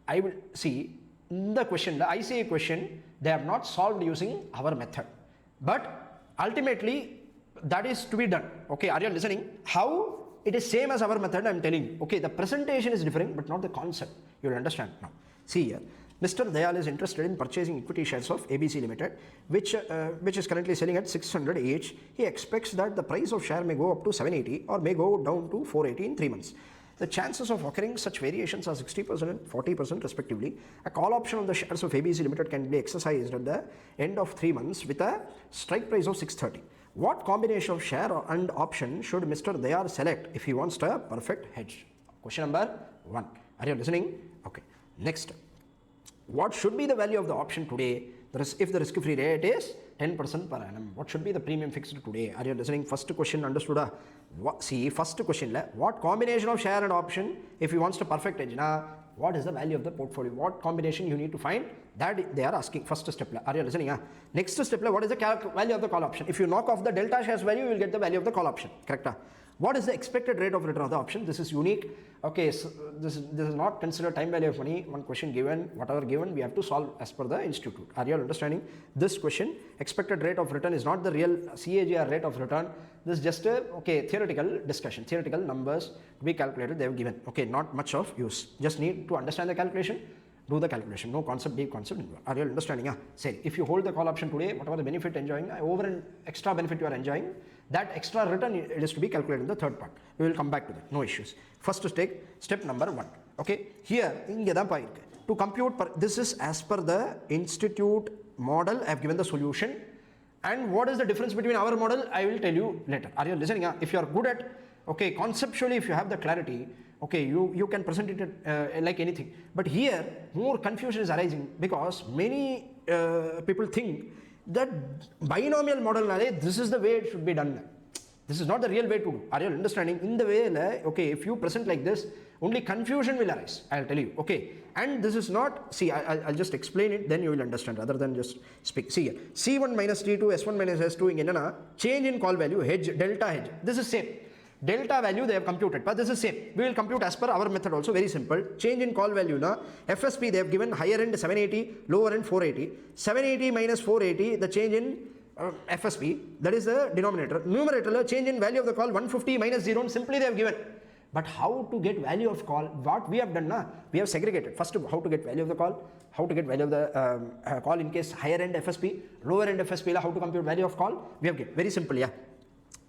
I will see in the question, the ICAI question, they have not solved using our method. But ultimately, that is to be done. Okay, are you listening? How? It is same as our method, I am telling you. Okay, the presentation is different, but not the concept. You will understand now. See here, Mr. Dayal is interested in purchasing equity shares of ABC Limited, which is currently selling at 600 each. He expects that the price of share may go up to 780 or may go down to 480 in 3 months. The chances of occurring such variations are 60% and 40% respectively. A call option on the shares of ABC Limited can be exercised at the end of 3 months with a strike price of 630. What combination of share and option should Mr. Dayal select if he wants a perfect hedge? Question number 1. Are you listening? Okay. Next. What should be the value of the option today if the risk-free rate is 10% per annum? What should be the premium fixed today? Are you listening? First question understood? See, first question, what combination of share and option if he wants a perfect hedge? What is the value of the portfolio? What combination you need to find? That they are asking. First step. Are you listening? Next step, what is the value of the call option? If you knock off the delta shares value, you will get the value of the call option. Correct? What is the expected rate of return of the option? This is unique. Okay, so this is not considered time value of money. One question given, whatever given, we have to solve as per the institute. Are you all understanding? This question, expected rate of return is not the real CAGR rate of return. This is just a theoretical discussion, theoretical numbers to be calculated. They have given. Okay, not much of use. Just need to understand the calculation. Do the calculation. No concept, deep concept involved. Are you all understanding? Say, if you hold the call option today, whatever the benefit enjoying, over and extra benefit you are enjoying, that extra return it is to be calculated in the third part. We will come back to that. No issues. First to take step number 1. Okay. Here, to compute, this is as per the institute model. I have given the solution. And what is the difference between our model? I will tell you later. Are you listening? If you are good at, okay, conceptually, if you have the clarity, okay, you can present it like anything. But here, more confusion is arising because many people think that binomial model, this is the way it should be done. This is not the real way to do. Are you understanding? In the way, okay, if you present like this, only confusion will arise. I'll tell you. Okay, and this is not. See, I'll just explain it. Then you will understand. Rather than just speak. See here. C1 minus T2, S1 minus S2. In change in call value, hedge, delta hedge. This is same. Delta value they have computed, but this is same. We will compute as per our method also, very simple. Change in call value na FSP they have given higher end 780, lower end 480. 780 minus 480, the change in FSP, that is the denominator. Numerator, change in value of the call 150 minus 0, simply they have given. But how to get value of call? What we have done na, we have segregated. First, how to get value of the call, how to get value of the call in case higher end FSP, lower end FSP, how to compute value of call, we have given. Very simple, yeah.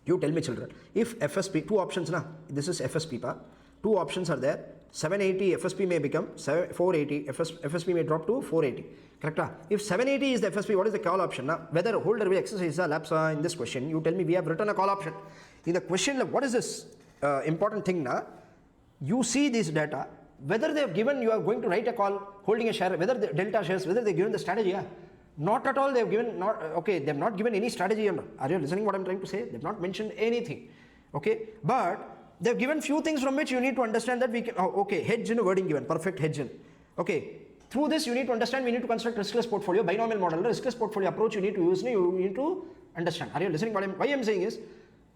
You tell me children, if FSP, two options na, this is FSP pa, two options are there, 780 FSP may become 480, FSP may drop to 480, correct? If 780 is the FSP, what is the call option na? Whether holder will exercise the lapse in this question, you tell me we have written a call option. In the question, what is this important thing na? You see this data, whether they have given, you are going to write a call, holding a share, whether the delta shares, whether they have given the strategy, Not at all. They have given not okay. They have not given any strategy. Are you listening? What I'm trying to say? They have not mentioned anything. Okay, but they have given few things from which you need to understand that we can. Oh, okay, hedge in a wording given, perfect hedge in. Okay, through this you need to understand. We need to construct riskless portfolio, binomial model, riskless portfolio approach. You need to use. You need to understand. Are you listening? Why I'm saying is,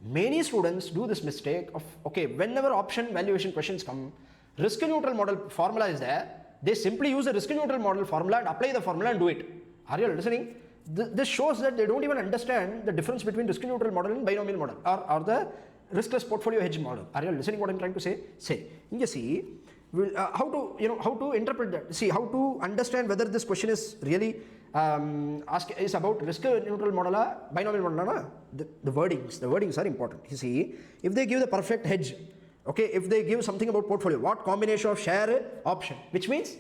many students do this mistake of okay. Whenever option valuation questions come, risk neutral model formula is there. They simply use the risk neutral model formula and apply the formula and do it. Are you listening? This shows that they don't even understand the difference between risk neutral model and binomial model or the riskless portfolio hedge model. Are you listening what I'm trying to say? You see, how to interpret that. See, how to understand whether this question is really is about risk neutral model or binomial model. The wordings are important. You see, if they give the perfect hedge, okay, if they give something about portfolio, what combination of share option, which means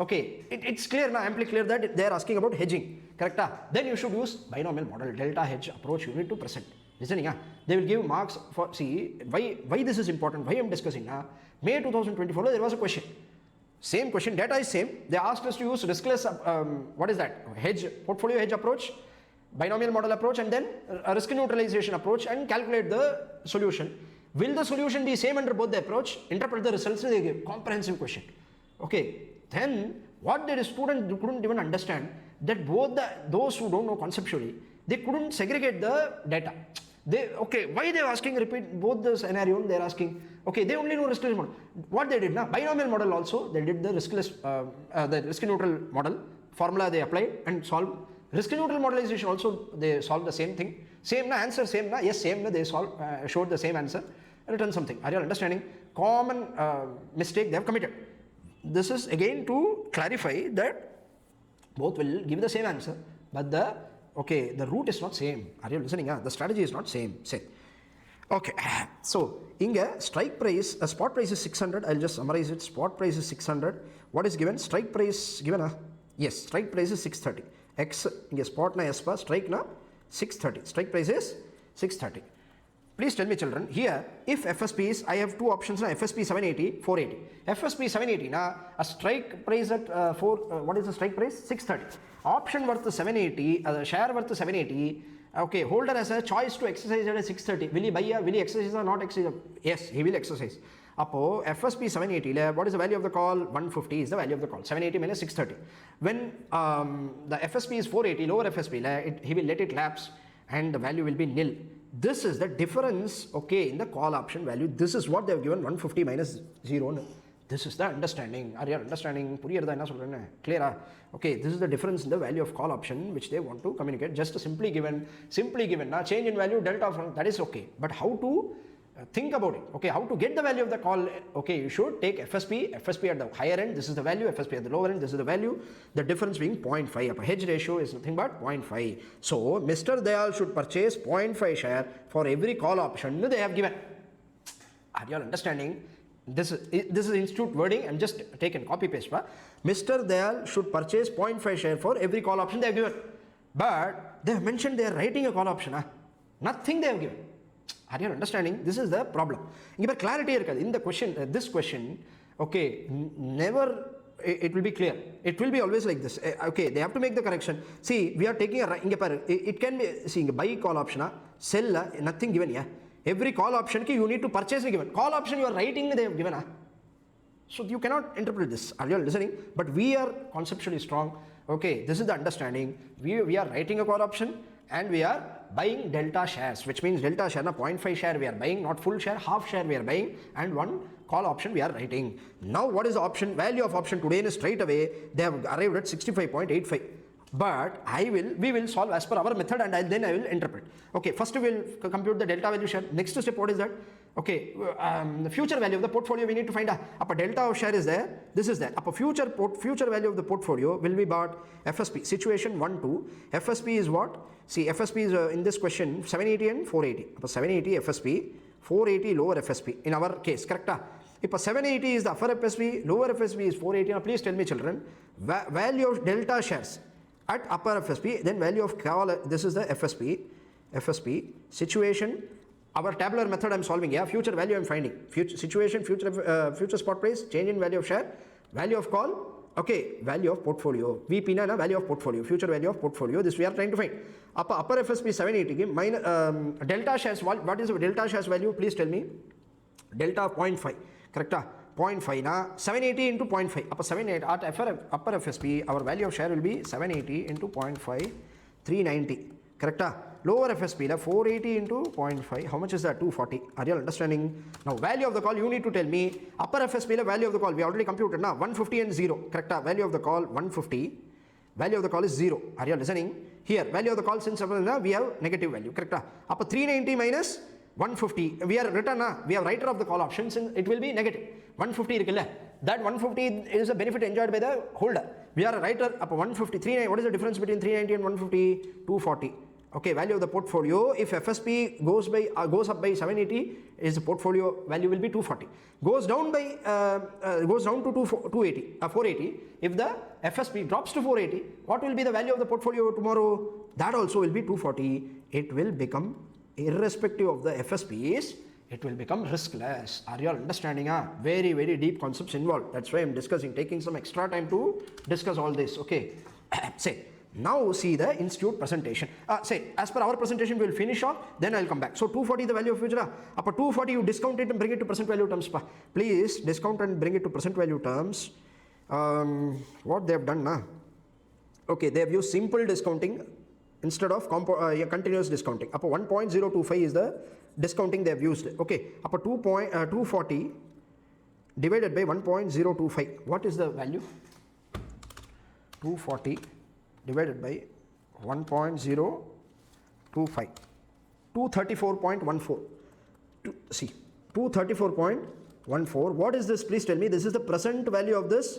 okay, it's clear now, amply clear that they are asking about hedging, correct? Then you should use binomial model, delta hedge approach you need to present. Listening, they will give marks for, see, why this is important, why I'm discussing. May 2024, there was a question. Same question, data is same. They asked us to use riskless, what is that? Hedge, portfolio hedge approach, binomial model approach, and then a risk neutralization approach and calculate the solution. Will the solution be same under both the approach? Interpret the results, they give comprehensive question. Okay. Then what did a student couldn't even understand that both those who don't know conceptually, they couldn't segregate the data. Why they are asking repeat both the scenario? They are asking okay, they only know riskless model. What they did now, binomial model also they did the riskless the risk neutral model formula they applied and solved. Risk neutral modelization also they solved the same thing. Same answer, same yes, same they solved showed the same answer, written something. Are you understanding? Common mistake they have committed. This is again to clarify that both will give the same answer, but the route is not same. Are you listening? The strategy is not same. Okay, so inga strike price, spot price is 600. I'll just summarize it. Spot price is 600. What is given? Strike price given? Yes, strike price is 630. X inga spot na S pa strike na 630. Strike price is 630. Please tell me children, here if FSP is, I have two options now, FSP 780, 480. FSP 780 na a strike price at what is the strike price? 630. Option worth 780, share worth 780. Okay, holder has a choice to exercise at 630. Will he buy will he exercise or not exercise? Yes, he will exercise. Appo FSP 780, what is the value of the call? 150 is the value of the call. 780 minus 630. When the FSP is 480, lower FSP, he will let it lapse and the value will be nil. This is the difference, okay, in the call option value. This is what they have given, 150 minus 0. This is the understanding. Are you understanding? Clear? Okay, this is the difference in the value of call option which they want to communicate. Just simply given, change in value, delta from, that is okay. But how to think about it? Okay, how to get the value of the call? Okay, you should take FSP at the higher end, this is the value, FSP at the lower end, this is the value. The difference being 0.5. A hedge ratio is nothing but 0.5. So, Mr. Dayal should purchase 0.5 share for every call option they have given. Are you all understanding? This is institute wording. I'm just taken copy paste. Mr. Dayal should purchase 0.5 share for every call option they have given. But they have mentioned they are writing a call option. Nothing they have given. Are you understanding? This is the problem. Clarity in the question, this question, okay, never it will be clear. It will be always like this. Okay, they have to make the correction. See, we are taking it can be, see, buy call option, sell, nothing given. Yeah. Every call option you need to purchase given. Call option you are writing they have given. So you cannot interpret this. Are you listening? But we are conceptually strong. Okay, this is the understanding. We are writing a call option and we are buying delta shares, which means delta share, 0.5 share we are buying, not full share, half share we are buying, and one call option we are writing. Now what is the option? Value of option today is straight away, they have arrived at 65.85. But we will solve as per our method and then I will interpret. Okay, first we will compute the delta value share. Next step, what is that? Okay, the future value of the portfolio we need to find. Up a delta of share is there, this is there. Up a future value of the portfolio will be about FSP. Situation 1, 2. FSP is what? See, FSP is in this question 780 and 480. Up a 780 FSP, 480 lower FSP in our case, correct? If a 780 is the upper FSP, lower FSP is 480. Now please tell me children, value of delta shares at upper FSP, then value of call, this is the FSP, situation, our tabular method I'm solving, yeah, future value I'm finding, future situation, future spot price, change in value of share, value of call, Okay, value of portfolio. VP na value of portfolio, future value of portfolio. This we are trying to find. Upper FSP 780 minus delta shares. What is the delta shares value? Please tell me. Delta of 0.5. Correct? 0.5 na 780 into 0.5. Upper 78 at upper FSP. Our value of share will be 780 into 0.5, 390. Correct? Lower FSP, 480 into 0.5. How much is that? 240. Are you understanding? Now, value of the call, you need to tell me. Upper FSP, value of the call, we already computed now. 150 and 0. Correct? Value of the call, 150. Value of the call is 0. Are you listening? Here, value of the call, since we have negative value. Correct? Upper 390 minus 150. We are written, we have writer of the call options, and it will be negative. 150. That 150 is a benefit enjoyed by the holder. We are a writer upper 150. 390. What is the difference between 390 and 150? 240. Okay, value of the portfolio, if FSP goes up by 780, is the portfolio value will be 240. Goes down to 480. If the FSP drops to 480, what will be the value of the portfolio tomorrow? That also will be 240. It will become, irrespective of the FSPs, it will become riskless. Are you all understanding? Very, very deep concepts involved. That's why I'm discussing, taking some extra time to discuss all this. Okay, say. Now see the institute presentation. Say, as per our presentation, we will finish off, then I will come back. So 240 the value of future. Upper 240 you discount it and bring it to present value terms. Please discount and bring it to present value terms. What they have done now? Okay, they have used simple discounting instead of continuous discounting. Upper 1.025 is the discounting they have used. Okay, upper 240 divided by 1.025. What is the value? 240 divided by 1.025, 234.14. See, 234.14. What is this? Please tell me. This is the present value of this.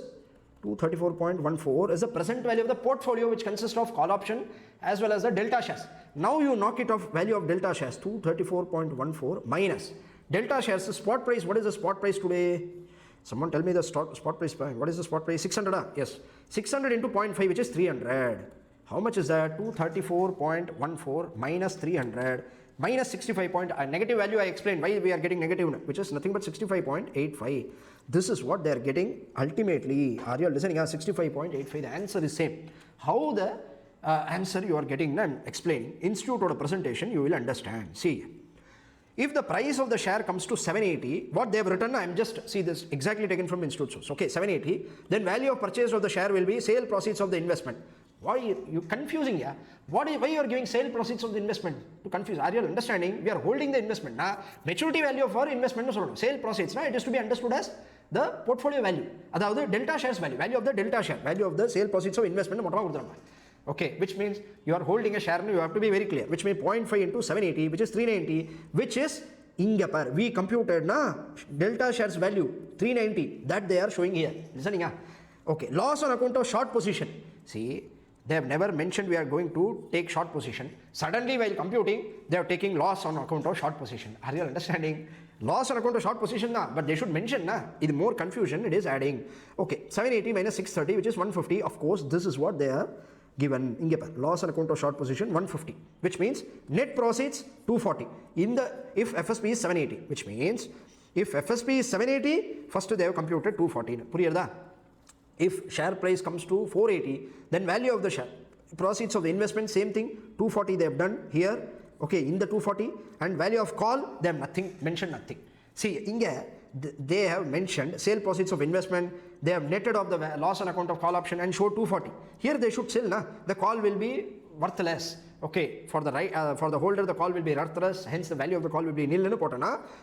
234.14 is the present value of the portfolio, which consists of call option as well as the delta shares. Now you knock it off, value of delta shares, 234.14 minus delta shares, the spot price. What is the spot price today? Someone tell me the spot price. What is the spot price? 600. Yes, 600 into 0.5, which is 300. How much is that? 234.14 minus 300 minus 65 negative value. I explained why we are getting negative, which is nothing but 65.85. This is what they are getting ultimately. Are you listening? 65.85. The answer is same. How the answer you are getting, I'm explaining. Institute or presentation, you will understand. See, if the price of the share comes to 780, what they have written, I'm just, see this exactly taken from institute source. Okay, 780, then value of purchase of the share will be sale proceeds of the investment. Why are you confusing? Yeah, why you are giving sale proceeds of the investment? To confuse. Are you understanding? We are holding the investment. Maturity value of our investment, sale proceeds, it is to be understood as the portfolio value. That is delta shares value of the delta share, value of the sale proceeds of investment. Okay, which means you are holding a share, you have to be very clear, which means 0.5 into 780, which is 390, which is ingapar. We computed delta shares value 390, that they are showing here. Listening? Okay, loss on account of short position. See, they have never mentioned we are going to take short position. Suddenly while computing, they are taking loss on account of short position. Are you understanding? Loss on account of short position, but they should mention, with more confusion, it is adding. Okay, 780 minus 630, which is 150. Of course, this is what they are given. Loss on account of short position 150, which means net proceeds 240. If FSP is 780, which means if FSP is 780, first they have computed 240. If share price comes to 480, then value of the share, proceeds of the investment, same thing, 240 they have done here. Okay, in the 240, and value of call, they have mentioned nothing. See, they have mentioned sale proceeds of investment, they have netted off the loss on account of call option and showed 240. Here they should sell, the call will be worthless. Okay, for the holder, the call will be worthless, hence the value of the call will be nil.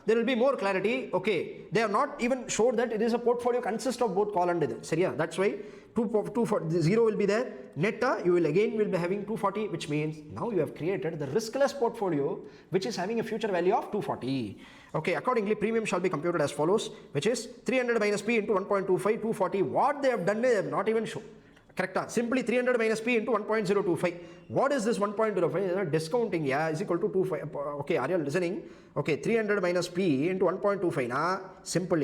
There will be more clarity. Okay, they have not even showed that it is a portfolio consists of both call and either. That's why 240, 0 will be there. Net, you will be having 240, which means now you have created the riskless portfolio, which is having a future value of 240. Okay, accordingly, premium shall be computed as follows, which is 300 minus P into 1.25, 240. What they have done, they have not even shown. Correct? Simply 300 minus P into 1.025. What is this 1.05? Discounting, is equal to 25. Okay, are you listening? Okay, 300 minus P into 1.25. Simple,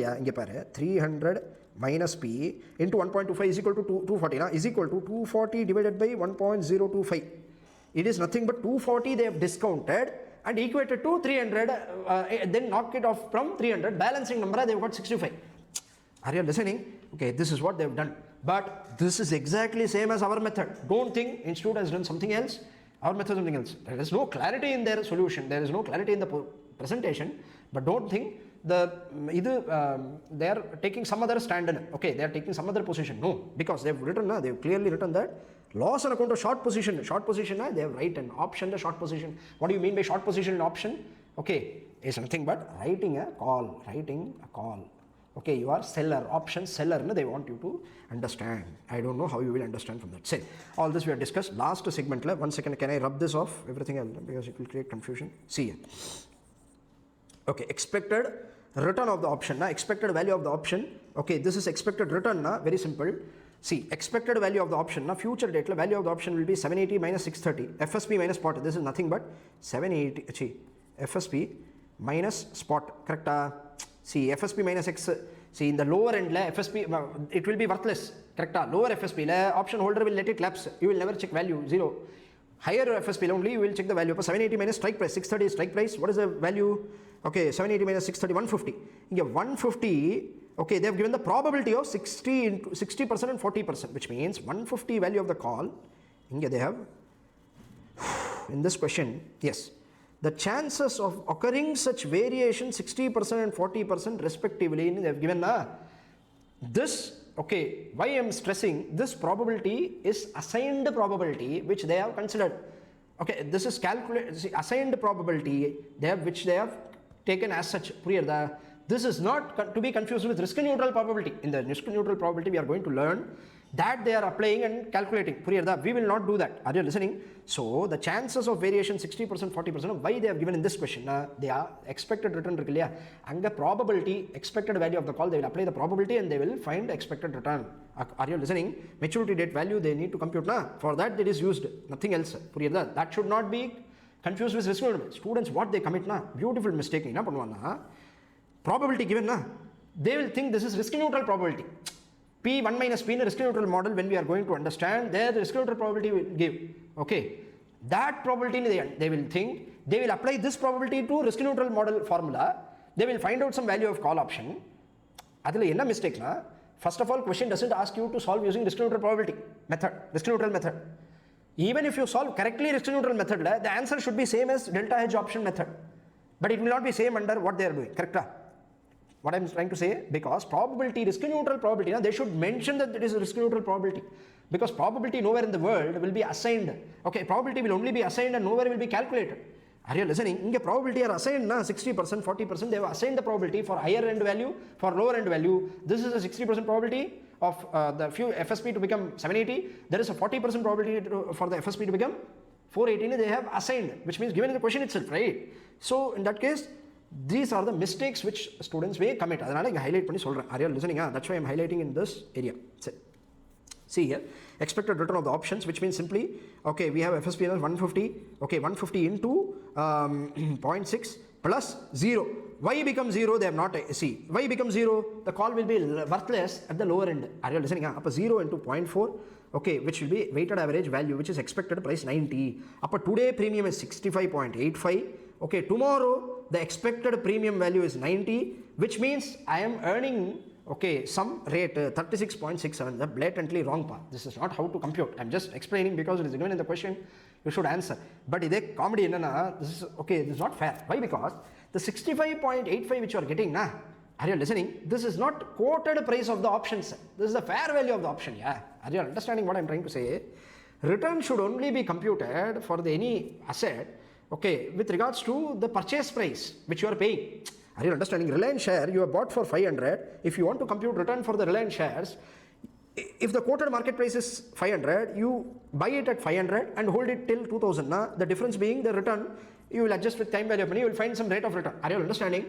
300 minus P into 1.25 is equal to 240. Is equal to 240 divided by 1.025. It is nothing but 240 they have discounted and equated to 300, then knock it off from 300. Balancing number, they have got 65. Are you listening? Okay, this is what they have done. But this is exactly same as our method. Don't think institute has done something else, our method is something else. There is no clarity in their solution, there is no clarity in the presentation, but don't think they are taking some other stand in, okay, they are taking some other position. No, because they've clearly written that loss on account of short position, they have written option the short position. What do you mean by short position in option? Okay, it's nothing but writing a call. Okay, you are seller, option seller, they want you to understand. I don't know how you will understand from that. Say, all this we have discussed. Last segment, 1 second, can I rub this off? Everything else, because it will create confusion. See here. Okay, expected return of the option, expected value of the option. Okay, this is expected return, very simple. See, expected value of the option, future date, value of the option will be 780 minus 630, FSP minus spot. This is nothing but 780, FSP minus spot, correct? See, FSP minus X, see in the lower end, FSP, it will be worthless, correct? Lower FSP, option holder will let it lapse, you will never check value, 0. Higher FSP only, you will check the value. 780 minus strike price, 630 is strike price. What is the value? Okay, 780 minus 630, 150. Here 150, okay, they have given the probability of 60% and 40%, which means 150 value of the call. Here they have, in this question, yes, the chances of occurring such variation 60% and 40% respectively, they have given this. Okay, why I am stressing this probability is assigned probability which they have considered. Okay, this is assigned probability which they have taken as such. This is not to be confused with risk neutral probability. In the risk neutral probability we are going to learn that they are applying and calculating. We will not do that. Are you listening? So the chances of variation 60%, 40%, why they have given in this question? They are expected return, and the probability, expected value of the call, they will apply the probability and they will find expected return. Are you listening? Maturity date value they need to compute. For that it is used, nothing else. That should not be confused with risk neutral. Students, what they commit, beautiful mistake. Probability given, they will think this is risk neutral probability. P1 minus P in a risk neutral model, when we are going to understand, there the risk neutral probability will give. Okay, that probability in the end, they will think, they will apply this probability to risk neutral model formula, they will find out some value of call option. That's a mistake. First of all, question doesn't ask you to solve using risk neutral probability method, risk neutral method. Even if you solve correctly risk neutral method, the answer should be same as delta hedge option method, but it will not be same under what they are doing, correct? What I am trying to say, because probability, risk neutral probability, they should mention that it is a risk neutral probability, because probability nowhere in the world will be assigned. Okay, probability will only be assigned and nowhere will be calculated. Are you listening? In probability are assigned 60%, 40%, they have assigned the probability for higher end value, for lower end value. This is a 60% probability of the FSP to become 780. There is a 40% probability for the FSP to become 480. They have assigned, which means given in the question itself, right? So in that case, these are the mistakes which students may commit. Adanaala inga highlight panni solren. Are you listening? That's why I am highlighting in this area. See here, expected return of the options, which means simply, okay, we have FSP as 150, okay, 150 into 0.6 plus 0. Why becomes 0? They have not, see, why becomes 0? The call will be worthless at the lower end. Are you listening? Up 0 into 0.4, okay, which will be weighted average value, which is expected price 90. Up today premium is 65.85. Okay, tomorrow the expected premium value is 90, which means I am earning, okay, some rate 36.67. The blatantly wrong path. This is not how to compute. I am just explaining because it is given in the question. You should answer. But this comedy, this is okay. This is not fair. Why? Because the 65.85 which you are getting, are you listening? This is not quoted price of the options. This is the fair value of the option. Yeah. Are you understanding what I am trying to say? Return should only be computed for any asset. Okay, with regards to the purchase price which you are paying. Are you understanding? Reliance share you have bought for 500. If you want to compute return for the Reliance shares, if the quoted market price is 500, you buy it at 500 and hold it till 2000. The difference being the return, you will adjust with time value of money, you will find some rate of return. Are you understanding?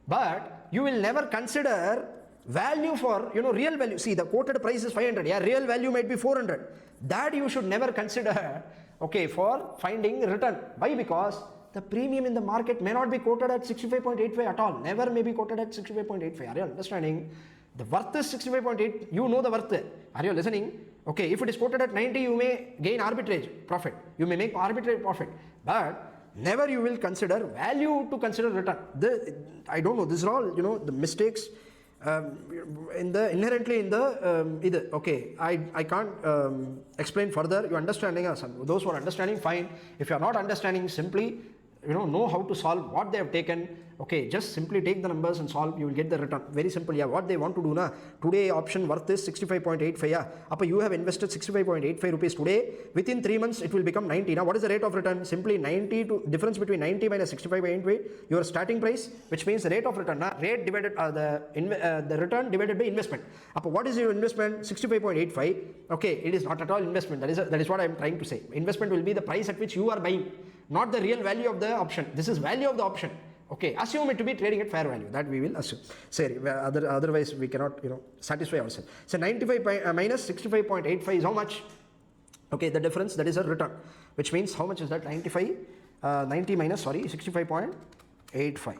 But you will never consider value for, real value. See, the quoted price is 500. Yeah, real value might be 400. That you should never consider. Okay, for finding return. Why? Because the premium in the market may not be quoted at 65.85 at all. Never may be quoted at 65.85. Are you understanding? The worth is 65.8. You know the worth. Are you listening? Okay, if it is quoted at 90, you may gain arbitrage profit. You may make arbitrage profit. But never you will consider value to consider return. I don't know. These are all, the mistakes in the inherently in the either. Okay, I can't explain further. You understanding us? Those who are understanding, fine. If you are not understanding, simply know how to solve what they have taken. Okay, just simply take the numbers and solve. You will get the return. Very simple. Yeah, what they want to do na today option worth is 65.85. Yeah, appa you have invested 65.85 rupees today. Within 3 months it will become 90. Now what is the rate of return? Simply 90 to difference between 90 minus 65.85. Your starting price, which means the rate of return. Na rate divided the return divided by investment. Appa what is your investment? 65.85. Okay, it is not at all investment. That is what I am trying to say. Investment will be the price at which you are buying, not the real value of the option. This is value of the option. Okay, assume it to be trading at fair value. That we will assume. Sorry, otherwise we cannot satisfy ourselves. So 95 minus 65.85 is how much? Okay, the difference, that is a return, which means how much is that? 90 minus 65.85.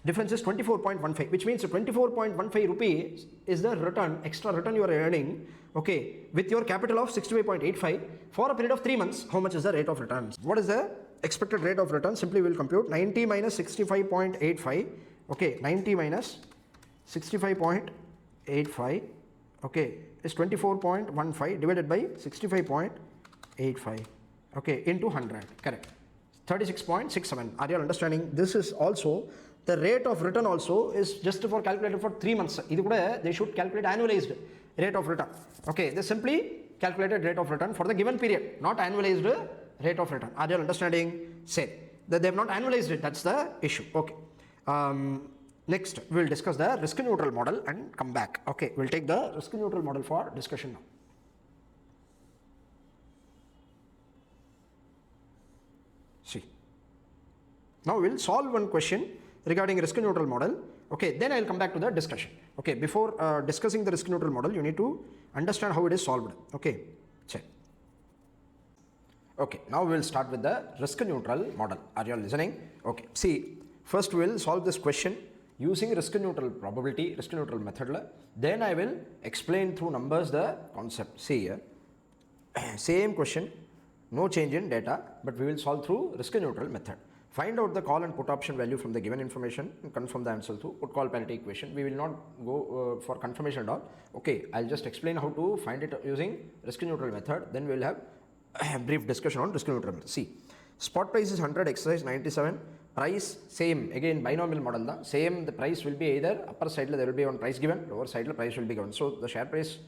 Difference is 24.15, which means 24.15 rupees is the return, extra return you are earning. Okay, with your capital of 65.85 for a period of 3 months. How much is the rate of return? What is the expected rate of return? Simply we will compute 90 minus 65.85. Okay, 90 minus 65.85. Okay, is 24.15 divided by 65.85. Okay, into 100. Correct. 36.67. Are you understanding? This is also the rate of return also is just for calculated for 3 months. They should calculate annualized rate of return. Okay, they simply calculated rate of return for the given period, not annualized rate of return. Are you understanding? Say that they have not annualized it. That's the issue. Okay. Next, we will discuss the risk neutral model and come back. Okay, we'll take the risk neutral model for discussion now. See, now we'll solve one question regarding risk neutral model. Okay, then I'll come back to the discussion. Okay, before discussing the risk neutral model, you need to understand how it is solved. Okay, check. Okay, now we'll start with the risk neutral model. Are you all listening? Okay, see, first we'll solve this question using risk neutral probability, risk neutral method. Then I will explain through numbers the concept. See here, same question, no change in data, but we will solve through risk neutral method. Find out the call and put option value from the given information and confirm the answer through put call parity equation. We will not go for confirmation at all. Okay, I'll just explain how to find it using risk neutral method. Then we will have a brief discussion on risk neutral method. See, spot price is 100, exercise 97. Price same, again binomial model. Same, the price will be either upper side there will be one price given, lower side the price will be given. So the share price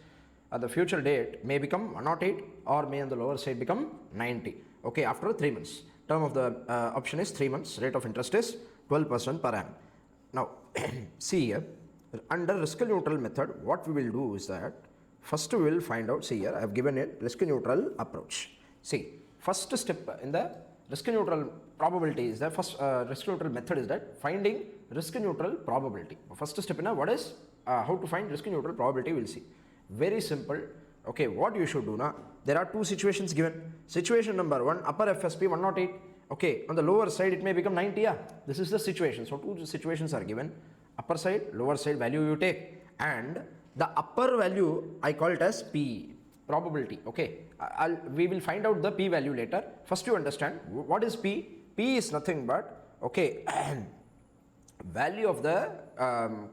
at the future date may become 108 or may on the lower side become 90. Okay, after 3 months. Term of the option is 3 months. Rate of interest is 12% per annum. Now, see here, under risk neutral method, what we will do is that first we will find out. See here, I have given it risk neutral approach. See, first step in the risk neutral probability is that first risk neutral method is that finding risk neutral probability. First step in what is how to find risk neutral probability. We'll see. Very simple. Okay, what you should do now? There are 2 situations given. Situation number 1, upper FSP 108. Okay, on the lower side it may become 90. Yeah, this is the situation. So 2 situations are given. Upper side, lower side value you take, and the upper value I call it as P, probability. Okay, we will find out the P value later. First you understand what is P. P is nothing but value of the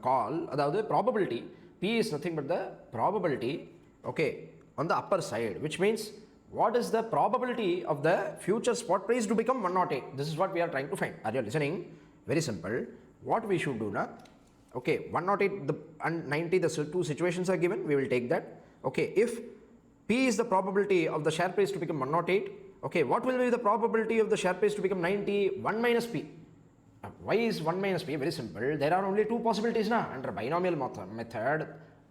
call, the probability. P is nothing but the probability. Okay, on the upper side, which means what is the probability of the future spot price to become 108? This is what we are trying to find. Are you listening? Very simple. What we should do now? Okay, 108 and 90, the 2 situations are given. We will take that. Okay, if P is the probability of the share price to become 108, okay, what will be the probability of the share price to become 90? 1 minus P. Why is 1 minus P? Very simple. There are only 2 possibilities now. Under binomial method,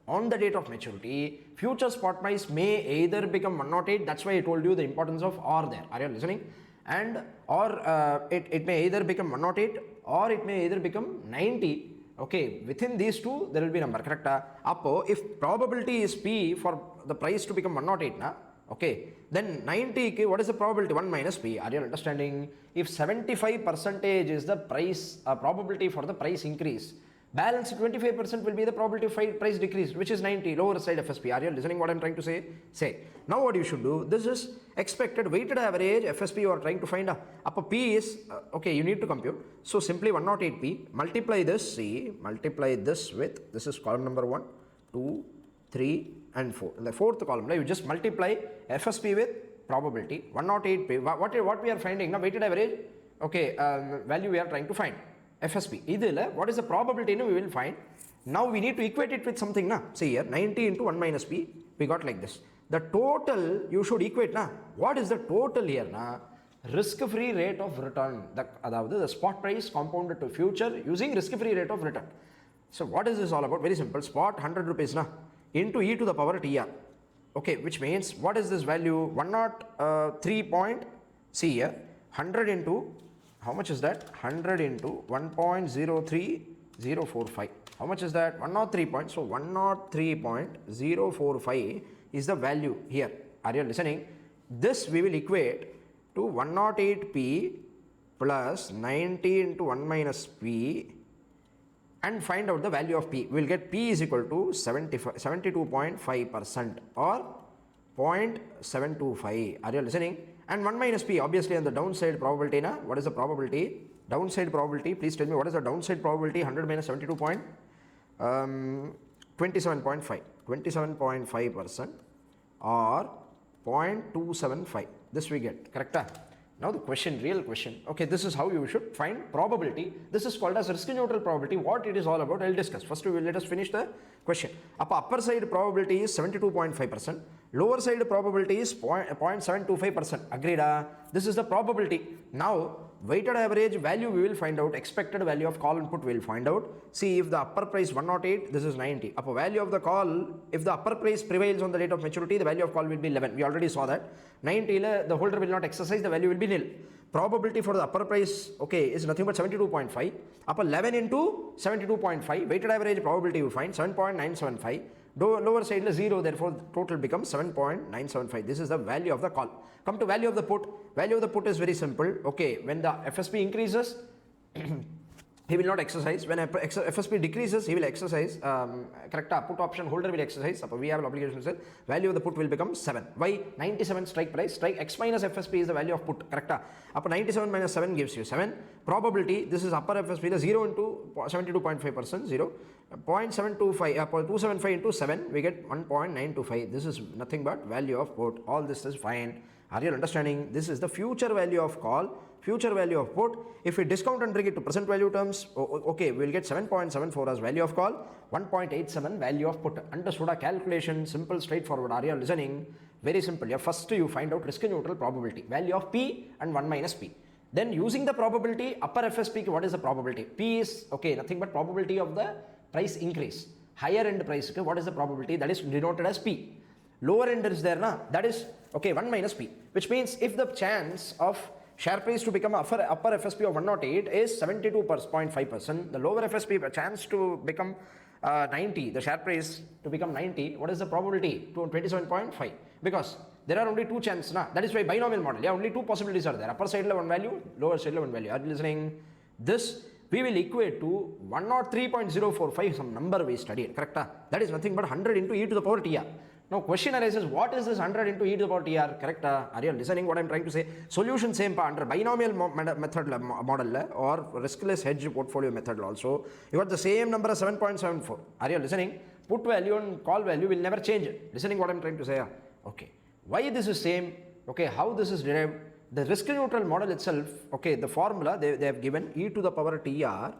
on the date of maturity, future spot price may either become 108. That's why I told you the importance of or there. Are you listening? And or it may either become 108 or it may either become 90. Okay, within these 2 there will be number. Correct? Appo, if probability is P for the price to become 108, na, okay, then 90, what is the probability? 1 minus P. Are you understanding? If 75% is the price probability for the price increase, Balance 25% will be the probability of price decrease, which is 90, lower side FSP. Are you listening what I'm trying to say? Say. Now what you should do, this is expected weighted average FSP you are trying to find. Up P is, okay, you need to compute. So simply 108P, multiply this, see, multiply this with, this is column number 1, 2, 3 and 4. In the fourth column, you just multiply FSP with probability, 108P. What we are finding, now weighted average, okay, value we are trying to find. FSP. What is the probability we will find. Now we need to equate it with something. See here, 90 into 1 minus P, we got like this. The total you should equate. What is the total here? Risk-free rate of return. The spot price compounded to future using risk-free rate of return. So what is this all about? Very simple. Spot 100 rupees into e to the power TR. Okay, which means what is this value? 103 point, see here, 100 into, how much is that? 100 into 1.03045. How much is that? 103 point. So 103.045 is the value here. Are you listening? This we will equate to 108P plus 90 into 1 minus P and find out the value of P. We will get P is equal to 72.5% or 0.725. Are you listening? And 1 minus P, obviously on the downside probability, what is the probability? Downside probability, please tell me what is the downside probability? 100 minus 27.5. 27.5% or 0.275. This we get, correct? Now the question, real question. Okay, this is how you should find probability. This is called as risk neutral probability. What it is all about, I'll discuss. First, we will let us finish the question. Upper side probability is 72.5%. Lower side probability is 0.725%. Agreed? This is the probability. Now, weighted average value we will find out. Expected value of call and put we will find out. See, if the upper price 108, this is 90. Upper value of the call, if the upper price prevails on the date of maturity, the value of call will be 11. We already saw that. 90, the holder will not exercise, the value will be nil. Probability for the upper price, okay, is nothing but 72.5. Upper 11 into 72.5. Weighted average probability you find 7.975. Lower side is 0, therefore total becomes 7.975. This is the value of the call. Come to value of the put. Value of the put is very simple. Okay, when the FSP increases, he will not exercise. When FSP decreases, he will exercise. Correct? Put option holder will exercise. We have an obligation to sell. Value of the put will become 7. Why? 97 strike price. Strike X minus FSP is the value of put. Correct? 97 minus 7 gives you 7. Probability, this is upper FSP, the 0 into 72.5%, 0. 275 into 7, we get 1.925. This is nothing but value of put. All this is fine. Are you understanding? This is the future value of call, future value of put. If we discount and bring it to present value terms, okay, we will get 7.74 as value of call, 1.87 value of put. Understood? A calculation, simple, straightforward. Are you listening? Very simple. First you find out risk neutral probability, value of P and 1 minus P. Then using the probability, upper FSP, what is the probability? P is, okay, nothing but probability of the price increase. Higher end price, what is the probability? That is denoted as P. Lower end is there, that is, okay, 1 minus P. Which means if the chance of share price to become upper FSP of 108 is 72.5%, the lower FSP chance to become 90, the share price to become 90, what is the probability? To 27.5. Because there are only two chances, that is why binomial model, only two possibilities are there. Upper side one value, lower side one value. Are you listening? This we will equate to 103.045, some number we studied, correct? That is nothing but 100 into e to the power TR. Now question arises, what is this 100 into e to the power TR, correct? Are you listening what I am trying to say? Solution same under binomial method model or riskless hedge portfolio method also. You got the same number as 7.74. Are you listening? Put value and call value will never change. Listening what I am trying to say? Okay. Why this is same? Okay, how this is derived? The risk neutral model itself, okay, the formula they have given e to the power TR,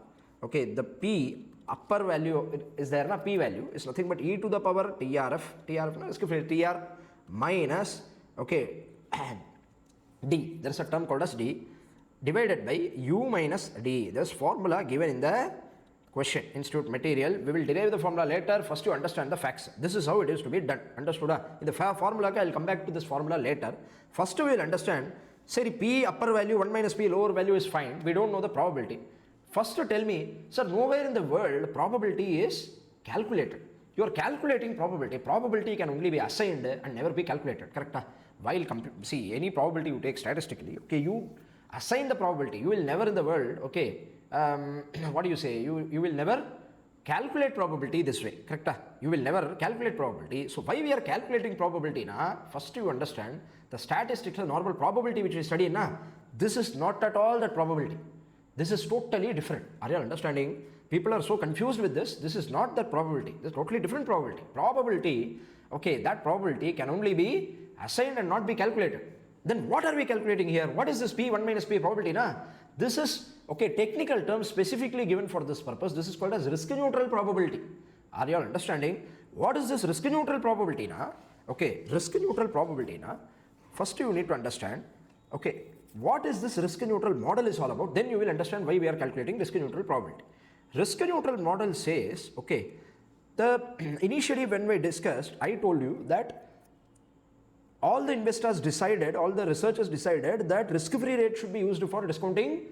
okay, the P upper value is there, P value is nothing but e to the power TR minus, okay, D, there is a term called as D, divided by U minus D. This formula given in the question, institute material. We will derive the formula later. First you understand the facts. This is how it is to be done. Understood? In the formula, I will come back to this formula later. First we will understand, say P upper value 1 minus P lower value is fine. We don't know the probability. First tell me, sir, nowhere in the world probability is calculated. You are calculating probability. Probability can only be assigned and never be calculated. Correct? While see any probability you take statistically, okay, you assign the probability. You will never in the world, okay, what do you say? You will never calculate probability this way, correct? You will never calculate probability. So why we are calculating probability na? First you understand the statistics, the normal probability which we study na, this is not at all that probability. This is totally different. Are you understanding? People are so confused with this. This is not that probability. This is totally different probability. Probability, okay, that probability can only be assigned and not be calculated. Then what are we calculating here? What is this P1 minus P probability na? This is, okay, technical term specifically given for this purpose. This is called as risk neutral probability. Are you all understanding? What is this risk neutral probability na? Okay, risk neutral probability na. First you need to understand, okay, what is this risk neutral model is all about. Then you will understand why we are calculating risk neutral probability. Risk neutral model says, okay, initially when we discussed, I told you that all the investors decided, all the researchers decided that risk-free rate should be used for discounting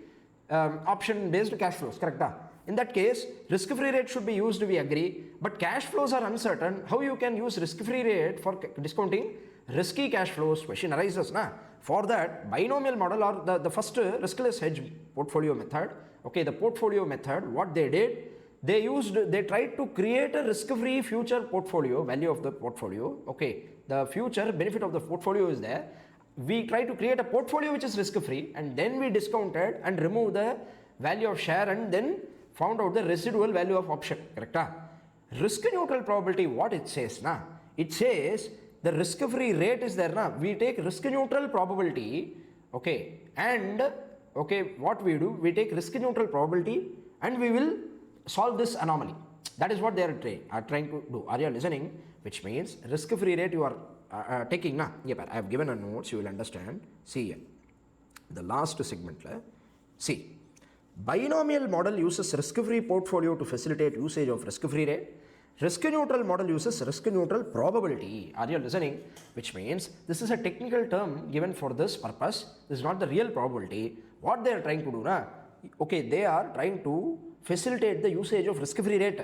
option-based cash flows, correct? In that case, risk-free rate should be used, we agree, but cash flows are uncertain. How you can use risk-free rate for discounting risky cash flows? Question arises, na? For that, binomial model or the first riskless hedge portfolio method, okay, the portfolio method, what they did, they tried to create a risk-free future portfolio, value of the portfolio, okay, the future benefit of the portfolio is there. We try to create a portfolio which is risk-free, and then we discounted and removed the value of share and then found out the residual value of option, correct? Risk neutral probability, what it says, na? It says the risk-free rate is there, na? We take risk neutral probability, okay, and okay, what we do, we take risk neutral probability and we will solve this anomaly. That is what they are trying to do. Are you listening? Which means risk-free rate you are taking na. Yeah, I have given a notes, you will understand. See here, the last segment. See, binomial model uses risk-free portfolio to facilitate usage of risk-free rate. Risk neutral model uses risk neutral probability. Are you listening? Which means this is a technical term given for this purpose. This is not the real probability. What they are trying to do na? Okay, they are trying to facilitate the usage of risk-free rate.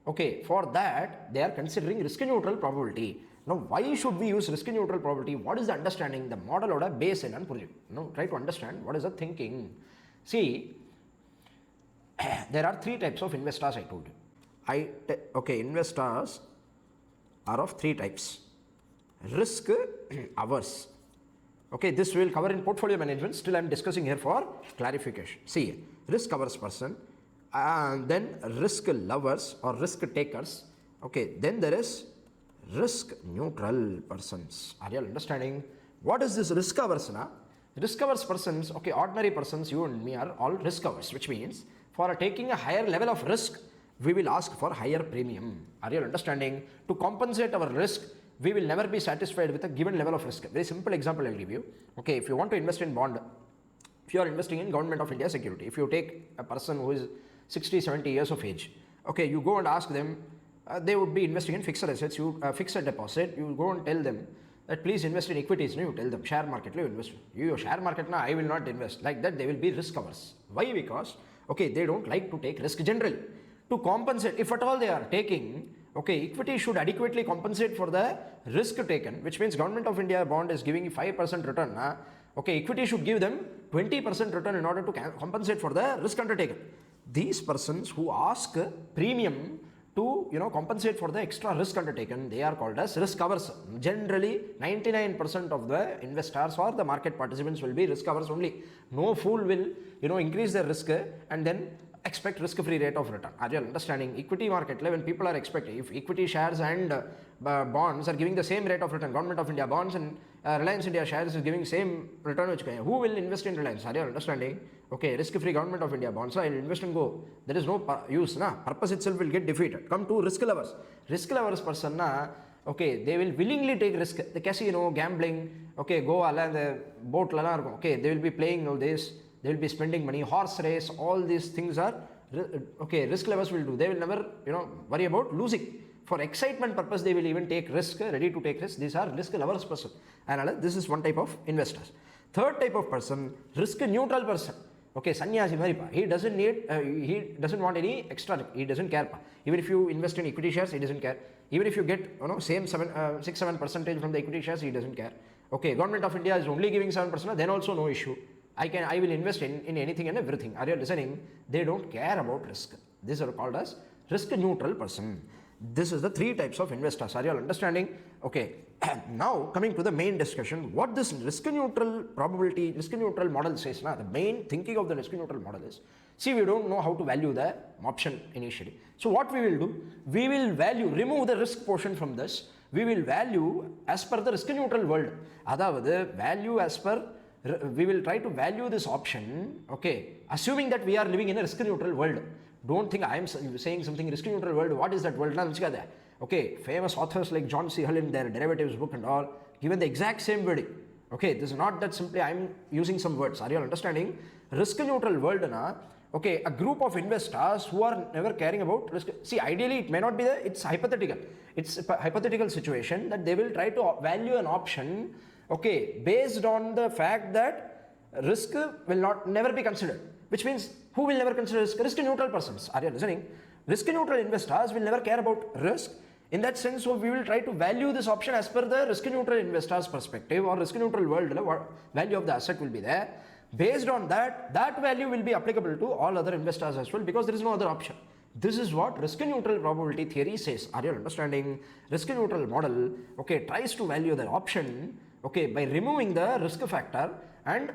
Okay, for that they are considering risk neutral probability. Now why should we use risk neutral probability? What is the understanding? The model oda base enna puriju. Now try to understand what is the thinking. See, there are three types of investors I told you. Okay, investors are of three types. Risk averse. Okay, this we will cover in portfolio management. Still I am discussing here for clarification. See, risk averse person, and then risk lovers or risk takers. Okay, then there is risk neutral persons. Are you all understanding? What is this risk averse na? Risk averse persons, okay, ordinary persons, you and me are all risk averse, which means for taking a higher level of risk, we will ask for higher premium. Are you all understanding? To compensate our risk, we will never be satisfied with a given level of risk. Very simple example I will give you. Okay, if you want to invest in bond, if you are investing in Government of India security, if you take a person who is 60, 70 years of age, okay, you go and ask them, they would be investing in fixed assets, you fix a deposit, you go and tell them that please invest in equities, you tell them share market, you invest. You share market, I will not invest. Like that, they will be risk averse. Why? Because, okay, they don't like to take risk generally. To compensate, if at all they are taking, okay, equity should adequately compensate for the risk taken, which means Government of India bond is giving 5% return. Okay, equity should give them 20% return in order to compensate for the risk undertaken. These persons who ask premium to compensate for the extra risk undertaken, they are called as risk averse. Generally 99% of the investors or the market participants will be risk averse only. No fool will increase their risk and then expect risk-free rate of return. Are you understanding? Equity market, when people are expecting, if equity shares and bonds are giving the same rate of return, Government of India bonds and Reliance India shares is giving same return, who will invest in Reliance? Are you understanding? Okay, risk-free Government of India bonds, I will invest and go. There is no use, purpose itself will get defeated. Come to risk lovers. Risk lovers person, okay, they will willingly take risk. The casino, gambling, okay, go the boat, okay, they will be playing all this. They will be spending money, horse race, all these things are, okay, risk lovers will do. They will never, worry about losing. For excitement purpose, they will even take risk, ready to take risk. These are risk lovers person. And this is one type of investors. Third type of person, risk neutral person. Okay, sannyasi maripa. He doesn't need, he doesn't want any extra, he doesn't care. Even if you invest in equity shares, he doesn't care. Even if you get, same 6-7% from the equity shares, he doesn't care. Okay, Government of India is only giving 7%, then also no issue. I will invest in anything and everything. Are you listening? They don't care about risk. These are called as risk neutral person. This is the three types of investors. Are you all understanding? Okay. Now coming to the main discussion, what this risk neutral probability, risk neutral model says. The main thinking of the risk neutral model is, see, we don't know how to value the option initially. So what we will do, we will remove the risk portion from this. We will value as per the risk neutral world. We will try to value this option, okay, assuming that we are living in a risk neutral world. Don't think I am saying something risk neutral world. What is that world? Okay, famous authors like John C. Hull in their derivatives book and all, given the exact same wording. Okay, this is not that simply I am using some words. Are you all understanding? Risk neutral world, okay, a group of investors who are never caring about risk. See, ideally it may not be there, it's hypothetical. It's a hypothetical situation that they will try to value an option, okay, based on the fact that risk will never be considered. Which means, who will never consider risk? Risk neutral persons. Are you listening? Risk neutral investors will never care about risk. In that sense, so we will try to value this option as per the risk neutral investors perspective, or risk neutral world, value of the asset will be there. Based on that, that value will be applicable to all other investors as well, because there is no other option. This is what risk neutral probability theory says. Are you understanding? Risk neutral model, okay, tries to value the option, okay, by removing the risk factor and,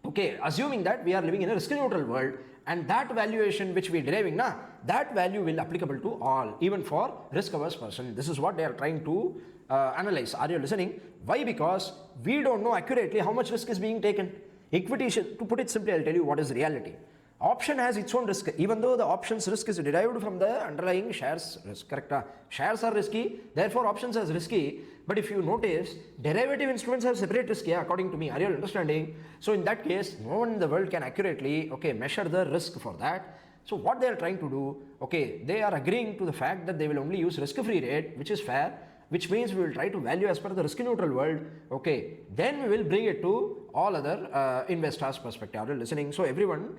okay, assuming that we are living in a risk neutral world, and that valuation which we are deriving, that value will applicable to all, even for risk averse person. This is what they are trying to analyze. Are you listening? Why? Because we don't know accurately how much risk is being taken. Equity, to put it simply, I'll tell you what is reality. Option has its own risk, even though the options risk is derived from the underlying shares risk, correct? Shares are risky, therefore options are risky. But if you notice, derivative instruments have separate risk, according to me. Are you understanding? So in that case, no one in the world can accurately, okay, measure the risk for that. So what they are trying to do, okay, they are agreeing to the fact that they will only use risk-free rate, which is fair, which means we will try to value as per the risk neutral world, okay, then we will bring it to all other investors' perspective. Are you listening? So everyone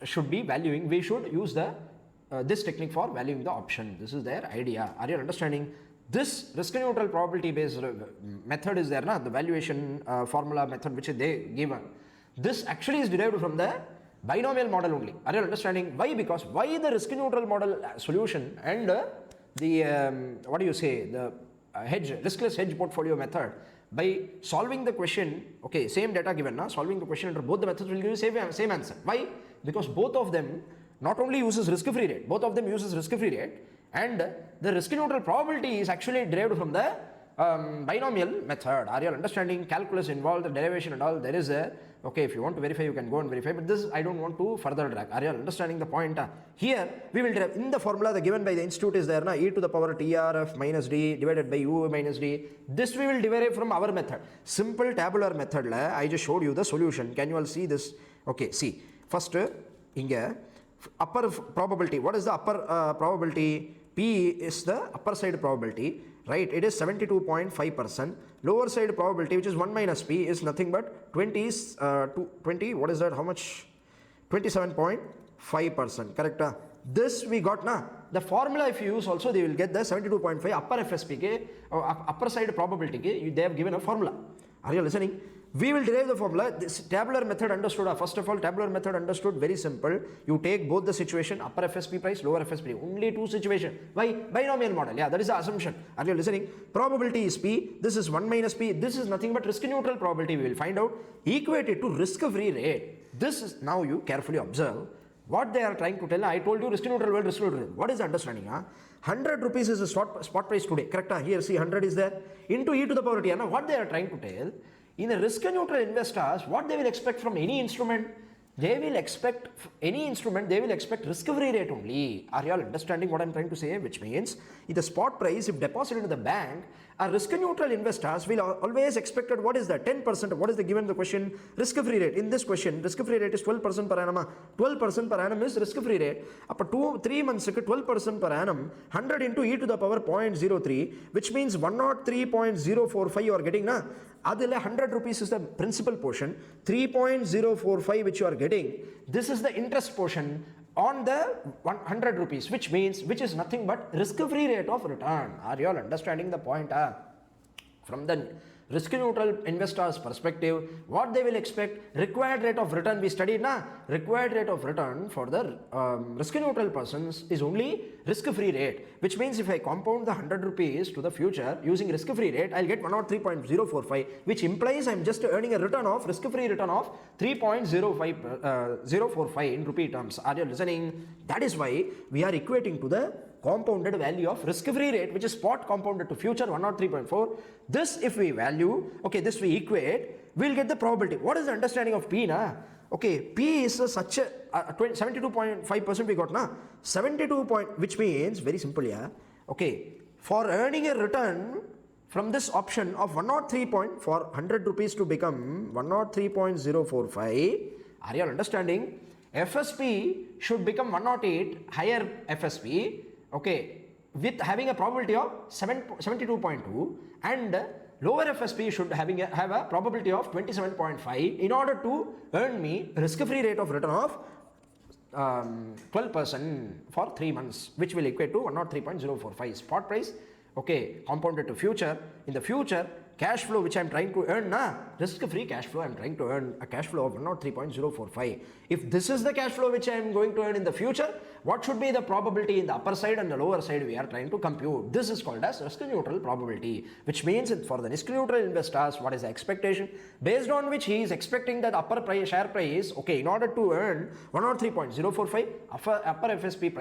should be valuing, we should use the this technique for valuing the option. This is their idea. Are you understanding? This risk neutral probability based method is there, the valuation formula method which they given. This actually is derived from the binomial model only. Are you understanding? Why? Because why the risk neutral model solution and the what do you say, the hedge, riskless hedge portfolio method, by solving the question, okay, same data given, solving the question under both the methods will give you same answer. Why? Because both of them not only uses risk-free rate, both of them uses risk-free rate, and the risk neutral probability is actually derived from the binomial method. Are you understanding? Calculus involved, the derivation and all, there is a, okay, if you want to verify, you can go and verify, but this I don't want to further drag. Are you understanding the point? Here, we will derive, in the formula the given by the institute is there, e to the power TRF minus D divided by U minus D. This we will derive from our method. Simple tabular method, I just showed you the solution. Can you all see this? Okay, see. First, inge, upper probability. What is the upper probability? P is the upper side probability, right? It is 72.5%. Lower side probability, which is 1 minus P, is nothing but 20, what is that? How much? 27.5%, correct? This we got, the formula if you use also, they will get the 72.5 upper FSP, upper side probability, they have given a formula. Are you listening? We will derive the formula. This tabular method understood. First of all, tabular method understood, very simple. You take both the situation, upper FSP price, lower FSP. Only two situations. Why? Binomial model. Yeah, that is the assumption. Are you listening? Probability is P. This is 1 minus P. This is nothing but risk neutral probability. We will find out. Equated to risk-free rate. This is, now you carefully observe what they are trying to tell. I told you risk neutral world, risk neutral world. What is the understanding? 100 rupees is the spot price today. Correct? Here, see, 100 is there. Into e to the power t. What they are trying to tell? In a risk neutral investors, what they will expect from any instrument? They will expect any instrument, they will expect risk-free rate only. Are you all understanding what I'm trying to say? Which means, if the spot price, if deposited in the bank, a risk-neutral investors will always expect, what is that? 10%. What is the given the question? Risk-free rate. In this question, risk-free rate is 12% per annum. 12% per annum is risk-free rate. Up 3 months, 12% per annum, 100 into e to the power 0.03, which means 103.045 you are getting, na? Adile 100 rupees is the principal portion, 3.045 which you are getting. This is the interest portion on the 100 rupees, which means, which is nothing but risk-free rate of return. Are you all understanding the point? From the risk neutral investors perspective, what they will expect, required rate of return we studied na, required rate of return for the risk neutral persons is only risk free rate, which means if I compound the 100 rupees to the future using risk free rate, I'll get 103.045, which implies I'm just earning a return of risk free return of 3.045 in rupee terms. Are you listening? That is why we are equating to the compounded value of risk-free rate, which is spot compounded to future 103.4. This if we value, okay, this we equate, we'll get the probability. What is the understanding of P na? Okay, P is such a 72.5% we got na? 72 point, which means very simple, yeah. Okay, for earning a return from this option of 103 point for 100 rupees to become 103.045, are you all understanding? FSP should become 108 higher FSP, okay, with having a probability of 72.2, and lower FSP should have a probability of 27.5 in order to earn me risk-free rate of return of 12% for 3 months, which will equate to 103.045 spot price, okay, compounded to future. In the future, cash flow which I am trying to earn na, risk-free cash flow, I am trying to earn a cash flow of 103.045. If this is the cash flow which I am going to earn in the future, what should be the probability in the upper side and the lower side we are trying to compute? This is called as risk neutral probability, which means for the risk neutral investors, what is the expectation based on which he is expecting that upper price, share price, okay, in order to earn 103.045 upper FSP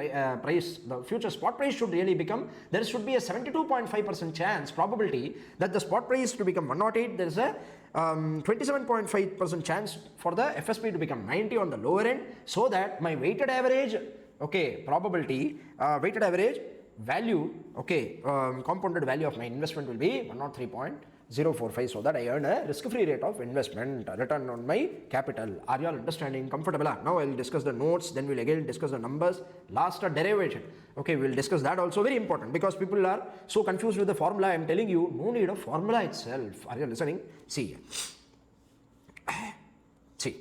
price, the future spot price should really become, there should be a 72.5% chance probability that the spot price to become 108, there is a 27.5% chance for the FSP to become 90 on the lower end, so that my weighted average, okay, probability, weighted average value, okay, compounded value of my investment will be 103.045, so that I earn a risk-free rate of investment, return on my capital. Are you all understanding? Comfortable? Now I will discuss the notes, then we will again discuss the numbers, last derivation. Okay, we will discuss that also, very important, because people are so confused with the formula. I am telling you, no need of formula itself. Are you listening? See. See.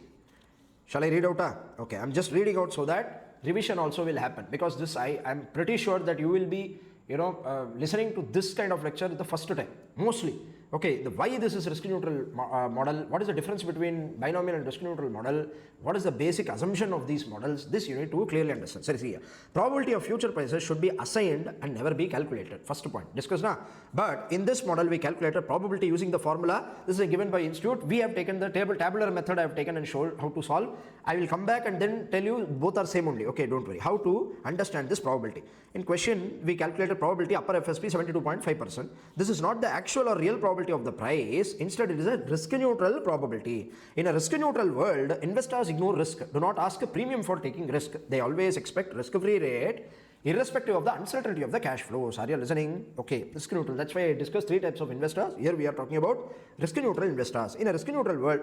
Shall I read out? Okay, I am just reading out so that revision also will happen, because this I am pretty sure that you will be, listening to this kind of lecture the first time, mostly. Okay, why this is risk neutral model, what is the difference between binomial and risk neutral model, what is the basic assumption of these models, this you need to clearly understand. So, see, probability of future prices should be assigned and never be calculated. First point, discussed now. But in this model, we calculated probability using the formula. This is given by institute. We have taken the tabular method I have taken and showed how to solve. I will come back and then tell you both are same only. Okay, don't worry. How to understand this probability. In question, we calculated probability upper FSP 72.5%. This is not the actual or real probability of the price. Instead, it is a risk neutral probability. In a risk neutral world, investors ignore risk, do not ask a premium for taking risk. They always expect risk-free rate irrespective of the uncertainty of the cash flows. Are you listening? Okay, risk neutral. That's why I discussed 3 types of investors. Here we are talking about risk neutral investors. In a risk neutral world,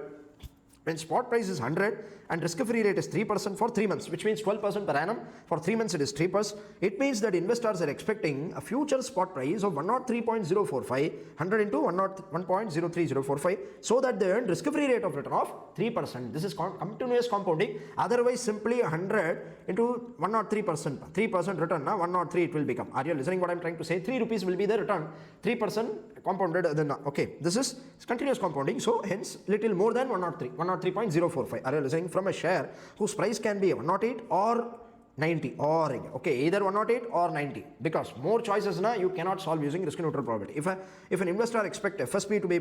when spot price is 100 and risk-free rate is 3% for 3 months, which means 12% per annum, for 3 months it is 3%, it means that investors are expecting a future spot price of 103.045, 100 into 101.03045, so that they earn risk-free rate of return of 3%. This is continuous compounding. Otherwise, simply 100 into 103%, 3% return, 103 it will become. Are you listening what I am trying to say? 3 rupees will be the return, 3% compounded, then okay, this is continuous compounding, so hence little more than 103.045. Are you listening? From a share whose price can be 108 or 90 or okay, either 108 or 90, because more choices na you cannot solve using risk neutral probability. If an investor expect FSP to be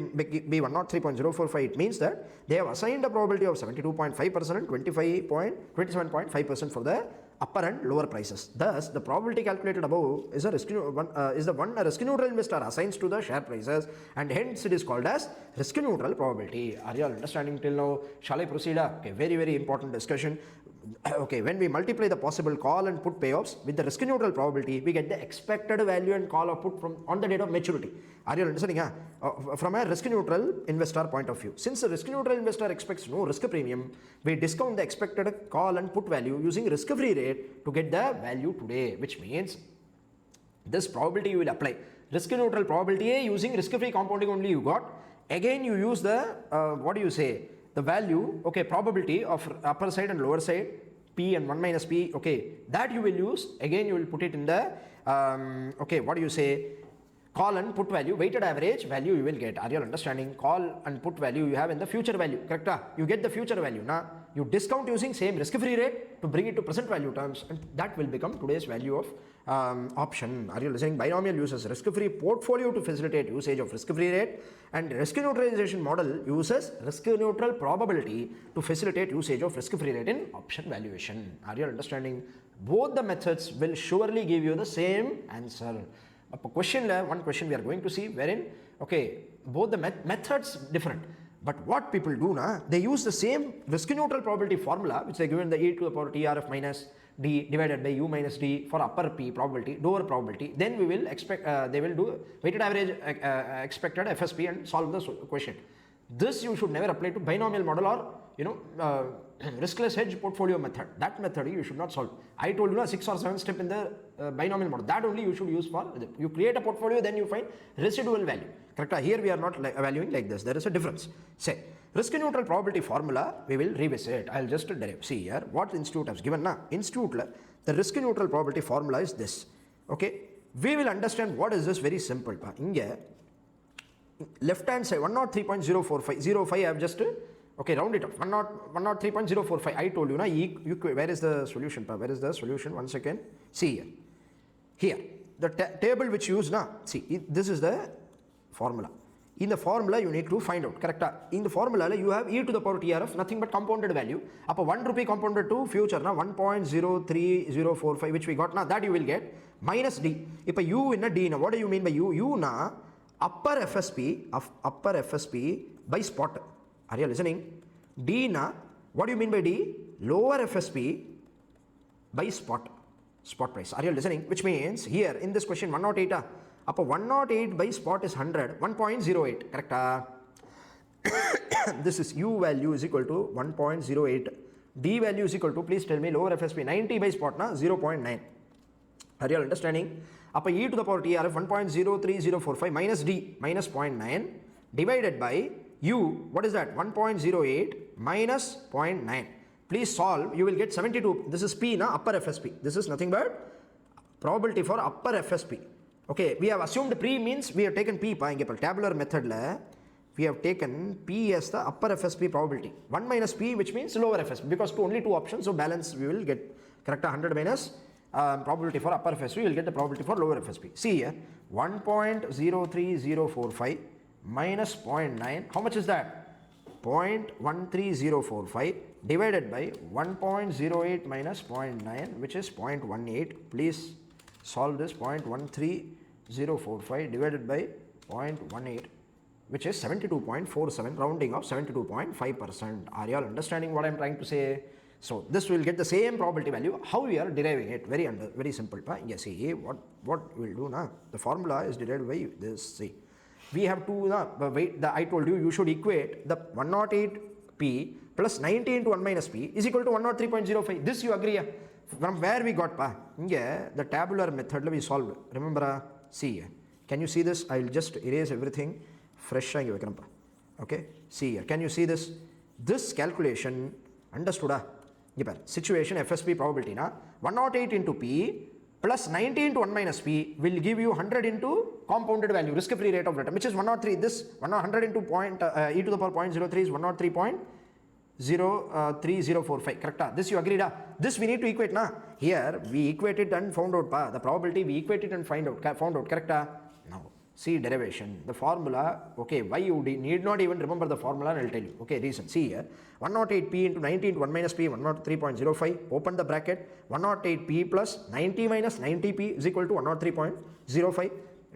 103.045, it means that they have assigned a probability of 72.5% and 27.5% for the upper and lower prices. Thus, the probability calculated above is the one a risk neutral investor assigns to the share prices, and hence it is called as risk neutral probability. Are you all understanding till now? Shall I proceed? Okay, very, very important discussion. Okay, when we multiply the possible call and put payoffs with the risk neutral probability, we get the expected value and call or put from on the date of maturity. Are you understanding? From a risk neutral investor point of view, since the risk neutral investor expects no risk premium, we discount the expected call and put value using risk free rate to get the value today, which means this probability you will apply risk neutral probability using risk free compounding only you got. Again you use the the value, okay, probability of upper side and lower side, P and 1 minus P, okay, that you will use. Again you will put it in the call and put value, weighted average value you will get. Are you understanding? Call and put value you have in the future value, correct? You get the future value. Now you discount using same risk-free rate to bring it to present value terms, and that will become today's value of option. Are you listening? Binomial uses risk-free portfolio to facilitate usage of risk-free rate, and risk neutralization model uses risk-neutral probability to facilitate usage of risk-free rate in option valuation. Are you understanding? Both the methods will surely give you the same answer. One question we are going to see wherein, okay, both the methods different, but what people do now, they use the same risk neutral probability formula which they given the e to the power TRF minus d divided by u minus d for upper p probability, lower probability. Then we will expect they will do weighted average expected FSP and solve the question. This you should never apply to binomial model or riskless hedge portfolio method. That method you should not solve. I told you 6 or 7 step in the binomial model. That only you should use for, you create a portfolio, then you find residual value. Correct? Here we are not valuing like this. There is a difference. Say, risk neutral probability formula, we will revisit. I'll just derive. See here, what institute has given now. Institute, the risk neutral probability formula is this. Okay? We will understand what is this very simple. Inge, left hand side, 103.045. I have just, okay, round it off. 103.045. I told you, where is the solution? Where is the solution? 1 second. See here. Here, the table which you use now. See, this is the formula. In the formula, you need to find out. Correct? In the formula, you have e to the power TRF, nothing but compounded value. Up 1 rupee compounded to future, now 1.03045, which we got now, that you will get, minus d. If u in a d, now what do you mean by u? U na upper FSP by spot. Are you listening? D na, what do you mean by D? Lower FSP by spot price. Are you listening? Which means here in this question 108, up 108 by spot is 100, 1.08, correct? This is U value is equal to 1.08, D value is equal to, please tell me, lower FSP 90 by spot na 0.9. Are you understanding? Up e to the power TRF 1.03045 minus D minus 0.9 divided by U, what is that? 1.08 minus 0.9. Please solve, you will get 72. This is P, na, upper FSP. This is nothing but probability for upper FSP. Okay, we have assumed P means we have taken P, tabular method, we have taken P as the upper FSP probability. 1 minus P, which means lower FSP, because only 2 options, so balance we will get, correct, 100 minus probability for upper FSP, we will get the probability for lower FSP. See here, 1.03045 minus 0.9, how much is that? 0.13045 divided by 1.08 minus 0.9, which is 0.18. Please solve this. 0.13045 divided by 0.18, which is 72.47, rounding of 72.5%. Are you all understanding what I am trying to say? So this will get the same probability value. How we are deriving it? Very simple. Yes, see what we will do now. The formula is derived by this. See, we have to I told you, you should equate the 108p plus 90 into 1 minus p is equal to 103.05. This you agree? From where we got the tabular method we solved. Remember, see, can you see this? I will just erase everything fresh. Okay, see here, can you see this? This calculation, understood? Situation FSP probability na 108 into p plus 90 into 1 minus p will give you 100 into compounded value, risk-free rate of return, which is 103. This 100 into e to the power 0.03 is 103.03045. Correct? This you agreed? This we need to equate na. Here we equate it and found out the probability, we equate it and found out. Correct? Now see derivation. The formula, okay, why you need not even remember the formula, and I'll tell you. Okay, reason. See here, 108p into 90 into 1 minus p, 103.05. Open the bracket. 108p plus 90 minus 90p is equal to 103.05.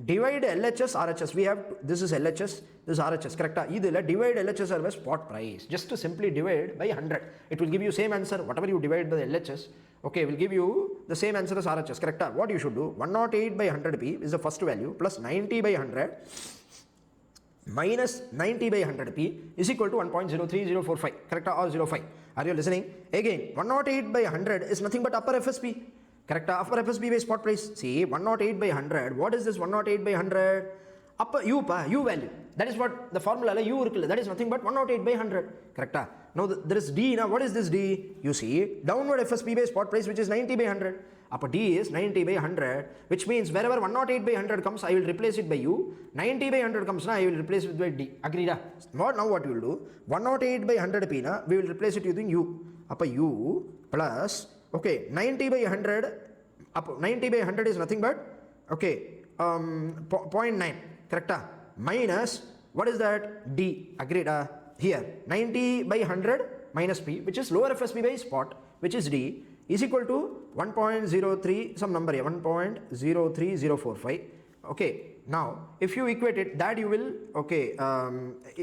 Divide LHS, RHS. We have, this is LHS, this is RHS. Correct? Divide LHS by spot price. Just to simply divide by 100. It will give you same answer. Whatever you divide by LHS, okay, will give you the same answer as RHS. Correct? What you should do? 108 by 100p is the first value plus 90 by 100 minus 90 by 100p is equal to 1.03045. Correct? Or 05. Are you listening? Again, 108 by 100 is nothing but upper FSP. Correct? Upper FSP by spot price. See, 108 by 100. What is this 108 by 100? upper u value. That is what the formula u that is nothing but 108 by 100. Correct? Now there is D. Now what is this D? You see downward FSP by spot price, which is 90 by 100. Upper D is 90 by 100, which means wherever 108 by 100 comes, I will replace it by u. 90 by 100 comes now, I will replace it by D. Agreed? Now what we will do? 108 by 100 p na, we will replace it using u. Upper u plus, okay, 90 by 100. Up 90 by 100 is nothing but, okay, 0.9. Correct? Minus, what is that? D. Agreed? Here 90 by 100 minus P, which is lower FSP by spot, which is D, is equal to 1.03, some number here, 1.03045. Okay, now if you equate it, that you will, okay,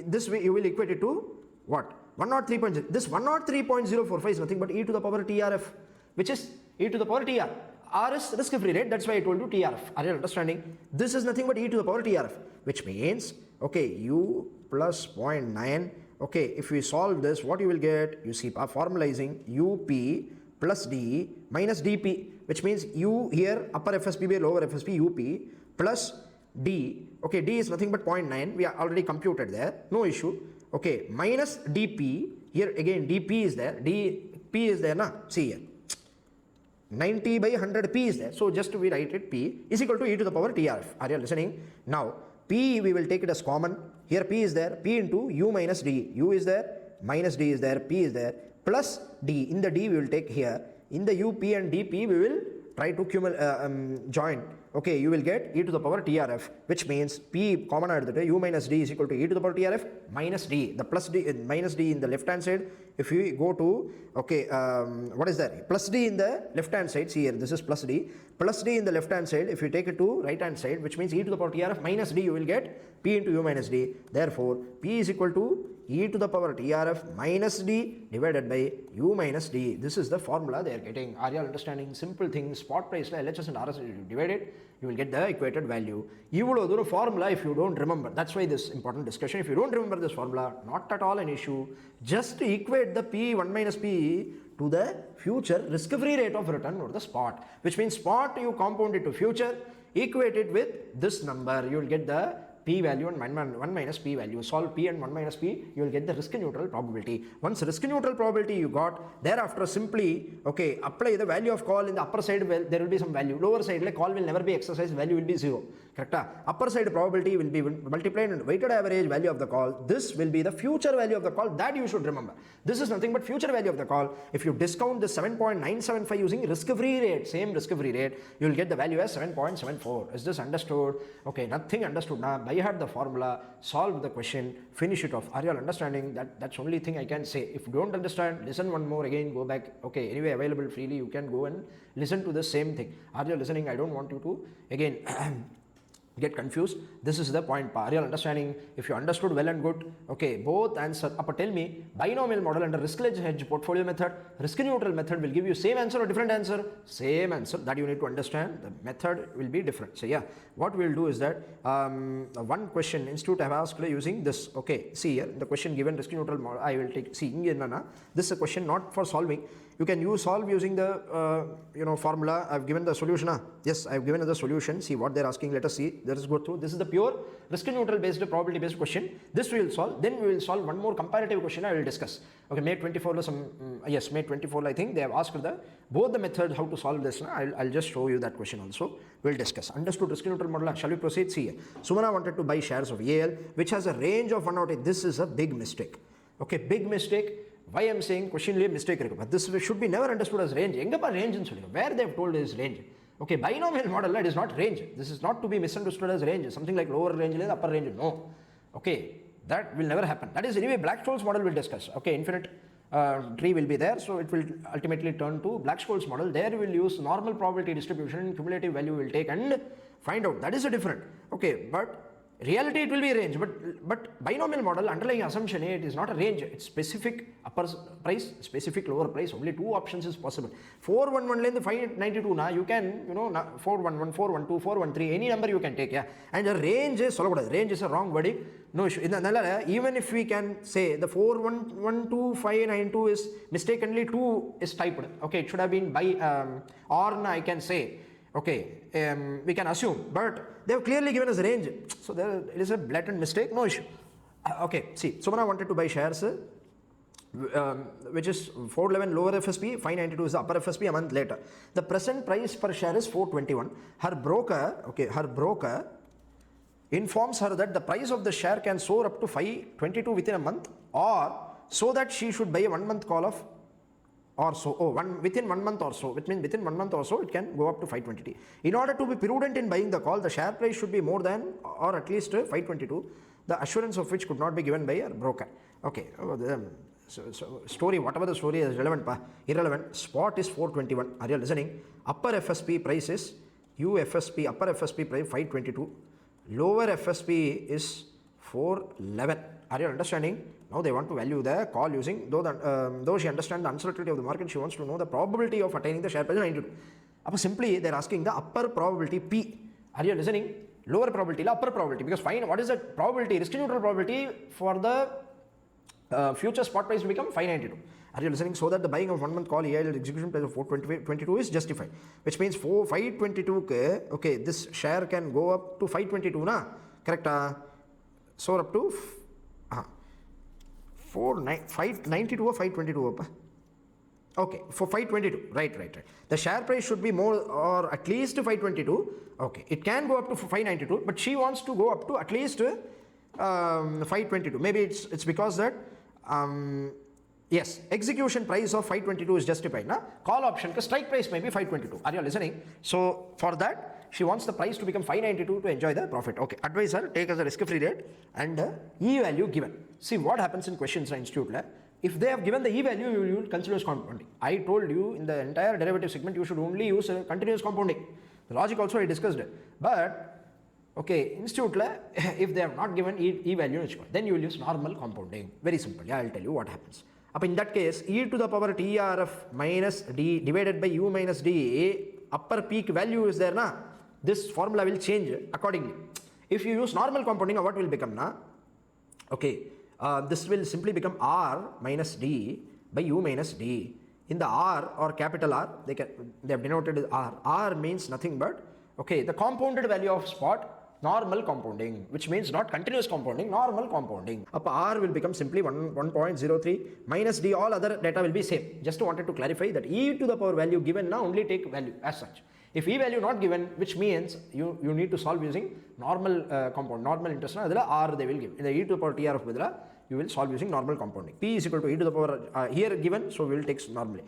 this way you will equate it to what? 103. This 103.045 is nothing but e to the power TRF, which is e to the power TR. R is risk-free rate, that's why I told you TRF. Are you understanding? This is nothing but e to the power TRF, which means, okay, u plus 0.9. Okay, if we solve this, what you will get? You see, formalizing UP plus D minus DP, which means U here, upper FSP by lower FSP, UP plus D. Okay, D is nothing but 0.9. We are already computed there. No issue. Okay, minus DP. Here again, DP is there. DP is there, na? See here. 90 by 100 P is there. So just we write it, P is equal to e to the power TRF. Are you listening? Now, P we will take it as common. Here P is there, P into U minus D. U is there, minus D is there, P is there, plus D. In the D we will take here. In the U, P and DP we will try to join. Okay, you will get e to the power TRF, which means P common out the U minus D is equal to e to the power TRF minus D. The plus D, minus D in the left hand side. If you go to, okay, what is that? Plus D in the left hand side. See here, this is plus D. Plus D in the left hand side. If you take it to right hand side, which means e to the power TRF minus D, you will get P into U minus D. Therefore, P is equal to e to the power TRF minus D divided by U minus D. This is the formula they are getting. Are you all understanding? Simple thing. Spot price, LHS and RS, you divide it, you will get the equated value. You will do the formula if you don't remember. That's why this important discussion. If you don't remember this formula, not at all an issue. Just equate the P 1 minus P to the future risk-free rate of return or the spot, which means spot you compound it to future, equate it with this number, you will get the P value and 1 minus P value. Solve P and 1 minus P, you will get the risk neutral probability. Once risk neutral probability you got, thereafter simply, okay, apply the value of call in the upper side. Well, there will be some value. Lower side, like call will never be exercised, value will be 0. Correct? Upper side probability will be multiplied and weighted average value of the call. This will be the future value of the call. That you should remember. This is nothing but future value of the call. If you discount the 7.975 using risk-free rate, same risk-free rate, you will get the value as 7.74. Is this understood? Okay, nothing understood now. By heart the formula, solve the question, finish it off. Are you all understanding? That's only thing I can say. If you don't understand, listen one more again, go back. Okay, anyway, available freely, you can go and listen to the same thing. Are you listening? I don't want you to again get confused. This is the point. Are you understanding? If you understood, well and good. Okay, both answer. Upper tell me, binomial model under riskless hedge portfolio method, risk neutral method will give you same answer or different answer? Same answer. That you need to understand. The method will be different. So yeah, what we will do is that one question institute have asked using this. Okay, see here the question given risk neutral model. I will take. See, this is a question not for solving. You can solve using the formula. I've given the solution. Yes, I've given the solution. See what they're asking. Let us see. Let us go through. This is the pure risk neutral based probability based question. This we will solve. Then we will solve one more comparative question. I will discuss. Okay, May 24. Yes, May 24. I think they have asked both the methods how to solve this. I'll just show you that question also. We'll discuss. Understood risk neutral model. Shall we proceed? See here. Sumana wanted to buy shares of AL, which has a range of 108. This is a big mistake. Okay, big mistake. Why I'm saying question mistake, but this should be never understood as range. Range where they have told is range. Okay, binomial model, it is not range. This is not to be misunderstood as range. Something like lower range, upper range. No. Okay, that will never happen. That is anyway Black-Scholes model will discuss. Okay, infinite tree will be there, so it will ultimately turn to Black-Scholes model. There we will use normal probability distribution, cumulative value will take and find out. That is a different. Okay, but reality it will be a range, but binomial model underlying assumption it is not a range. It's specific upper price, specific lower price. Only two options is possible. 411 length 592 now you can 411, 412, 413 any number you can take. Yeah, and the range is range is a wrong wording. No issue. Even if we can say the 4112 is mistakenly 2 is typed. Okay, it should have been by or I can say. Okay, we can assume, but they have clearly given us a range. So there it is a blatant mistake, no issue. Okay, see, Sumana wanted to buy shares which is 411 lower FSP, 592 is the upper FSP a month later. The present price per share is 421. Her broker informs her that the price of the share can soar up to 522 within a month, or so that she should buy a 1 month call of or so, within 1 month or so, which means within 1 month or so it can go up to 520. In order to be prudent in buying the call, the share price should be more than or at least 522, the assurance of which could not be given by a broker. Okay, so story, whatever the story is relevant, irrelevant. Spot is 421. Are you listening? Upper FSP price is UFSP, upper FSP price 522. Lower FSP is 411. Are you understanding? Now they want to value the call using, though she understands the uncertainty of the market, she wants to know the probability of attaining the share price 92. Simply they are asking the upper probability P. Are you listening? Lower probability, upper probability, because find what is the probability, risk neutral probability for the future spot price will become 592. Are you listening? So that the buying of 1 month call EIL execution price of 422 is justified, which means 522 okay, this share can go up to 522 na, correct? So up to 592 or 522 okay, for 522, right. The share price should be more or at least 522. Okay, it can go up to 592, but she wants to go up to at least 522. Maybe it's because that yes, execution price of 522 is justified. Na? Call option ka strike price may be 522. Are you listening? So for that, she wants the price to become 592 to enjoy the profit. Okay, advise her, take as a risk-free rate and E value given. See what happens in questions institute. If they have given the E value, you will continuous compounding. I told you in the entire derivative segment, you should only use continuous compounding. The logic also I discussed it. But okay, institute if they have not given E value, then you will use normal compounding. Very simple. Yeah, I'll tell you what happens. In that case, E to the power TRF minus D divided by U minus D, upper peak value is there na. This formula will change accordingly. If you use normal compounding, what will become na? Okay, this will simply become R minus D by U minus D. In the R or capital R, they have denoted as R. R means nothing but okay, the compounded value of spot, normal compounding, which means not continuous compounding, normal compounding. R will become simply 1.03 minus D, all other data will be same. Just wanted to clarify that E to the power value given now only take value as such. If E value not given, which means you need to solve using normal compound, normal interest, R they will give. In the E to the power TRF vidra, you will solve using normal compounding. P is equal to E to the power here given, so we will take normally.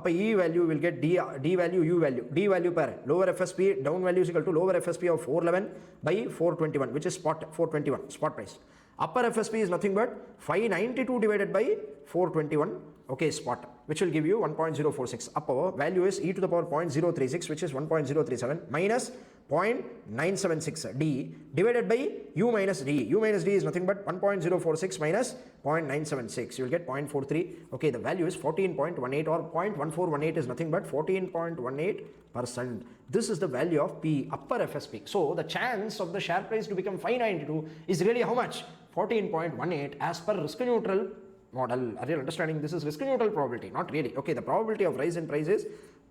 E value will get D value, U value. D value per lower FSP, down value is equal to lower FSP of 411 by 421, which is spot 421, spot price. Upper FSP is nothing but 592 divided by 421, okay, spot, which will give you 1.046. Upper value is E to the power 0.036, which is 1.037 minus 0.976 D divided by U minus D. U minus D is nothing but 1.046 minus 0.976. You will get 0.43. Okay, the value is 14.18 or 0.1418 is nothing but 14.18%. This is the value of P, upper FSP. So the chance of the share price to become 592 is really how much? 14.18 as per risk neutral model. Are you understanding? This is risk neutral probability, not really. Okay, the probability of rise in price is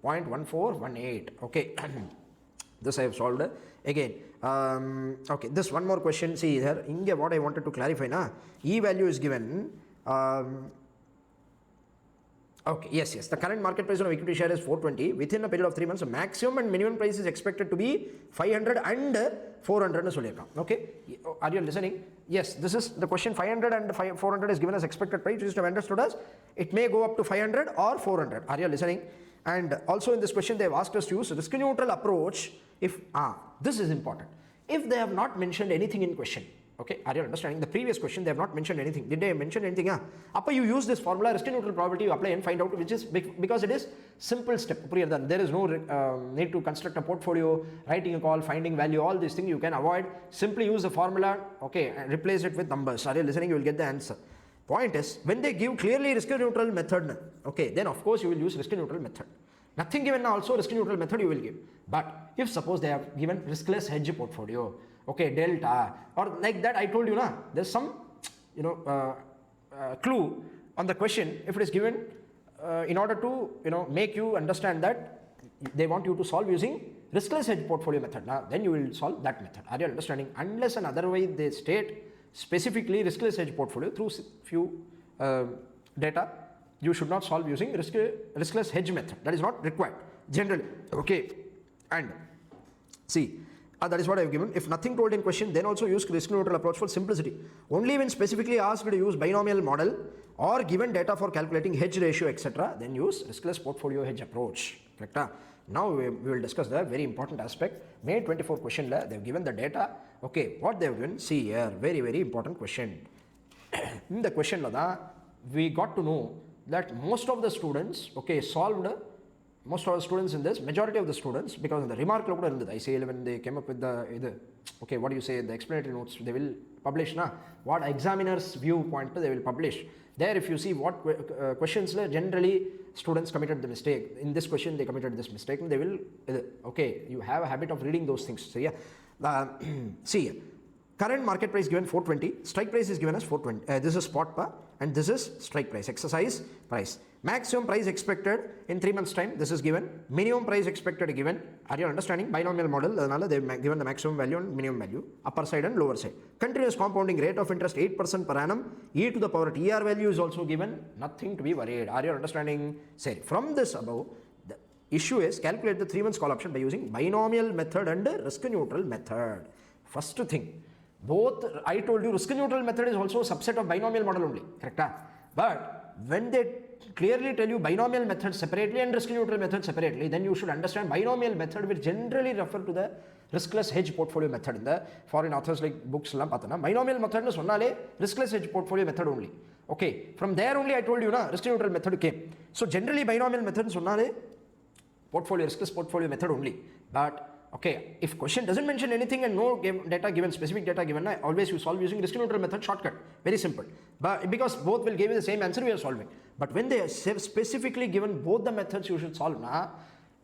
0.1418. Okay. This I have solved again. Okay, this one more question. See here, what I wanted to clarify na, E value is given. Okay, yes, the current market price on equity share is 420. Within a period of 3 months, the maximum and minimum price is expected to be 500 and 400. Okay, are you listening? Yes, this is the question. 500 and 400 is given as expected price, which is to be understood as it may go up to 500 or 400. Are you listening? And also in this question, they have asked us to use risk neutral approach. If this is important. If they have not mentioned anything in question, okay, are you understanding? The previous question, they have not mentioned anything. Did they mention anything? You use this formula, risk neutral probability, you apply and find out, which is because it is simple step. There is no need to construct a portfolio, writing a call, finding value, all these things you can avoid. Simply use the formula, okay, and replace it with numbers. Are you listening? You will get the answer. Point is, when they give clearly risk neutral method, okay, then of course you will use risk neutral method. Nothing given also risk neutral method you will give. But if suppose they have given riskless hedge portfolio, okay, delta or like that, I told you na, there's some clue on the question. If it is given in order to make you understand that they want you to solve using riskless hedge portfolio method, then you will solve that method. Are you understanding? Unless and otherwise they state specifically riskless hedge portfolio through few data, you should not solve using riskless hedge method. That is not required generally. Okay, and see, that is what I have given. If nothing told in question, then also use risk neutral approach for simplicity. Only when specifically asked to use binomial model or given data for calculating hedge ratio, etc., then use riskless portfolio hedge approach. Correct? Now we will discuss the very important aspect. May 24 question, they have given the data. Okay, what they have given? See here, very, very important question. In the question, we got to know that most of the students, okay, solved. Most of the students in this, majority of the students, because in the remark ICAI when they came up with the okay, what do you say, the explanatory notes they will publish, what examiner's viewpoint they will publish. There if you see what questions generally students committed the mistake. In this question they committed this mistake, and they will, okay, you have a habit of reading those things. So yeah, see, current market price given 420, strike price is given as 420. This is spot and this is strike price, exercise price. Maximum price expected in 3 months time, this is given. Minimum price expected given. Are you understanding? Binomial model, they have given the maximum value and minimum value, upper side and lower side. Continuous compounding rate of interest 8% per annum, e to the power TR value is also given. Nothing to be worried. Are you understanding? Say, from this above, the issue is calculate the 3 months call option by using binomial method and risk neutral method. First thing, both I told you risk neutral method is also a subset of binomial model only, correct? But when they clearly tell you binomial method separately and risk neutral method separately, then you should understand binomial method will generally refer to the riskless hedge portfolio method. In the foreign authors like books binomial method is riskless hedge portfolio method only. Okay, from there only I told you risk neutral method came. So generally binomial method is portfolio riskless portfolio method only. But okay, if question doesn't mention anything and no data given, specific data given, always you solve using risk neutral method shortcut. Very simple. But because both will give you the same answer, we are solving. But when they have specifically given both the methods you should solve,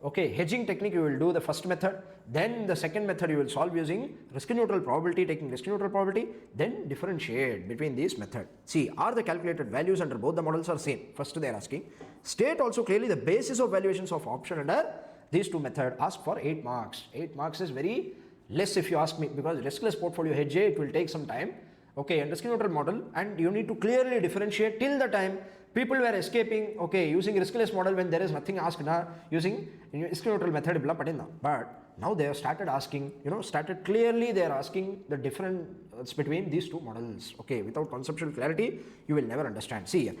okay, hedging technique you will do the first method, then the second method you will solve using risk neutral probability, taking risk neutral probability, then differentiate between these methods. See, are the calculated values under both the models are same? First they are asking. State also clearly the basis of valuations of option under these two methods. Ask for 8 marks. 8 marks is very less if you ask me, because riskless portfolio hedge, it will take some time. Okay, and risk neutral model, and you need to clearly differentiate. Till the time people were escaping, okay, using riskless model when there is nothing asked, using risk neutral method. But now they have started asking, started clearly they are asking the difference between these two models. Okay, without conceptual clarity, you will never understand. See here.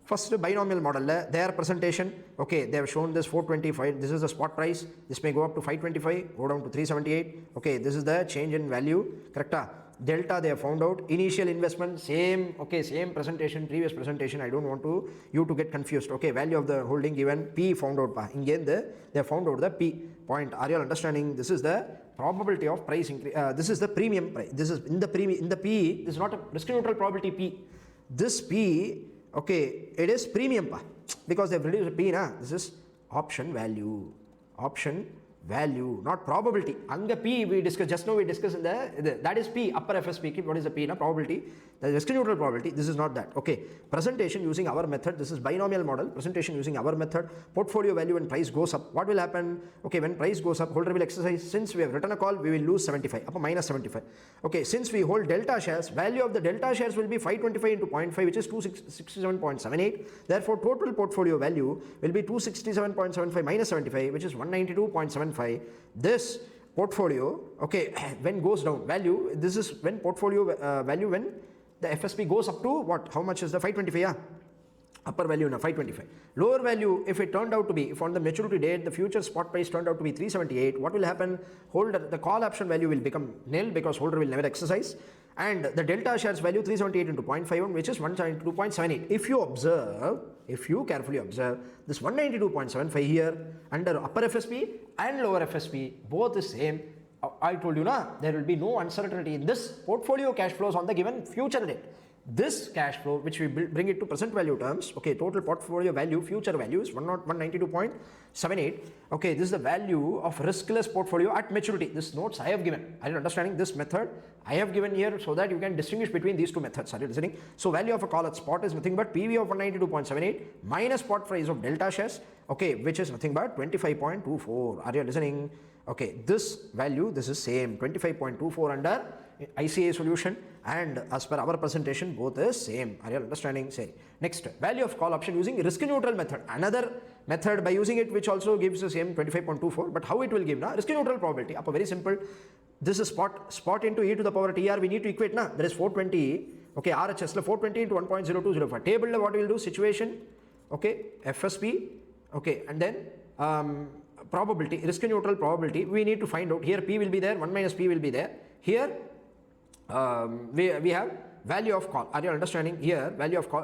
First binomial model, their presentation, okay, they have shown this 425, this is the spot price, this may go up to 525, go down to 378, okay, this is the change in value, correct? Delta they have found out, initial investment, same, okay, same presentation, previous presentation, I don't want you to get confused, okay, value of the holding given, P found out, again they have found out the P point. Are you understanding? This is the probability of price increase, this is the premium price, this is in the P, this is not a risk neutral probability P, this P, okay, it is premium because they've reduced the P. This is option value, not probability. Anga P we discussed just now. We discussed in that is P, upper FSP. What is the P? Probability. The risk neutral probability. This is not that. Okay. Presentation using our method. This is binomial model. Presentation using our method. Portfolio value when price goes up. What will happen? Okay, when price goes up, holder will exercise. Since we have written a call, we will lose 75. Up minus 75. Okay. Since we hold delta shares, value of the delta shares will be 525 into 0.5, which is 267.78. Therefore, total portfolio value will be 267.75 minus 75, which is 192.75. This portfolio, okay, when goes down value, this is when portfolio value when the FSP goes up to what? How much is the 525? Yeah, upper value now 525. Lower value, if it turned out to be, if on the maturity date the future spot price turned out to be 378, what will happen? Holder, the call option value will become nil because holder will never exercise, and the delta shares value 378 into 0.51, which is 172.78. If you carefully observe, this 192.75 here under upper FSP and lower FSP both is same. I told you there will be no uncertainty in this portfolio cash flows on the given future date. this cash flow, which we bring it to present value terms, okay, total portfolio value, future values 192.78. Okay, this is the value of riskless portfolio at maturity. This notes I have given. Are you understanding this method? I have given here so that you can distinguish between these two methods. Are you listening? So value of a call at spot is nothing but PV of 192.78 minus spot price of delta shares, okay, which is nothing but 25.24. Are you listening? Okay, this value, this is same 25.24 under ICAI solution, and as per our presentation both is same. Are you understanding? Say next, value of call option using risk neutral method, another method by using it which also gives the same 25.24, but how it will give now? Risk neutral probability. Up very simple, this is spot into e to the power TR, we need to equate now. There is 420, okay, RHS 420 into 1.0205 table. What we will do? Situation, okay, FSP, okay, and then probability, risk neutral probability, we need to find out. Here P will be there, 1 minus P will be there. Here we have value of call. Are you understanding? Here value of call,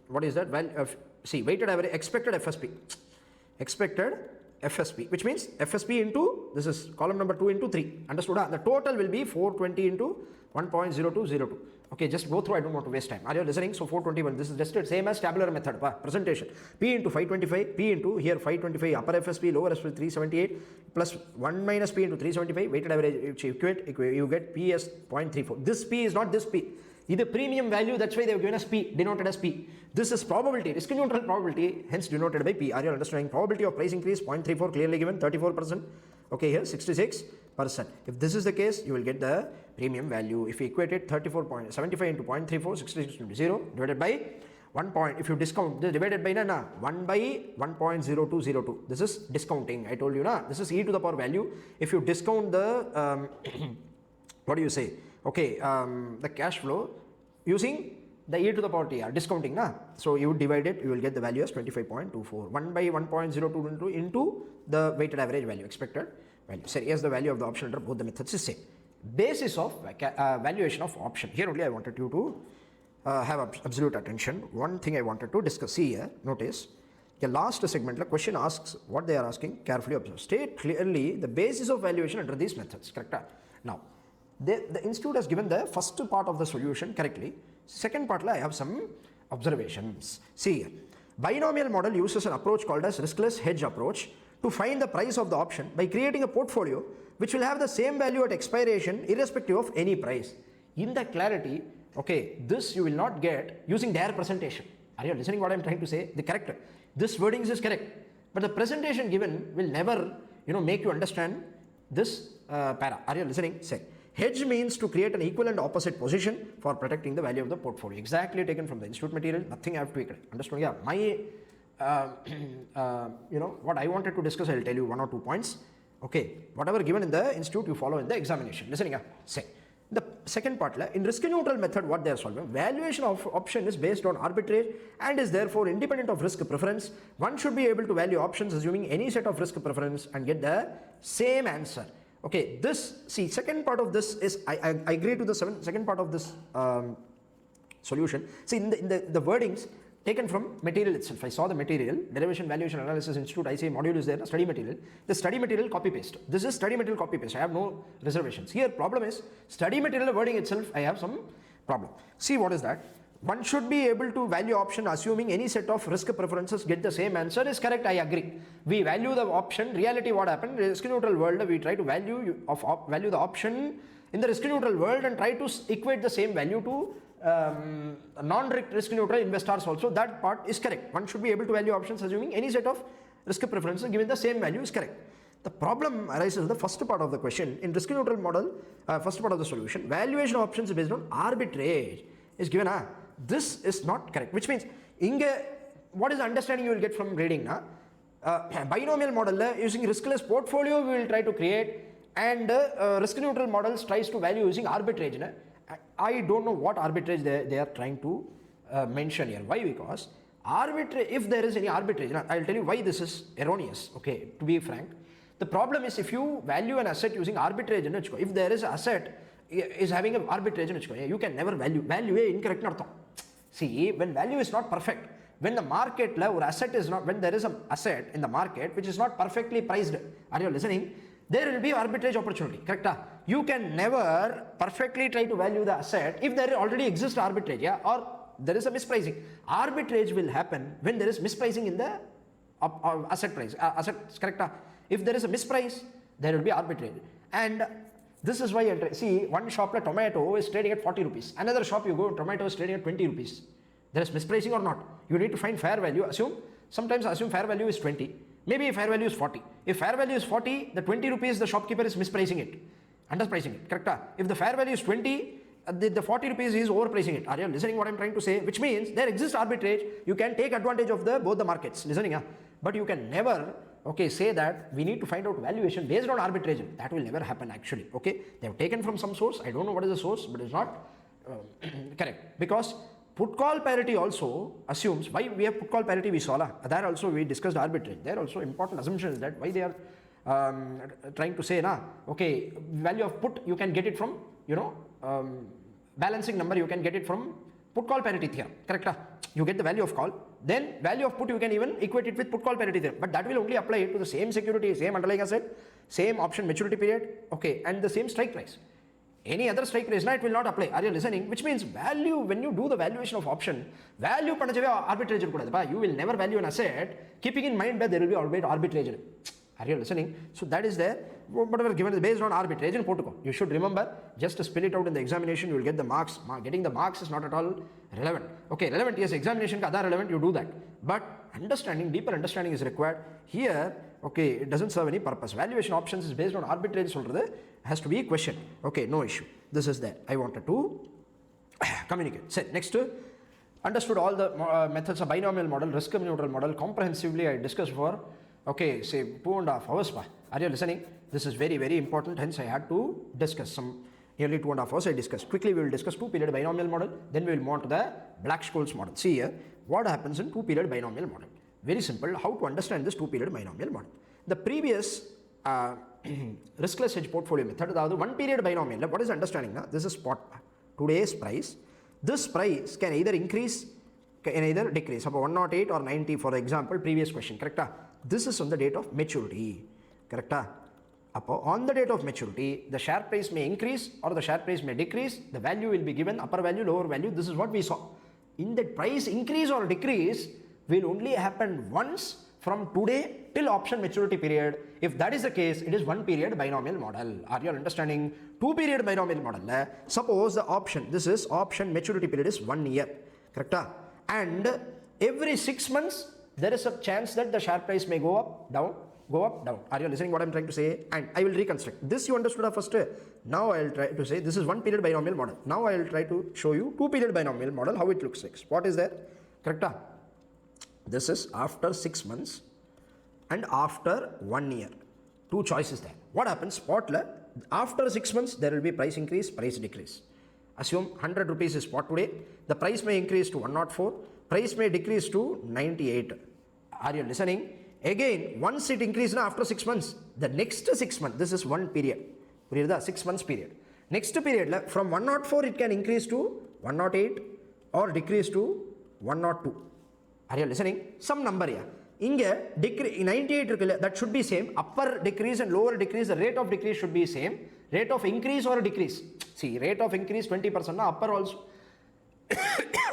what is that? Value of, see, weighted average expected FSP, which means FSP into, this is column number 2 into 3. Understood? The total will be 420 into 1.0202. Okay, just go through, I don't want to waste time. Are you listening? So 421, this is just the same as tabular method, presentation. P into 525, P into here 525, upper FSP, lower FSP 378, plus 1 minus P into 375, weighted average, you get P as 0.34. This P is not this P. This is premium value, that's why they have given us P, denoted as P. This is probability, risk neutral probability, hence denoted by P. Are you understanding? Probability of price increase 0.34, clearly given, 34%. Okay, here 66%. If this is the case, you will get the premium value. If you equate it, 34.75 into 0.34, 66 into 0, divided by 1 point. If you discount, this divided by 1 by 1.0202. This is discounting. I told you, this is e to the power value. If you discount the, what do you say? Okay, the cash flow using the e to the power TR, discounting, so you divide it, you will get the value as 25.24. 1 by 1.02 into the weighted average value, expected value. So here's the value of the option under both the methods is same. Basis of valuation of option. Here only I wanted you to have absolute attention. One thing I wanted to discuss. See here, notice the last segment, the question asks what they are asking. Carefully observe. State clearly the basis of valuation under these methods. Correct? Now, the institute has given the first part of the solution correctly. Second part, I have some observations. See here. Binomial model uses an approach called as riskless hedge approach to find the price of the option by creating a portfolio which will have the same value at expiration irrespective of any price. In the clarity, okay, this you will not get using their presentation. Are you listening what I am trying to say? The correct. This wording is correct, but the presentation given will never, make you understand this para. Are you listening? Say. Hedge means to create an equal and opposite position for protecting the value of the portfolio. Exactly taken from the institute material. Nothing I have tweaked. Understood? Yeah. My, what I wanted to discuss, I will tell you 1 or 2 points. Okay. Whatever given in the institute, you follow in the examination. Listening? Say. The second part, in risk neutral method, what they are solving, valuation of option is based on arbitrage and is therefore independent of risk preference. One should be able to value options assuming any set of risk preference and get the same answer. Okay, this, see, second part of this is, I agree to the second part of this solution. See, in the wordings taken from material itself. I saw the material, Derivation Valuation Analysis Institute, ICAI module is there, study material. The study material copy paste. This is study material copy paste. I have no reservations. Here, problem is, study material wording itself, I have some problem. See, what is that? One should be able to value option assuming any set of risk preferences get the same answer is correct. I agree. We value the option. Reality, what happened? Risk neutral world, we try to value the option in the risk neutral world and try to equate the same value to non-risk neutral investors also. That part is correct. One should be able to value options assuming any set of risk preferences given the same value is correct. The problem arises in the first part of the question. In risk neutral model, first part of the solution, valuation of options based on arbitrage is given. This is not correct, which means what is the understanding you will get from reading? Binomial model using riskless portfolio we will try to create, and risk neutral models tries to value using arbitrage. I don't know what arbitrage they are trying to mention here. Why? Because arbitrage, if there is any arbitrage, I will tell you why this is erroneous. Okay, to be frank, the problem is if you value an asset using arbitrage, if there is an asset is having an arbitrage, you can never value incorrect. See, when value is not perfect, when the market or asset is not, when there is an asset in the market which is not perfectly priced, are you listening? there will be arbitrage opportunity, correct? You can never perfectly try to value the asset if there already exists arbitrage, yeah, or there is a mispricing. Arbitrage will happen when there is mispricing in the asset price, assets, correct? If there is a misprice, there will be arbitrage. And this is why, see, one shop like tomato is trading at 40 rupees. Another shop you go, tomato is trading at 20 rupees. There is mispricing or not? You need to find fair value. Sometimes assume fair value is 20. Maybe fair value is 40. If fair value is 40, the 20 rupees the shopkeeper is mispricing it, underpricing it, correct? If the fair value is 20, the 40 rupees is overpricing it. Are you listening what I'm trying to say? Which means there exists arbitrage. You can take advantage of both the markets. Listening, but you can never say that we need to find out valuation based on arbitrage. That will never happen actually. Okay, they have taken from some source. I don't know what is the source, but it's not correct, because put call parity also assumes, why we have put call parity we saw there also we discussed arbitrage. There also important assumptions that why they are trying to say value of put you can get it from balancing number, you can get it from put call parity theorem, correct? You get the value of call, then value of put you can even equate it with put call parity theorem, but that will only apply to the same security, same underlying asset, same option maturity period, and the same strike price. Any other strike price, it will not apply. Are you listening? Which means value, when you do the valuation of option, value arbitrage, you will never value an asset keeping in mind that there will be always arbitrage. Are you listening? So that is there. Whatever given is based on arbitrage and protocol. You should remember, just to spell it out in the examination, you will get the marks. Getting the marks is not at all relevant. Relevant, yes, examination ka relevant, you do that. But understanding, deeper understanding is required. Here, it doesn't serve any purpose. Valuation options is based on arbitrage, has to be a question. No issue. This is there. I wanted to communicate. So next, understood all the methods of binomial model, risk neutral model comprehensively. I discussed for say 2.5 hours. Are you listening? This is very, very important. Hence, I had to discuss some nearly 2.5 hours. I discussed quickly. We will discuss two-period binomial model. Then we will move on to the Black-Scholes model. See here, what happens in two-period binomial model? Very simple. How to understand this two-period binomial model? The previous riskless hedge portfolio method, the one-period binomial. What is understanding now? This is spot today's price. This price can either increase, can either decrease. About 108 or 90, for example, previous question. Correct? This is on the date of maturity, correct? On the date of maturity, the share price may increase or the share price may decrease. The value will be given, upper value, lower value. This is what we saw. In that price increase or decrease will only happen once from today till option maturity period. If that is the case, it is one period binomial model. Are you understanding? Two period binomial model. Suppose the option, this is option maturity period is 1 year, correct? And every 6 months, there is a chance that the share price may go up, down, go up, down. Are you listening what I'm trying to say? And I will reconstruct. This you understood first. Now I will try to say this is one period binomial model. Now I will try to show you two period binomial model, how it looks like. What is there? Correct? This is after 6 months and after 1 year. Two choices there. What happens? Spot after 6 months, there will be price increase, price decrease. Assume 100 rupees is spot today. The price may increase to 104. Price may decrease to 98. Are you listening? Again, once it increases after 6 months, the next 6 months, this is one period. 6 months period. Next period, from 104 it can increase to 108 or decrease to 102. Are you listening? Some number here. Inge, 98, that should be same. Upper decrease and lower decrease, the rate of decrease should be same. Rate of increase or decrease. See, rate of increase 20%, upper also.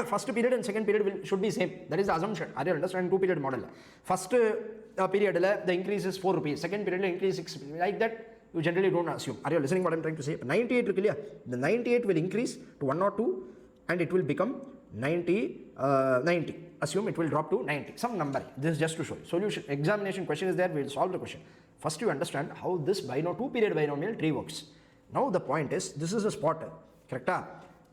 First period and second period should be same. That is the assumption. Are you understanding? Two period model. First period, the increase is 4 rupees. Second period, the increase 6 rupees. Like that, you generally don't assume. Are you listening what I'm trying to say? 98 clear. The 98 will increase to 102 and it will become 90. Assume it will drop to 90. Some number. This is just to show you. Solution. Examination question is there. We will solve the question. First, you understand how this two period binomial tree works. Now the point is, this is a spot. Correct?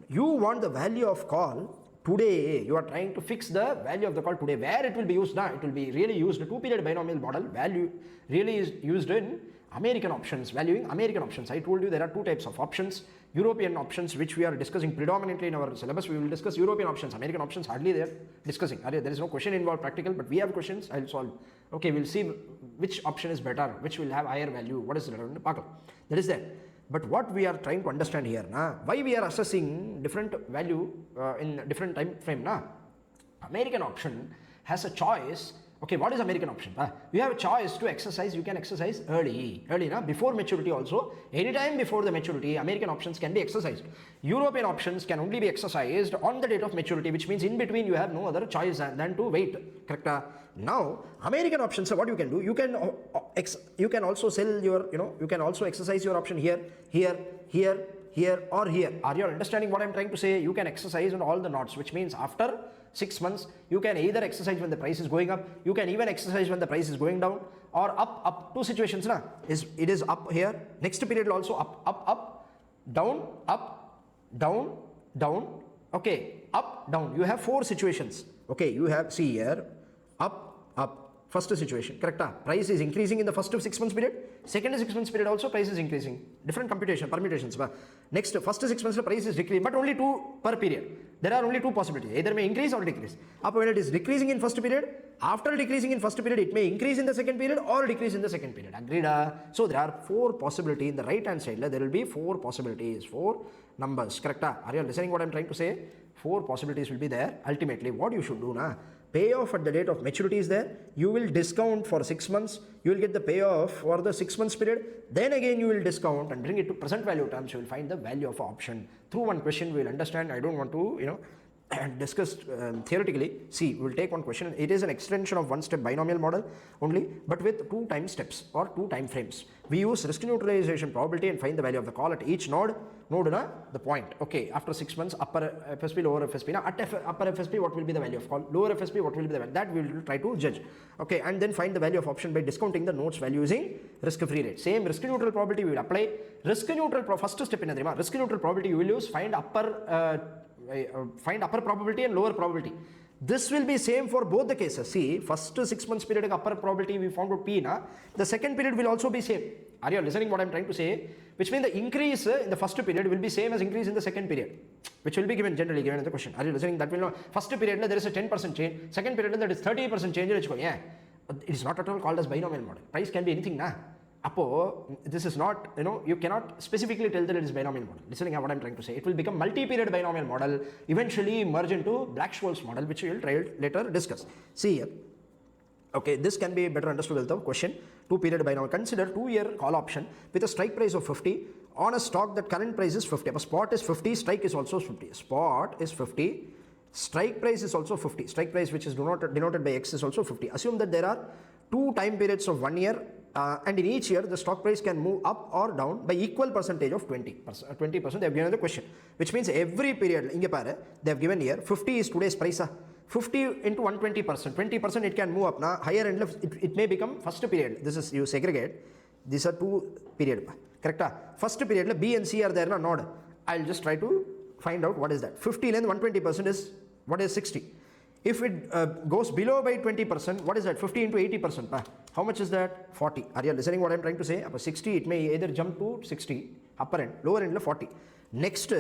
You want the value of call today. You are trying to fix the value of the call today. Where it will be used now? It will be really used. The two period binomial model value really is used in American options, valuing American options. I told you there are two types of options. European options, which we are discussing predominantly in our syllabus. We will discuss European options. American options hardly they are discussing. There is no question involved practical, but we have questions. I'll solve. Okay, we'll see which option is better, which will have higher value, what is relevant. That is there. But what we are trying to understand here, why we are assessing different value in different time frame. American option has a choice Okay, what is American option? You have a choice to exercise, you can exercise early na, before maturity also. Anytime before the maturity, American options can be exercised. European options can only be exercised on the date of maturity, which means in between you have no other choice than to wait. Correct? Now, American options, what you can do, you can also sell your, you can also exercise your option here, or here. Are you understanding what I'm trying to say? You can exercise on all the knots, which means after 6 months, you can either exercise when the price is going up, you can even exercise when the price is going down, or up. Two situations, na? It is up here. Next period will also up, down, up, down, down. Okay, up, down. You have 4 situations. Okay, you have, see here, up. First situation, correct? Price is increasing in the first 6 months period. Second 6 months period also price is increasing. Different permutations. Next, first 6 months the price is decreasing, but only 2 per period. There are only 2 possibilities. Either may increase or decrease. Up when it is decreasing in first period, after decreasing in first period, it may increase in the second period or decrease in the second period. Agreed? So there are 4 possibilities in the right hand side. There will be 4 possibilities, 4 numbers. Correct? Are you listening what I'm trying to say? 4 possibilities will be there. Ultimately, what you should do now? Payoff at the date of maturity is there. You will discount for 6 months. You will get the payoff for the 6 months period. Then again you will discount and bring it to present value terms. You will find the value of option. Through one question we will understand. I don't want to discuss theoretically. See, we will take one question. It is an extension of one-step binomial model only, but with 2 time steps or 2 time frames. We use risk neutralization probability and find the value of the call at each node na the point. Okay, after 6 months, upper FSP, lower FSP. Now at upper FSP, what will be the value of call? Lower FSP, what will be the value? That we will try to judge. Okay, and then find the value of option by discounting the nodes value using risk-free rate. Same risk neutral probability we will apply. Risk neutral first step in risk neutral probability you will use find upper probability and lower probability. This will be same for both the cases. See, first 6 months period upper probability we found out P na. The second period will also be same. Are you listening what I'm trying to say? Which means the increase in the first period will be same as increase in the second period, which will be generally given in the question. Are you listening? That will not. First period there is a 10% change. Second period there is 30% change. Yeah, it is not at all called as binomial model. Price can be anything na. This is not, you cannot specifically tell that it is binomial model. Listening to what I'm trying to say. It will become multi-period binomial model, eventually merge into Black-Scholes model, which we will later discuss. See here. Okay, this can be better understood with the question. 2-period binomial. Consider 2-year call option with a strike price of 50 on a stock that current price is 50. Spot is 50, strike is also 50. Spot is 50. Strike price is also 50. Strike price, which is denoted by X, is also 50. Assume that there are 2 time periods of 1 year, and in each year the stock price can move up or down by equal percentage of 20%. 20% they have given the question, which means every period they have given here 50 is today's price. 50 into 120%, 20% it can move up. Now higher end it may become first period. This is, you segregate, these are 2 period. Correct? First period B and C are there na node. I'll just try to find out what is that. 50 length 120% is what is 60. If it goes below by 20%, what is that? 50 into 80%. How much is that? 40. Are you listening what I'm trying to say? 60, it may either jump to 60, upper end, lower end 40. Next,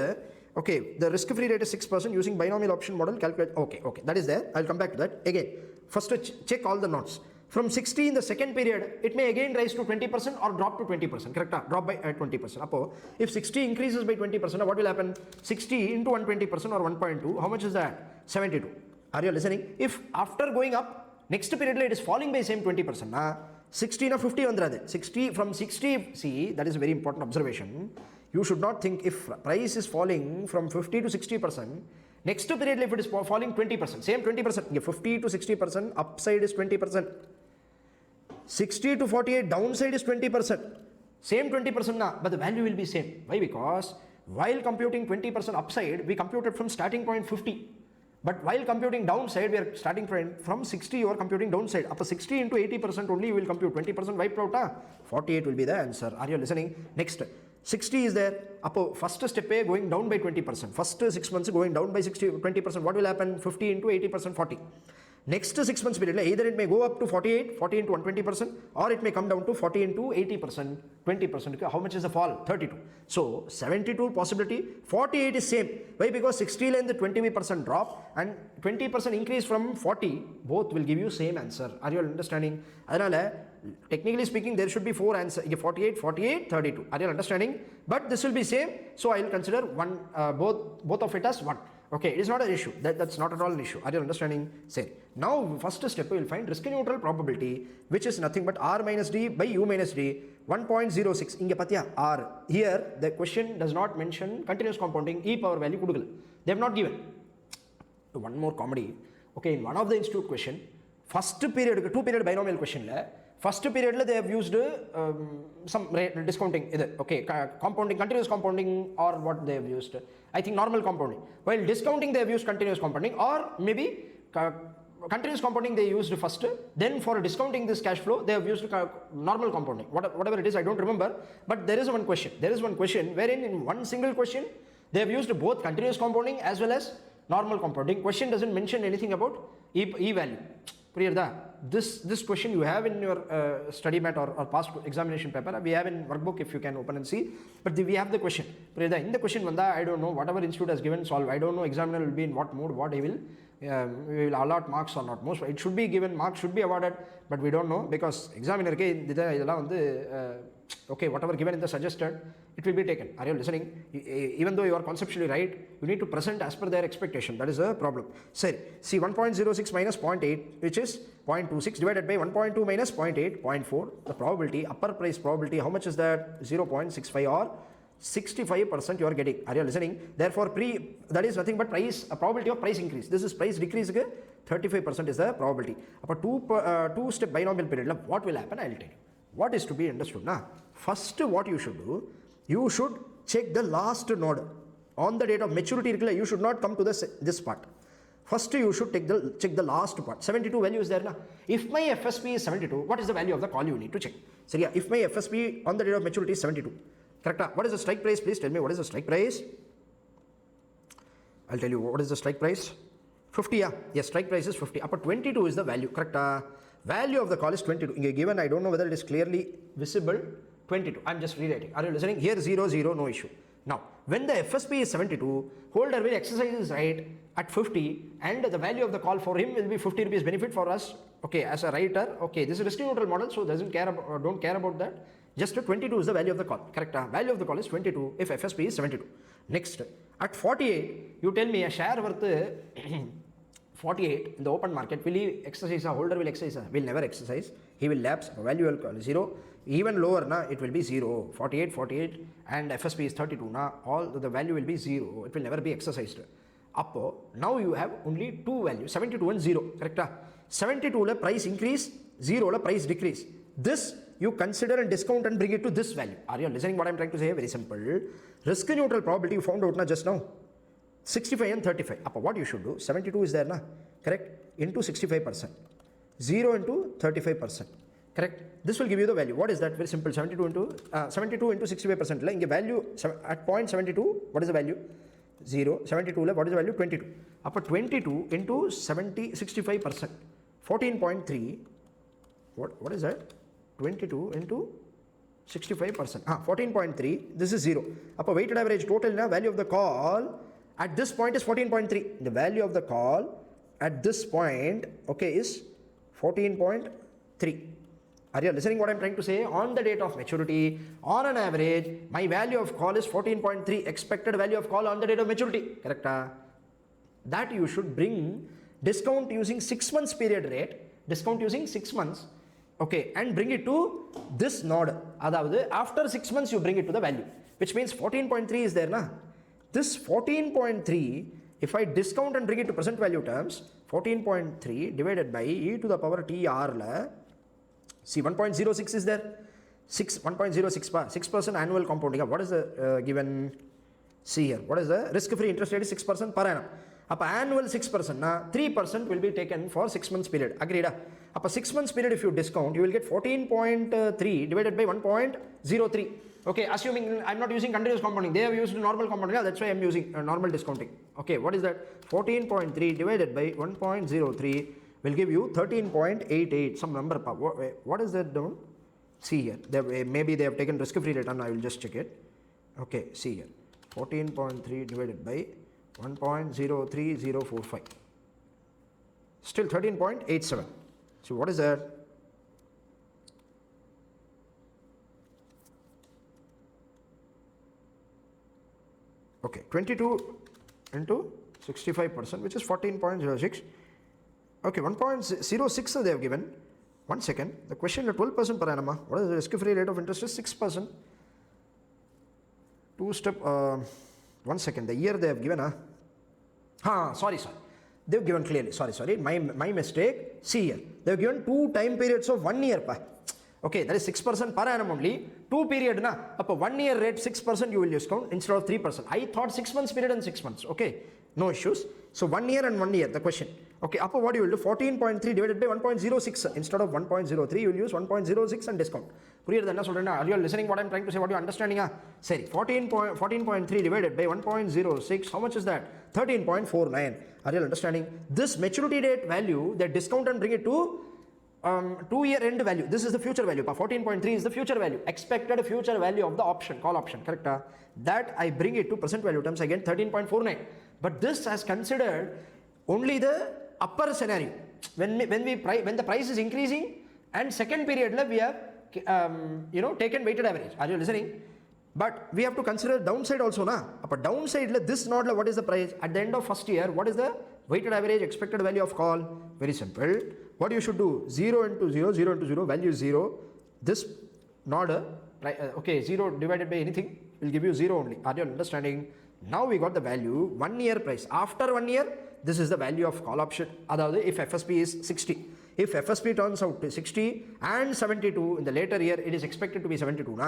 okay, the risk-free rate is 6% using binomial option model. Calculate. Okay, that is there. I'll come back to that. Again, first check all the knots. From 60 in the second period, it may again rise to 20% or drop to 20%. Correct? Drop by 20%. If 60 increases by 20%, what will happen? 60 into 120% or 1.2, how much is that? 72. Are you listening? If after going up, next period it is falling by same 20%, 60 na 50 vandradhe. 60 from 60, see, that is a very important observation. You should not think if price is falling from 50 to 60%, next period if it is falling 20%, same 20%, 50 to 60%, upside is 20%. 60 to 48, downside is 20%. Same 20% na, but the value will be same. Why? Because while computing 20% upside, we computed from starting point 50. But while computing downside, we are starting from 60, you are computing downside. Up to 60 into 80% only you will compute. 20% wiped out. 48 will be the answer. Are you listening? Next, 60 is there. First step going down by 20%. First 6 months going down by 20%. What will happen? 50 into 80%, 40. Next 6 months period, either it may go up to 48, 40 into 120%, or it may come down to 40 into 80%, 20%. How much is the fall? 32. So 72 possibility, 48 is same. Why? Because 60 length 20% drop and 20% increase from 40, both will give you same answer. Are you understanding? Technically speaking, there should be 4 answers. 48, 48, 32. Are you understanding? But this will be same. So I will consider one, both of it as 1. Okay, it is not an issue. That's not at all an issue. Are you understanding? Say, now first step we will find risk neutral probability, which is nothing but R minus D by U minus D, 1.06. Inge patiya R. Here the question does not mention continuous compounding E power value kudugala. They have not given. One more comedy. Okay, in one of the institute question, first period, 2 period binomial question la, first period they have used some discounting, okay, compounding, continuous compounding, or what they have used, I think normal compounding. While discounting they have used continuous compounding, or maybe continuous compounding they used first, then for discounting this cash flow they have used normal compounding, whatever it is, I don't remember. But there is one question wherein in one single question they have used both continuous compounding as well as normal compounding. Question doesn't mention anything about E value. This question you have in your study mat or past examination paper, we have in workbook if you can open and see, but we have the question. In the question I don't know, whatever institute has given solve, I don't know examiner will be in what mood, what he will, we will allot marks or not. Most it should be given, marks should be awarded, but we don't know because examiner okay, whatever given in the suggested, it will be taken. Are you listening? Even though you are conceptually right, you need to present as per their expectation. That is a problem. Say, see 1.06 minus 0.8, which is 0.26 divided by 1.2 minus 0.8, 0.4. The probability, upper price probability, how much is that? 0.65 or 65% you are getting. Are you listening? Therefore, that is nothing but price, a probability of price increase. This is price decrease, 35% is the probability. About two-step binomial period, what will happen? I will tell you. What is to be understood? First, what you should do, you should check the last node. On the date of maturity, you should not come to this part. First, you should check the last part. 72 value is there. If my FSP is 72, what is the value of the call you need to check? So, yeah, if my FSP on the date of maturity is 72, correct? What is the strike price? Please tell me what is the strike price. I'll tell you what is the strike price. 50, yeah. Yes, strike price is 50. Upper 22 is the value, correct? Value of the call is 22. Given, I don't know whether it is clearly visible, 22. I'm just rewriting. Are you listening? Here 0, 0, no issue. Now, when the FSP is 72, holder will exercise his right at 50 and the value of the call for him will be 50 rupees benefit for us. Okay, as a writer, okay, this is a risk neutral model, so don't care about that. Just 22 is the value of the call, correct? Value of the call is 22 if FSP is 72. Next, at 48, you tell me a share worth 48 in the open market, will he exercise? A holder will exercise? Will never exercise. He will lapse. Value will call 0. Even lower, it will be 0. 48, and FSP is 32. All the value will be 0. It will never be exercised. Now you have only two values, 72 and 0. Correct? 72 la price increase, 0 la price decrease. This you consider and discount and bring it to this value. Are you listening what I am trying to say? Very simple. Risk neutral probability you found out just now. 65 and 35. What you should do? 72 is there, correct? Into 65%. 0 into 35%. Correct? This will give you the value. What is that? Very simple. 72 into 65%. Like value at 0.72, what is the value? 0. 72, what is the value? 22. 22 into 65%. 14.3. What is that? 22 into 65%. 14.3. This is 0. Weighted average total value of the call at this point is 14.3. The value of the call at this point, okay, is 14.3. Are you listening what I'm trying to say? On the date of maturity, on an average, my value of call is 14.3. Expected value of call on the date of maturity. Correct? That you should bring discount using 6 months period rate. Discount using 6 months. Okay, and bring it to this node. After 6 months, you bring it to the value. Which means 14.3 is there, na? This 14.3, if I discount and bring it to present value terms, 14.3 divided by e to the power TR, see 1.06 is there, 6% annual compounding. What is the given? See here, what is the risk-free interest rate is 6% per annum. Annual 6%, 3% will be taken for 6 months period. Agreed? 6 months period if you discount, you will get 14.3 divided by 1.03. Okay, assuming I'm not using continuous compounding, they have used normal compounding, that's why I'm using normal discounting. Okay, what is that? 14.3 divided by 1.03 will give you 13.88, some number. What is that down? See here, maybe they have taken risk-free rate, and I will just check it. Okay, see here, 14.3 divided by 1.03045, still 13.87. So what is that? Okay, 22 into 65%, which is 14.06. Okay, 1.06 they have given. 1 second. The question is 12% per annum. What is the risk-free rate of interest? Is 6%. Two-step. 1 second. The year they have given. Sorry. They have given clearly. Sorry. My mistake. See here. They have given 2 time periods of 1 year. Okay, that is 6% per annum only. 2 period na. Up 1 year rate 6% you will discount instead of 3%. I thought 6 months period and 6 months. Okay, no issues. So 1 year and 1 year. The question. Okay, up what you will do? 14.3 divided by 1.06. Instead of 1.03, you will use 1.06 and discount. Are you listening what I am trying to say? What you are understanding? Sorry, 14.3 divided by 1.06. How much is that? 13.49. Are you understanding? This maturity date value, they discount and bring it to 2 year end value. This is the future value. 14.3 is the future value. Expected future value of the option, call option. Correct? That I bring it to present value terms again 13.49. But this has considered only the upper scenario. When the price is increasing and second period we have taken weighted average. Are you listening? But we have to consider downside also na. Upper downside this not what is the price at the end of first year. What is the weighted average expected value of call? Very simple. What you should do? 0 into 0, 0 into 0, value 0. This not okay, 0 divided by anything will give you 0 only. Are you understanding? Now we got the value 1 year price. After 1 year, this is the value of call option. Adavadhu if FSP is 60. If FSP turns out to 60 and 72 in the later year, it is expected to be 72.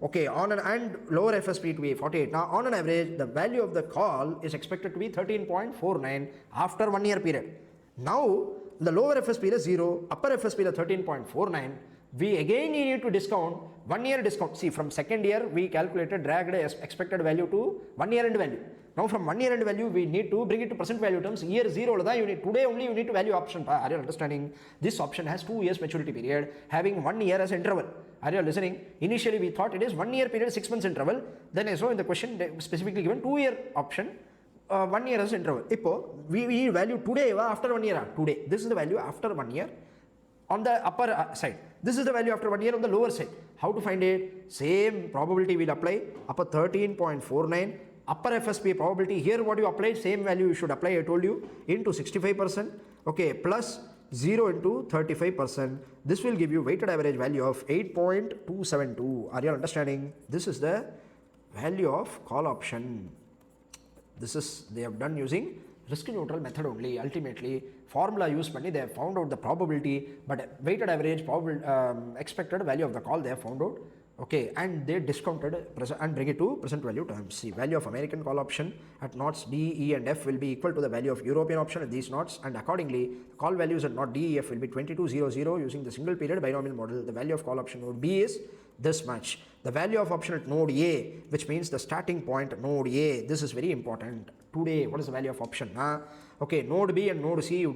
Okay, and lower FSP to be 48. Now, on an average, the value of the call is expected to be 13.49 after 1 year period. Now, the lower FSP is 0, upper FSP is 13.49. We again need to discount 1 year discount. See, from second year, we calculated dragged expected value to 1 year end value. Now from 1 year end value, we need to bring it to present value terms. Year 0, today only you need to value option. Are you understanding? This option has 2 years maturity period, having 1 year as interval. Are you listening? Initially we thought it is 1 year period, 6 months interval. Then I saw in the question specifically given 2 year option, 1 year as interval. We value today after 1 year. Today, this is the value after 1 year on the upper side. This is the value after 1 year on the lower side. How to find it? Same probability will apply. Upper 13.49. Upper FSP probability, here what you applied, same value you should apply, I told you, into 65%, okay, plus 0 into 35%. This will give you weighted average value of 8.272. Are you understanding? This is the value of call option. This is, they have done using risk neutral method only. Ultimately, formula used money, they have found out the probability, but weighted average expected value of the call they have found out. Okay, and they discounted and bring it to present value terms. See, value of American call option at knots D, E and F will be equal to the value of European option at these knots, and accordingly, call values at knot D, E, F will be 2200 using the single period binomial model. The value of call option node B is this much. The value of option at node A, which means the starting point at node A, this is very important. Today, what is the value of option? Okay, node B and node C,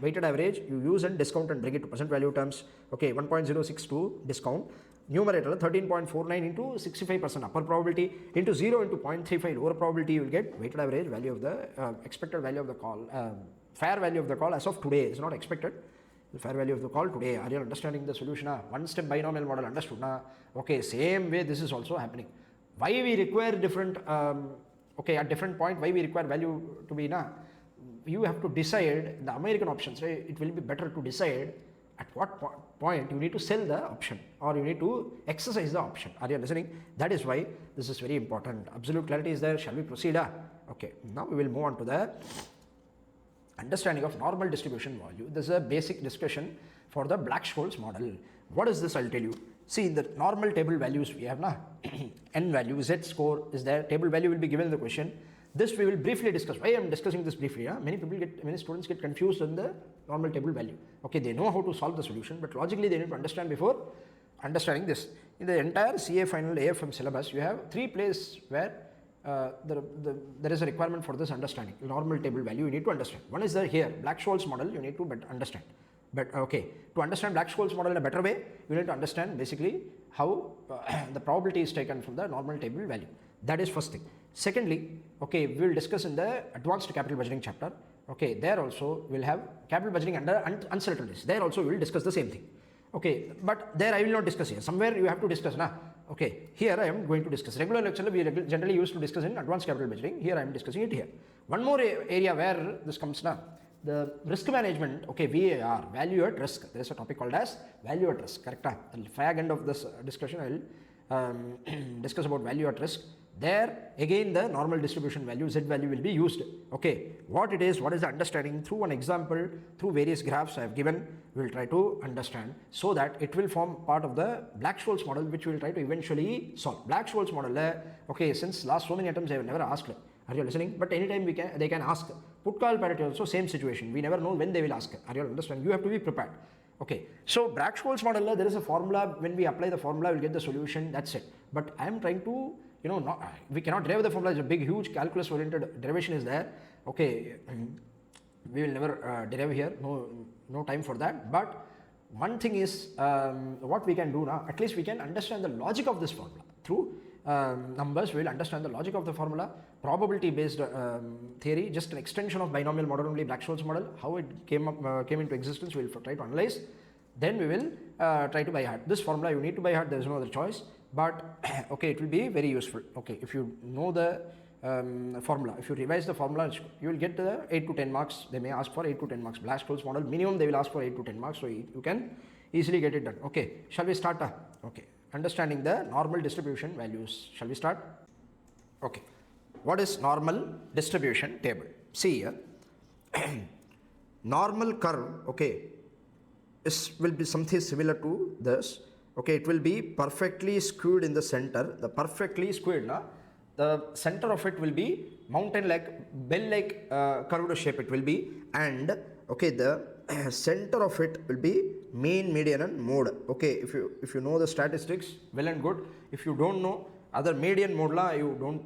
weighted average, you use and discount and bring it to present value terms. Okay, 1.062 discount. Numerator 13.49 into 65% upper probability into 0 into 0.35 lower probability, you will get weighted average value of the expected value of the call, fair value of the call as of today. It's not expected. The fair value of the call today. Are you understanding the solution? One step binomial model understood. Okay, same way this is also happening. Why we require different, okay, at different point, why we require value to be, you have to decide the American options, right? It will be better to decide at what point you need to sell the option or you need to exercise the option. Are you listening? That is why this is very important. Absolute clarity is there. Shall we proceed? Okay, now we will move on to the understanding of normal distribution value. This is a basic discussion for the Black-Scholes model. What is this? I'll tell you. See, in the normal table values we have n value, z score is there, table value will be given in the question. This we will briefly discuss. Why I am discussing this briefly? Many students get confused in the normal table value. Okay, they know how to solve the solution, but logically they need to understand before understanding this. In the entire CA Final AFM syllabus, you have 3 places where there is a requirement for this understanding. Normal table value you need to understand. One is here, Black-Scholes model, you need to understand. But okay, to understand Black-Scholes model in a better way, you need to understand basically how the probability is taken from the normal table value. That is first thing. Secondly, okay, we will discuss in the advanced capital budgeting chapter. Okay, there also we will have capital budgeting under uncertainties. There also we will discuss the same thing. Okay, but there I will not discuss here. Somewhere you have to discuss. Okay, here I am going to discuss. Regular lecture we generally used to discuss in advanced capital budgeting. Here I am discussing it here. One more area where this comes now, the risk management, okay, VAR, value at risk. There is a topic called as value at risk, correct? At the fag end of this discussion, I will discuss about value at risk. There again the normal distribution value, Z value will be used. Okay, what it is, what is the understanding through an example, through various graphs I have given, we will try to understand so that it will form part of the Black-Scholes model, which we will try to eventually solve. Black-Scholes model, okay, since last so many attempts I have never asked. Are you listening? But anytime they can ask. Put call parity also same situation. We never know when they will ask. Are you understand? You have to be prepared. Okay, so Black-Scholes model, there is a formula. When we apply the formula, we'll get the solution. That's it. But I am trying to, we cannot derive the formula. It's a big, huge calculus-oriented derivation is there. Okay, we will never derive here. No time for that. But one thing is, what we can do now, at least we can understand the logic of this formula through numbers. We will understand the logic of the formula. Probability based theory, just an extension of binomial model only, Black-Scholes model, how it came into existence, we will try to analyze. Then we will try to by heart. This formula you need to by heart, there is no other choice, but okay, it will be very useful. Okay, if you know the formula, if you revise the formula, you will get the 8 to 10 marks. They may ask for 8 to 10 marks. Black-Scholes model, minimum they will ask for 8 to 10 marks, so you can easily get it done. Okay, shall we start? Okay, understanding the normal distribution values. Shall we start? Okay, what is normal distribution table? See here, normal curve, okay, will be something similar to this. Okay, it will be perfectly skewed in the center. The perfectly skewed, the center of it will be mountain-like, bell-like curved shape it will be, and okay, the center of it will be mean, median and mode. Okay, if you know the statistics, well and good. If you don't know other median mode la, you don't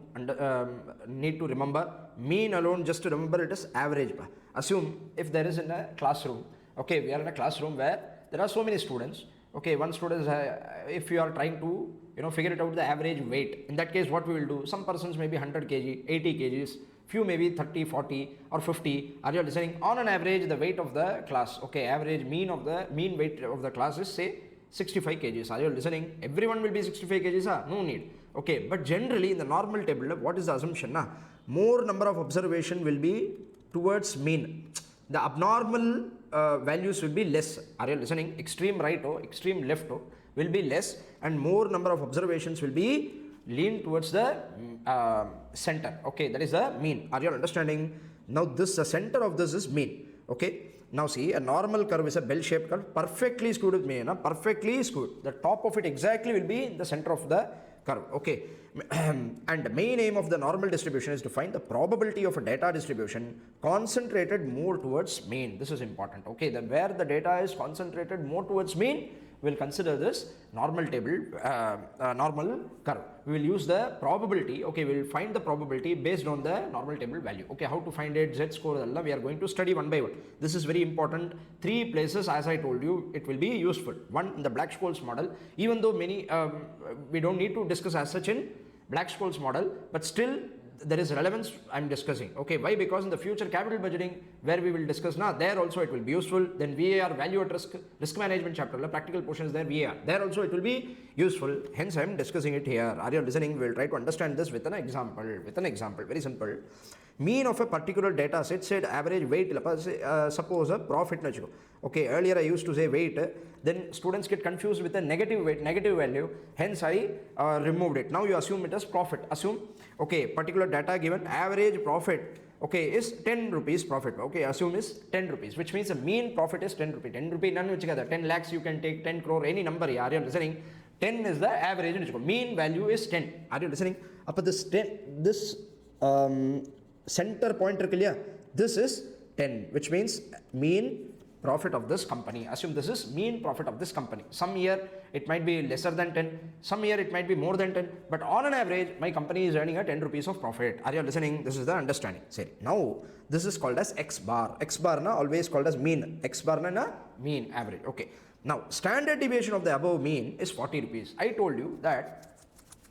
need to remember. Mean alone, just to remember it is average. Assume if there is in a classroom, okay, we are in a classroom where there are so many students. Okay, one student, if you are trying to figure it out the average weight, in that case what we will do, some persons may be 100 kg, 80 kgs, few maybe 30, 40 or 50. Are you listening? On an average, the weight of the class, okay, average mean weight of the class is say 65 kgs. Are you listening? Everyone will be 65 kgs, no need. Okay, but generally in the normal table, what is the assumption? More number of observation will be towards mean. The abnormal values will be less. Are you listening? Extreme right or extreme left will be less, and more number of observations will be lean towards the center. Okay, that is the mean. Are you understanding? Now this, the center of this is mean. Okay, now see, a normal curve is a bell-shaped curve, perfectly skewed with mean, perfectly skewed. The top of it exactly will be in the center of the curve. Okay, and the main aim of the normal distribution is to find the probability of a data distribution concentrated more towards mean. This is important. Okay, where the data is concentrated more towards mean, we will consider this normal table, normal curve. We will use the probability. Okay, we will find the probability based on the normal table value. Okay, how to find it, Z score, we are going to study one by one. This is very important. 3 places, as I told you, it will be useful. One, in the Black-Scholes model, even though many, we don't need to discuss as such in Black-Scholes model, but still there is relevance I am discussing. Okay, why? Because in the future capital budgeting, where we will discuss now, there also it will be useful. Then VAR, value at risk management chapter, the practical portion is there, VAR, there also it will be useful. Hence I am discussing it here. Are you listening? We will try to understand this with an example. Very simple. Mean of a particular data set, said average weight, suppose a profit. Okay, earlier I used to say weight, then students get confused with a negative weight, negative value, hence I removed it. Now you assume it as profit. Assume, okay, particular data given, average profit, okay, is 10 rupees profit. Okay, assume is 10 rupees, which means the mean profit is 10 rupees. 10 rupees, none which together, 10 lakhs you can take, 10 crore, any number. Are you listening? 10 is the average, mean value is 10. Are you listening? Up this 10, this center point, this is 10, which means mean profit of this company. Assume this is mean profit of this company. Some year it might be lesser than 10, some year it might be more than 10, but on an average my company is earning a 10 rupees of profit. Are you listening? This is the understanding. Say, now this is called as X bar. X bar always called as mean. X bar mean, average. Okay, now standard deviation of the above mean is 40 rupees. I told you that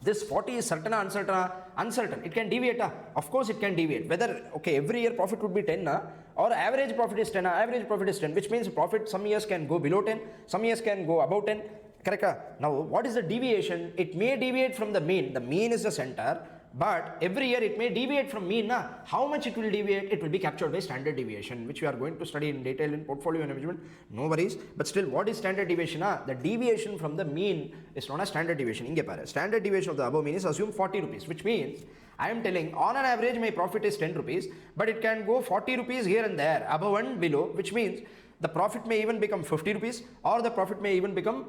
this 40 is certain or uncertain? Uncertain. It can deviate. Of course it can deviate. Whether, okay, every year profit would be 10 or average profit is 10. Average profit is 10, which means profit some years can go below 10, some years can go above 10. Correct? Now what is the deviation? It may deviate from the mean. The mean is the center, but every year it may deviate from mean. How much it will deviate? It will be captured by standard deviation, which we are going to study in detail in portfolio management. No worries. But still, what is standard deviation? The deviation from the mean is known as standard deviation. Standard deviation of the above mean is assume 40 rupees, which means I am telling on an average my profit is 10 rupees, but it can go 40 rupees here and there, above and below, which means the profit may even become 50 rupees, or the profit may even become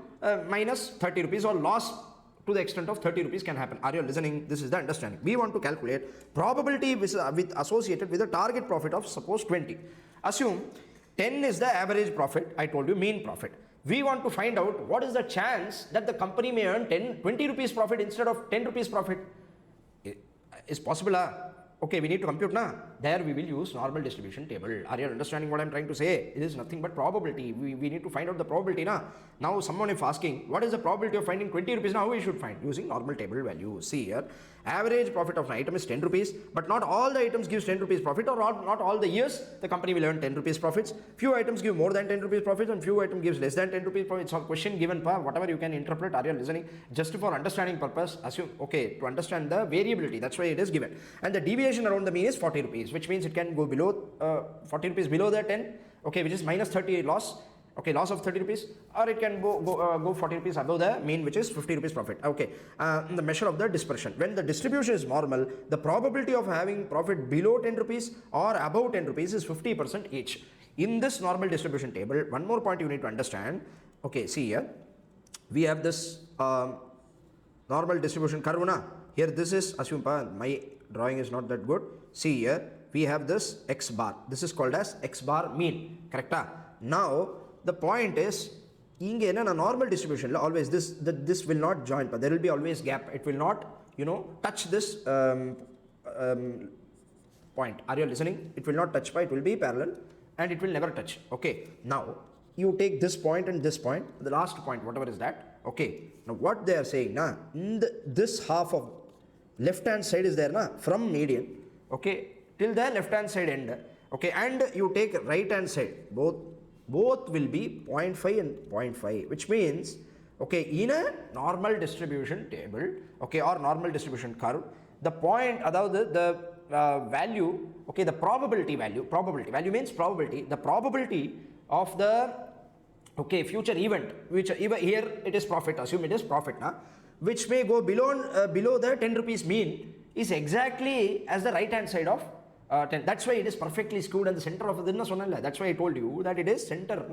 minus 30 rupees, or loss to the extent of 30 rupees can happen. Are you listening? This is the understanding. We want to calculate probability with associated with a target profit of suppose 20. Assume 10 is the average profit, I told you mean profit. We want to find out what is the chance that the company may earn 20 rupees profit instead of 10 rupees profit. Is possible? Okay, we need to compute now. There we will use normal distribution table. Are you understanding what I am trying to say? It is nothing but probability. We need to find out the probability now. Now someone is asking, what is the probability of finding 20 rupees? Now we should find using normal table value. See here, average profit of an item is 10 rupees, but not all the items gives 10 rupees profit, or not all the years the company will earn 10 rupees profits. Few items give more than 10 rupees profits and few items gives less than 10 rupees profits. It's a question given, whatever you can interpret. Are you listening? Just for understanding purpose, assume, okay, to understand the variability, that's why it is given. And the deviation around the mean is 40 rupees, which means it can go below 40 rupees below the 10, okay, which is minus 30 loss, okay, loss of 30 rupees, or it can go 40 rupees above the mean, which is 50 rupees profit. Okay, the measure of the dispersion. When the distribution is normal, the probability of having profit below 10 rupees or above 10 rupees is 50% each. In this normal distribution table, one more point you need to understand. Okay, see here, we have this normal distribution curve. Here this is, assume my drawing is not that good. See here, we have this x bar. This is called as x bar mean. Correct? Now the point is, in a normal distribution, always this will not join, but there will be always gap. It will not, touch this point. Are you listening? It will not touch, it will be parallel, and it will never touch. Okay. Now you take this point and this point, the last point, whatever is that. Okay. Now what they are saying, in this half of left hand side is there, from median, okay, till the left hand side end, okay, and you take right hand side, both will be 0.5 and 0.5, which means, okay, in a normal distribution table, okay, or normal distribution curve, the point, the value, okay, the probability value means probability, the probability of the, okay, future event, which here it is profit, assume it is profit, which may go below the 10 rupees mean, is exactly as the right hand side of 10. That's why it is perfectly skewed and the center of the, that's why I told you that it is center,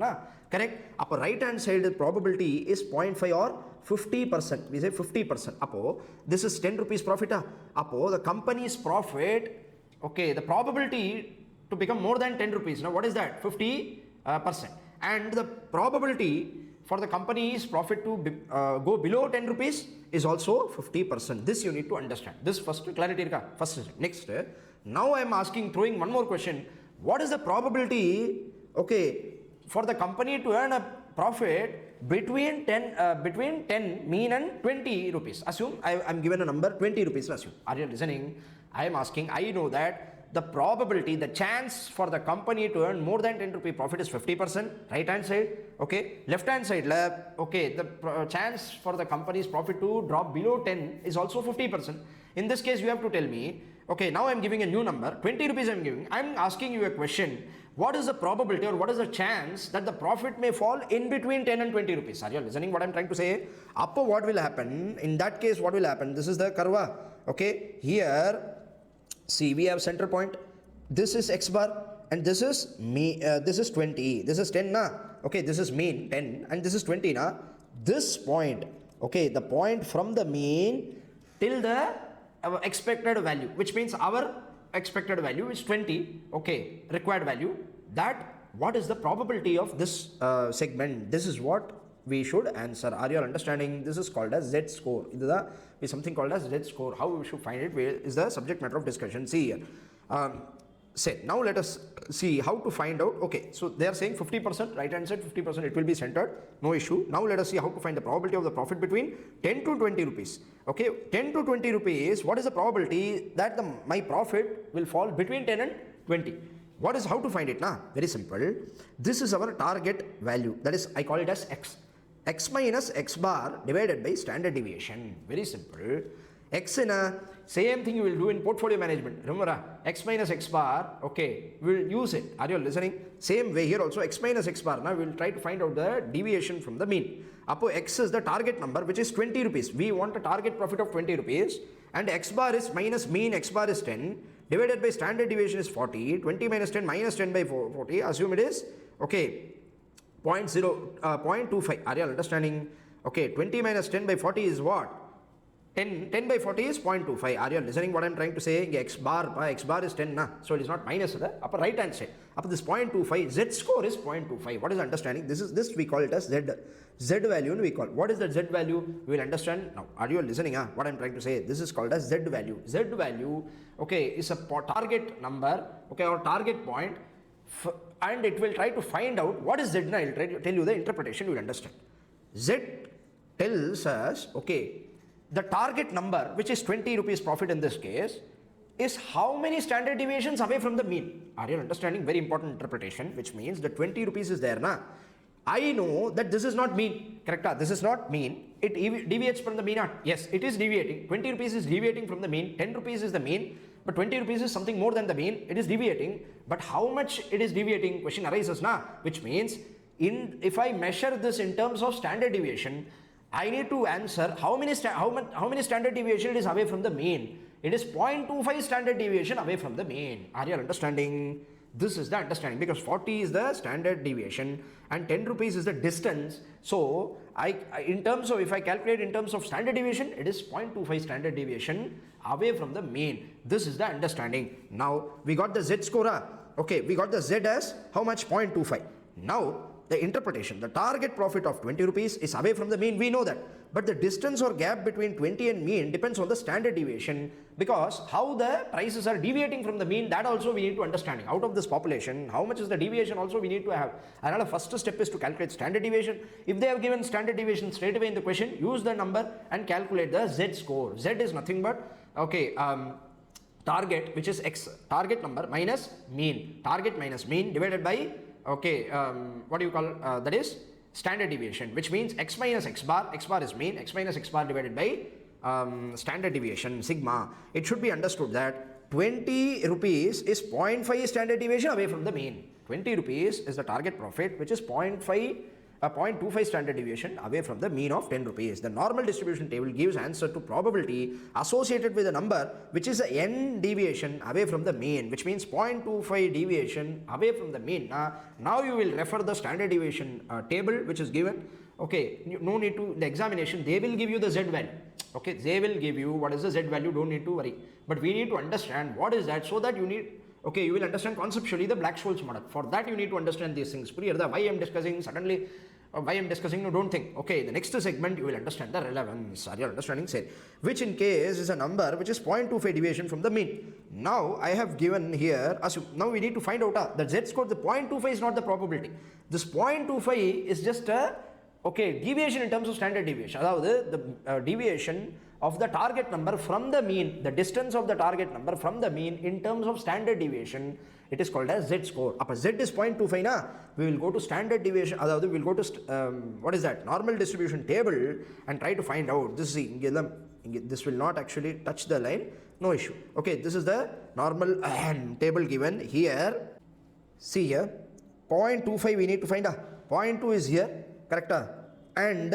correct? Upper right hand side probability is 0.5 or 50%. We say 50%. Apo, this is 10 rupees profit. Apo, the company's profit, okay, the probability to become more than 10 rupees. Now what is that? 50%. And the probability for the company's profit to go below 10 rupees is also 50%. This you need to understand. This first clarity. First, next, now I am asking, throwing one more question. What is the probability, okay, for the company to earn a profit between 10 mean and 20 rupees? Assume I am given a number 20 rupees. Assume. Are you listening? I am asking, I know that the probability, the chance for the company to earn more than 10 rupee profit is 50%, right hand side, okay, left hand side, okay, the chance for the company's profit to drop below 10 is also 50%. In this case, you have to tell me, okay, now I am giving a new number, 20 rupees I am giving, I am asking you a question, what is the probability or what is the chance that the profit may fall in between 10 and 20 rupees? Are you listening what I am trying to say? Up what will happen, in that case what will happen, this is the curve, okay, here, see, we have center point. This is x bar, and this is this is 20. This is 10, okay. This is mean 10, and this is 20, This point, okay, the point from the mean till the expected value, which means our expected value is 20. Okay, required value. That what is the probability of this segment? This is what we should answer. Are you understanding? This is called as Z score. This is something called as Z score. How we should find it is the subject matter of discussion. See here. Now let us see how to find out. Okay, so they are saying 50%, right hand side 50%, it will be centered, no issue. Now let us see how to find the probability of the profit between 10 to 20 rupees. Okay, 10 to 20 rupees, what is the probability that my profit will fall between 10 and 20? What is, how to find it? Very simple. This is our target value. That is, I call it as X. X minus X bar divided by standard deviation. Very simple. X in a same thing you will do in portfolio management. Remember, X minus X bar, okay, we will use it. Are you listening? Same way here also, X minus X bar. Now we will try to find out the deviation from the mean. Apo X is the target number, which is 20 rupees. We want a target profit of 20 rupees. And X bar is minus mean, X bar is 10. Divided by standard deviation is 40. 20 minus 10 minus 10 by 40. Assume it is, okay, 0.25. Are you understanding? Okay, 20 minus 10 by 40 is what? 10 by 40 is 0.25. Are you listening what I am trying to say? X bar is 10 na, so it is not minus the upper right hand side. Up this 0.25, Z score is 0.25. What is understanding? This we call it as Z value we call. What is that Z value? We will understand now. Are you listening? What I am trying to say? This is called as Z value. Z value, okay, is a target number, okay, or target point, and it will try to find out what is Z. Now I will try to tell you the interpretation. You will understand. Z tells us, okay, the target number, which is 20 rupees profit in this case, is how many standard deviations away from the mean. Are you understanding? Very important interpretation, which means the 20 rupees is there na. I know that this is not mean, correct? This is not mean. It deviates from the mean. Yes, it is deviating. 20 rupees is deviating from the mean. 10 rupees is the mean. But 20 rupees is something more than the mean. It is deviating. But how much it is deviating? Question arises na. Which means, if I measure this in terms of standard deviation, I need to answer how many standard deviation is away from the mean. It is 0.25 standard deviation away from the mean. Are you understanding? This is the understanding, because 40 is the standard deviation and 10 rupees is the distance. So in terms of, if I calculate in terms of standard deviation, it is 0.25 standard deviation away from the mean. This is the understanding. Now we got the Z score. Okay, we got the Z as how much? 0.25. Now the interpretation, the target profit of 20 rupees is away from the mean, we know that. But the distance or gap between 20 and mean depends on the standard deviation, because how the prices are deviating from the mean, that also we need to understand. Out of this population, how much is the deviation also we need to have. Another first step is to calculate standard deviation. If they have given standard deviation straight away in the question, use the number and calculate the Z score. Z is nothing but, okay, target, which is X, target number minus mean. Target minus mean divided by, okay, what do you call, that is standard deviation, which means X minus X bar is mean, X minus X bar divided by standard deviation, sigma. It should be understood that 20 rupees is 0.5 standard deviation away from the mean. 20 rupees is the target profit, which is 0.25 standard deviation away from the mean of 10 rupees. The normal distribution table gives answer to probability associated with a number which is a n deviation away from the mean, which means 0.25 deviation away from the mean. Now you will refer the standard deviation table which is given. Okay, no need to, the examination, they will give you the Z value. Okay, they will give you what is the Z value, don't need to worry. But we need to understand what is that, so that you need, okay, you will understand conceptually the Black-Scholes model. For that you need to understand these things. Why I am discussing suddenly, why I am discussing, no, don't think. Okay, the next segment you will understand the relevance. Are you understanding? Say, which in case is a number which is 0.25 deviation from the mean. Now I have given here, now we need to find out the Z score. The 0.25 is not the probability. This 0.25 is just a, okay, deviation in terms of standard deviation. The deviation of the target number from the mean, the distance of the target number from the mean in terms of standard deviation, it is called as Z score. Z is 0.25 na, we will go to standard deviation, we will go to what is that, normal distribution table and try to find out. This will not actually touch the line, no issue. Okay, this is the normal table given here. See here, 0.25 we need to find. 0.2 is here, correct? And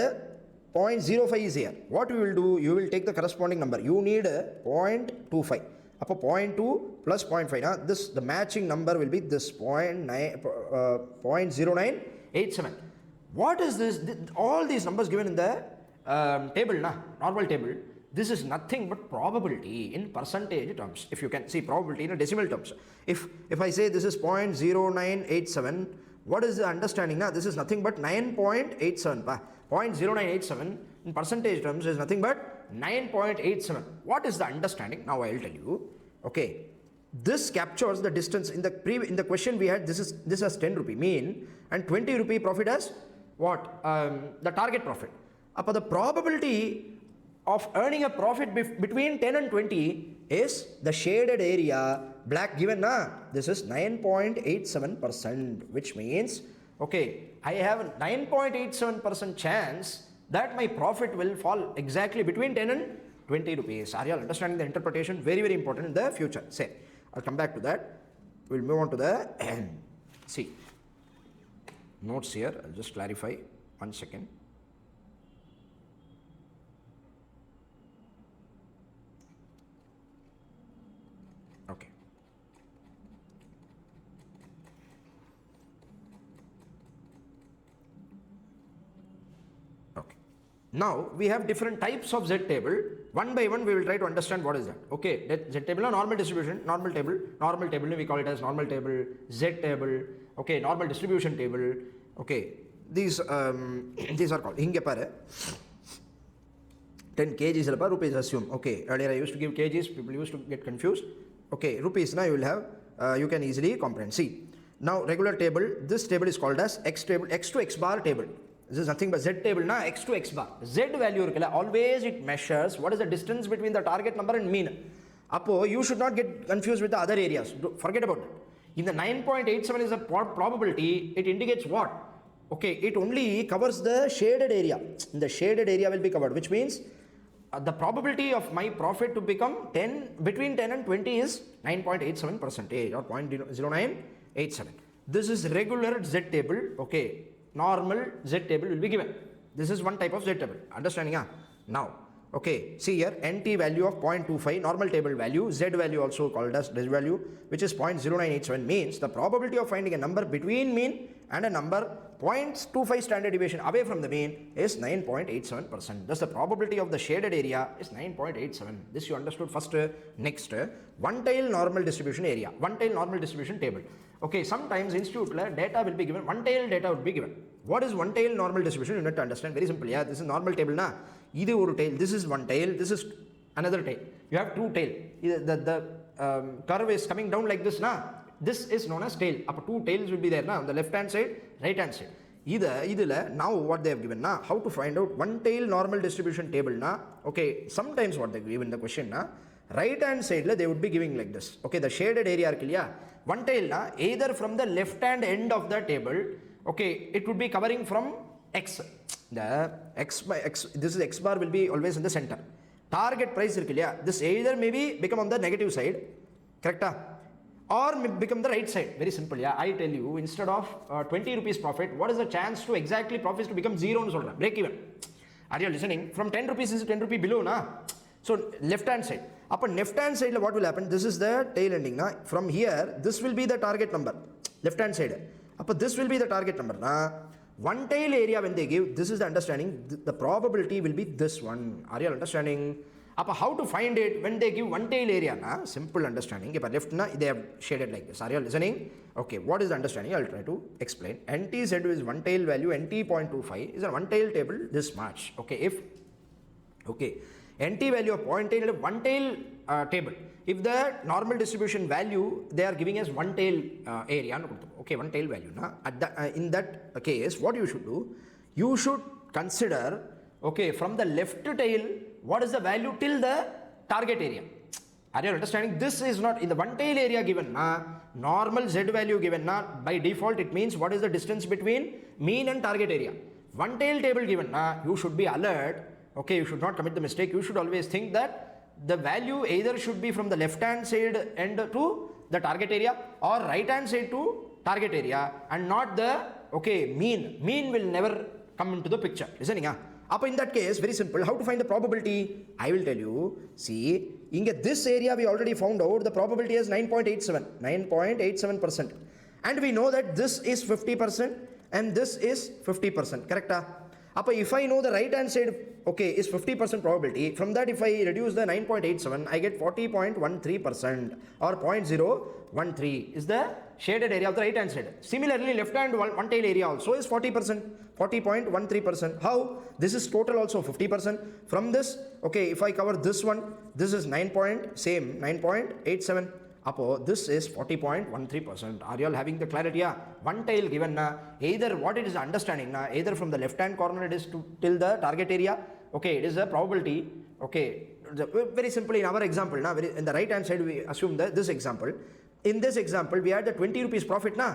0.05 is here. What you will do, you will take the corresponding number. You need 0.25. Up 0.2 plus 0.5. This, the matching number will be this 0.0987. What is this? All these numbers given in the table, normal table. This is nothing but probability in percentage terms. If you can see probability in a decimal terms. If I say this is 0.0987, what is the understanding now? This is nothing but 9.87. 0.0987 in percentage terms is nothing but 9.87. What is the understanding? Now I will tell you. Okay, this captures the distance. In the question we had, this has 10 rupee mean and 20 rupee profit as what? The target profit. Upon the probability of earning a profit between 10 and 20 is the shaded area black given this is 9.87%, which means, okay, I have a 9.87% chance that my profit will fall exactly between 10 and 20 rupees. Are you all understanding the interpretation? Very, very important in the future. Say, I'll come back to that. We'll move on to the see notes here. I'll just clarify 1 second. Okay. Okay. Now we have different types of Z table. One by one we will try to understand what is that. Okay, that Z table or normal distribution, normal table we call it as normal table, Z table, okay, normal distribution table, okay. These are called, hinge pare 10 kgs rupees assume, okay. Earlier I used to give kgs, people used to get confused. Okay, rupees now you will have, you can easily comprehend. See, now regular table, this table is called as X table, X to X bar table. This is nothing but Z table na, X to X bar. Z value always it measures what is the distance between the target number and mean. Apo, you should not get confused with the other areas. Forget about it. In the 9.87 is a probability, it indicates what? Okay, it only covers the shaded area. The shaded area will be covered, which means the probability of my profit to become 10, between 10 and 20 is 9.87% or 0.0987. This is regular Z table, okay. Normal Z table will be given. This is one type of Z table. Understanding? Now, okay, see here, NT value of 0.25, normal table value, Z value also called as Z value, which is 0.0987, means the probability of finding a number between mean and a number 0.25 standard deviation away from the mean is 9.87%. Thus the probability of the shaded area is 9.87. This you understood first. Next, one tail normal distribution area, one tail normal distribution table. Okay, sometimes institute data will be given, one tail data will be given. What is one tail normal distribution? You need to understand very simple. Yeah, this is normal table na. Either one tail, this is one tail, this is another tail. You have two tail. The curve is coming down like this na. This is known as tail. Up two tails will be there na, on the left hand side, right hand side. Now what they have given na, how to find out one tail normal distribution table na. Okay, sometimes what they give in the question na, right hand side they would be giving like this. Okay, the shaded area one tail na, either from the left hand end of the table, okay, it would be covering from X. The X by X, this is X bar will be always in the center. Target price this either maybe become on the negative side, correct? Or become the right side. Very simple. Yeah, I tell you, instead of 20 rupees profit, what is the chance to exactly profits to become 0 no solra? Break even. Are you listening? From 10 rupees is 10 rupee below na. So left hand side. Upon left hand side what will happen? This is the tail ending na. From here, this will be the target number. Left hand side. Upon this will be the target number na. One tail area when they give, this is the understanding, the probability will be this one. Are you understanding? How to find it when they give one tail area na? Simple understanding. If left na, they have shaded like this. Are you listening? Okay, what is the understanding? I'll try to explain. NT Z is one tail value, NT 0.25 is a one tail table this much. Okay, if NT value of one tail table. If the normal distribution value they are giving as one tail area, okay, one tail value na, in that case, what you should do? You should consider, okay, from the left tail, what is the value till the target area? Are you understanding? This is not in the one tail area given na, normal Z value given na, by default it means what is the distance between mean and target area. One tail table given na, you should be alert. Okay, you should not commit the mistake. You should always think that the value either should be from the left hand side end to the target area or right hand side to target area and not the, okay, mean. Mean will never come into the picture. Listening? Up in that case, very simple. How to find the probability? I will tell you. See, in this area we already found out the probability is 9.87%. And we know that this is 50% and this is 50%. Correct? If I know the right hand side, okay, is 50% probability, from that if I reduce the 9.87, I get 40.13% or 0.013 is the shaded area of the right hand side. Similarly, left hand one tail area also is 40%, 40.13%. How? This is total also 50%. From this, okay, if I cover this one, this is 9.87. This is 40.13%. Are you all having the clarity? Yeah. One tail given na, either what it is understanding na, either from the left hand corner it is to till the target area. Okay, it is a probability. Okay, very simply in our example na, in the right hand side we assume that this example. In this example we had the 20 rupees profit na.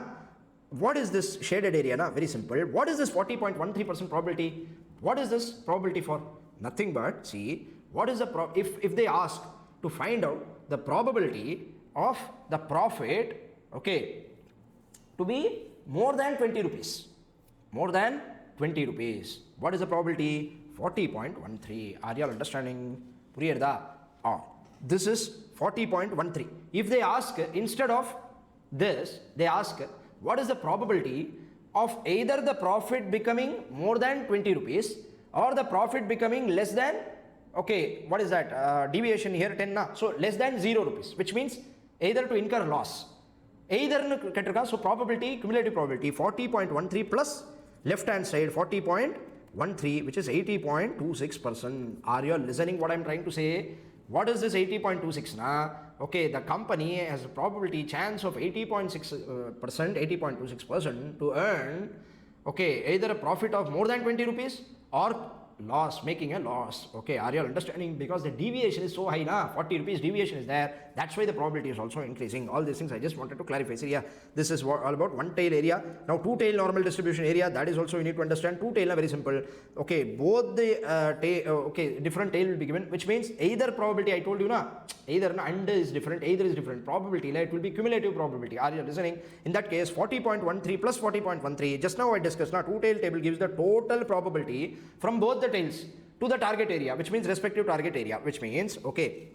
What is this shaded area na? Very simple. What is this 40.13% probability? What is this probability for? Nothing but see. what is the if they ask to find out the probability of the profit, okay, to be more than 20 rupees, more than 20 rupees, what is the probability? 40.13. Are you all understanding? Puriyarda? Or this is 40.13. If they ask instead of this, they ask what is the probability of either the profit becoming more than 20 rupees or the profit becoming less than, okay, what is that? Deviation here 10 na, so less than 0 rupees, which means either to incur loss. Either so probability, cumulative probability 40.13 plus left hand side 40.13, which is 80.26%. Are you listening what I am trying to say? What is this 80.26 na? Okay, the company has a probability chance of 80.6%, 80.26% to earn, okay, either a profit of more than 20 rupees or loss, making a loss. Okay, are you all understanding? Because the deviation is so high na, 40 rupees deviation is there, that's why the probability is also increasing. All these things I just wanted to clarify. So yeah, this is all about one tail area. Now two tail normal distribution area, that is also you need to understand. Two tail are very simple. Okay, both the different tail will be given, which means either probability, I told you na, either na, and is different, either is different. Probability, like, it will be cumulative probability. Are you listening? In that case, 40.13 plus 40.13, just now I discussed now, two tail table gives the total probability from both the tails to the target area, which means respective target area, which means, okay,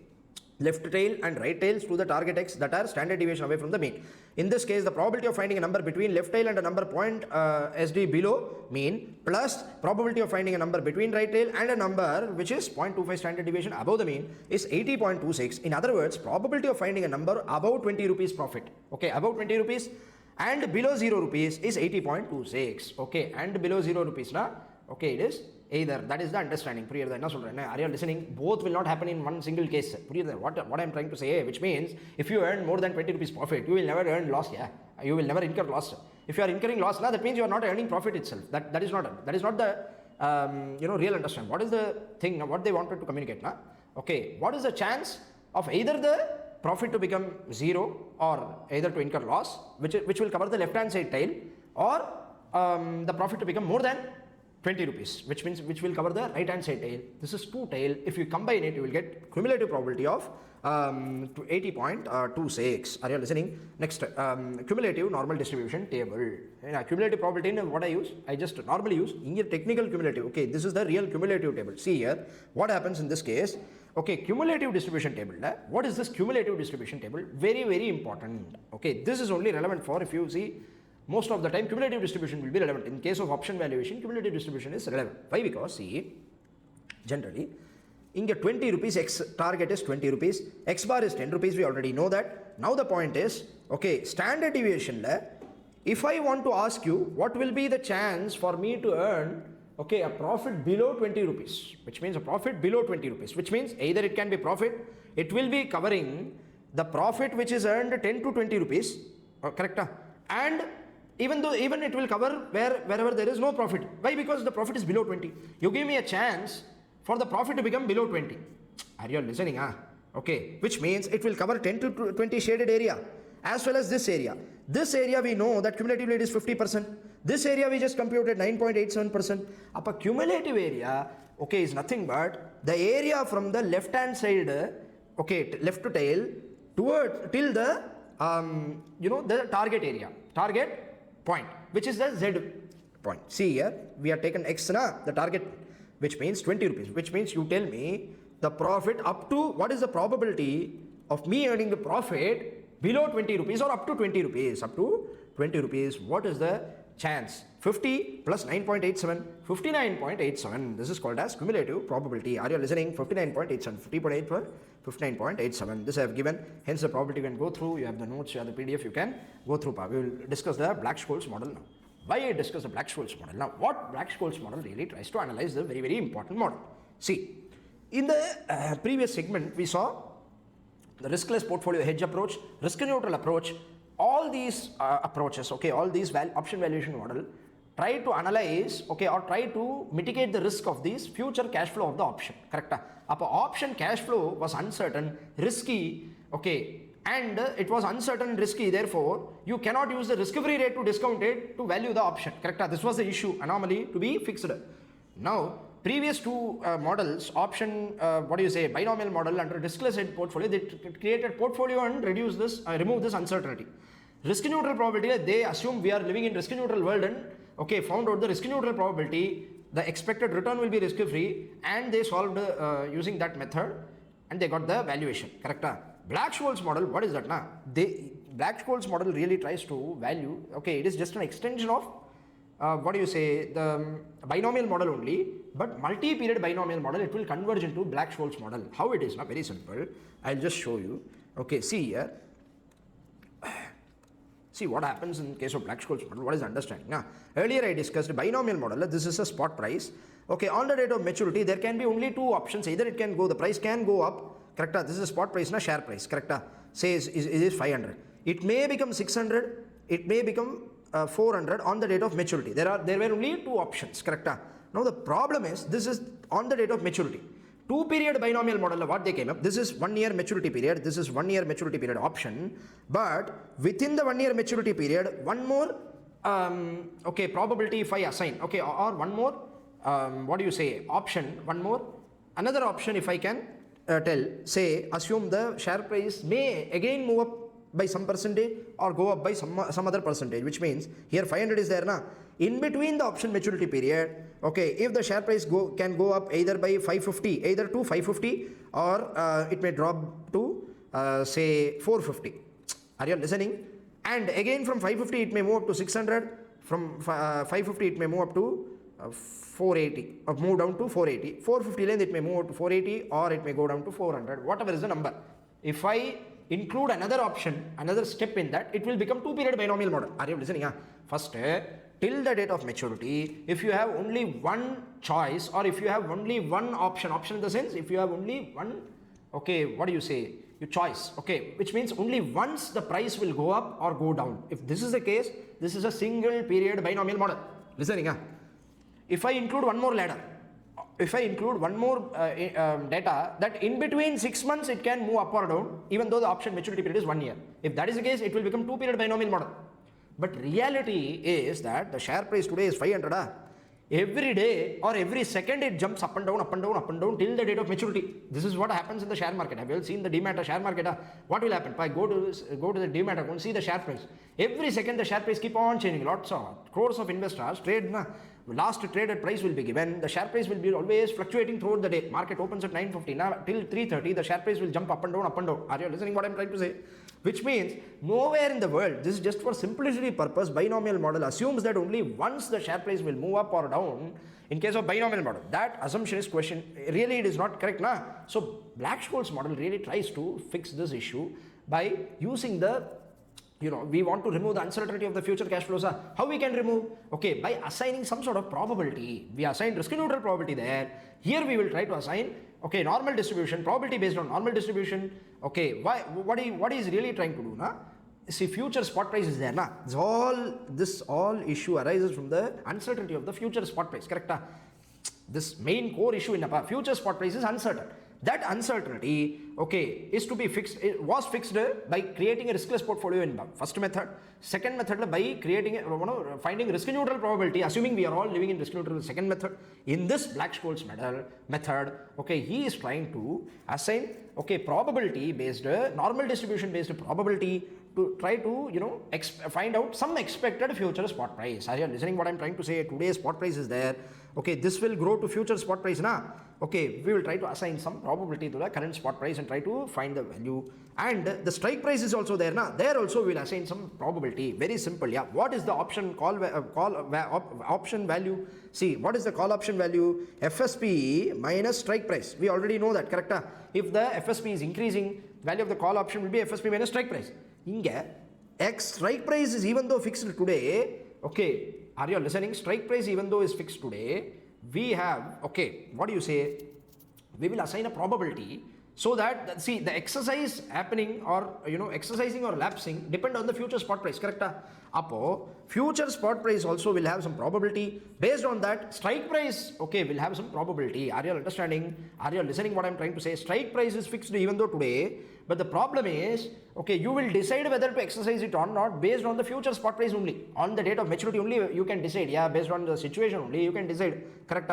left tail and right tails to the target x that are standard deviation away from the mean. In this case, the probability of finding a number between left tail and a number point SD below mean plus probability of finding a number between right tail and a number which is 0.25 standard deviation above the mean is 80.26. In other words, probability of finding a number above 20 rupees profit, okay, above 20 rupees and below 0 rupees is 80.26. okay, and below 0 rupees na, okay, it is either. That is the understanding. Are you listening? Both will not happen in one single case. What I am trying to say, which means if you earn more than 20 rupees profit, you will never earn loss. Yeah, you will never incur loss. If you are incurring loss, that means you are not earning profit itself. That is not the real understanding. What is the thing? What they wanted to communicate? Na? Okay, what is the chance of either the profit to become 0 or either to incur loss, which will cover the left hand side tail, or the profit to become more than 20 rupees, which means which will cover the right hand side tail. This is two tail. If you combine it, you will get cumulative probability of 80.26. Are you listening? Next, cumulative normal distribution table. Cumulative probability, what I use? I just normally use in your technical cumulative. Okay, this is the real cumulative table. See here, what happens in this case? Okay, cumulative distribution table. What is this cumulative distribution table? Very, very important. Okay, this is only relevant for, if you see, most of the time cumulative distribution will be relevant. In case of option valuation, cumulative distribution is relevant. Why? Because see, generally, in 20 rupees, X target is 20 rupees, X bar is 10 rupees, we already know that. Now the point is, okay, standard deviation, if I want to ask you, what will be the chance for me to earn, okay, a profit below 20 rupees, which means a profit below 20 rupees, which means either it can be profit, it will be covering the profit which is earned 10 to 20 rupees, correct? And even it will cover wherever there is no profit. Why? Because the profit is below 20. You give me a chance for the profit to become below 20. Are you listening? Okay, which means it will cover 10 to 20 shaded area as well as this area. This area we know that cumulatively it is 50%. This area we just computed 9.87%. Upper cumulative area, okay, is nothing but the area from the left hand side, okay, left to tail till the the target area, target point, which is the Z point. See here, we have taken X na, the target, which means 20 rupees, which means you tell me the profit up to, what is the probability of me earning the profit below 20 rupees or up to 20 rupees, up to 20 rupees, what is the chance? 50 plus 9.87, 59.87. This is called as cumulative probability. Are you listening? 59.87, 50.81, 59.87. This I have given. Hence the probability you can go through. You have the notes, you have the PDF, you can go through. We will discuss the Black-Scholes model now. Why I discuss the Black-Scholes model? Now, what Black-Scholes model really tries to analyze the very, very important model. See, in the previous segment, we saw the riskless portfolio hedge approach, risk neutral approach, all these approaches, okay, all these option valuation model try to analyze, okay, or try to mitigate the risk of this future cash flow of the option, correct? Option cash flow was uncertain, risky, okay, and it was uncertain, risky, therefore you cannot use the risk-free rate to discount it to value the option, correct? This was the issue, anomaly to be fixed. Now previous two models, option, binomial model under riskless hedge portfolio, they created portfolio and remove this uncertainty. Risk neutral probability, they assume we are living in risk neutral world and found out the risk neutral probability, the expected return will be risk free, and they solved using that method and they got the valuation, correct? Black-Scholes model, what is that? Black-Scholes model really tries to value, it is just an extension of the binomial model only, but multi-period binomial model, it will converge into Black-Scholes model. How it is? Very simple. I'll just show you. See here. See what happens in case of Black-Scholes model. What is the understanding? Now, earlier I discussed binomial model. This is a spot price. On the date of maturity, there can be only two options. Either it can go, the price can go up, correct? This is a spot price, share price, correct? Say it is 500. It may become 600. It may become 400 on the date of maturity. There were only two options, correct? Now the problem is, this is on the date of maturity. 2-period binomial model, what they came up, this is 1 year maturity period, this is 1 year maturity period option, but within the 1 year maturity period, one more probability if I assign, or one more option, one more, another option if I can tell, say assume the share price may again move up by some percentage or go up by some other percentage, which means here 500 is there na. In between the option maturity period, if the share price can go up either by 550, either to 550 or it may drop to say 450. Are you listening? And again from 550 it may move up to 600, from 550 it may move up to 480, or move down to 480, 450 length it may move up to 480 or it may go down to 400, whatever is the number. If I include another option, another step in that, it will become 2-period binomial model. Are you listening? First, till the date of maturity, if you have only one choice or if you have only one option in the sense, if you have only one, your choice, which means only once the price will go up or go down. If this is the case, this is a single period binomial model. Listening? If I include one more ladder, if I include one more data, that in between 6 months it can move up or down, even though the option maturity period is 1 year. If that is the case, it will become 2-period binomial model. But reality is that the share price today is 500. Every day or every second it jumps up and down, up and down, up and down till the date of maturity. This is what happens in the share market. Have you all seen the demat share market? What will happen? If I go to the demat account, see the share price. Every second the share price keep on changing. Lots of crores of investors trade. Last traded price will be given. The share price will be always fluctuating throughout the day. Market opens at 9:50. Now till 3:30 the share price will jump up and down, up and down. Are you listening what I am trying to say? Which means nowhere in the world, this is just for simplicity purpose, binomial model assumes that only once the share price will move up or down in case of binomial model. That assumption is question. Really it is not correct. So Black-Scholes model really tries to fix this issue by using the we want to remove the uncertainty of the future cash flows. How we can remove? By assigning some sort of probability. We assigned risk neutral probability there. Here we will try to assign, normal distribution, probability based on normal distribution. What is really trying to do? See, future spot price is there. This all issue arises from the uncertainty of the future spot price, correct? This main core issue in a future spot price is uncertain. That uncertainty, is to be fixed. It was fixed by creating a riskless portfolio in the first method. Second method by creating finding risk neutral probability, assuming we are all living in risk neutral. Second method. In this Black-Scholes method, he is trying to assign probability based, normal distribution based probability to try to find out some expected future spot price. Are you listening what I am trying to say? Today's spot price is there. This will grow to future spot price now. We will try to assign some probability to the current spot price and try to find the value. And the strike price is also there now. There also we will assign some probability. Very simple. What is the option option value? See, what is the call option value? FSP minus strike price. We already know that, correct? If the FSP is increasing, value of the call option will be FSP minus strike price. X strike price is even though fixed today. Are you listening? Strike price even though is fixed today, we have, we will assign a probability so that, the exercise happening or, exercising or lapsing depend on the future spot price, correct? Future spot price also will have some probability. Based on that, strike price, will have some probability. Are you understanding? Are you listening what I am trying to say? Strike price is fixed even though today, but the problem is, you will decide whether to exercise it or not based on the future spot price only. On the date of maturity only you can decide, based on the situation only you can decide, correct?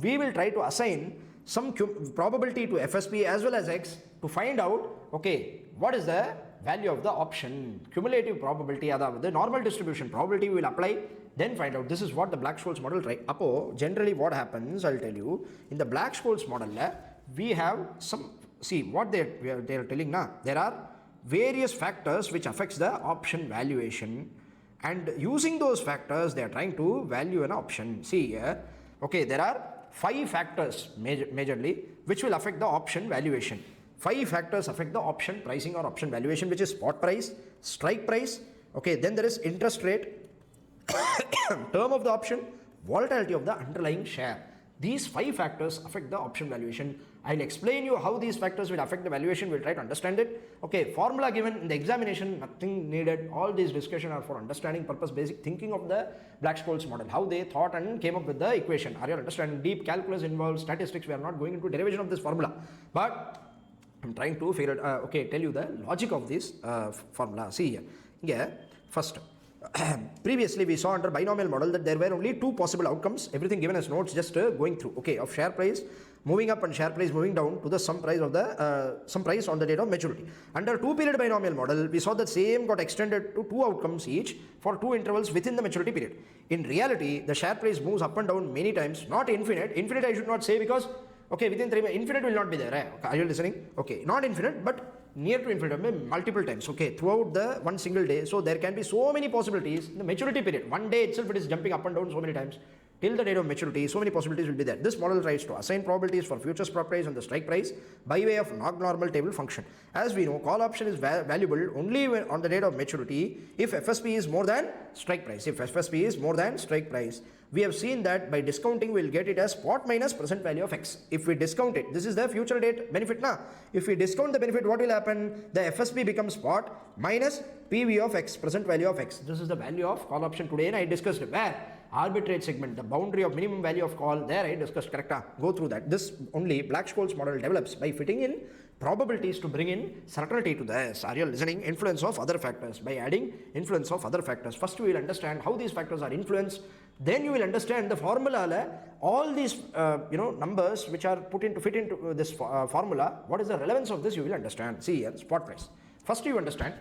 we will try to assign some probability to FSP as well as X to find out, okay, what is the value of the option. Cumulative probability, the normal distribution probability we will apply, then find out. This is what the Black-Scholes model try. Generally what happens, I'll tell you, in the Black-Scholes model, we have some, see what they are telling now, there are various factors which affects the option valuation, and using those factors they are trying to value an option. See here, okay, there are 5 factors majorly which will affect the option valuation. 5 factors affect the option pricing or option valuation, which is spot price, strike price, okay, then there is interest rate, term of the option, volatility of the underlying share. These 5 factors affect the option valuation. I'll explain you how these factors will affect the valuation. We'll try to understand it. Okay, formula given in the examination, nothing needed. All these discussions are for understanding purpose, basic thinking of the Black-Scholes model, how they thought and came up with the equation. Are you understanding? Deep calculus involves statistics. We are not going into derivation of this formula, but I'm trying to figure out, tell you the logic of this formula. See here, first, previously we saw under binomial model that there were only 2 possible outcomes, everything given as notes, just going through, of share price moving up and share price moving down to the sum price of the sum price on the date of maturity. Under 2-period binomial model, we saw that same got extended to 2 outcomes each for 2 intervals within the maturity period. In reality, the share price moves up and down many times, not infinite. Infinite I should not say, because within 3 months, infinite will not be there. Are you listening? Not infinite, but near to infinite, multiple times, throughout the one single day. So there can be so many possibilities in the maturity period. One day itself it is jumping up and down so many times. Till the date of maturity, so many possibilities will be there. This model tries to assign probabilities for future spot price and the strike price by way of log-normal table function. As we know, call option is valuable only when on the date of maturity if FSP is more than strike price. If FSP is more than strike price, we have seen that by discounting we will get it as spot minus present value of X. If we discount it, this is the future date benefit now. If we discount the benefit, what will happen? The FSP becomes spot minus PV of X, present value of X. This is the value of call option today, and I discussed where arbitrage segment, the boundary of minimum value of call, there I discussed, correct? Go through that. This only Black-Scholes model develops by fitting in probabilities to bring in certainty to this. Are you listening? Influence of other factors, by adding influence of other factors. First we will understand how these factors are influenced, then you will understand the formula, all these numbers which are fit into this formula, what is the relevance of this you will understand. See here, spot price. First you understand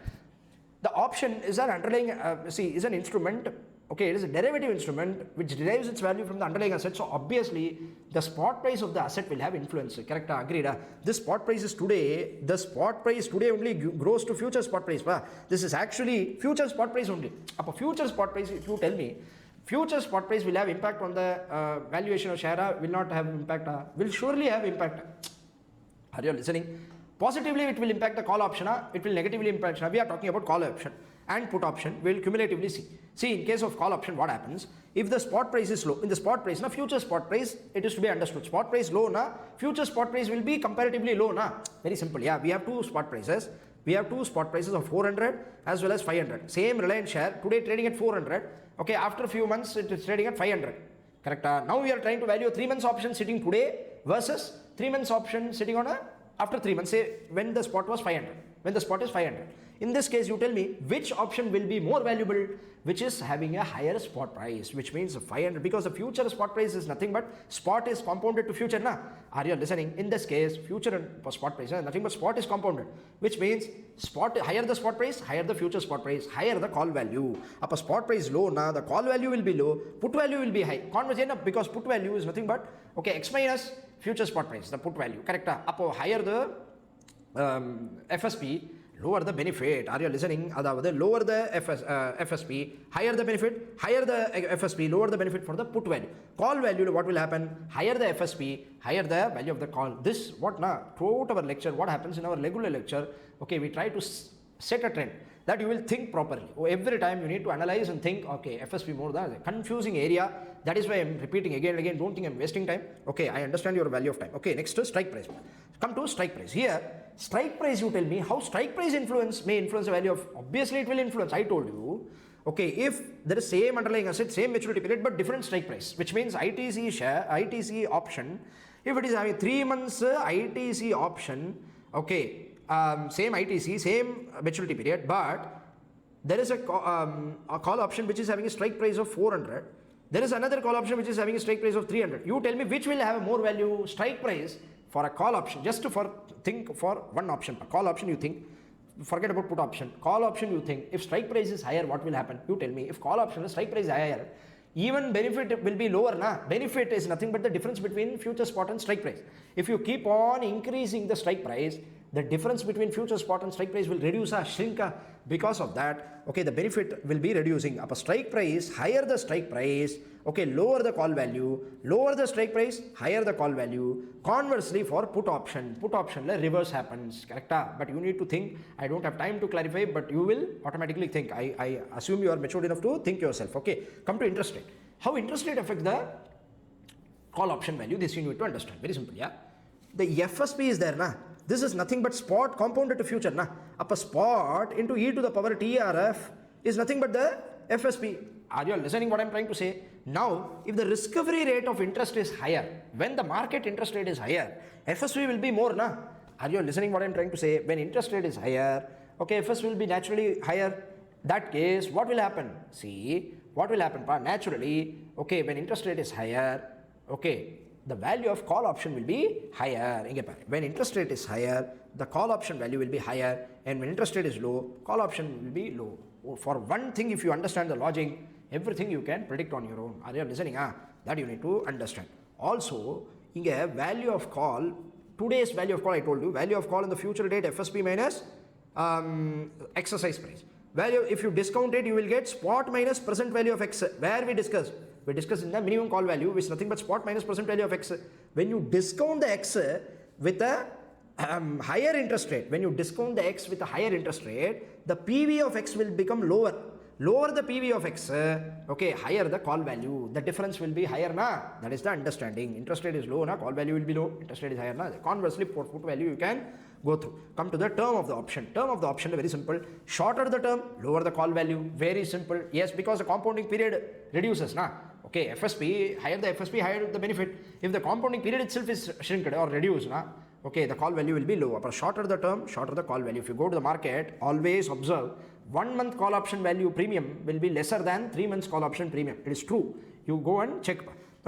the option is an underlying, is an instrument. It is a derivative instrument which derives its value from the underlying asset. So obviously the spot price of the asset will have influence. Correct? Agreed? This spot price is today. The spot price today only grows to future spot price. This is actually future spot price only. Future spot price, if you tell me, future spot price will have impact on the valuation of share, will not have impact, will surely have impact. Are you listening? Positively it will impact the call option, it will negatively impact. We are talking about call option and put option. We will cumulatively see. See, in case of call option, what happens? If the spot price is low, in the spot price, future spot price, it is to be understood. Spot price low, future spot price will be comparatively low. Very simple. We have 2 spot prices. We have 2 spot prices of 400 as well as 500. Same Reliance share, today trading at 400. After a few months, it is trading at 500. Correct? Now we are trying to value a 3 months option sitting today versus 3 months option sitting on after 3 months, say when the spot was 500, when the spot is 500. In this case, you tell me which option will be more valuable, which is having a higher spot price, which means 500, because the future spot price is nothing but spot is compounded to future. Are you listening? In this case, future and spot price, nothing but spot is compounded, which means spot, higher the spot price, higher the future spot price, higher the call value. If a spot price low, the call value will be low, put value will be high. Conversation, because put value is nothing but, X minus future spot price, the put value, correct? Higher the FSP, lower the benefit. Are you listening? Lower the FSP, higher the benefit, higher the FSP, lower the benefit for the put value. Call value, what will happen? Higher the FSP, higher the value of the call. This, throughout our lecture, what happens in our regular lecture, we try to set a trend that you will think properly. Every time you need to analyze and think, FSP more than confusing area. That is why I am repeating again and again. Don't think I am wasting time. I understand your value of time. Next is strike price. Come to strike price. Here, strike price, you tell me how strike price may influence the value of, obviously it will influence, I told you. If there is same underlying asset, same maturity period, but different strike price, which means ITC share, ITC option, if it is having 3 months ITC option, same ITC, same maturity period, but there is a call option which is having a strike price of 400, There is another call option which is having a strike price of 300. You tell me which will have more value, strike price for a call option, just for think for one option. Call option you think, forget about put option. Call option you think, if strike price is higher, what will happen? You tell me. If call option, strike price is higher, even benefit will be lower. Benefit is nothing but the difference between future spot and strike price. If you keep on increasing the strike price, the difference between future spot and strike price will reduce, shrink. Because of that, okay, the benefit will be reducing. Up a strike price, higher the strike price, okay, lower the call value, lower the strike price, higher the call value. Conversely, for put option, reverse happens, correct? But you need to think. I don't have time to clarify, but you will automatically think. I assume you are matured enough to think yourself. Okay, come to interest rate. How interest rate affects the call option value? This you need to understand. Very simple, yeah. The FSP is there, This is nothing but spot compounded to future, Up a spot into e to the power TRF is nothing but the FSP. Are you listening what I'm trying to say? Now, if the recovery rate of interest is higher, when the market interest rate is higher, FSP will be more, Are you listening what I'm trying to say? When interest rate is higher, okay, FSP will be naturally higher. That case, what will happen? See, what will happen? Naturally, okay, when interest rate is higher, okay, the value of call option will be higher. When interest rate is higher, the call option value will be higher, and when interest rate is low, call option will be low. For one thing, if you understand the logic, everything you can predict on your own. Are you listening? That you need to understand. Also, value of call, today's value of call, I told you, value of call in the future date, FSP minus exercise price. Value, if you discount it, you will get spot minus present value of X, where we discussed in the minimum call value, which is nothing but spot minus present value of X. When you discount the X with a higher interest rate, the PV of X will become lower. Lower the PV of X, okay, higher the call value. The difference will be higher, That is the understanding. Interest rate is low, call value will be low. Interest rate is higher, Conversely, for put value you can go through. Come to the term of the option. Term of the option is very simple. Shorter the term, lower the call value. Very simple. Yes, because the compounding period reduces, Okay, FSP, higher the FSP, higher the benefit. If the compounding period itself is shrinked or reduced, okay, the call value will be lower. But shorter the term, shorter the call value. If you go to the market, always observe 1 month call option value premium will be lesser than 3 months call option premium. It is true. You go and check.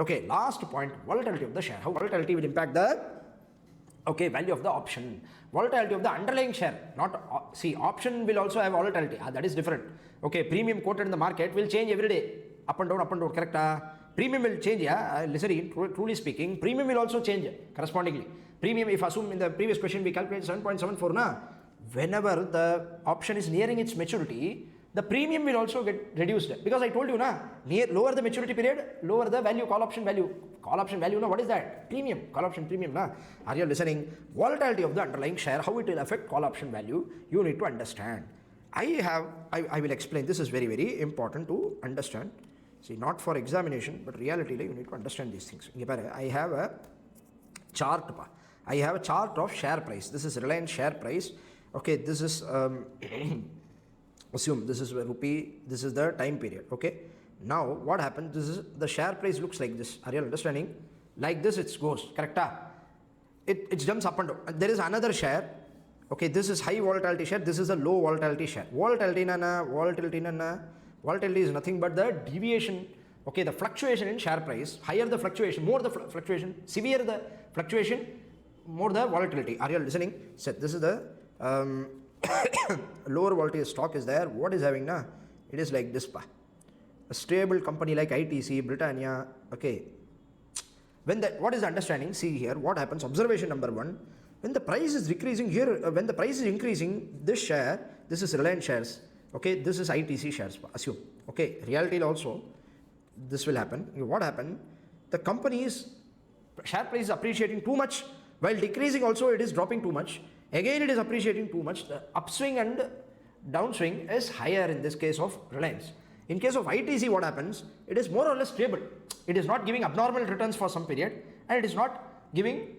Okay, last point, volatility of the share. How volatility will impact the value of the option. Volatility of the underlying share. Not see, option will also have volatility. That is different. Okay, premium quoted in the market will change every day. Up and down, correct? Premium will change, listening, truly speaking, premium will also change correspondingly. Premium, if assume in the previous question we calculate 7.74, whenever the option is nearing its maturity, the premium will also get reduced. Because I told you, lower the maturity period, lower the value, call option value. Call option value, what is that? Premium, call option premium. Are you listening? Volatility of the underlying share, how it will affect call option value, you need to understand. I will explain. This is very, very important to understand. See, not for examination, but reality, you need to understand these things. I have a chart. I have a chart of share price. This is Reliance share price. Okay, this is, assume this is rupee, this is the time period. Okay, now what happens? This is the share price looks like this. Are you understanding? Like this, it goes, correct? It jumps up and down. There is another share. Okay, this is high volatility share. This is a low volatility share. Volatility is nothing but the deviation, okay, the fluctuation in share price. Higher the fluctuation, more the fluctuation, severe the fluctuation, more the volatility. Are you listening? So this is the lower volatility stock is there. What is having now? It is like this. A stable company like ITC, Britannia, okay. When that, what is the understanding? See here, what happens? Observation number 1. When the price is decreasing here, when the price is increasing, this share, this is Reliance shares. Okay, this is ITC shares, assume. Okay, reality also, this will happen. What happened? The company's share price is appreciating too much, while decreasing also it is dropping too much. Again, it is appreciating too much. The upswing and downswing is higher in this case of Reliance. In case of ITC, what happens? It is more or less stable. It is not giving abnormal returns for some period, and it is not giving,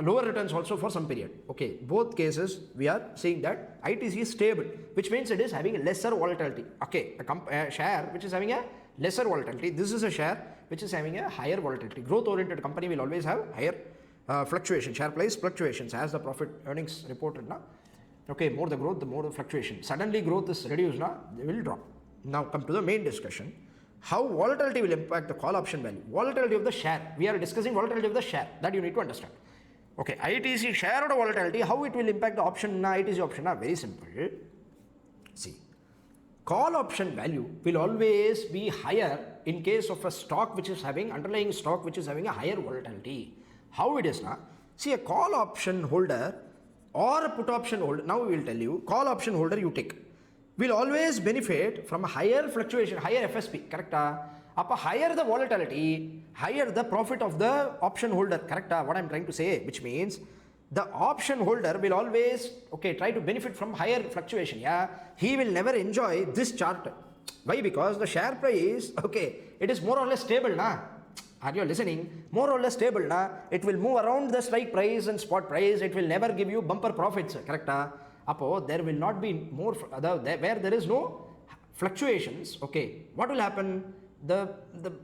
lower returns also for some period. Okay, both cases we are saying that ITC is stable, which means it is having lesser volatility. Okay, a share which is having a lesser volatility. This is a share which is having a higher volatility. Growth-oriented company will always have higher fluctuation, share price fluctuations as the profit earnings reported. Okay, more the growth, the more the fluctuation. Suddenly growth is reduced, they will drop. Now come to the main discussion. how volatility will impact the call option value. Volatility of the share. We are discussing volatility of the share. That you need to understand. Okay, ITC share or volatility, how it will impact the option, ITC option, very simple. See, call option value will always be higher in case of a stock which is having, underlying stock which is having a higher volatility. How it is now? See, a call option holder or a put option holder, now we will tell you, call option holder you take, will always benefit from a higher fluctuation, higher FSP, correct? Up higher the volatility, higher the profit of the option holder, correct? What I'm trying to say, which means the option holder will always, okay, try to benefit from higher fluctuation. Yeah, he will never enjoy this chart. Why? Because the share price, okay, it is more or less stable, na? Are you listening? More or less stable, na? It will move around the strike price and spot price. It will never give you bumper profits, correct? Apo, there will not be more, where there is no fluctuations, okay, what will happen?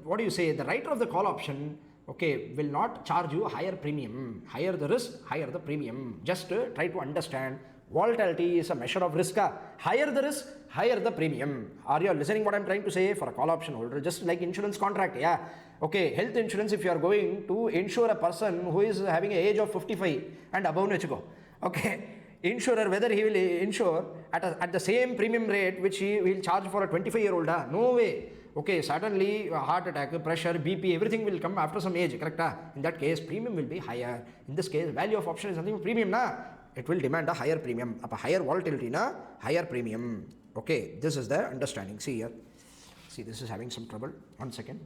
What do you say? The writer of the call option, okay, will not charge you a higher premium. Higher the risk, higher the premium. Just try to understand. Volatility is a measure of risk. Higher the risk, higher the premium. Are you listening what I'm trying to say? For a call option holder, just like insurance contract, yeah. Okay, health insurance, if you are going to insure a person who is having an age of 55 and above, okay, insurer, whether he will insure at the same premium rate which he will charge for a 25-year-old, no way. Okay, suddenly heart attack, pressure, BP, everything will come after some age, correct? In that case, premium will be higher. In this case, value of option is nothing but premium, na? It will demand a higher premium, a higher volatility, na? Higher premium. Okay, this is the understanding. See here. See, this is having some trouble. 1 second.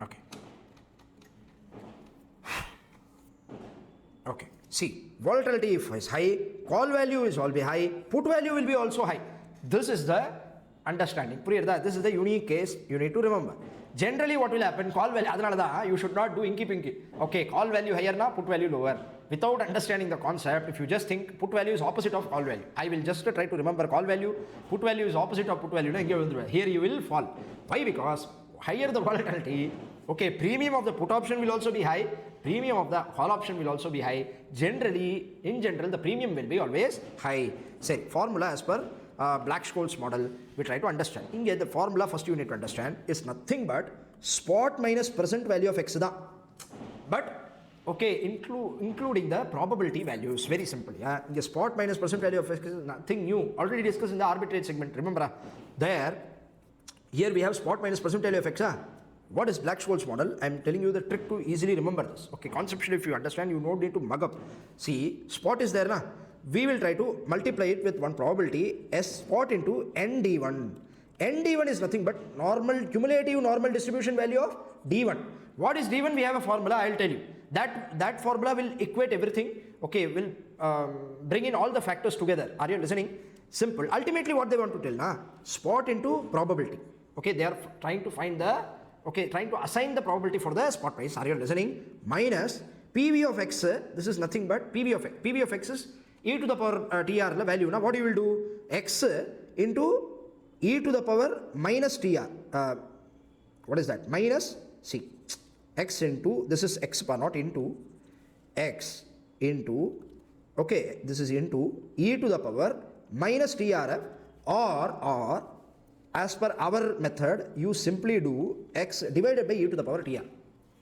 Okay. Okay. See, volatility if is high, call value is always high, put value will be also high. This is the understanding. This is the unique case you need to remember. Generally what will happen, call value, you should not do inky pinky. Okay, call value higher na, put value lower. Without understanding the concept, if you just think put value is opposite of call value, I will just try to remember call value, put value is opposite of put value. Here you will fall. Why? Because higher the volatility, okay, premium of the put option will also be high, premium of the call option will also be high. Generally, in general, the premium will be always high. Say, formula as per Black-Scholes model, we try to understand. In the formula first you need to understand is nothing but spot minus present value of x da. But, okay, including the probability values, very simple. Yeah, the spot minus present value of x is nothing new. Already discussed in the arbitrage segment. Remember, there, here we have spot minus present value of x. What is Black-Scholes model? I am telling you the trick to easily remember this. Okay, conceptually if you understand, you don't need to mug up. See, spot is there na. We will try to multiply it with one probability S spot into ND1. ND1 is nothing but cumulative normal distribution value of D1. What is D1? We have a formula, I will tell you. That formula will equate everything. Okay, will bring in all the factors together. Are you listening? Simple. Ultimately what they want to tell, na? Spot into probability. Okay, they are trying to find the, okay, trying to assign the probability for the spot price. Are you listening? Minus PV of x, this is nothing but PV of x. PV of x is e to the power tr value. Now what you will do? X into e to the power minus tr. What is that? Minus, see, x into, this is x bar, not into, x into, okay, this is into e to the power minus trf, or as per our method, you simply do x divided by e to the power tr.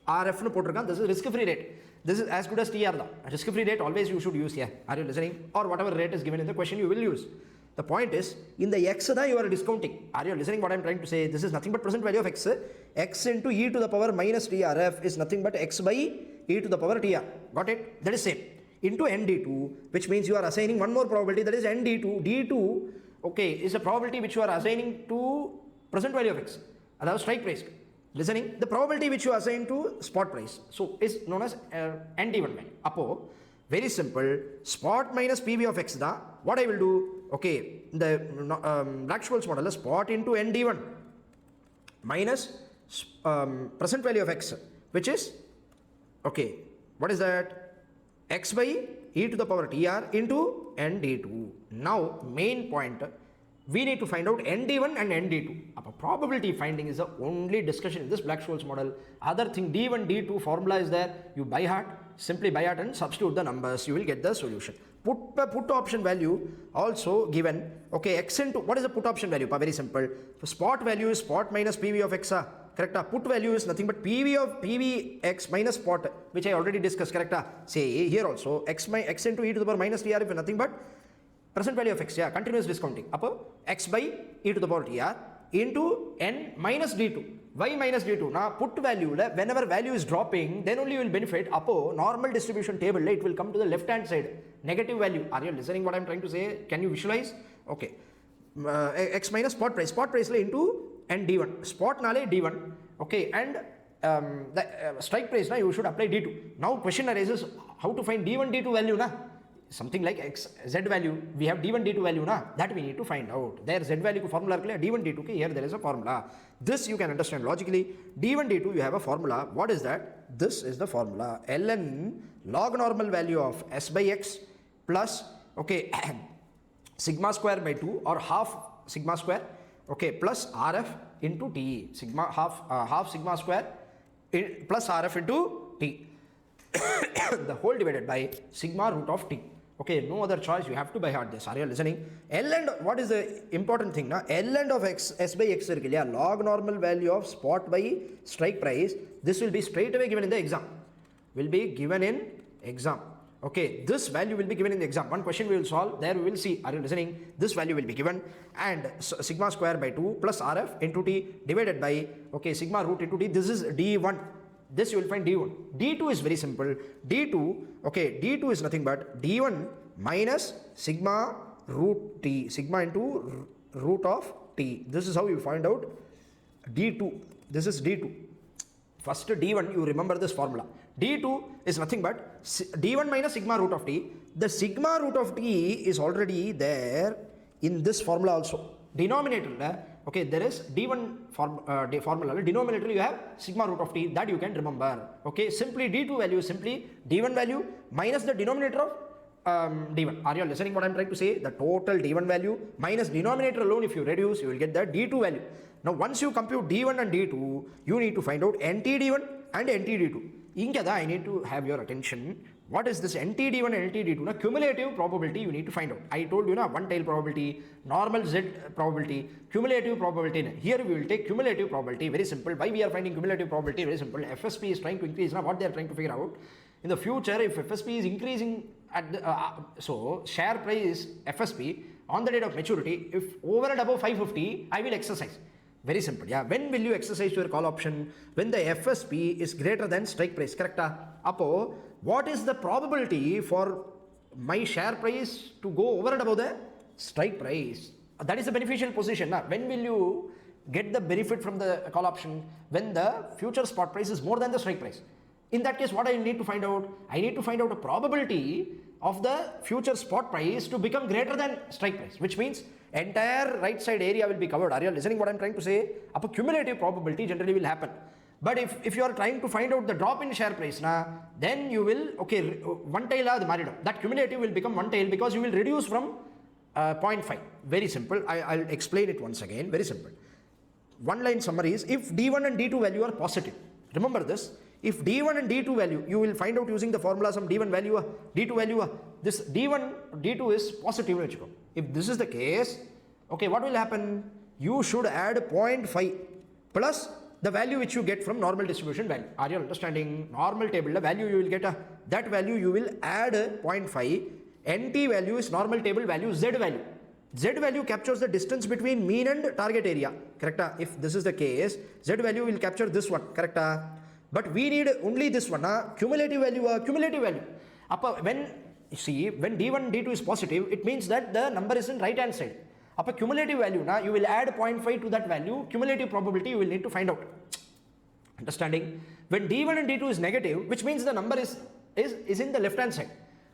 RF nu potrukkan, this is risk-free rate. This is as good as TR. Risk-free rate always you should use here. Are you listening? Or whatever rate is given in the question you will use. The point is, in the x you are discounting. Are you listening what I am trying to say? This is nothing but present value of x. X into e to the power minus TRF is nothing but x by e to the power TR. Got it? That is same. Into ND2, which means you are assigning one more probability, that is ND2. D2, okay, is a probability which you are assigning to present value of x. That was strike price. Listening, the probability which you assign to spot price, so is known as ND1 value. Apo, very simple, spot minus PV of x da, what I will do, okay, the Black-Scholes model, spot into ND1 minus present value of x, which is, okay, what is that? X by e to the power tr into ND2. Now, main point, we need to find out ND1 and ND2. Probability finding is the only discussion in this Black-Scholes model. Other thing, D1, D2 formula is there. You by heart, Simply by heart and substitute the numbers, you will get the solution. Put option value also given. Okay, x into, what is the put option value? Very simple. So spot value is spot minus PV of x. Correct? Put value is nothing but PV x minus spot, which I already discussed. Correct? Say here also x into e to the power minus TR is nothing but present value of x. Yeah, continuous discounting. Up x by e to the power TR into n minus d2. Y minus d2. Now put value, whenever value is dropping, then only you will benefit. Apo normal distribution table, it will come to the left hand side. Negative value. Are you listening what I am trying to say? Can you visualize? Okay. X minus spot price into and d1. Spot nale d1. Okay. And the strike price, na, you should apply d2. Now question arises, how to find d1, d2 value? Na? Something like x, z value, we have d1, d2 value, na? That we need to find out. There z value formula, d1, d2, here there is a formula. This you can understand logically. d1, d2, you have a formula. What is that? This is the formula. ln log normal value of s by x plus, okay, sigma square by 2 or half sigma square, okay, plus rf into t. Sigma half sigma square plus rf into t. The whole divided by sigma root of t. Okay, no other choice, you have to by heart this. Are you listening? L and what is the important thing now? L and of x, s by x circle, yeah, log normal value of spot by strike price. This will be straight away given in the exam. Will be given in exam. Okay, this value will be given in the exam. One question we will solve, there we will see. Are you listening? This value will be given and sigma square by 2 plus rf into t divided by, okay, sigma root into t. This is d1. This you will find d1. d2 is very simple. d2, okay, d2 is nothing but d1 minus sigma root t, sigma into root of t. This is how you find out d2. This is d2. First d1, you remember this formula. d2 is nothing but d1 minus sigma root of t. The sigma root of t is already there in this formula also. Denominator, okay, there is d1 formula. Denominator you have sigma root of t, that you can remember. Okay, simply d2 value is simply d1 value minus the denominator of d1. Are you listening what I am trying to say? The total d1 value minus denominator alone, if you reduce, you will get the d2 value. Now once you compute d1 and d2, you need to find out nt d1 and nt d2. I need to have your attention. What is this nt d1 and nt d2? Now cumulative probability you need to find out. I told you, one tail probability, normal z probability, cumulative probability. Here we will take cumulative probability. Very simple. Why we are finding cumulative probability? Very simple. FSP is trying to increase. Now what they are trying to figure out, in the future, if FSP is increasing at the, so share price FSP on the date of maturity, if over and above 550, I will exercise. Very simple. Yeah. When will you exercise your call option? When the FSP is greater than strike price. Correct? Apo, what is the probability for my share price to go over and above the strike price? That is a beneficial position. When will you get the benefit from the call option? When the future spot price is more than the strike price. In that case, what I need to find out? I need to find out a probability of the future spot price to become greater than strike price, which means entire right side area will be covered. Are you listening what I am trying to say? A cumulative probability generally will happen. But if you are trying to find out the drop in share price, then you will, okay, one tail that cumulative will become one tail because you will reduce from 0.5. Very simple. I'll explain it once again. Very simple. One line summary is, if d1 and d2 value are positive, remember this, if d1 and d2 value, you will find out using the formula some d1 value, d2 value, this d1, d2 is positive. If this is the case, okay, what will happen? You should add 0.5 plus the value which you get from normal distribution value. Are you understanding? Normal table, the value you will get, that value you will add 0.5. NT value is normal table value, Z value. Z value captures the distance between mean and target area. Correct? If this is the case, Z value will capture this one. Correct? But we need only this one. Cumulative value. When d1, d2 is positive, it means that the number is in right hand side. Up cumulative value, you will add 0.5 to that value. Cumulative probability you will need to find out. Understanding? When d1 and d2 is negative, which means the number is in the left hand side.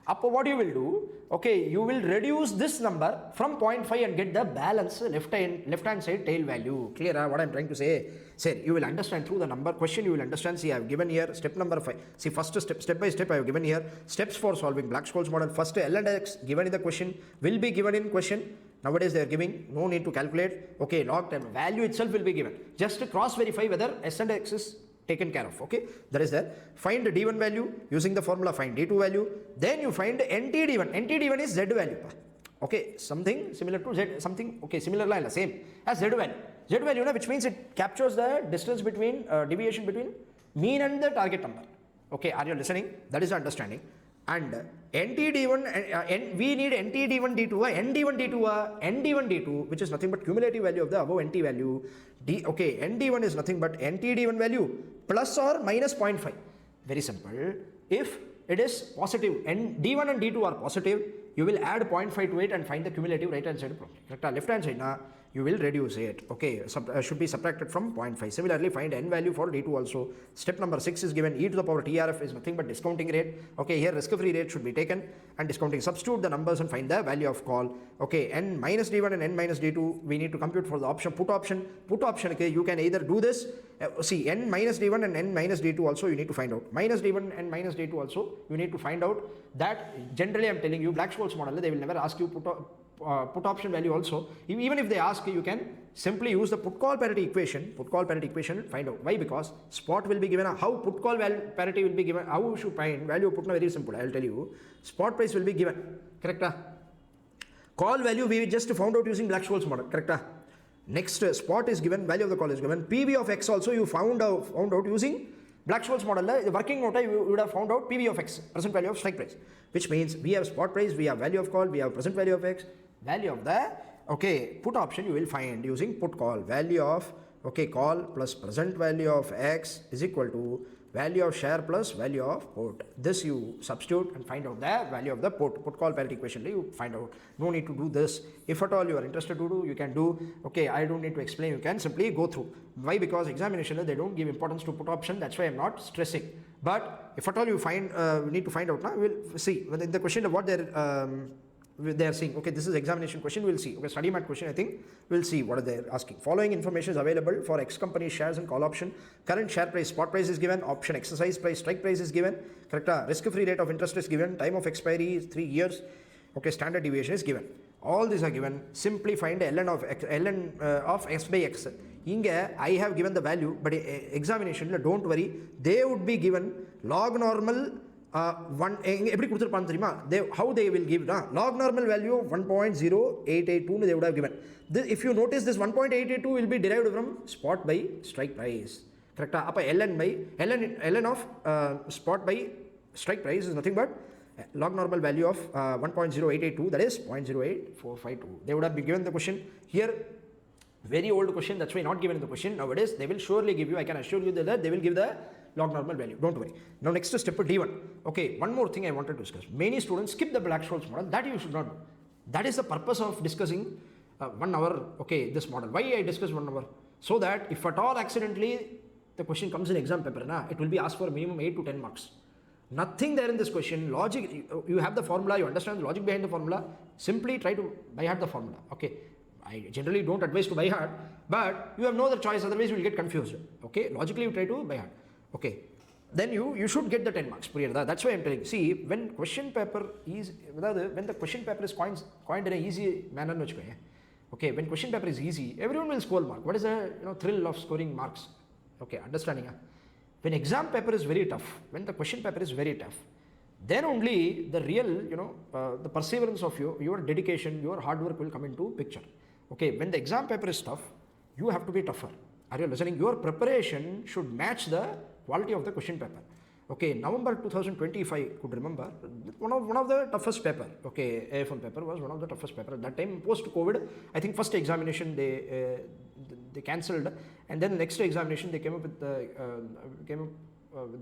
Up what you will do? Okay, you will reduce this number from 0.5 and get the balance left hand side tail value. Clear what I am trying to say? Say, you will understand through the number question. You will understand. See, I have given here step number 5. See, first step by step I have given here steps for solving Black-Scholes model. First L and X given in the question, will be given in question. Nowadays they are giving, no need to calculate. Okay, log time value itself will be given. Just to cross verify whether S and X is taken care of. Okay, that is there. Find D1 value using the formula, find D2 value. Then you find NTD1. NTD1 is Z value. Okay, something similar to Z, something, okay, similar line, same as Z value. Z value, which means it captures the distance between, deviation between mean and the target number. Okay, are you listening? That is the understanding. And NTD1, we need NTD1 D2, ND1 D2, ND1 D2, which is nothing but cumulative value of the above NT value. Okay, ND1 is nothing but NTD1 value plus or minus 0.5. Very simple. If it is positive, and D1 and D2 are positive, you will add 0.5 to it and find the cumulative right hand side problem. Correct? Left hand side, you will reduce it. Okay, should be subtracted from 0.5. Similarly, find n value for D2 also. Step number 6 is given. E to the power TRF is nothing but discounting rate. Okay, here risk-free rate should be taken and discounting. Substitute the numbers and find the value of call. Okay, n minus D1 and n minus D2 we need to compute for the option, put option. Put option, okay, you can either do this. See, n minus D1 and n minus D2 also you need to find out. Minus D1 and minus D2 also you need to find out. That generally I am telling you, Black-Scholes model, they will never ask you put option value also. Even if they ask you, you can simply use the put call parity equation. Put call parity equation, find out. Why? Because spot will be given. How put call parity will be given? How you should find value of put? Very simple. I will tell you. Spot price will be given. Correct? Call value we just found out using Black-Scholes model. Correct? Next, spot is given. Value of the call is given. PV of X also you found out using Black-Scholes model. The working note you would have found out PV of X, present value of strike price, which means we have spot price, we have value of call, we have present value of X, value of the, okay, put option you will find using put call. Value of, okay, call plus present value of X is equal to value of share plus value of put. This you substitute and find out the value of the put. Put call parity equation you find out. No need to do this. If at all you are interested to do, you can do. Okay, I don't need to explain, you can simply go through. Why? Because examination they don't give importance to put option, that's why I'm not stressing. But if at all you find, we need to find out now, we'll see in the question of what they are saying. Okay, this is examination question, we'll see. Okay, study mat question, I think we'll see what are they asking. Following information is available for X company shares and call option. Current share price, spot price is given, option exercise price, strike price is given. Correct? Risk-free rate of interest is given, time of expiry is 3 years. Okay, standard deviation is given. All these are given. Simply find ln of x by x. I have given the value, but examination, don't worry, they would be given log normal. How they will give log normal value of 1.0882 they would have given. If you notice, this 1.882 will be derived from spot by strike price. Correct? ln of spot by strike price is nothing but log normal value of 1.0882, that is 0.08452. They would have been given the question here. Very old question, that's why not given in the question. Nowadays they will surely give you, I can assure you that they will give the log normal value, don't worry. Now next step D1. Okay, one more thing I wanted to discuss. Many students skip the Black-Scholes model. That you should not do. That is the purpose of discussing 1 hour, okay, this model. Why I discuss 1 hour? So that if at all accidentally the question comes in exam paper, it will be asked for minimum 8 to 10 marks. Nothing there in this question. Logic, you have the formula, you understand the logic behind the formula. Simply try to by heart the formula. Okay, I generally don't advise to by heart, but you have no other choice, otherwise you will get confused. Okay, logically you try to by heart. Okay, then you should get the 10 marks. That's why I'm telling you. See, when the question paper is coined in an easy manner, okay, when question paper is easy, everyone will score mark. What is the thrill of scoring marks? Okay, understanding? When exam paper is very tough, when the question paper is very tough, then only the real, the perseverance of your dedication, your hard work will come into picture. Okay, when the exam paper is tough, you have to be tougher. Are you listening? Your preparation should match the quality of the question paper. Okay, November 2025, could remember, one of the toughest paper. Okay, AFM paper was one of the toughest paper. At that time, post-COVID, I think first examination they cancelled, and then the next examination they came up with the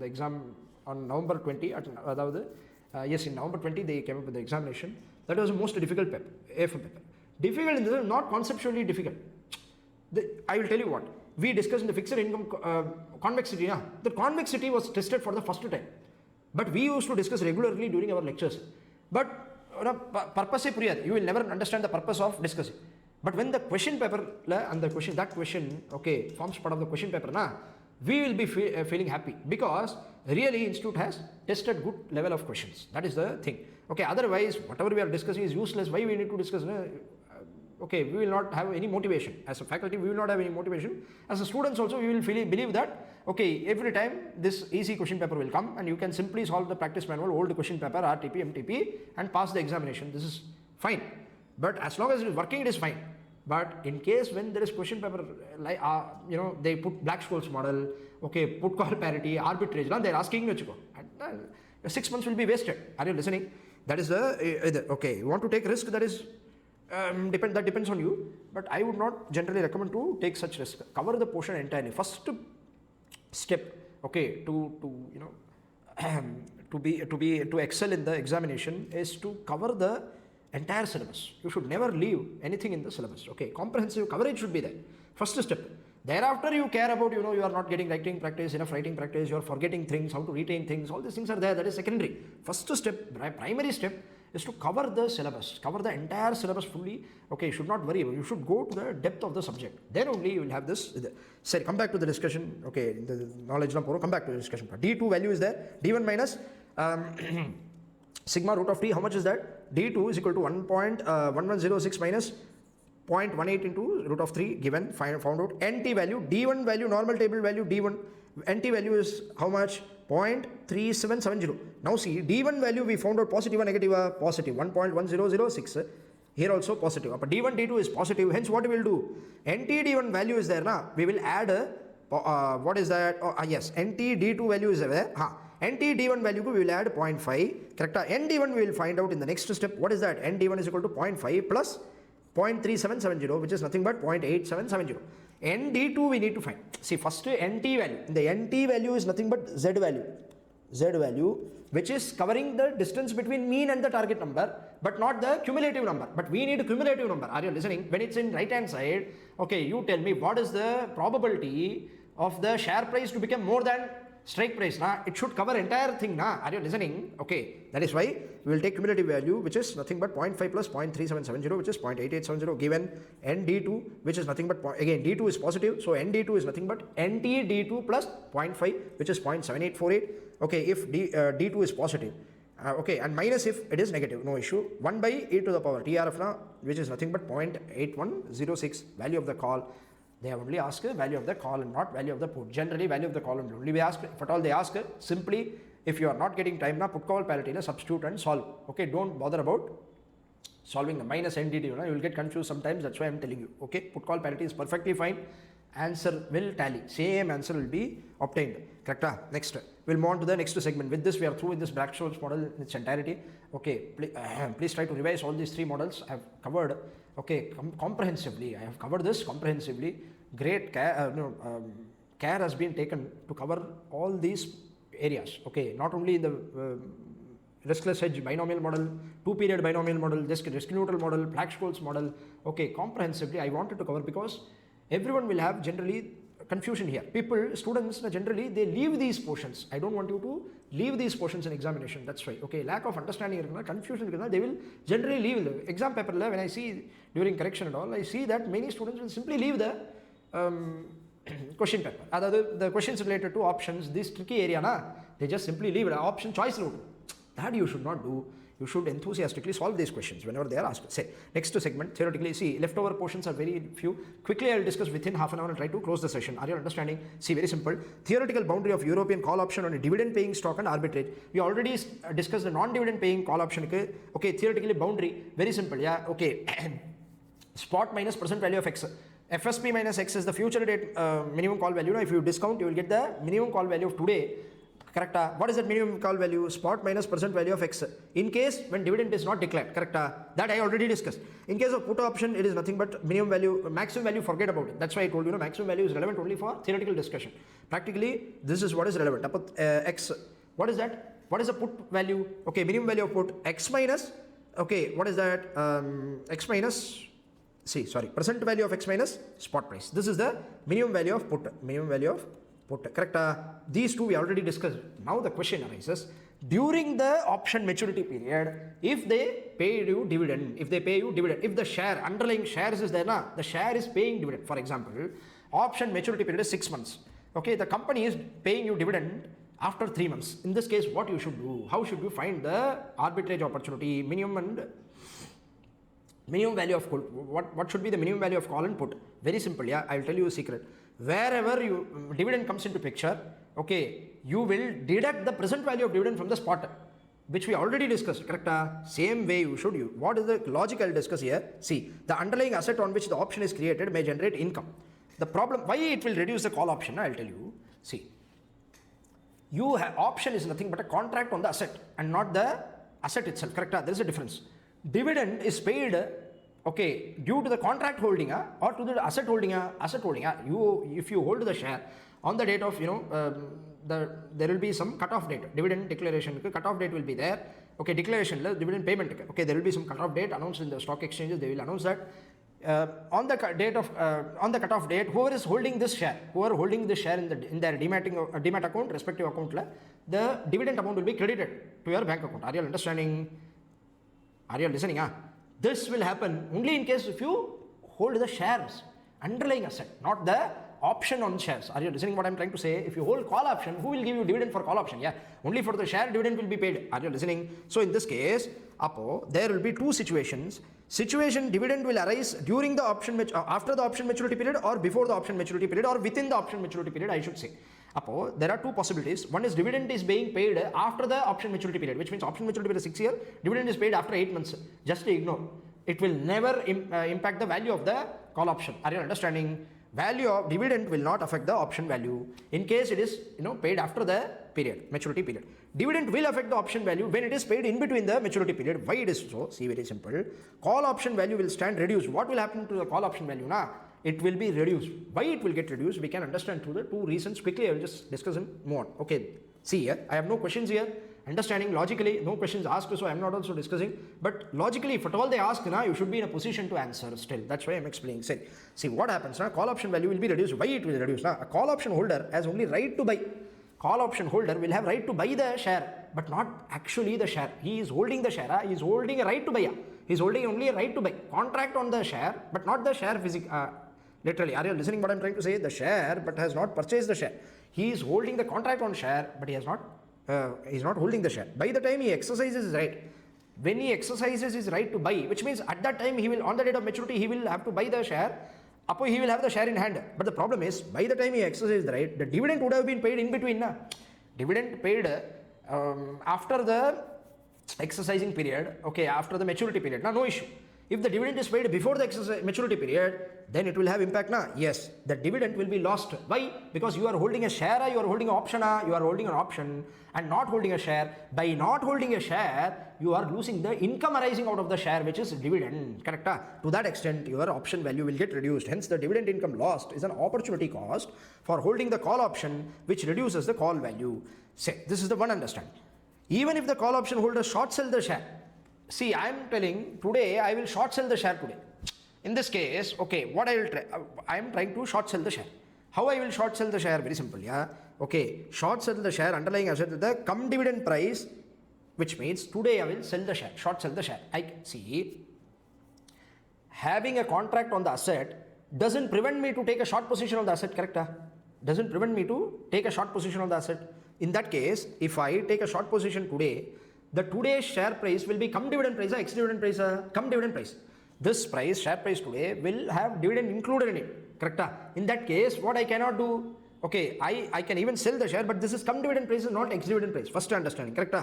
exam on November 20. Yes, in November 20 they came up with the examination. That was the most difficult paper, AFM paper. Difficult in the sense, not conceptually difficult. I will tell you what. We discussed in the fixed income convexity. The convexity was tested for the first time. But we used to discuss regularly during our lectures. But purpose you will never understand the purpose of discussing. But when the question paper and that question, okay, forms part of the question paper, we will be feeling happy because really institute has tested good level of questions. That is the thing. Okay, otherwise whatever we are discussing is useless. Why we need to discuss? Okay, we will not have any motivation. As a faculty, we will not have any motivation. As a students also, we will believe that, okay, every time this easy question paper will come and you can simply solve the practice manual, old question paper, RTP, MTP and pass the examination. This is fine. But as long as it is working, it is fine. But in case when there is question paper, like, they put Black-Scholes model, okay, put call parity, arbitrage, they are asking you, 6 months will be wasted. Are you listening? That is okay, you want to take risk, that is, that depends on you. But I would not generally recommend to take such risk. Cover the portion entirely. First step, okay, to excel in the examination is to cover the entire syllabus. You should never leave anything in the syllabus. Okay, comprehensive coverage should be there. First step. Thereafter, you care about, you are not getting writing practice, enough writing practice, you are forgetting things, how to retain things, all these things are there. That is secondary. First step, primary step is to cover the syllabus, cover the entire syllabus fully. Okay, you should not worry. You should go to the depth of the subject. Then only you will have this. Sorry, come back to the discussion. Okay, the knowledge, come back to the discussion. D2 value is there. D1 minus sigma root of t, how much is that? D2 is equal to 1.1106 minus 0.18 into root of 3 given, found out. NT value, D1 value, normal table value, D1, NT value is how much? 0.3770. Now see, D1 value we found out positive or negative? Positive, 1.1006. Here also positive. But D1, D2 is positive. Hence what we will do? NT D1 value is there, na? We will add, what is that? Yes, NT D2 value is there. NT D1 value we will add 0.5. Correct? ND1 we will find out in the next step. What is that? ND1 is equal to 0.5 plus 0.3770, which is nothing but 0.8770. ND2 we need to find. See, first NT value. The NT value is nothing but Z value. Z value, which is covering the distance between mean and the target number, but not the cumulative number. But we need a cumulative number. Are you listening? When it's in right hand side, okay, you tell me what is the probability of the share price to become more than strike price, na? It should cover entire thing, na? Are you listening? Okay, that is why we will take cumulative value, which is nothing but 0.5 plus 0.3770, which is 0.8870 given ND2, which is nothing but, again, D2 is positive, so ND2 is nothing but NT D2 plus 0.5, which is 0.7848. Okay, if D2 is positive, okay, and minus if it is negative, no issue. 1 by e to the power TRF, na, which is nothing but 0.8106, value of the call. They have only asked value of the call and not value of the put. Generally, value of the call only we ask. If at all they ask, simply if you are not getting time, na, put call parity, na, substitute and solve. Okay, don't bother about solving the minus NDT. You will get confused sometimes. That's why I'm telling you. Okay, put call parity is perfectly fine. Answer will tally. Same answer will be obtained. Correct? Next, we'll move on to the next segment. With this, we are through in this Black-Scholes model in its entirety. Okay, please try to revise all these three models I have covered. Okay, comprehensively. I have covered this comprehensively. Great care has been taken to cover all these areas. Okay, not only the riskless hedge binomial model, two-period binomial model, risk neutral model, Black-Scholes model. Okay, comprehensively I wanted to cover because everyone will have generally confusion here. Students generally they leave these portions. I don't want you to leave these portions in examination. That's why. Okay, lack of understanding, confusion, they will generally leave the exam paper. When I see during correction and all, I see that many students will simply leave the question paper. The questions related to options, this tricky area, they just simply leave the option choice route. That you should not do. You should enthusiastically solve these questions whenever they are asked. Say, next segment, theoretically, see, leftover portions are very few. Quickly, I will discuss within half an hour and try to close the session. Are you understanding? See, very simple. Theoretical boundary of European call option on a dividend paying stock and arbitrage. We already discussed the non-dividend paying call option. Okay, theoretically boundary, very simple. Yeah, okay. Spot minus present value of X. FSP minus X is the future date minimum call value. Now, if you discount, you will get the minimum call value of today. Correct? What is that minimum call value? Spot minus present value of X. In case when dividend is not declared. Correct? That I already discussed. In case of put option, it is nothing but minimum value, maximum value, forget about it. That's why I told you, maximum value is relevant only for theoretical discussion. Practically, this is what is relevant. X. What is that? What is the put value? Okay, minimum value of put. X minus. Okay, what is that? X minus. Present value of X minus spot price. This is the minimum value of put. Minimum value of put. Correct? These two we already discussed. Now the question arises, during the option maturity period, if they pay you dividend, if the share, underlying shares is there, the share is paying dividend. For example, option maturity period is 6 months. Okay, the company is paying you dividend after 3 months. In this case, what you should do? How should you find the arbitrage opportunity, minimum and Minimum value of call. What should be the minimum value of call and put? Very simple. Yeah, I will tell you a secret. Wherever dividend comes into picture, okay, you will deduct the present value of dividend from the spot, which we already discussed. Correct? Same way you should. What is the logic I'll discuss here? See, the underlying asset on which the option is created may generate income. The problem, why it will reduce the call option? I'll tell you. See, option is nothing but a contract on the asset and not the asset itself. Correct? There is a difference. Dividend is paid, okay, due to the contract holding or to the asset holding. If you hold the share on the date of, there will be some cutoff date. Dividend declaration cutoff date will be there. Okay, declaration dividend payment. Okay, there will be some cutoff date announced in the stock exchanges. They will announce that on the cutoff date, whoever is holding this share, in their demat account, respective account, the dividend amount will be credited to your bank account. Are you understanding? Are you listening? This will happen only in case if you hold the shares, underlying asset, not the option on shares. Are you listening what I'm trying to say? If you hold call option, who will give you dividend for call option? Yeah, only for the share dividend will be paid. Are you listening? So in this case, there will be two situations. Dividend will arise during the option, after the option maturity period, or before the option maturity period, or within the option maturity period, I should say. There are two possibilities. One is dividend is being paid after the option maturity period, which means option maturity period is 6 years, dividend is paid after 8 months. Just ignore. It will never impact the value of the call option. Are you understanding? Value of dividend will not affect the option value in case it is paid after the maturity period. Dividend will affect the option value when it is paid in between the maturity period. Why it is so? See, very simple. Call option value will stand reduced. What will happen to the call option value? It will be reduced. Why it will get reduced? We can understand through the two reasons. Quickly, I will just discuss them more. Okay, see here, I have no questions here. Understanding logically, no questions asked, so I am not also discussing. But logically, if at all they ask, you should be in a position to answer still. That's why I am explaining. See what happens now? Call option value will be reduced. Why it will reduce? Now, a call option holder has only right to buy. Call option holder will have right to buy the share, but not actually the share. He is holding the share. He is holding a right to buy. He is holding only a right to buy. Contract on the share, but not the share physically. Literally, are you listening what I am trying to say? The share, but has not purchased the share. He is holding the contract on share, but he has not. He is not holding the share. By the time he exercises his right, when he exercises his right to buy, which means at that time he will, on the date of maturity, he will have to buy the share. He will have the share in hand. But the problem is, by the time he exercises the right, the dividend would have been paid in between. Dividend paid after the exercising period, okay, after the maturity period. No issue. If the dividend is paid before the maturity period, then it will have impact. Yes, the dividend will be lost. Why? Because you are holding a share, you are holding an option, you are holding an option and not holding a share. By not holding a share, you are losing the income arising out of the share, which is dividend. Correct? To that extent, your option value will get reduced. Hence, the dividend income lost is an opportunity cost for holding the call option, which reduces the call value. This is the one understanding. Even if the call option holder short sell the share, see, I am telling today I will short sell the share today. In this case, okay, what I will try, I am trying to short sell the share. How I will short sell the share? Very simple, yeah. Okay, short sell the share, underlying asset with the come dividend price, which means today I will sell the share, short sell the share. I see, having a contract on the asset doesn't prevent me to take a short position on the asset, correct? Doesn't prevent me to take a short position on the asset. In that case, if I take a short position today, the today's share price will be come dividend price, ex dividend price, come dividend price. This price, share price today, will have dividend included in it, correct? In that case, what I cannot do, okay, I can even sell the share, but this is come dividend price, not ex dividend price. First understanding, correct?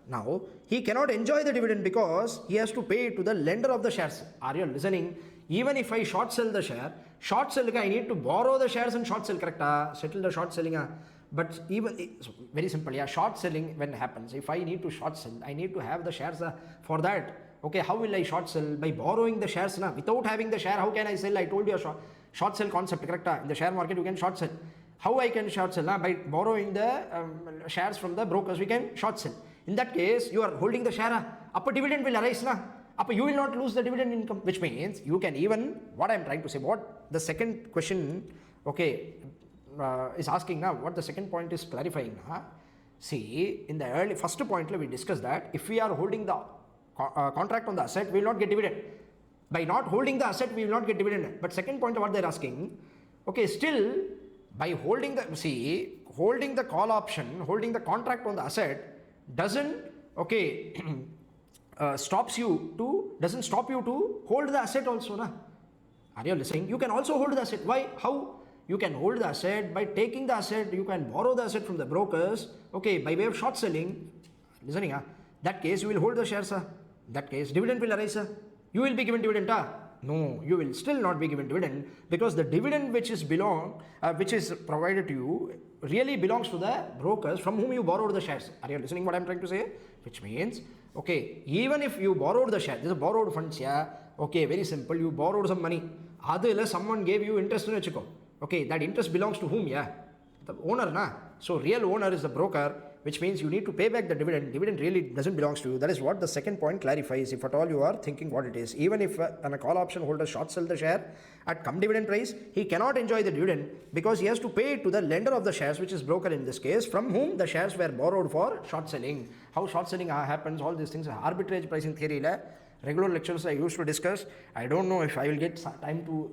Now, he cannot enjoy the dividend because he has to pay to the lender of the shares. Are you listening? Even if I short sell the share, I need to borrow the shares and short sell, correct? Settle the short selling. But even, very simple, yeah, short selling when happens, if I need to short sell, I need to have the shares for that. Okay, how will I short sell? By borrowing the shares. Without having the share, how can I sell? I told you a short sell concept, correct? In the share market, you can short sell. How I can short sell? By borrowing the shares from the brokers, we can short sell. In that case, you are holding the share. Upper dividend will arise. You will not lose the dividend income, which means you can even, what I am trying to say, what the second question, okay, is asking now, what the second point is clarifying. See, in the first point, we discussed that if we are holding the contract on the asset, we will not get dividend. By not holding the asset, we will not get dividend. But second point, what they are asking, okay, still, by holding the, holding the call option, holding the contract on the asset, doesn't, okay, doesn't stop you to hold the asset also, na? Are you listening? You can also hold the asset. Why? How? You can hold the asset by taking the asset. You can borrow the asset from the brokers. Okay, by way of short selling. Listening, that case you will hold the shares. That case dividend will arise. You will be given dividend. No, you will still not be given dividend, because the dividend which is provided to you really belongs to the brokers from whom you borrowed the shares. Are you listening what I am trying to say? Which means, okay, even if you borrowed the shares, this is borrowed funds, okay, very simple, you borrowed some money. Adila someone gave you interest in vechiko. Okay, that interest belongs to whom? The owner, na? So real owner is the broker, which means you need to pay back the dividend. Dividend really doesn't belong to you. That is what the second point clarifies, if at all you are thinking what it is. Even if a call option holder short sell the share at come dividend price, he cannot enjoy the dividend because he has to pay it to the lender of the shares, which is broker in this case, from whom the shares were borrowed for short selling. How short selling happens, all these things, arbitrage pricing theory, regular lectures I used to discuss. I don't know if I will get time to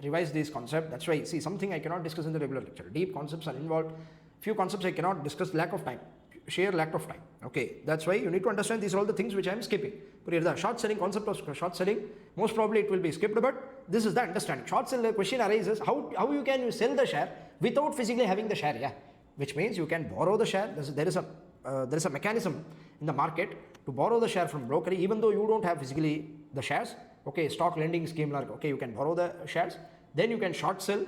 revise this concept. That's why, see, something I cannot discuss in the regular lecture. Deep concepts are involved. Few concepts I cannot discuss, lack of time, sheer lack of time. Okay, that's why you need to understand these are all the things which I am skipping. The short selling concept of short selling, most probably it will be skipped, but this is the understanding. Short sell question arises, how you can sell the share without physically having the share, which means you can borrow the share. There is a mechanism in the market to borrow the share from broker, even though you don't have physically the shares. Okay, stock lending scheme, okay, you can borrow the shares, then you can short sell.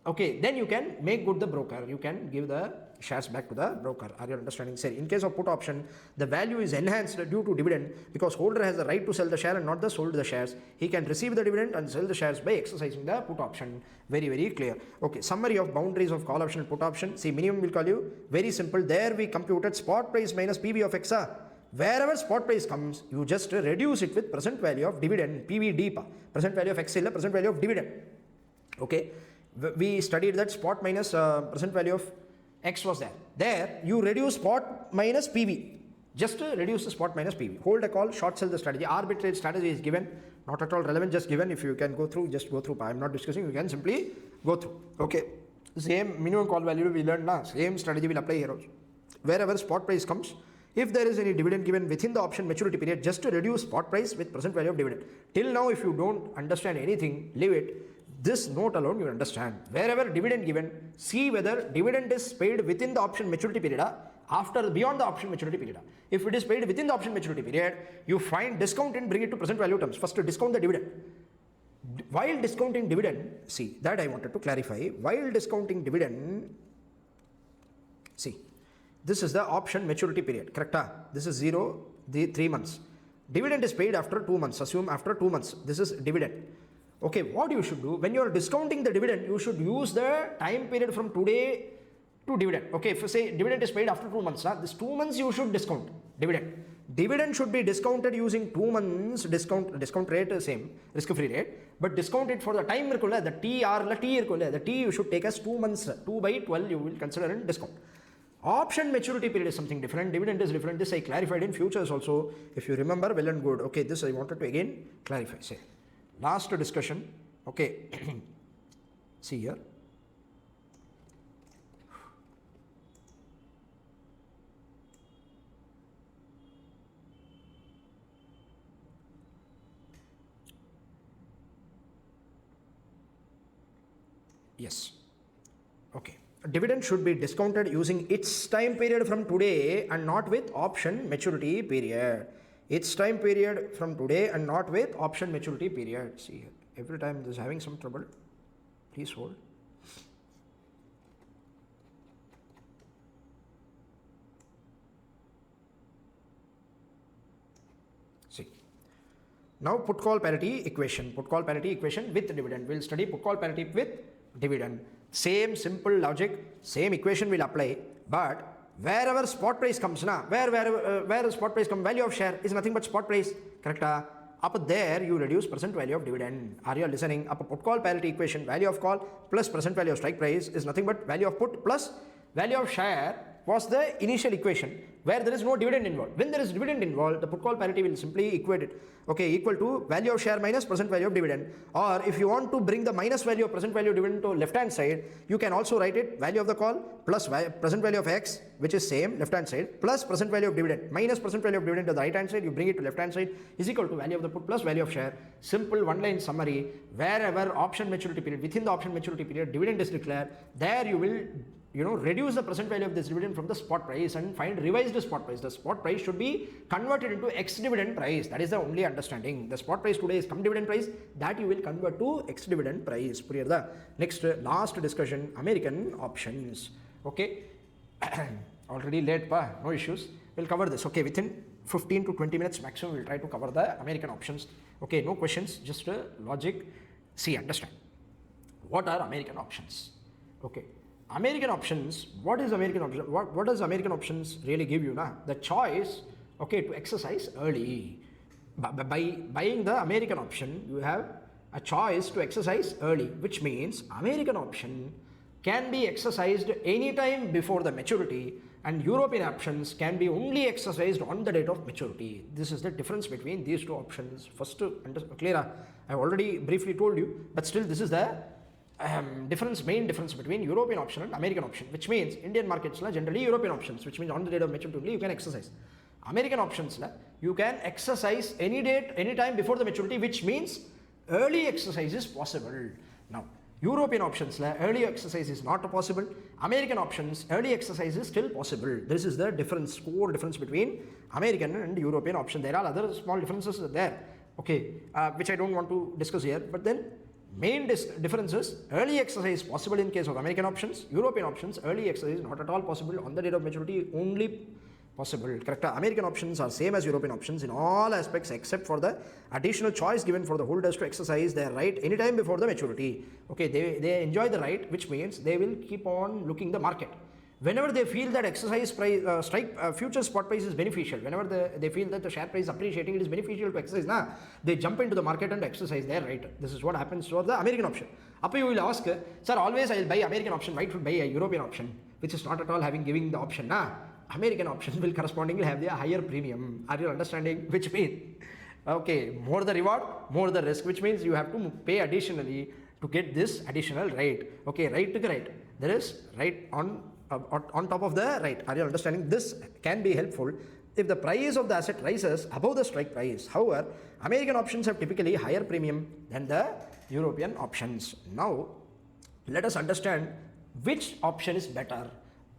Okay, then you can make good the broker. You can give the shares back to the broker. Are you understanding? Say, in case of put option, the value is enhanced due to dividend because holder has the right to sell the share and not the sold the shares. He can receive the dividend and sell the shares by exercising the put option. Very, very clear. Okay, summary of boundaries of call option and put option. See, minimum will call you. Very simple. There we computed spot price minus PV of X. Wherever spot price comes, you just reduce it with present value of dividend. PVD, present value of X, present value of dividend. Okay. We studied that spot minus present value of X was there. There you reduce spot minus PV. Just reduce the spot minus PV. Hold a call, short sell the strategy. Arbitrage strategy is given. Not at all relevant, just given. If you can go through, just go through. I am not discussing. You can simply go through. Okay. Same minimum call value we learned now. Same strategy will apply here also. Wherever spot price comes, if there is any dividend given within the option maturity period, just to reduce spot price with present value of dividend. Till now, if you don't understand anything, leave it. This note alone you understand. Wherever dividend given, see whether dividend is paid within the option maturity period beyond the option maturity period. If it is paid within the option maturity period, you find discount and bring it to present value terms. First to discount the dividend. While discounting dividend, see that I wanted to clarify. While discounting dividend, see, this is the option maturity period, correct? This is 3 months. Dividend is paid after 2 months. Assume after 2 months. This is dividend. Okay, what you should do, when you are discounting the dividend, you should use the time period from today to dividend. Okay, if you say dividend is paid after 2 months, this 2 months you should discount dividend. Dividend should be discounted using 2 months discount rate, same risk-free rate, but discount it for the time, the T you should take as 2 months, 2 by 12 you will consider in discount. Option maturity period is something different, dividend is different. This I clarified in futures also. If you remember, well and good. Okay, this I wanted to again clarify. Say. Last discussion, okay, see here. Yes, okay. Dividend should be discounted using its time period from today and not with option maturity period. Its time period from today and not with option maturity period. See, every time this is having some trouble. Please hold. See. Now put call parity equation. Put call parity equation with dividend. We'll study put call parity with dividend. Same simple logic, same equation will apply, but wherever spot price comes, where spot price comes, value of share is nothing but spot price, correct? Up there you reduce present value of dividend. Are you listening? Up put call parity equation, value of call plus present value of strike price is nothing but value of put plus value of share was the initial equation where there is no dividend involved. When there is dividend involved, the put call parity will simply equate it, okay, equal to value of share minus present value of dividend. Or if you want to bring the minus value of present value of dividend to left hand side, you can also write it value of the call plus present value of x, which is same left hand side, plus present value of dividend minus present value of dividend to the right hand side, you bring it to left hand side, is equal to value of the put plus value of share. Simple one line summary. Wherever option maturity period, within the option maturity period dividend is declared, there you will reduce the present value of this dividend from the spot price and find revised spot price. The spot price should be converted into ex-dividend price. That is the only understanding. The spot price today is come dividend price, that you will convert to ex-dividend price. Next, last discussion, American options. Okay, already late, no issues. We'll cover this. Okay, within 15 to 20 minutes maximum, we'll try to cover the American options. Okay, no questions, just logic. See, understand. What are American options? Okay. American options, what is American option? What does American options really give you? The choice, okay, to exercise early. By buying the American option, you have a choice to exercise early, which means American option can be exercised anytime before the maturity, and European options can be only exercised on the date of maturity. This is the difference between these two options. First, clear? I have already briefly told you, but still this is the main difference between European option and American option, which means Indian markets generally European options, which means on the date of maturity only you can exercise. American options you can exercise any date, any time before the maturity, which means early exercise is possible. Now, European options early exercise is not possible. American options early exercise is still possible. This is the difference, core difference between American and European option. There are other small differences there, okay, which I don't want to discuss here, but then main difference is early exercise possible in case of American options. European options early exercise not at all possible, on the date of maturity only possible. Correct? American options are same as European options in all aspects except for the additional choice given for the holders to exercise their right anytime before the maturity. Okay, they enjoy the right, which means they will keep on looking the market. Whenever they feel that exercise price, future spot price is beneficial, whenever they feel that the share price is appreciating, it is beneficial to exercise, they jump into the market and exercise their right. This is what happens for the American option. Up you will ask, sir, always I will buy American option, why should buy a European option, which is not at all giving the option. American option will correspondingly have the higher premium. Are you understanding? Which means, okay, more the reward, more the risk, which means you have to pay additionally to get this additional right. Okay, right to the right. There is right on top of the right. Are you understanding? This can be helpful if the price of the asset rises above the strike price. However, American options have typically higher premium than the European options. Now, let us understand which option is better,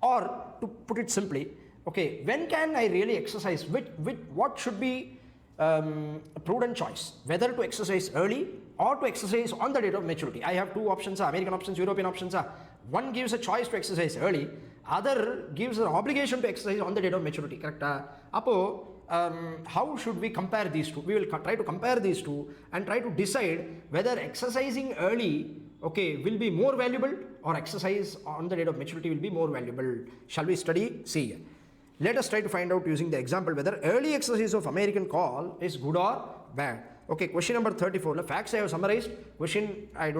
or to put it simply, okay, when can I really exercise, what should be a prudent choice, whether to exercise early or to exercise on the date of maturity. I have two options, American options, European options. One gives a choice to exercise early, other gives an obligation to exercise on the date of maturity. Correct? How should we compare these two? We will try to compare these two and try to decide whether exercising early, okay, will be more valuable or exercise on the date of maturity will be more valuable. Shall we study? See, let us try to find out using the example whether early exercise of American call is good or bad. Okay, question number 34. The facts I have summarized. Question I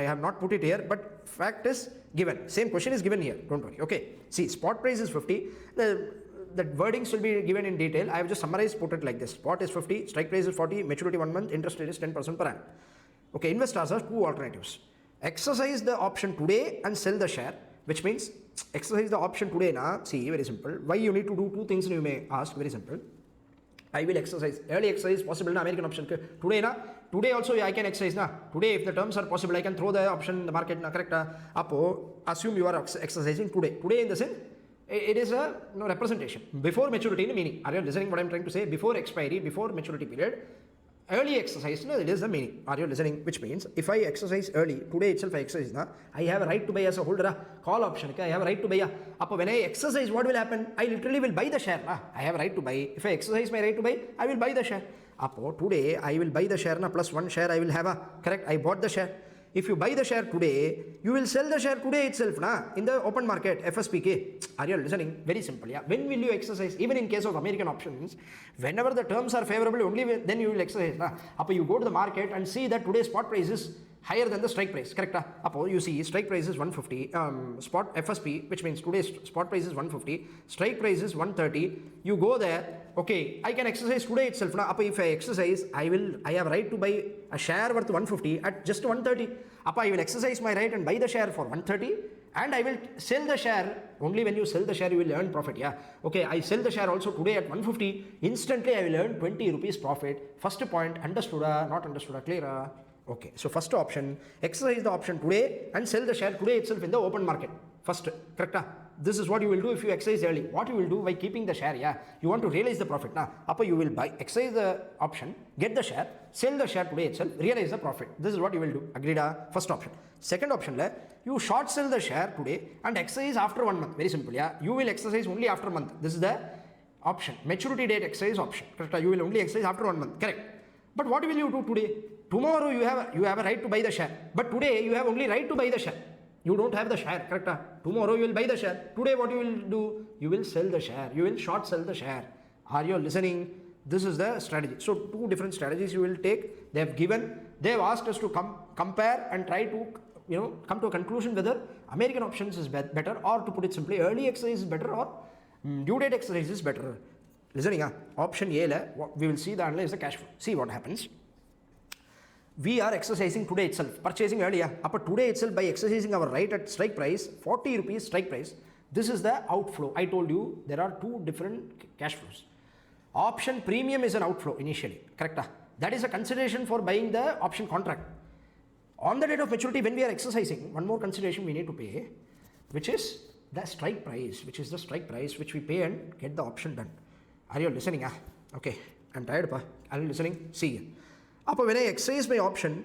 have not put it here, but fact is given. Same question is given here. Don't worry. Okay. See, spot price is 50. The wordings will be given in detail. I have just summarized, put it like this. Spot is 50, strike price is 40, maturity 1 month, interest rate is 10% per annum. Okay, investors have two alternatives. Exercise the option today and sell the share, which means exercise the option today. See, very simple. Why you need to do two things, you may ask. Very simple. I will exercise. Early exercise possible, American option. Today also I can exercise. Today, if the terms are possible, I can throw the option in the market. Correct? Assume you are exercising today. Today in the sense, it is a representation. Before maturity, meaning. Are you listening what I am trying to say? Before expiry, before maturity period, early exercise, it is the meaning. Are you listening? Which means, if I exercise early, today itself I exercise, I have a right to buy as a holder, call option, I have a right to buy. When I exercise, what will happen? I literally will buy the share. I have a right to buy. If I exercise my right to buy, I will buy the share. Today, I will buy the share, plus one share I will have. Correct? I bought the share. If you buy the share today, you will sell the share today itself in the open market, FSPK. Are you listening? Very simple. When will you exercise? Even in case of American options, whenever the terms are favorable, only then you will exercise. You go to the market and see that today's spot price is higher than the strike price, correct? Appo you see strike price is 150, spot FSP, which means today's spot price is 150, strike price is 130. You go there, okay, I can exercise today itself. Now, if I exercise, I have right to buy a share worth 150 at just 130. I will exercise my right and buy the share for 130, and I will sell the share. Only when you sell the share, you will earn profit. Yeah, okay, I sell the share also today at 150. Instantly, I will earn 20 rupees profit. First point, understood? Not understood? Clear? Okay, so first option, exercise the option today and sell the share today itself in the open market. First, correct? This is what you will do if you exercise early. What you will do by keeping the share, yeah, you want to realize the profit. You will buy, exercise the option, get the share, sell the share today itself, realize the profit. This is what you will do. Agreed? First option. Second option, you short sell the share today and exercise after 1 month. Very simple, yeah. You will exercise only after a month. This is the option. Maturity date exercise option. Correct? You will only exercise after 1 month. Correct. But what will you do today? Tomorrow you have a right to buy the share. But today you have only right to buy the share. You don't have the share, correct? Tomorrow you will buy the share. Today what you will do? You will sell the share. You will short sell the share. Are you listening? This is the strategy. So two different strategies you will take. They have asked us to compare and try to come to a conclusion whether American options is better, or to put it simply, early exercise is better or due date exercise is better. Listening, option A, we will see the analyze the cash flow. See what happens. We are exercising today itself, purchasing earlier. Today itself, by exercising our right at strike price, 40 rupees strike price, this is the outflow. I told you there are two different cash flows. Option premium is an outflow initially, correct? That is a consideration for buying the option contract. On the date of maturity, when we are exercising, one more consideration we need to pay, which is the strike price, which we pay and get the option done. Are you listening? Okay, I'm tired. Are you listening? See. When I exercise my option,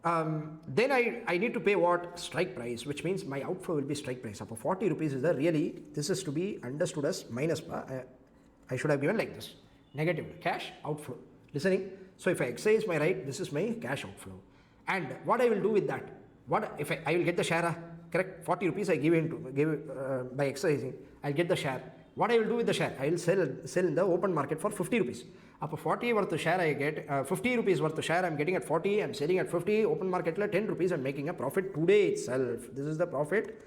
then I need to pay what? Strike price, which means my outflow will be strike price. 40 rupees is this is to be understood as minus. I should have given like this. Negative cash outflow. Listening? So if I exercise my right, this is my cash outflow. And what I will do with that? What if I will get the share? Correct? 40 rupees I give by exercising. I'll get the share. What I will do with the share? I will sell in the open market for 50 rupees. 40 worth of share I get, 50 rupees worth of share I'm getting at 40, I'm selling at 50, open market 10 rupees, I'm making a profit today itself. This is the profit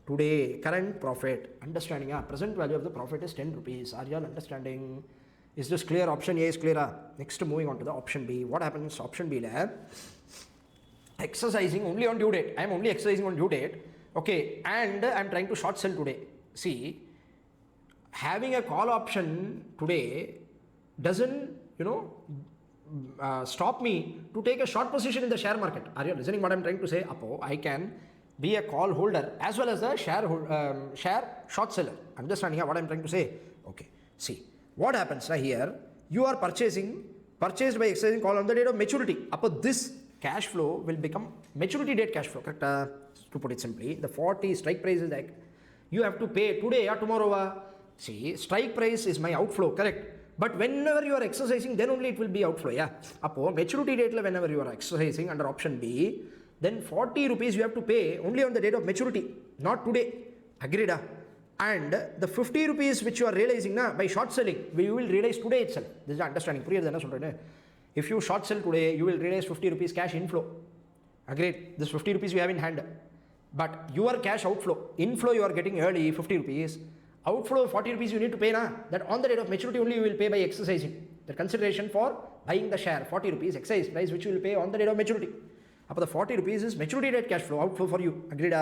today, current profit. Understanding? Present value of the profit is 10 rupees. Are you all understanding? Is this clear? Option A is clear. Next, moving on to the option B. What happens? Option B, exercising only on due date. I'm only exercising on due date. Okay, and I'm trying to short sell today. See, having a call option today doesn't, stop me to take a short position in the share market. Are you listening what I'm trying to say? I can be a call holder as well as a share short seller. Understanding what I'm trying to say? Okay. See, what happens here? You are purchased by exercising call on the date of maturity. This cash flow will become maturity date cash flow. Correct? To put it simply, the 40 strike price is like you have to pay today or tomorrow. See, strike price is my outflow, correct? But whenever you are exercising, then only it will be outflow. Yeah. Maturity date whenever you are exercising under option B, then 40 rupees you have to pay only on the date of maturity, not today. Agreed? And the 50 rupees which you are realizing by short selling, you will realize today itself. This is the understanding. If you short sell today, you will realize 50 rupees cash inflow. Agreed? This 50 rupees you have in hand. But your cash outflow, inflow you are getting early, 50 rupees. Outflow of 40 rupees you need to pay that on the date of maturity only you will pay by exercising. The consideration for buying the share, 40 rupees exercise price which you will pay on the date of maturity. The 40 rupees is maturity date cash flow, outflow for you. Agreed?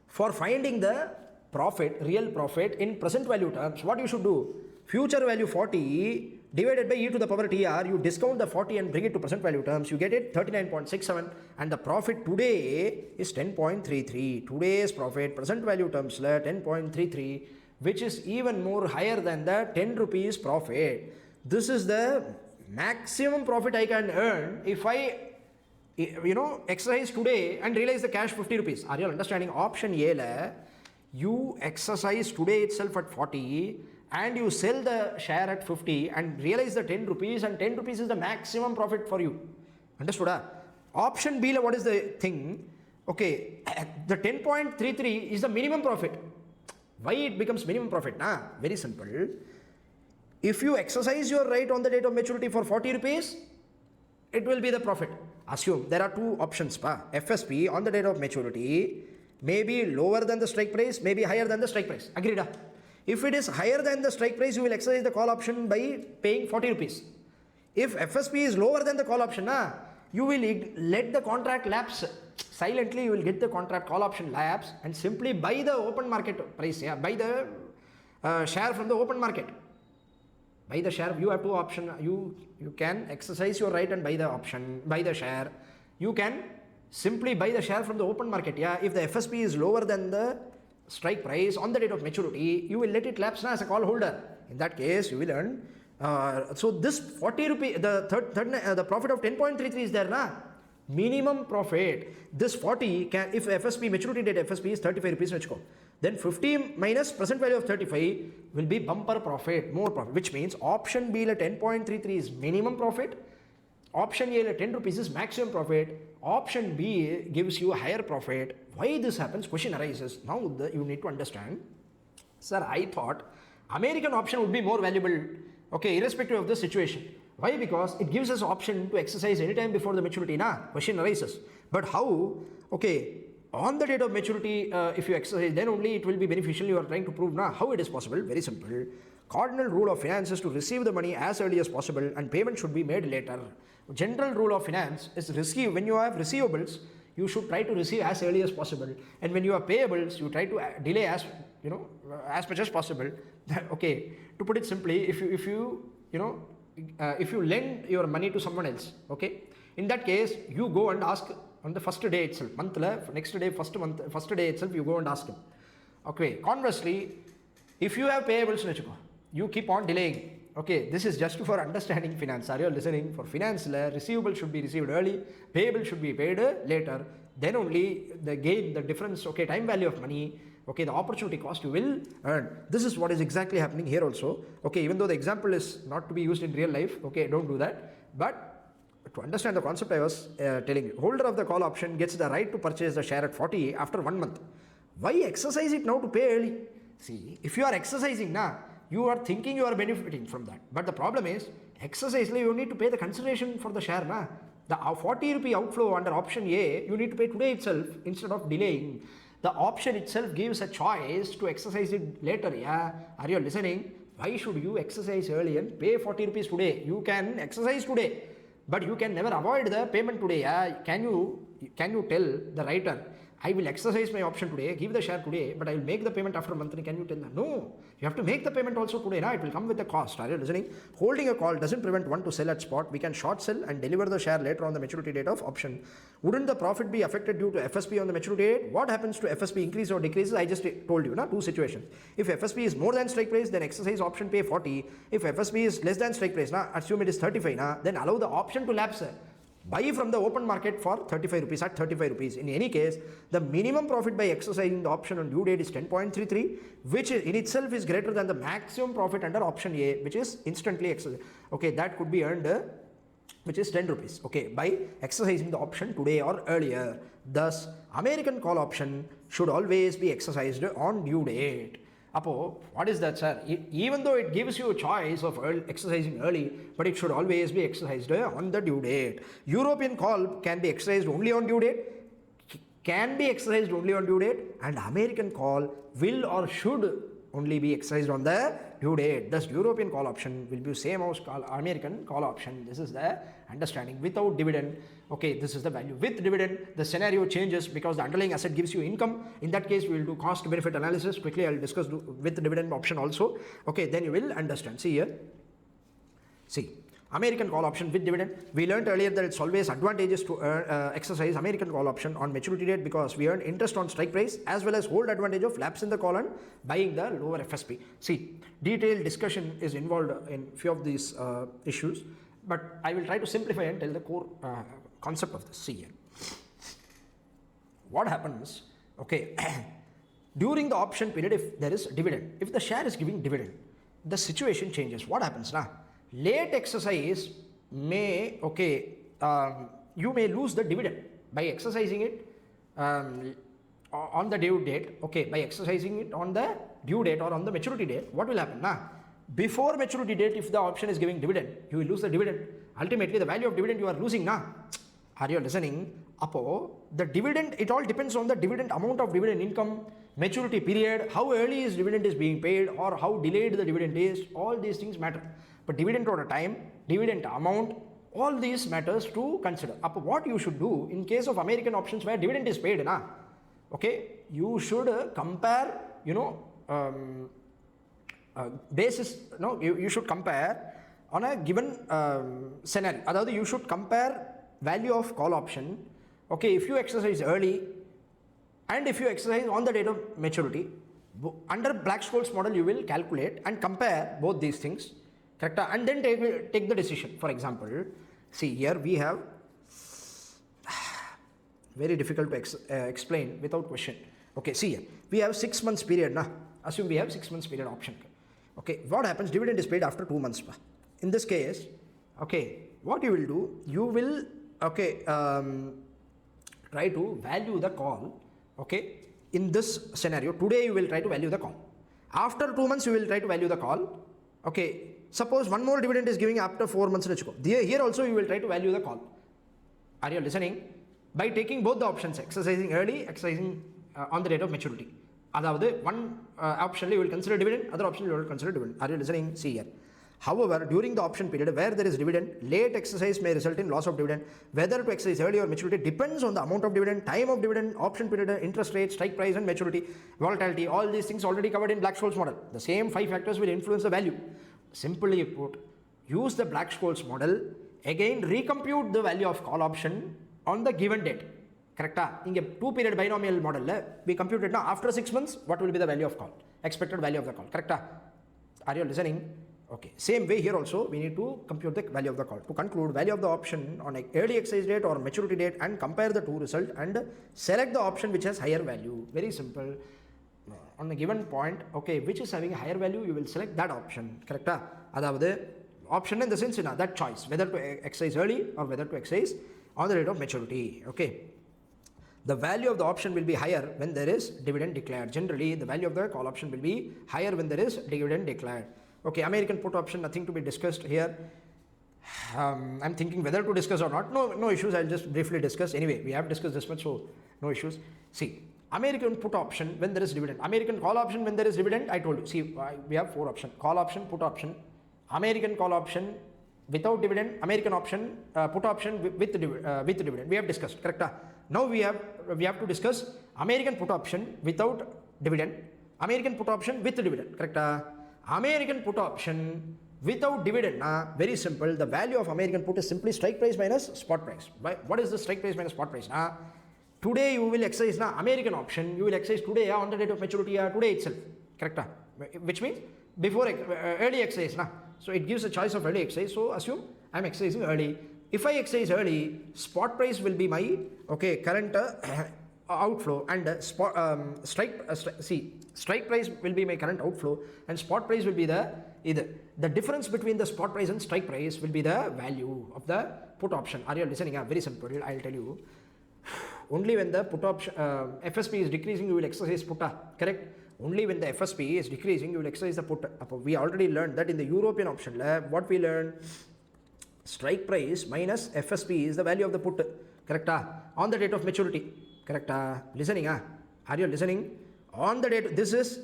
For finding the profit, real profit in present value terms, what you should do? Future value 40 divided by e to the power tr, you discount the 40 and bring it to present value terms, you get it 39.67, and the profit today is 10.33. Today's profit, present value terms, 10.33, which is even more higher than the 10 rupees profit. This is the maximum profit I can earn if I exercise today and realize the cash 50 rupees. Are you understanding? Option A, you exercise today itself at 40 and you sell the share at 50 and realize the 10 rupees, and 10 rupees is the maximum profit for you. Understood? Option B, what is the thing? Okay, the 10.33 is the minimum profit. Why it becomes minimum profit? Very simple. If you exercise your right on the date of maturity for 40 rupees, it will be the profit. assume there are two options, FSP on the date of maturity may be lower than the strike price, may be higher than the strike price. Agreed? If it is higher than the strike price, you will exercise the call option by paying 40 rupees. If FSP is lower than the call option, you will let the contract lapse. Silently, you will get the contract call option lapse and simply buy the open market price. Buy the share from the open market. Buy the share. You have two options. You can exercise your right and buy the option, buy the share. You can simply buy the share from the open market. If the FSP is lower than the strike price on the date of maturity, you will let it lapse as a call holder. In that case, you will earn. So this 40 rupee, the profit of 10.33 is there, minimum profit. This 40 can, if FSP maturity date FSP is 35 rupees, then 50 minus present value of 35 will be bumper profit, more profit, which means option B 10.33 is minimum profit, option A 10 rupees is maximum profit, option B gives you a higher profit. Why this happens? Question arises. Now you need to understand. Sir, I thought American option would be more valuable, irrespective of the situation. Why? Because it gives us option to exercise anytime before the maturity. Question arises. But how? On the date of maturity, if you exercise, then only it will be beneficial. You are trying to prove how it is possible. Very simple. Cardinal rule of finance is to receive the money as early as possible and payment should be made later. General rule of finance is receive. When you have receivables, you should try to receive as early as possible. And when you have payables, you try to delay as much as possible. To put it simply, if you lend your money to someone else, in that case, you go and ask on the first day itself, next day, first day itself, you go and ask him. Conversely, if you have payables, you keep on delaying. This is just for understanding finance. Are you listening? For finance, receivable should be received early, payable should be paid later. Then only the gain, the difference, time value of money, the opportunity cost you will earn. This is what is exactly happening here also. Even though the example is not to be used in real life, don't do that. But to understand the concept I was telling you, holder of the call option gets the right to purchase the share at 40 after 1 month. Why exercise it now to pay early? See, if you are exercising you are thinking you are benefiting from that. But the problem is, exercise, you need to pay the consideration for the share. The 40 rupee outflow under option A, you need to pay today itself instead of delaying. The option itself gives a choice to exercise it later. Are you listening? Why should you exercise early and pay 40 rupees today? You can exercise today, but you can never avoid the payment today. Can you tell the writer, I will exercise my option today, give the share today, but I will make the payment after a month? Can you tell them? No, you have to make the payment also today. It will come with a cost. Are you listening? Holding a call doesn't prevent one to sell at spot. We can short sell and deliver the share later on the maturity date of option. Wouldn't the profit be affected due to FSP on the maturity date? What happens to FSP increase or decreases? I just told you, two situations. If FSP is more than strike price, then exercise option, pay 40. If FSP is less than strike price, assume it is 35, then allow the option to lapse. Buy from the open market for 35 rupees at 35 rupees. In any case, the minimum profit by exercising the option on due date is 10.33, which in itself is greater than the maximum profit under option A, which is instantly exercised. That could be earned, which is 10 rupees. By exercising the option today or earlier. Thus, American call option should always be exercised on due date. What is that, sir? Even though it gives you a choice of exercising early, but it should always be exercised on the due date. European call can be exercised only on due date, and American call will or should only be exercised on the due date. Thus, European call option will be same as American call option. This is the understanding. Without dividend, this is the value. With dividend, the scenario changes because the underlying asset gives you income. In that case, we will do cost benefit analysis. Quickly, I will discuss with dividend option also. Then you will understand. See here. See. American call option with dividend. We learned earlier that it's always advantageous to exercise American call option on maturity date because we earn interest on strike price as well as hold advantage of lapse in the call and buying the lower FSP. See, detailed discussion is involved in few of these issues, but I will try to simplify and tell the core concept of this. See here. What happens, during the option period, if there is dividend, if the share is giving dividend, the situation changes. What happens now? Late exercise may, you may lose the dividend by exercising it on the due date, by exercising it on the due date or on the maturity date. What will happen? Before maturity date, if the option is giving dividend, you will lose the dividend. Ultimately, the value of dividend you are losing. Are you listening? Appo the dividend, it all depends on the dividend amount of dividend income, maturity period, how early is dividend is being paid or how delayed the dividend is. All these things matter. But dividend over time, dividend amount, all these matters to consider. Appo what you should do in case of American options where dividend is paid, na, okay, you should compare, basis, no, you should compare on a given scenario. Adavadhu you should compare value of call option, okay, if you exercise early and if you exercise on the date of maturity. Under Black-Scholes model you will calculate and compare both these things, correct, and then take the decision. For example, see here we have very difficult to explain without question. Okay, see here we have 6 months period, na, assume we have 6 months period option. Okay, what happens, dividend is paid after 2 months. In this case, okay, what you will do, you will, okay, try to value the call. Okay, in this scenario today you will try to value the call. After 2 months you will try to value the call. Okay, suppose one more dividend is giving after 4 months, here also you will try to value the call. Are you listening? By taking both the options, exercising early, exercising on the date of maturity. Adavadhu one option you will consider dividend, other option you will consider dividend. Are you listening? See here. However, during the option period where there is dividend, late exercise may result in loss of dividend. Whether to exercise early or maturity depends on the amount of dividend, time of dividend, option period, interest rate, strike price and maturity, volatility. All these things already covered in Black-Scholes model. The same 5 factors will influence the value. Simply put, use the Black-Scholes model, again recompute the value of call option on the given date. Correct? In a 2 period binomial model, we computed now after 6 months what will be the value of call, expected value of the call. Correct? Are you listening? Okay, same way here also we need to compute the value of the call. To conclude, value of the option on an early exercise date or maturity date and compare the two results and select the option which has higher value. Very simple. On a given point, okay, which is having a higher value, you will select that option. Correct? Adavadhu option in the sense, that choice, whether to exercise early or whether to exercise on the date of maturity. Okay. The value of the option will be higher when there is dividend declared. Generally, the value of the call option will be higher when there is dividend declared. Okay, American put option, nothing to be discussed here. I'm thinking whether to discuss or not. No issues. I'll just briefly discuss. Anyway, we have discussed this much, so no issues. See, American put option when there is dividend. American call option when there is dividend. I told you. See, we have 4 options: call option, put option, American call option without dividend, American option, put option with dividend. We have discussed. Correct? Now we have to discuss American put option without dividend, American put option with dividend. Correct? American put option without dividend, very simple. The value of American put is simply strike price minus spot price. What is the strike price minus spot price? Today you will exercise American option, you will exercise today on the date of maturity, today itself. Correct? Which means before early exercise. So it gives a choice of early exercise. So assume I am exercising early. If I exercise early, spot price will be my current outflow and strike price will be my current outflow and spot price will be the difference between the spot price and strike price will be the value of the put option. Are you listening? Very simple. I'll tell you. Only when the put option FSP is decreasing, you will exercise put. Correct? Only when the FSP is decreasing, you will exercise the put. We already learned that in the European option lab. What we learned? Strike price minus FSP is the value of the put. Correct? On the date of maturity. Correct? Listening? Are you listening? On the date, this is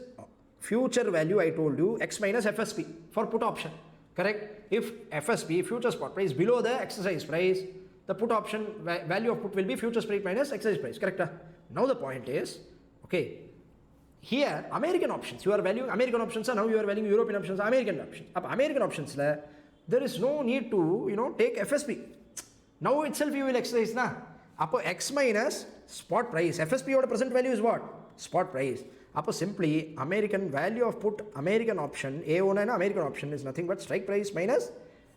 future value. I told you x minus FSP for put option. Correct? If FSP, future spot price, below the exercise price, the put option value of put will be future price minus exercise price. Correct? Now the point is, okay, here American options, you are valuing American options, now you are valuing European options, American options. American options, there is no need to take FSP. Now itself you will exercise x minus spot price. FSP or present value is what? Spot price. Simply American value of put American option A1 and American option is nothing but strike price minus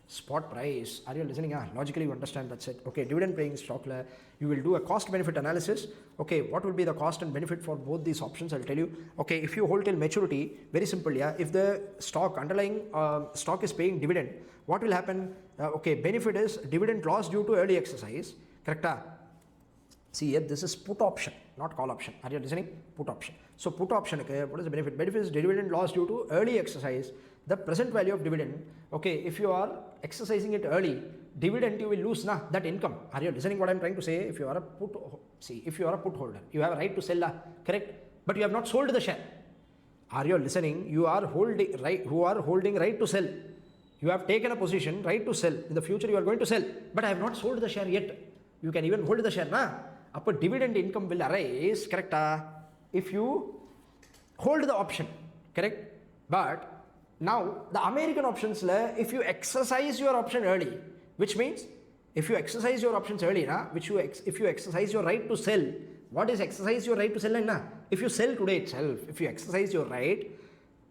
spot price. Are you listening? Logically you understand, that's it. Okay, dividend paying stock, you will do a cost benefit analysis. Okay, what will be the cost and benefit for both these options? I'll tell you. Okay, if you hold till maturity, very simple. If the stock underlying stock is paying dividend, what will happen? Okay, benefit is dividend loss due to early exercise. Correct? See here, this is put option, not call option. Are you listening? Put option. So put option, what is the benefit? Benefit is dividend loss due to early exercise. The present value of dividend, okay, if you are exercising it early, dividend you will lose that income. Are you listening what I'm trying to say? If you are a put holder, you have a right to sell, correct? But you have not sold the share. Are you listening? You are holding right to sell. You have taken a position, right to sell. In the future you are going to sell, but I have not sold the share yet. You can even hold the share, Upper dividend income will arise, correct? If you hold the option, correct? But now the American options, if you exercise your option early, which means if you exercise your options early, if you exercise your right to sell, what is exercise your right to sell? If you sell today itself, if you exercise your right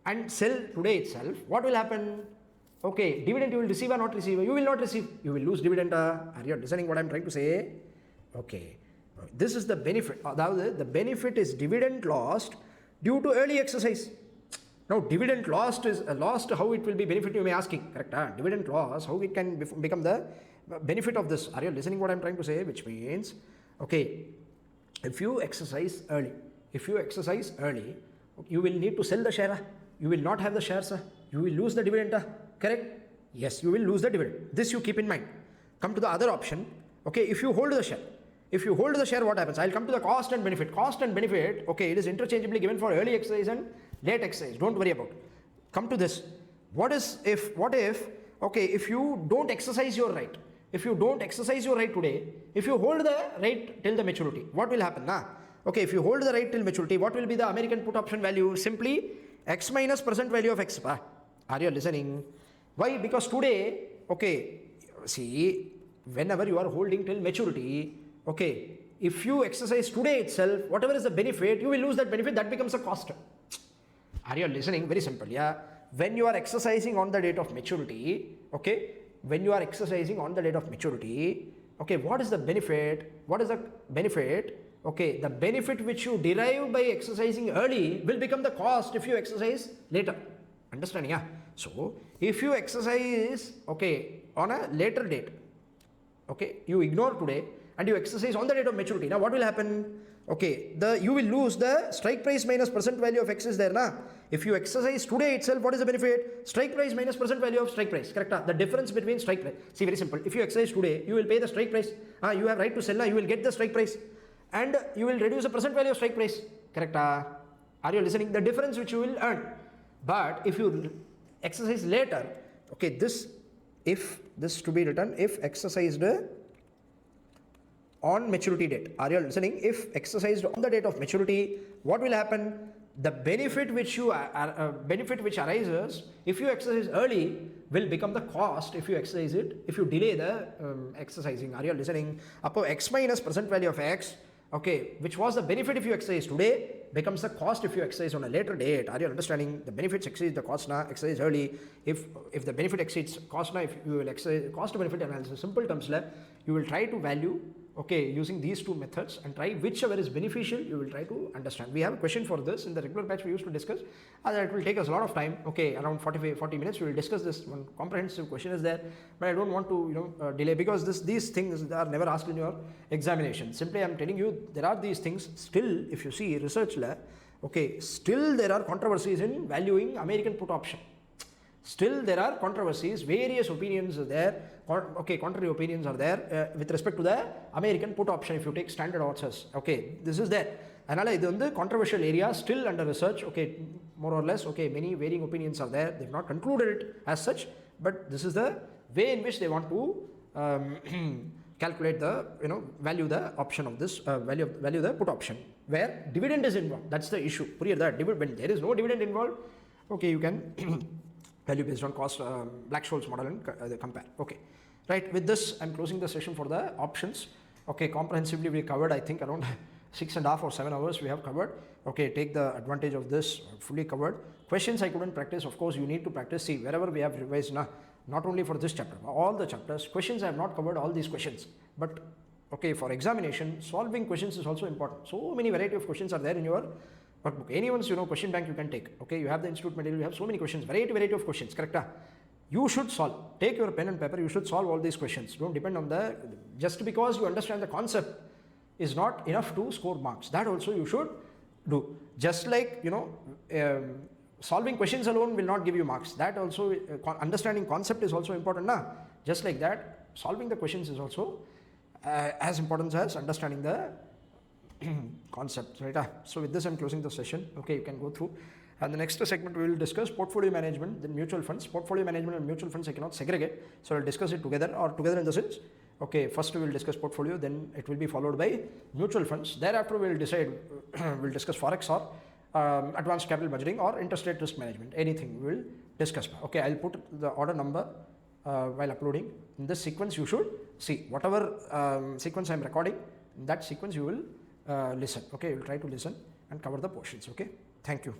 and sell today itself, what will happen? Okay, dividend you will receive or not receive? You will not receive. You will lose dividend. Are you listening what I am trying to say? Okay, this is the benefit. The benefit is dividend lost due to early exercise. Now dividend lost is lost. How it will be benefit? You may asking, correct? Dividend loss. How it can become the benefit of this? Are you listening what I am trying to say? Which means, okay, if you exercise early, you will need to sell the share. You will not have the shares. You will lose the dividend. Correct? Yes, you will lose the dividend. This you keep in mind. Come to the other option. Okay, if you hold the share, what happens? I'll come to the cost and benefit. Cost and benefit, okay, it is interchangeably given for early exercise and late exercise. Don't worry about it. Come to this. What if, okay, if you don't exercise your right, today, if you hold the right till the maturity, what will happen? Okay, if you hold the right till maturity, what will be the American put option value? Simply X minus present value of X. Are you listening? Why? Because today, okay, see, whenever you are holding till maturity, okay, if you exercise today itself, whatever is the benefit, you will lose that benefit, that becomes a cost. Are you listening? Very simple, yeah. When you are exercising on the date of maturity, okay, okay, what is the benefit? Okay, the benefit which you derive by exercising early will become the cost if you exercise later. Understand, yeah? So, if you exercise, okay, on a later date, okay, you ignore today and you exercise on the date of maturity. Now, what will happen? Okay, you will lose the strike price minus present value of X is there, If you exercise today itself, what is the benefit? Strike price minus present value of strike price, correct? The difference between strike price. See, very simple. If you exercise today, you will pay the strike price. You have right to sell, you will get the strike price. And you will reduce the present value of strike price, correct? Are you listening? The difference which you will earn. But if you exercise later, okay, if to be written, if exercised on maturity date, are you listening? If exercised on the date of maturity, what will happen? The benefit which arises if you exercise early will become the cost if you exercise it, if you delay the exercising. Are you listening? Upon X minus present value of X, okay, which was the benefit if you exercise today, becomes the cost if you exercise on a later date. Are you understanding? The benefits exceed the cost now, exercise early. If the benefit exceeds cost now, if you will exercise cost to benefit analysis, simple terms, you will try to value, okay, using these two methods and try whichever is beneficial, you will try to understand. We have a question for this in the regular batch we used to discuss. It will take us a lot of time, okay, around 40 minutes we will discuss this. One comprehensive question is there, but I don't want to delay, because these things are never asked in your examination. Simply I am telling you, there are these things. Still, if you see research, okay, still there are controversies in valuing American put option. Still there are controversies, various opinions are there, okay, contrary opinions are there with respect to the American put option if you take standard odds. Okay, this is there. Another the controversial area still under research, okay, more or less, okay, many varying opinions are there. They have not concluded it as such, but this is the way in which they want to calculate the, value the option of this, value the put option, where dividend is involved. That's the issue. When there is no dividend involved, okay, you can value based on cost, Black-Scholes model and compare. Okay, right. With this, I'm closing the session for the options. Okay, comprehensively we covered, I think, around 6.5 or 7 hours we have covered. Okay, take the advantage of this, fully covered. Questions I couldn't practice. Of course, you need to practice. See, wherever we have revised, not only for this chapter, all the chapters, questions I have not covered all these questions. But okay, for examination, solving questions is also important. So many variety of questions are there in your workbook. Anyone's, question bank you can take. Okay, you have the institute material, you have so many questions, variety of questions, correct? You should solve. Take your pen and paper, you should solve all these questions. Don't depend on just because you understand the concept is not enough to score marks. That also you should do. Just like, solving questions alone will not give you marks. That also, understanding concept is also important. Just like that, solving the questions is also as important as understanding the concept, right? So with this I'm closing the session. Okay, you can go through, and the next segment we will discuss portfolio management, then mutual funds. Portfolio management and mutual funds I cannot segregate, so I'll discuss it together, or together in the sense, okay, first we will discuss portfolio, then it will be followed by mutual funds. Thereafter we will decide we'll discuss forex or advanced capital budgeting or interest rate risk management, anything we will discuss. Okay, I'll put the order number while uploading. In this sequence you should see whatever sequence I'm recording, in that sequence you will listen. Okay, you will try to listen and cover the portions. Okay, thank you.